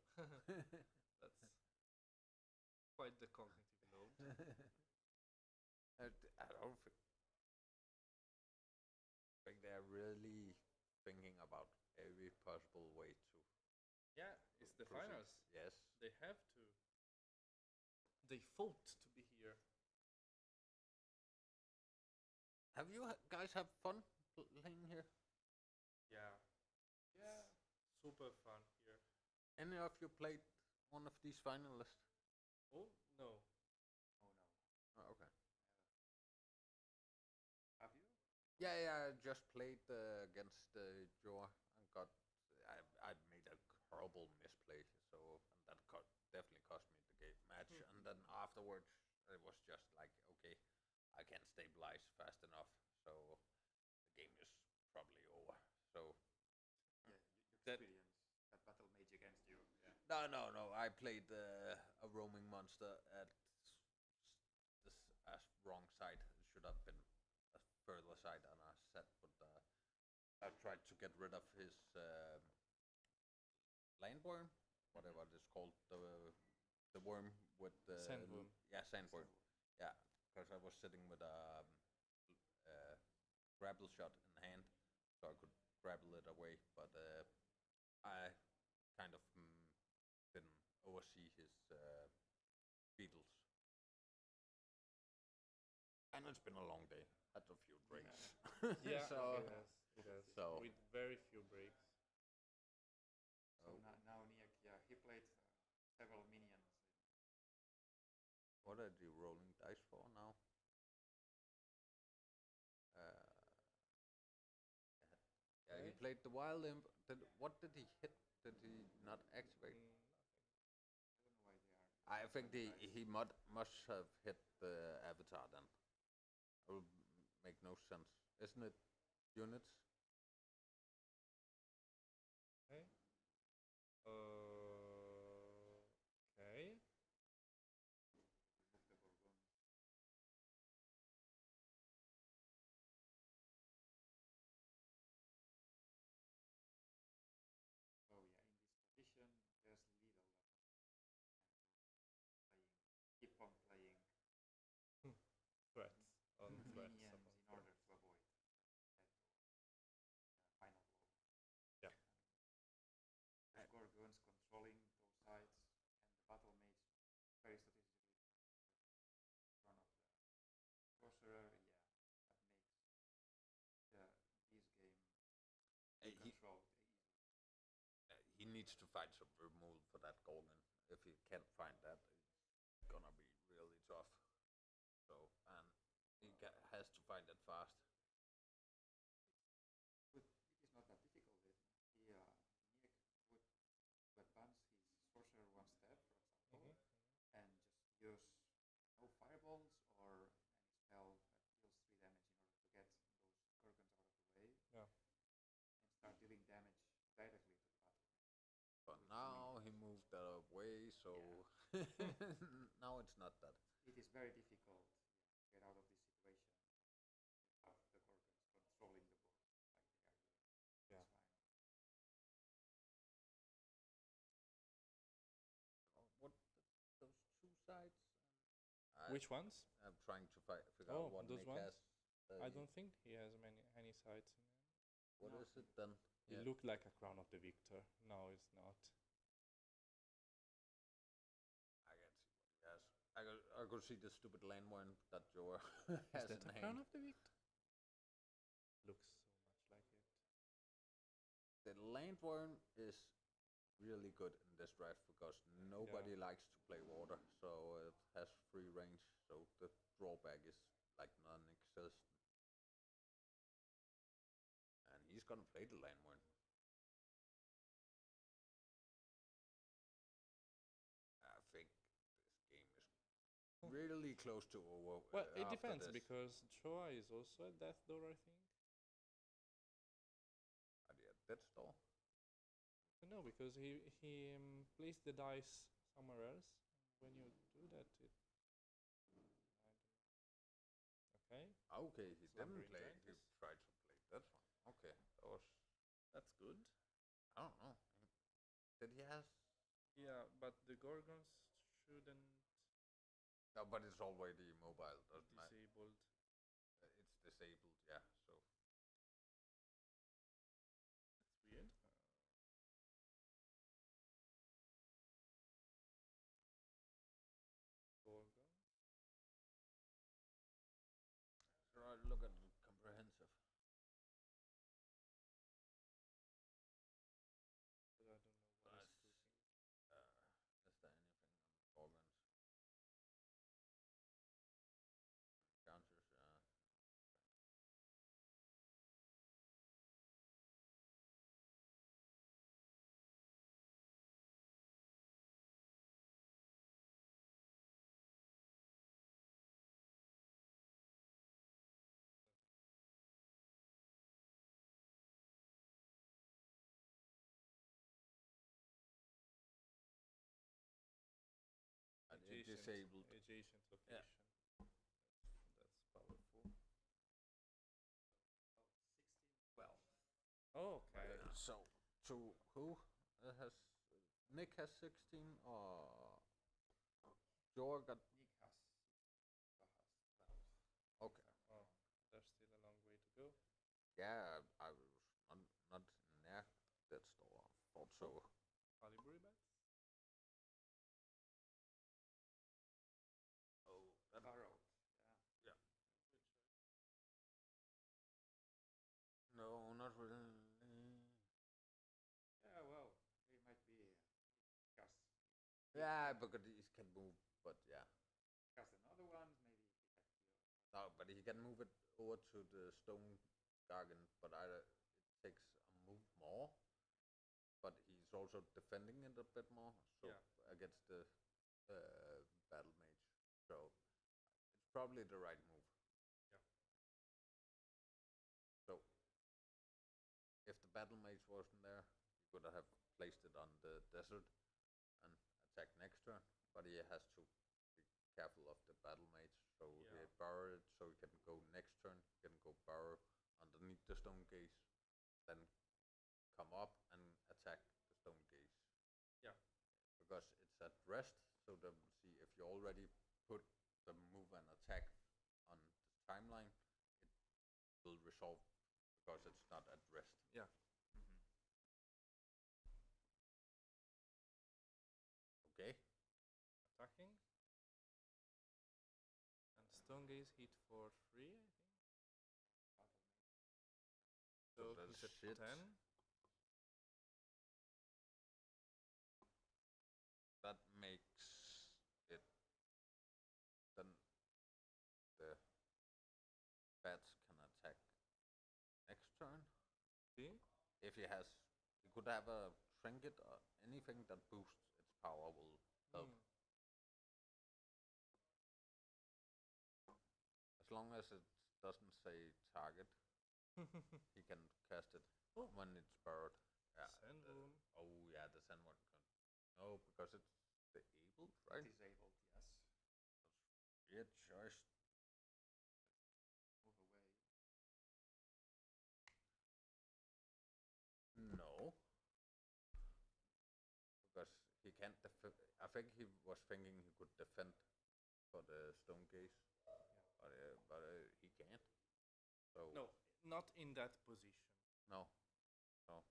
That's quite the cognitive load. I don't think they're really thinking about every possible way to. Yeah, it's the proceed. finals. Yes. They have to. They fought to be here. Have you guys have fun playing here? Yeah. Yeah. Super fun here. Any of you played one of these finalists? Oh, no. Oh no. Oh, okay. Have you? Yeah. I just played against Joa and got. I made a horrible misplay, so and that definitely cost me the game match. And then afterwards, it was just like, okay, I can't stabilize fast enough, so the game is probably over. So Yeah, you That- experience that battle mage against you. Yeah. no. I played a roaming monster at this wrong side. It should have been a further side on our set, but I tried to get rid of his landworm, whatever it is called, the worm with the Sandworm. Yeah, sandworm. Yeah, because I was sitting with a grapple shot in hand, so I could grapple it away, but I kind of didn't oversee his beetles. And it's been a long day. Had a few drinks. Yeah, so it has. so- With very few breaks. So now Niak, yeah, he played several minions. what are you rolling dice for now? Yeah, he played the wild imp. What did he hit? Did he not activate? I think he must have hit the avatar then. It would make no sense, isn't it? Units. Okay. Okay. So yeah, in this position, there's little that playing, keep on playing Threats on threats. minions in order to avoid that final blow. Yeah. Those Gorgons controlling those sides, and the battle mage very statistically in front of the sorcerer. Yeah, that makes this game He controlled easily. he needs to find some removal for that Gorgon. If he can't find that, it's gonna be really tough. So and has to find it fast. But it is not that difficult. He Nick would to advance his sorcerer one step, for example, and just use no fireballs or any spell that deals 3 damage in order to get those Gorgons out of the way. Yeah. And start dealing damage directly to the battle. But now he moved that away, so now it's not that. It is very difficult to get out of this situation. Have the Gorgons controlling the board like they are doing. Yeah. It's fine. What those two sides? Which ones? I'm trying to figure Oh, out what those Nick ones? has. I don't think he has any sites in there. What No. is it then? It looked like a Crown of the Victor. No, it's not. I can see what he has. I could see the stupid landmine that Joe Is has that in a hand. Crown of the Victor? Looks so much like it. The landworm is really good in this draft because nobody likes to play water, so it has free range. So the drawback is like non-existent. And he's gonna play the landworm. I think this game is really close to over. Well, it after depends this. because Choa is also at Death Door, I think. Are they at Death's Door? No, because he placed the dice somewhere else. When you do that, it. I don't know. Okay. Okay, he didn't Slumbering play. He Giantess. tried to play that one. Okay, that was. That's good. I don't know. Did he have? Yeah, but the Gorgons shouldn't No, but it's already mobile. be Doesn't matter. disabled. It's disabled. Yeah. So That's weird. Gorgon. look at the comprehensive. But I don't know what it's looking. Is there anything on the organs? Counters. Disabled. Adjacent Yeah. location. That's powerful. 12. Okay. So to who has Nick has 16 or Joe got Nick has 12. okay. Oh, there's still a long way to go. Yeah, I was not near that store. Thought so. Calibre bats? Oh, that Barrowed. yeah. No, not really. Yeah, well, they might be cast. Yeah, because these can move, but yeah. cast another one. Maybe he can heal. No, but he can move it over to the stone garden, but it takes a move more. But he's also defending it a bit more, so against the battle mage. So it's probably the right move. Yeah. So if the battle mage wasn't there, he could have placed it on the desert and attack next turn. But he has to be careful of the battle mage. So he burrow it, so he can go next turn. He can go burrow underneath the stone gaze, then come up and attack the stone gaze. Yeah. Because it's at rest, so they will see if you already put the move and attack on the timeline, it will resolve because it's not at rest. Yeah. Okay. Attacking. And stone gaze hit for 3, I think. So that's he's at shit. 10. That makes it then the bats can attack next turn. See? If he could have a trinket or anything that boosts its power will help. As long as it doesn't say target, he can cast it when it's burrowed. Yeah. Sandworm. Oh yeah, the sandworm. No, because it's disabled, right? Disabled, yes. Weird choice. Move away. No. Because he can't I think he was thinking he could defend for the stone gaze. But he can't. So No, not in that position. No. No.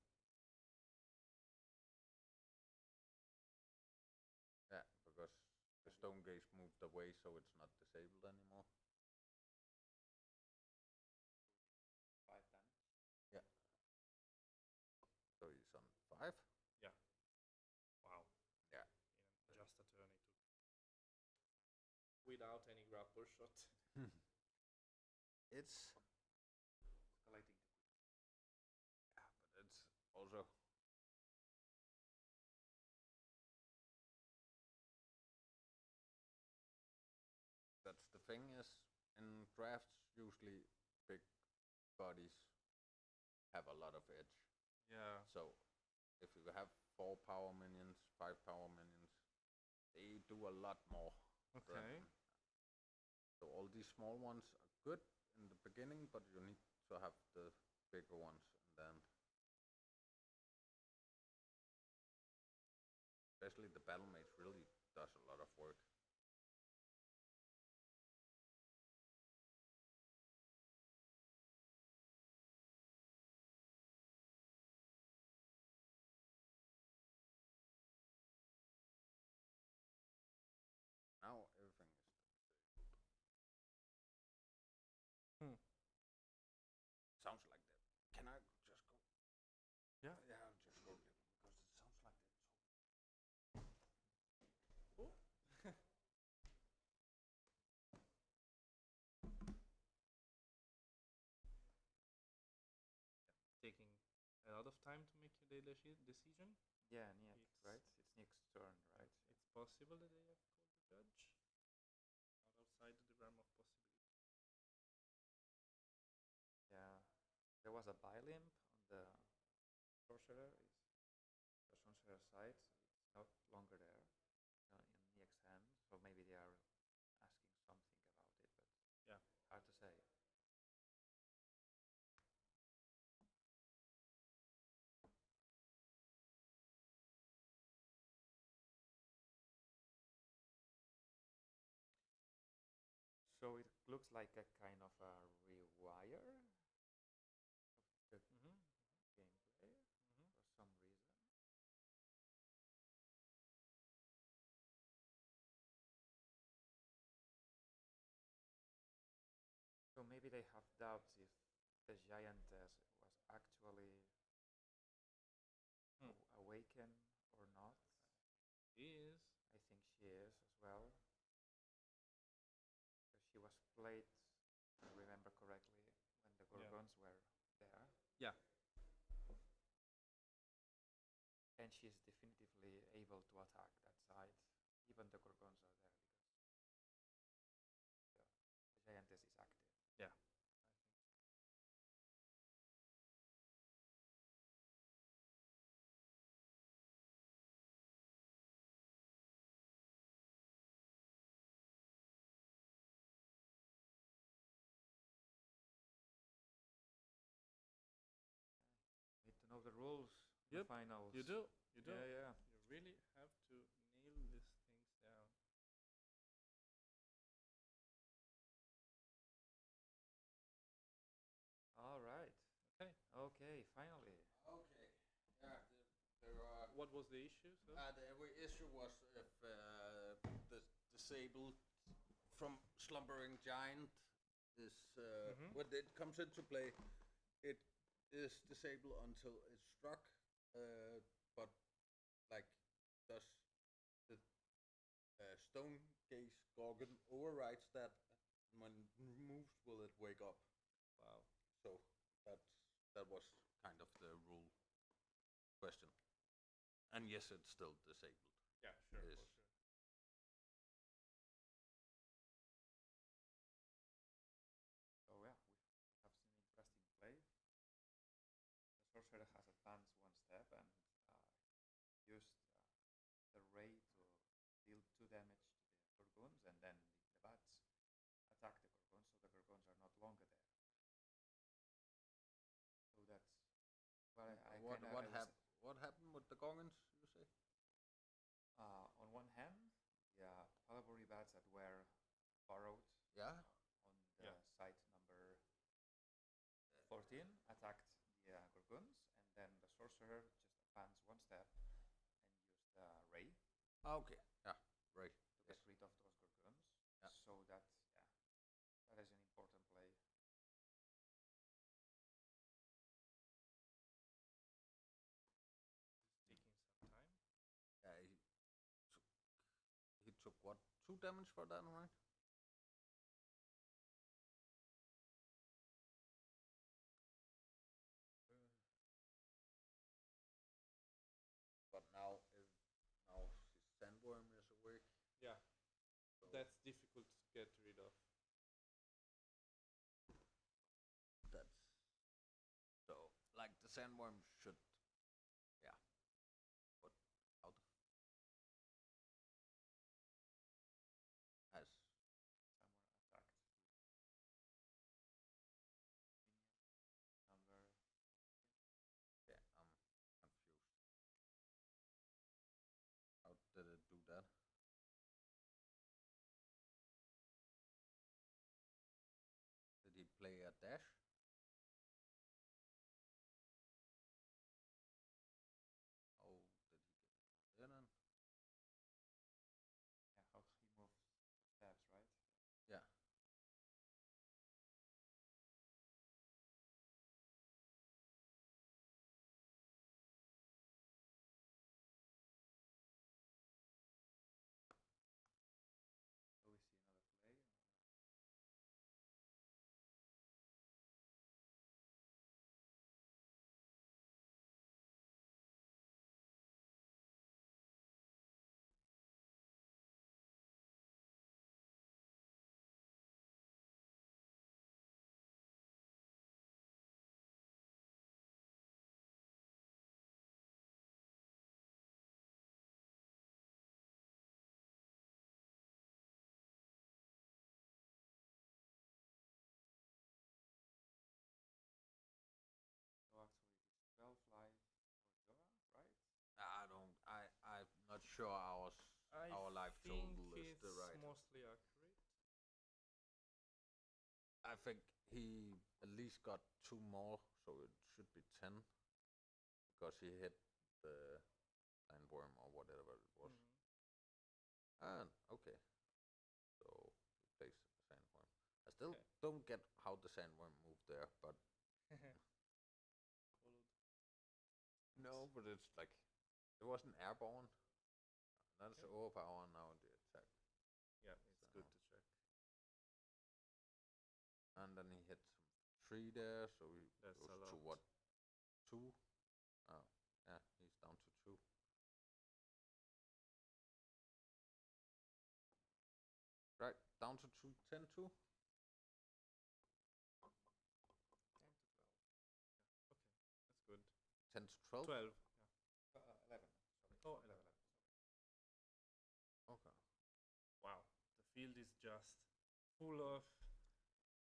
Yeah, because the stone gaze moved away, so it's not disabled anymore. 5 damage. Yeah. So he's on 5. Yeah. Wow. Yeah. In just a turn, it took. Without any grapple shot. It's Escalating. yeah, but it's also that's the thing is in drafts usually big bodies have a lot of edge. Yeah. So if you have 4 power minions, 5 power minions, they do a lot more. Okay. So all these small ones are good in the beginning, but you need to have the bigger ones, and then especially the battle mage really does a lot of work. Now everything is disabled. Sounds like that. Can I just go? Yeah. Yeah, I'll just go because it sounds like that. Taking a lot of time to make your daily decision. Yeah, Nick, right? It's Nick's turn, right? It's possible that they have called the judge. Not outside the realm of possibility. Yeah. There was a bilimp on the sorcerer. The sorcerer side. It's not longer there in Nick's hand. So maybe they are asking something about it, but Yeah. hard to say. So it looks like a kind of a rewire of the gameplay for some reason. So maybe they have doubts if the giantess was actually awakened or not. He is. I think she is as well. played, if I remember correctly, when the Gorgons were there. Yeah. And she's definitively able to attack that side. Even the Gorgons are there because the Giantess is active. Yeah. Need to know the rules. Yep, The finals. You do. You do. Yeah, yeah. You really have to nail these things down. All right. Okay. Okay. Finally. Okay. Yeah, there are. What was the issue? So? The every issue was if the disabled from slumbering giant is when it comes into play, it is disabled until it's struck, but like does the stone gaze gorgon overrides that, and when it moves, will it wake up? Wow. So that was kind of the rule question. And yes, it's still disabled. Yeah, sure. It is. For sure. So yeah, we have seen interesting play. The sorcerer has advanced one step and used the ray to deal 2 damage to the Gorgons, and then the bats attack the Gorgons, so the Gorgons are not longer there. So that's well, What happened with the gorgons? You say? on one hand, yeah, Palabori bats that were burrowed Yeah. on the site number 14 attacked the Gorgons, and then the sorcerer just advanced one step and used the ray Okay. Yeah. Right. to get rid of those Gorgons. Yeah. So that is an important play. Taking some time. Yeah. He took what? 2 damage for that, right? But now his sandworm is awake. Yeah. So That's difficult to get rid of. that's so like the sandworm should, yeah. But out as Somewhere attacked number. yeah, I'm confused. How did it do that? Did he play a dash? How did he get there then? Yeah, how he moves steps, right? Yeah. So we see another play. So actually, it's 12 life for Joa, right? I don't. I'm not sure our life think total is it's the right. mostly accurate. I think he at least got 2 more, so it should be 10 because he hit the sandworm or whatever it was. And okay, so he plays the sandworm. I still Okay. don't get how the sandworm moved there, but Followed. no, but it's like it wasn't airborne. That's Okay. overpower now the attack. Yeah, it's good to check. and then he hit some 3 there, so he That's goes a to lot. what? 2? Oh, yeah, he's down to 2. Right, down to 2, 10 2. 10 to 12. 12. 11. Oh, 11. Okay. Wow. The field is just full of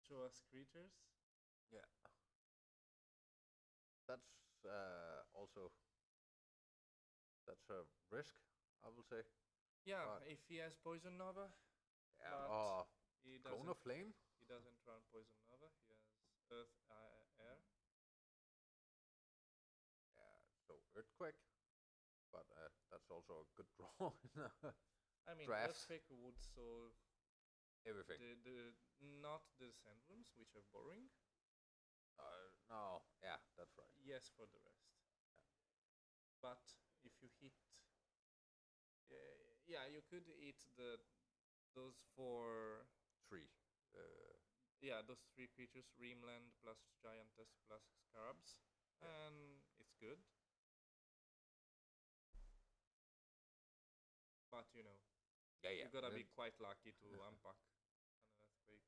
Joas creatures. Yeah. That's also that's a risk, I will say. Yeah, But- if he has Poison Nova, Yeah. But Oh, he Clone doesn't. of Flame. He doesn't run Poison Nova. He has Earth, Air. Yeah. So Earthquake, but that's also a good draw. I mean, Draft. Earthquake would solve Everything. the not the Sandworms, which are boring. No. Yeah, that's right. Yes, for the rest. But if you hit, yeah, you could hit those 4. 3. Yeah, those 3 creatures: Reamland plus Giantess plus Scarabs, and it's good. But you know, Yeah. you gotta be quite lucky to unpack an Earthquake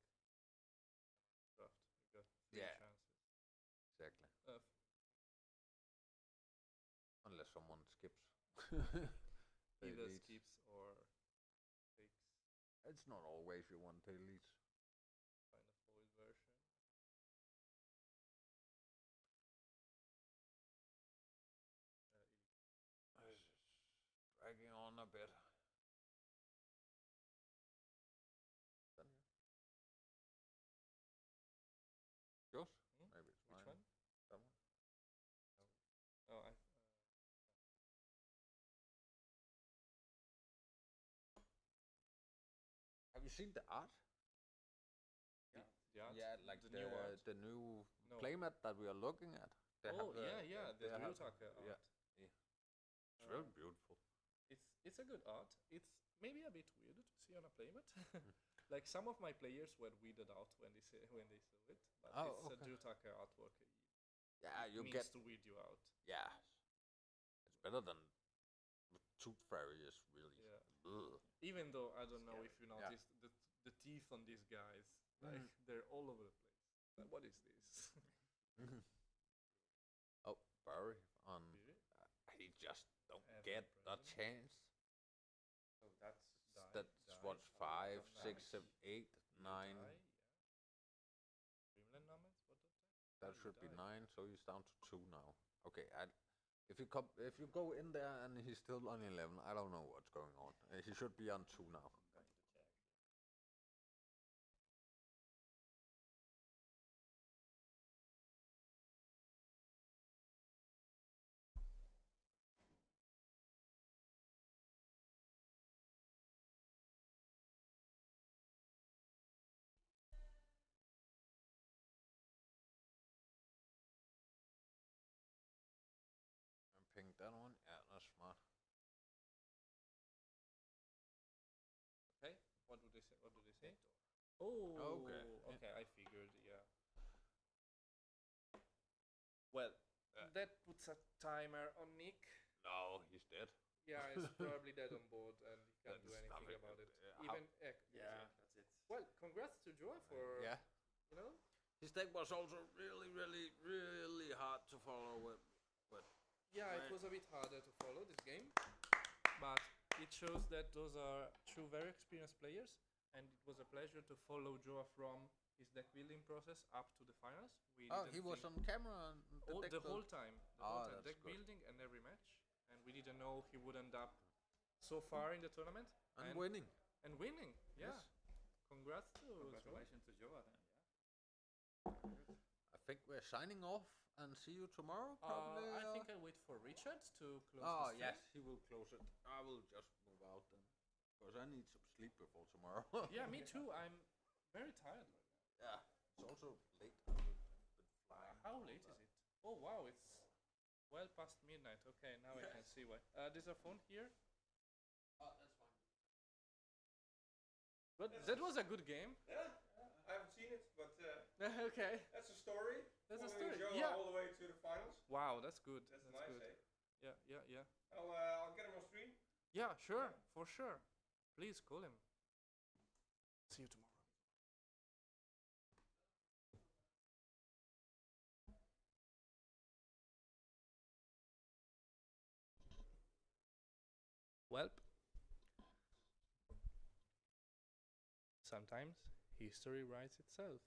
draft. You got 3 Yeah. chances. Exactly. Unless someone skips. Either Tail leads. skips or takes It's not always you want tail leads. kind of foil version. This is dragging on a bit. Done here. Yours? Hmm? Maybe it's Which mine. one? That one. Oh, Have you seen the art? the art? Yeah, like the new art. the new No. playmat that we are looking at. They Oh, have, yeah, they the have- Drutaka art. yeah. It's very beautiful. It's a good art. It's maybe a bit weird to see on a playmat. Like some of my players were weirded out when they saw it, but Oh, it's a okay. Drutaka artwork. Yeah, you means get to weird you out. yeah. It's better than the Tooth Fairy is really. Yeah. Ugh. Even though I don't know if you Yeah. noticed the teeth on these guys, like they're all over the place. Like, what is this? Oh, Barry on. Really? He just don't Ever get the present. chance. So that's That's what's 5, 6, 7, 8, 9. Dreamland Nomads? What did That you should be die? 9, so he's down to 2 now. Okay, if you go in there and he's still on 11, I don't know what's going on. He should be on 2 now. And ping that one. Yeah, that's smart. Okay. What do they say? What do they say? Oh. Okay. Okay, I figured. Yeah. Well, that puts a timer on Nick. No, he's dead. Yeah, he's probably dead on board and he can't do That's anything nothing. about it. How- Even Yeah, that's it. Well, congrats to Joa for Yeah. you know. His deck was also really, really, really hard to follow with. Yeah, it Right. was a bit harder to follow this game, but it shows that those are two very experienced players, and it was a pleasure to follow Joa from his deck building process up to the finals. We Oh, didn't he was think- on camera and the deck whole build. time. The Ah, whole time. that's Deck good. building and every match, and we didn't know he would end up so far in the tournament And winning. and winning. Yeah, Yes. congrats to Joa. Congratulations to Joa then. I think we're signing off and see you tomorrow, probably. I think I'll wait for Richard to close Oh, the stream. yes, he will close it. I will just move out then. Because I need some sleep before tomorrow. Yeah, me too. I'm very tired right now. Yeah. It's also late. I've been flying. How late is it? Oh wow, it's well past midnight. Okay, now I can see why. There's a phone here. Oh, that's fine. But that was a good game. Yeah, I haven't seen seen it, but Okay, that's a story. that's a Following story. Joe Yeah. all the way to the finals. Wow, that's good. That's That's nice, good. eh? Yeah, yeah, yeah. I'll get him on stream. Yeah, sure, for sure. Please call him. See you tomorrow. Welp. Sometimes history writes itself.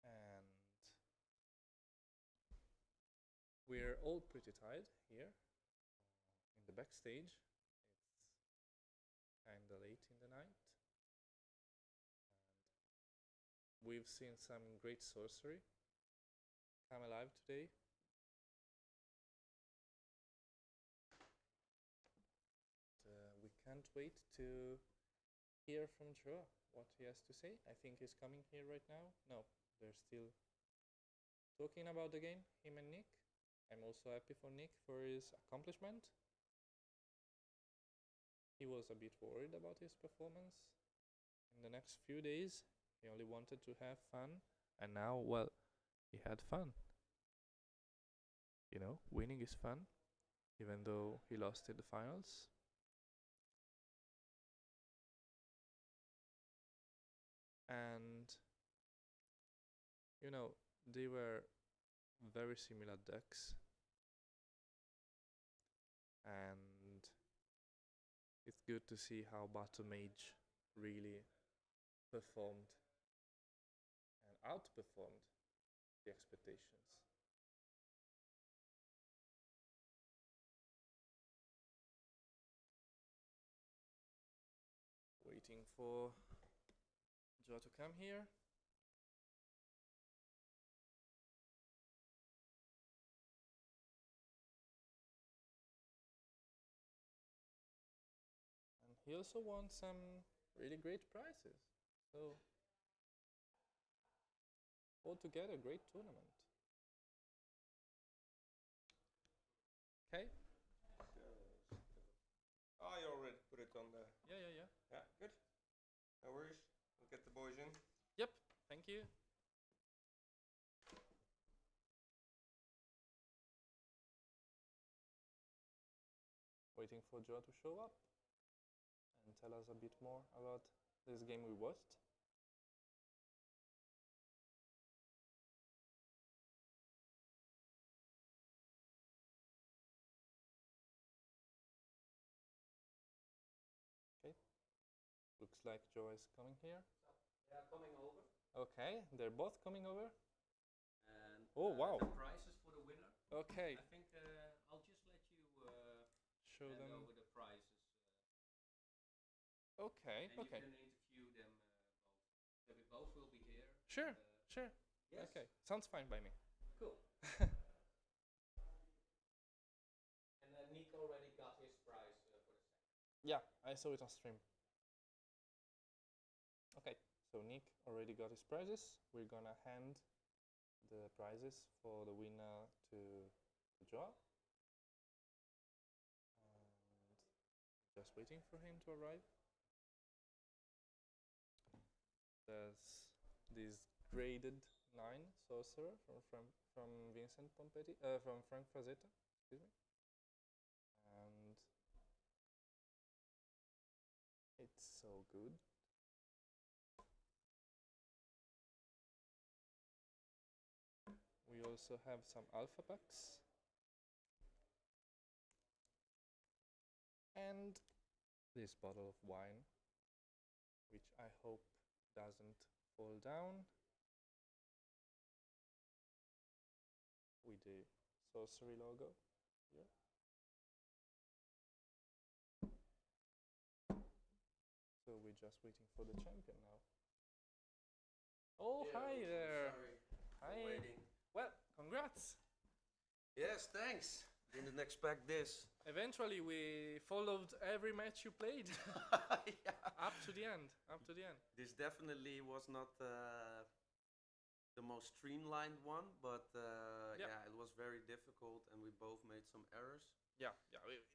And we're all pretty tired here in the backstage. It's kinda late in the night. And we've seen some great sorcery come alive today. We can't wait to hear from Joe what he has to say. I think he's coming here right now. No, they're still talking about the game, him and Nick. I'm also happy for Nick for his accomplishment. He was a bit worried about his performance in the next few days. He only wanted to have fun, and now, well, he had fun. You know, winning is fun, even though he lost in the finals. And, you know, they were very similar decks. And it's good to see how Battle Mage really performed and outperformed the expectations. Waiting for Joe to come here. And he also won some really great prizes. So altogether, great tournament. Okay. Oh, you already put it on the. Yeah, yeah, yeah. Yeah, good. No worries. We'll get the boys in. Yep. Thank you. Waiting for Joe to show up and tell us a bit more about this game we watched. Okay. Looks like Joe is coming here. They are coming over. Okay, they're both coming over. And Oh, wow. the prizes for the winner. Okay, I think I'll just let you show hand them. over the prizes. Okay, And okay. you can interview them both. They both will be here. Sure, And, sure. yes. Okay, sounds fine by me. Cool. And Nick already got his prize for the second. Yeah, I saw it on stream. Okay, so Nick already got his prizes. We're gonna hand the prizes for the winner to Joe. And just waiting for him to arrive. There's this graded 9 sorcerer from Vincent Pompetti, from Frank Frazetta, excuse me. And it's so good. We also have some alpha packs. And this bottle of wine, which I hope doesn't fall down, with the Sorcery logo here. So we're just waiting for the champion now. Oh, Yeah, hi there. Sorry for Hi. waiting. Well, congrats. Yes, thanks. Didn't expect this. Eventually, we followed every match you played Yeah. up to the end. Up to the end. This definitely was not the most streamlined one, but Yep. yeah, it was very difficult, and we both made some errors. Yeah,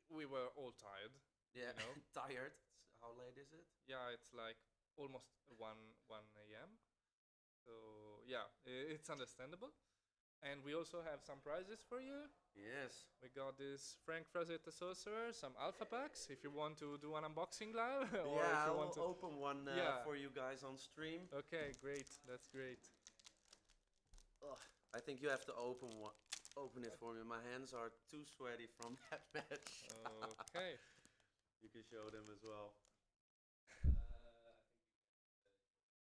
we were all tired. Yeah, You know? tired. How late is it? Yeah, it's like almost 1 a.m. So yeah, it's understandable. And we also have some prizes for you. Yes. We got this Frank Frazetta the Sorcerer, some alpha packs. If you want to do an unboxing live, or Yeah, if you I'll want to. open one Yeah. for you guys on stream. Okay, great. That's great. Ugh, I think you have to open one. Open it for me. My hands are too sweaty from that match. Okay. You can show them as well.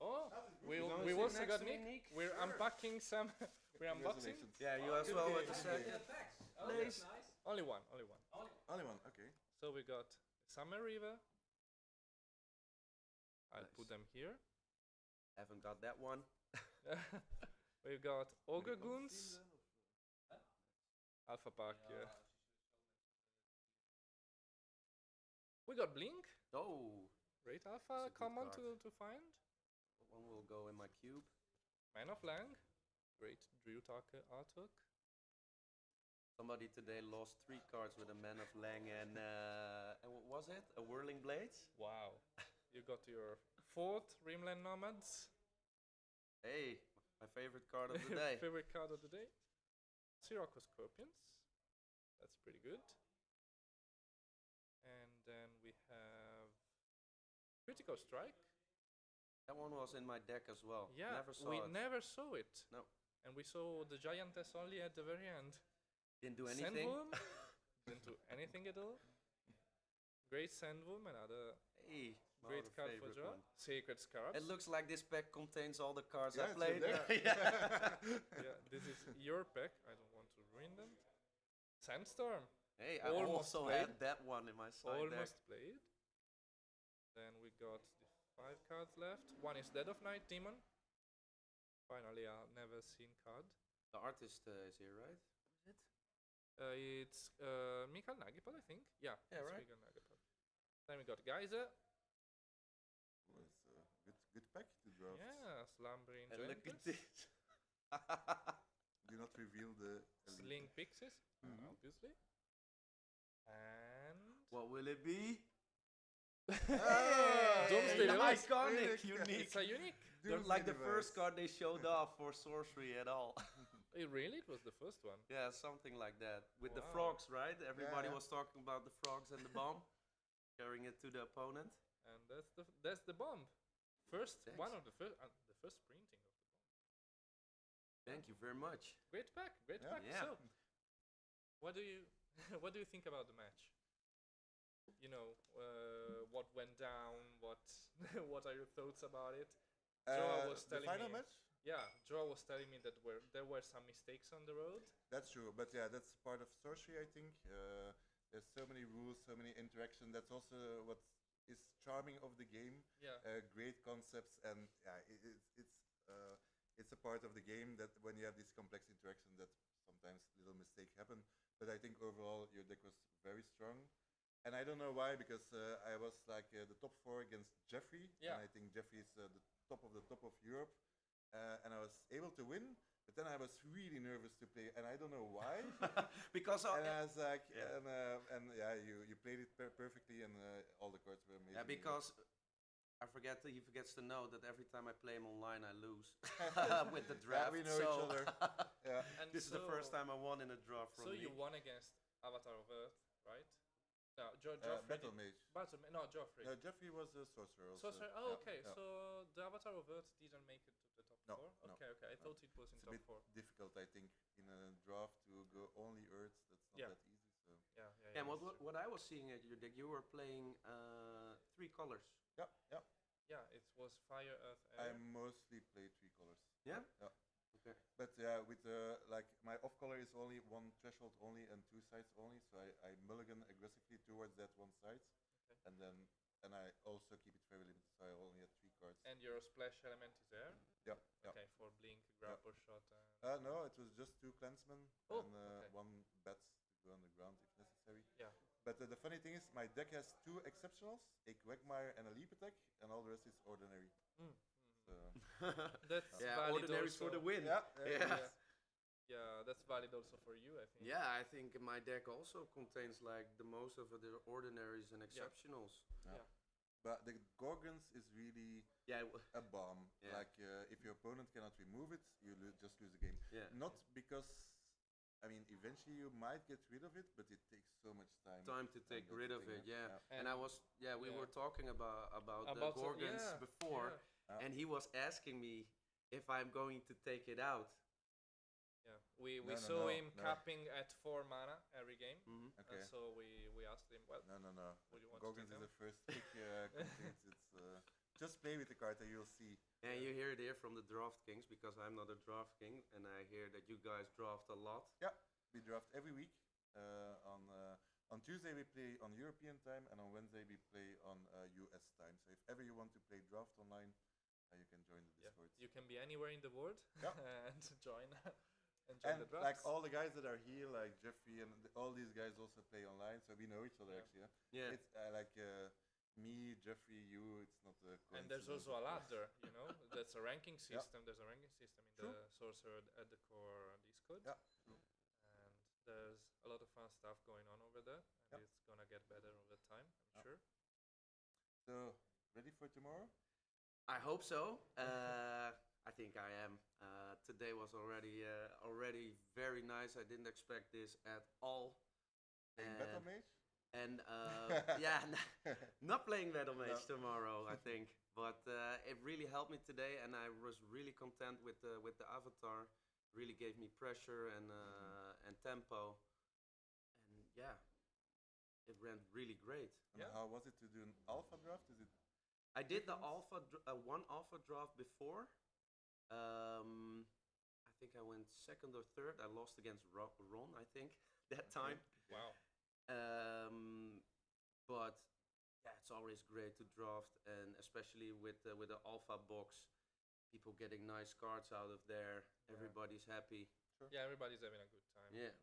Oh, we You wanna we sit also next got to me, Nick. Nick? We're Sure. unpacking some. We're unboxing. Congratulations. Yeah, you as well with the Okay. second. Oh, Please. that's nice. Only one. Only one. Only one, okay. So we got Summer River. I'll Nice. put them here. Haven't got that one. We've got Ogre Goons. Alpha pack. Yeah. We got Blink. Oh, Great That's alpha. a good Common card. to find. one will go in my cube. Man of Lang. Great Drew Talker artwork. Somebody today lost 3 cards with a Man of Lang and what was it? A Whirling Blades? Wow. You got your 4th Dreamland Nomads. Hey, my favorite card of the day. Favorite card of the day. Sirocco Scorpions. That's pretty good. And then we have Critical Strike. That one was in my deck as well. Yeah, Never saw we it. never saw it. No. And we saw the Giantess only at the very end. Didn't do anything. Sandworm. Didn't do anything at all. Great Sandworm, another Hey, my great other card for favorite draw. one. Sacred Scarabs. It looks like this pack contains all the cards Yeah, I it's played. in there. Yeah, this is your pack. I don't want to ruin them. Sandstorm. Hey, I Almost also played. had that one in my side deck. Almost played. Then we got the 5 cards left. One is Dead of Night Demon. Finally, a never seen card. The artist is here, right? Is it? It's Mikael Nagipal, I think. Yeah, Yeah, it's right. Mikael Nagipal. Then we got Geyser. Well, it's a good pack to draft. Yeah, Slumbering And look at Giantess. this. Do not reveal the elite. Sling Pixies, Mm-hmm. obviously. And What will it be? Doomsday An Device. iconic, unique. It's a unique. Like the first card they showed off for Sorcery at all. Really? It was the first one. Yeah, something like that. With the Wow. frogs, right? Everybody Yeah. was talking about the frogs and the bomb. Carrying it to the opponent. And that's the bomb. First Thanks. one of the first printing of the bomb. Thank you very much. Great pack, great Yeah. pack. Yeah. So, what do you what do you think about the match? You know, what went down? What what are your thoughts about it? Joa was the telling final me- match? Yeah, Joa was telling me that there were some mistakes on the road. That's true, but yeah, that's part of sorcery, I think. There's so many rules, so many interaction. That's also what is charming of the game. Yeah, Great concepts, and yeah, it's a part of the game that when you have this complex interaction, that sometimes little mistakes happen. But I think overall your deck was very strong, and I don't know why, because I was like the top 4 against Jeffrey, Yeah. and I think Jeffrey is the top of Europe, and I was able to win. But then I was really nervous to play, and I don't know why. Because And I was like, Yeah. and yeah, you played it perfectly, and all the cards were amazing. yeah, because he forgets to know that every time I play him online, I lose with the Yeah, draft. we know so each other. Yeah. and this is the first time I won in a draw from So me. you won against Avatar of Earth, right? No, Joffrey. Battle Mage. No, Joffrey. No, Jeffrey was a sorcerer also. Sorcerer. Oh, Yeah, okay. yeah. So the Avatar of Earth didn't make it to the top No, 4. no, Okay, okay. I no. thought it was in It's a top bit 4. difficult, I think, in a draft to go only Earths. That's not Yeah. that easy. So Yeah, Yeah, that's true. what I was seeing at your deck, you were playing 3 colors. yeah, yeah. Yeah, it was Fire, Earth, I Air. mostly play 3 colors. Yeah? Yeah. Okay. But yeah, with like my off color is only 1 threshold only and 2 sides only, so I mulligan aggressively towards that 1 side, Okay. and I also keep it very limited, so I only had 3 cards. And your splash element is there. Yeah, yeah. Okay, for blink, grapple shot. No, it was just 2 clansmen Oh, and okay. 1 bats to go on the ground if necessary. Yeah. But the funny thing is, my deck has 2 exceptionals, a Quagmire and a Leap Attack, and all the rest is ordinary. Mm. So That's Yeah, valid ordinaries for also. the win. Yeah, Yeah. Yeah, that's valid also for you, I think. Yeah, I think my deck also contains like the most of the ordinaries and exceptionals. But the Gorgons is really Yeah, a bomb. Yeah. Like if your opponent cannot remove it, you just lose the game. yeah. Not because, I mean, eventually you might get rid of it, but it takes so much time. Time to take that's rid the of thing, it, yeah. And- And I was, we yeah. were talking about the About Gorgons yeah, before, Yeah. and he was asking me if I'm going to take it out. Yeah, we No, saw no, him no. capping at 4 mana every game, Mm-hmm. Okay. and so we asked him, well, No. would you want Gorgons to is take the first pick. Just play with the card and you'll see. And you hear it here from the Draft Kings, because I'm not a Draft King, and I hear that you guys draft a lot. We draft every week. On Tuesday we play on European time, and on Wednesday we play on US time. So if ever you want to play draft online, you can join the Yeah, Discord. you can be anywhere in the world Yeah. and join and join And the drafts. like all the guys that are here, like Jeffrey and all these guys also play online, so we know each other Yeah. actually. Yeah. It's like me, Jeffrey, you. It's not a coincidence. And there's also a ladder, you know. That's a ranking Yeah. system. There's a ranking system in True. the Sorcerer at the core Discord. Yeah. And there's a lot of fun stuff going on over there, and Yeah. it's gonna get better over time, I'm Yeah. sure. So ready for tomorrow? I hope so. I think I am. Today was already very nice. I didn't expect this at all. Playing Battle Mage? And yeah, not playing Battle Mage tomorrow, I think. But it really helped me today, and I was really content with the avatar. Really gave me pressure and tempo, and yeah, it ran really great. And how was it to do an alpha draft? Is it? I did the different? one alpha draft before. I think I went second or third. I lost against Ron, I think, that time. Wow. But yeah, it's always great to draft, and especially with the alpha box, people getting nice cards out of there. Yeah. Everybody's happy. Yeah, everybody's having a good time. Yeah.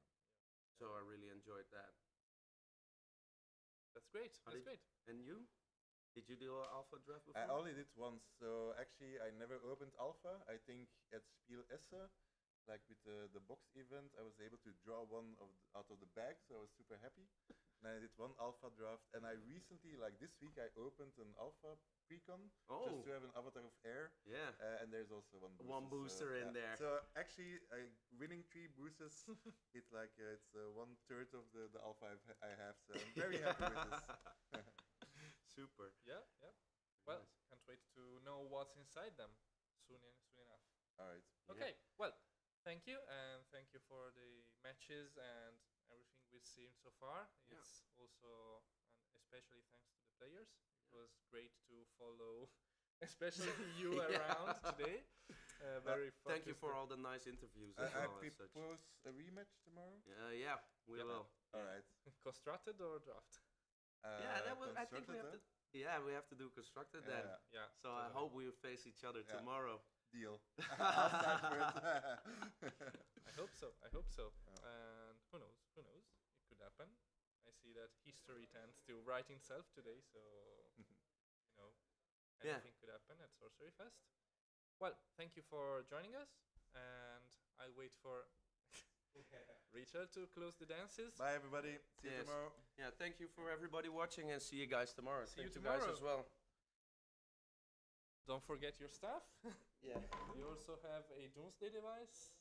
So I really enjoyed that. That's great. How That's did- great. And you? Did you do an alpha draft before? I only did once, so actually I never opened alpha. I think at Spiel Esse, like with the box event, I was able to draw one out of the bag, so I was super happy. And I did one alpha draft, and I recently, like this week, I opened an alpha precon just to have an avatar of air. Yeah. And there's also one booster. One booster in there. So actually, winning 3 boosters, it's like it's 1/3 of the alpha I have. So I'm very happy with this. Super. Yeah, yeah. Well, Nice. can't wait to know what's inside them soon enough. All right. Okay, well, thank you, and thank you for the matches and everything we've seen so far. Yeah. It's also, and especially thanks to the players. It was great to follow, especially you Yeah. around today. Very Thank you focused for and- all the nice interviews I as well as such. propose a rematch tomorrow. Yeah, we Yeah. will. All right. constructed or draft. Yeah, that was. I think we have to. Constructed, Yeah, we have to do constructed then. Yeah. So I totally. hope we will face each other Yeah. tomorrow. Deal. I'll sign for it. I hope so. I hope so. Yeah. And who knows? Who knows? It could happen. I see that history tends to write itself today, so you know, Yeah. anything could happen at SorceryFest. Well, thank you for joining us, and I'll wait for Richard to close the dances. Bye, everybody. See you Yes. tomorrow. Yeah, thank you for everybody watching, and see you guys tomorrow. See you Thank you guys tomorrow. as well. Don't forget your stuff. Yeah. You also have a Doomsday device.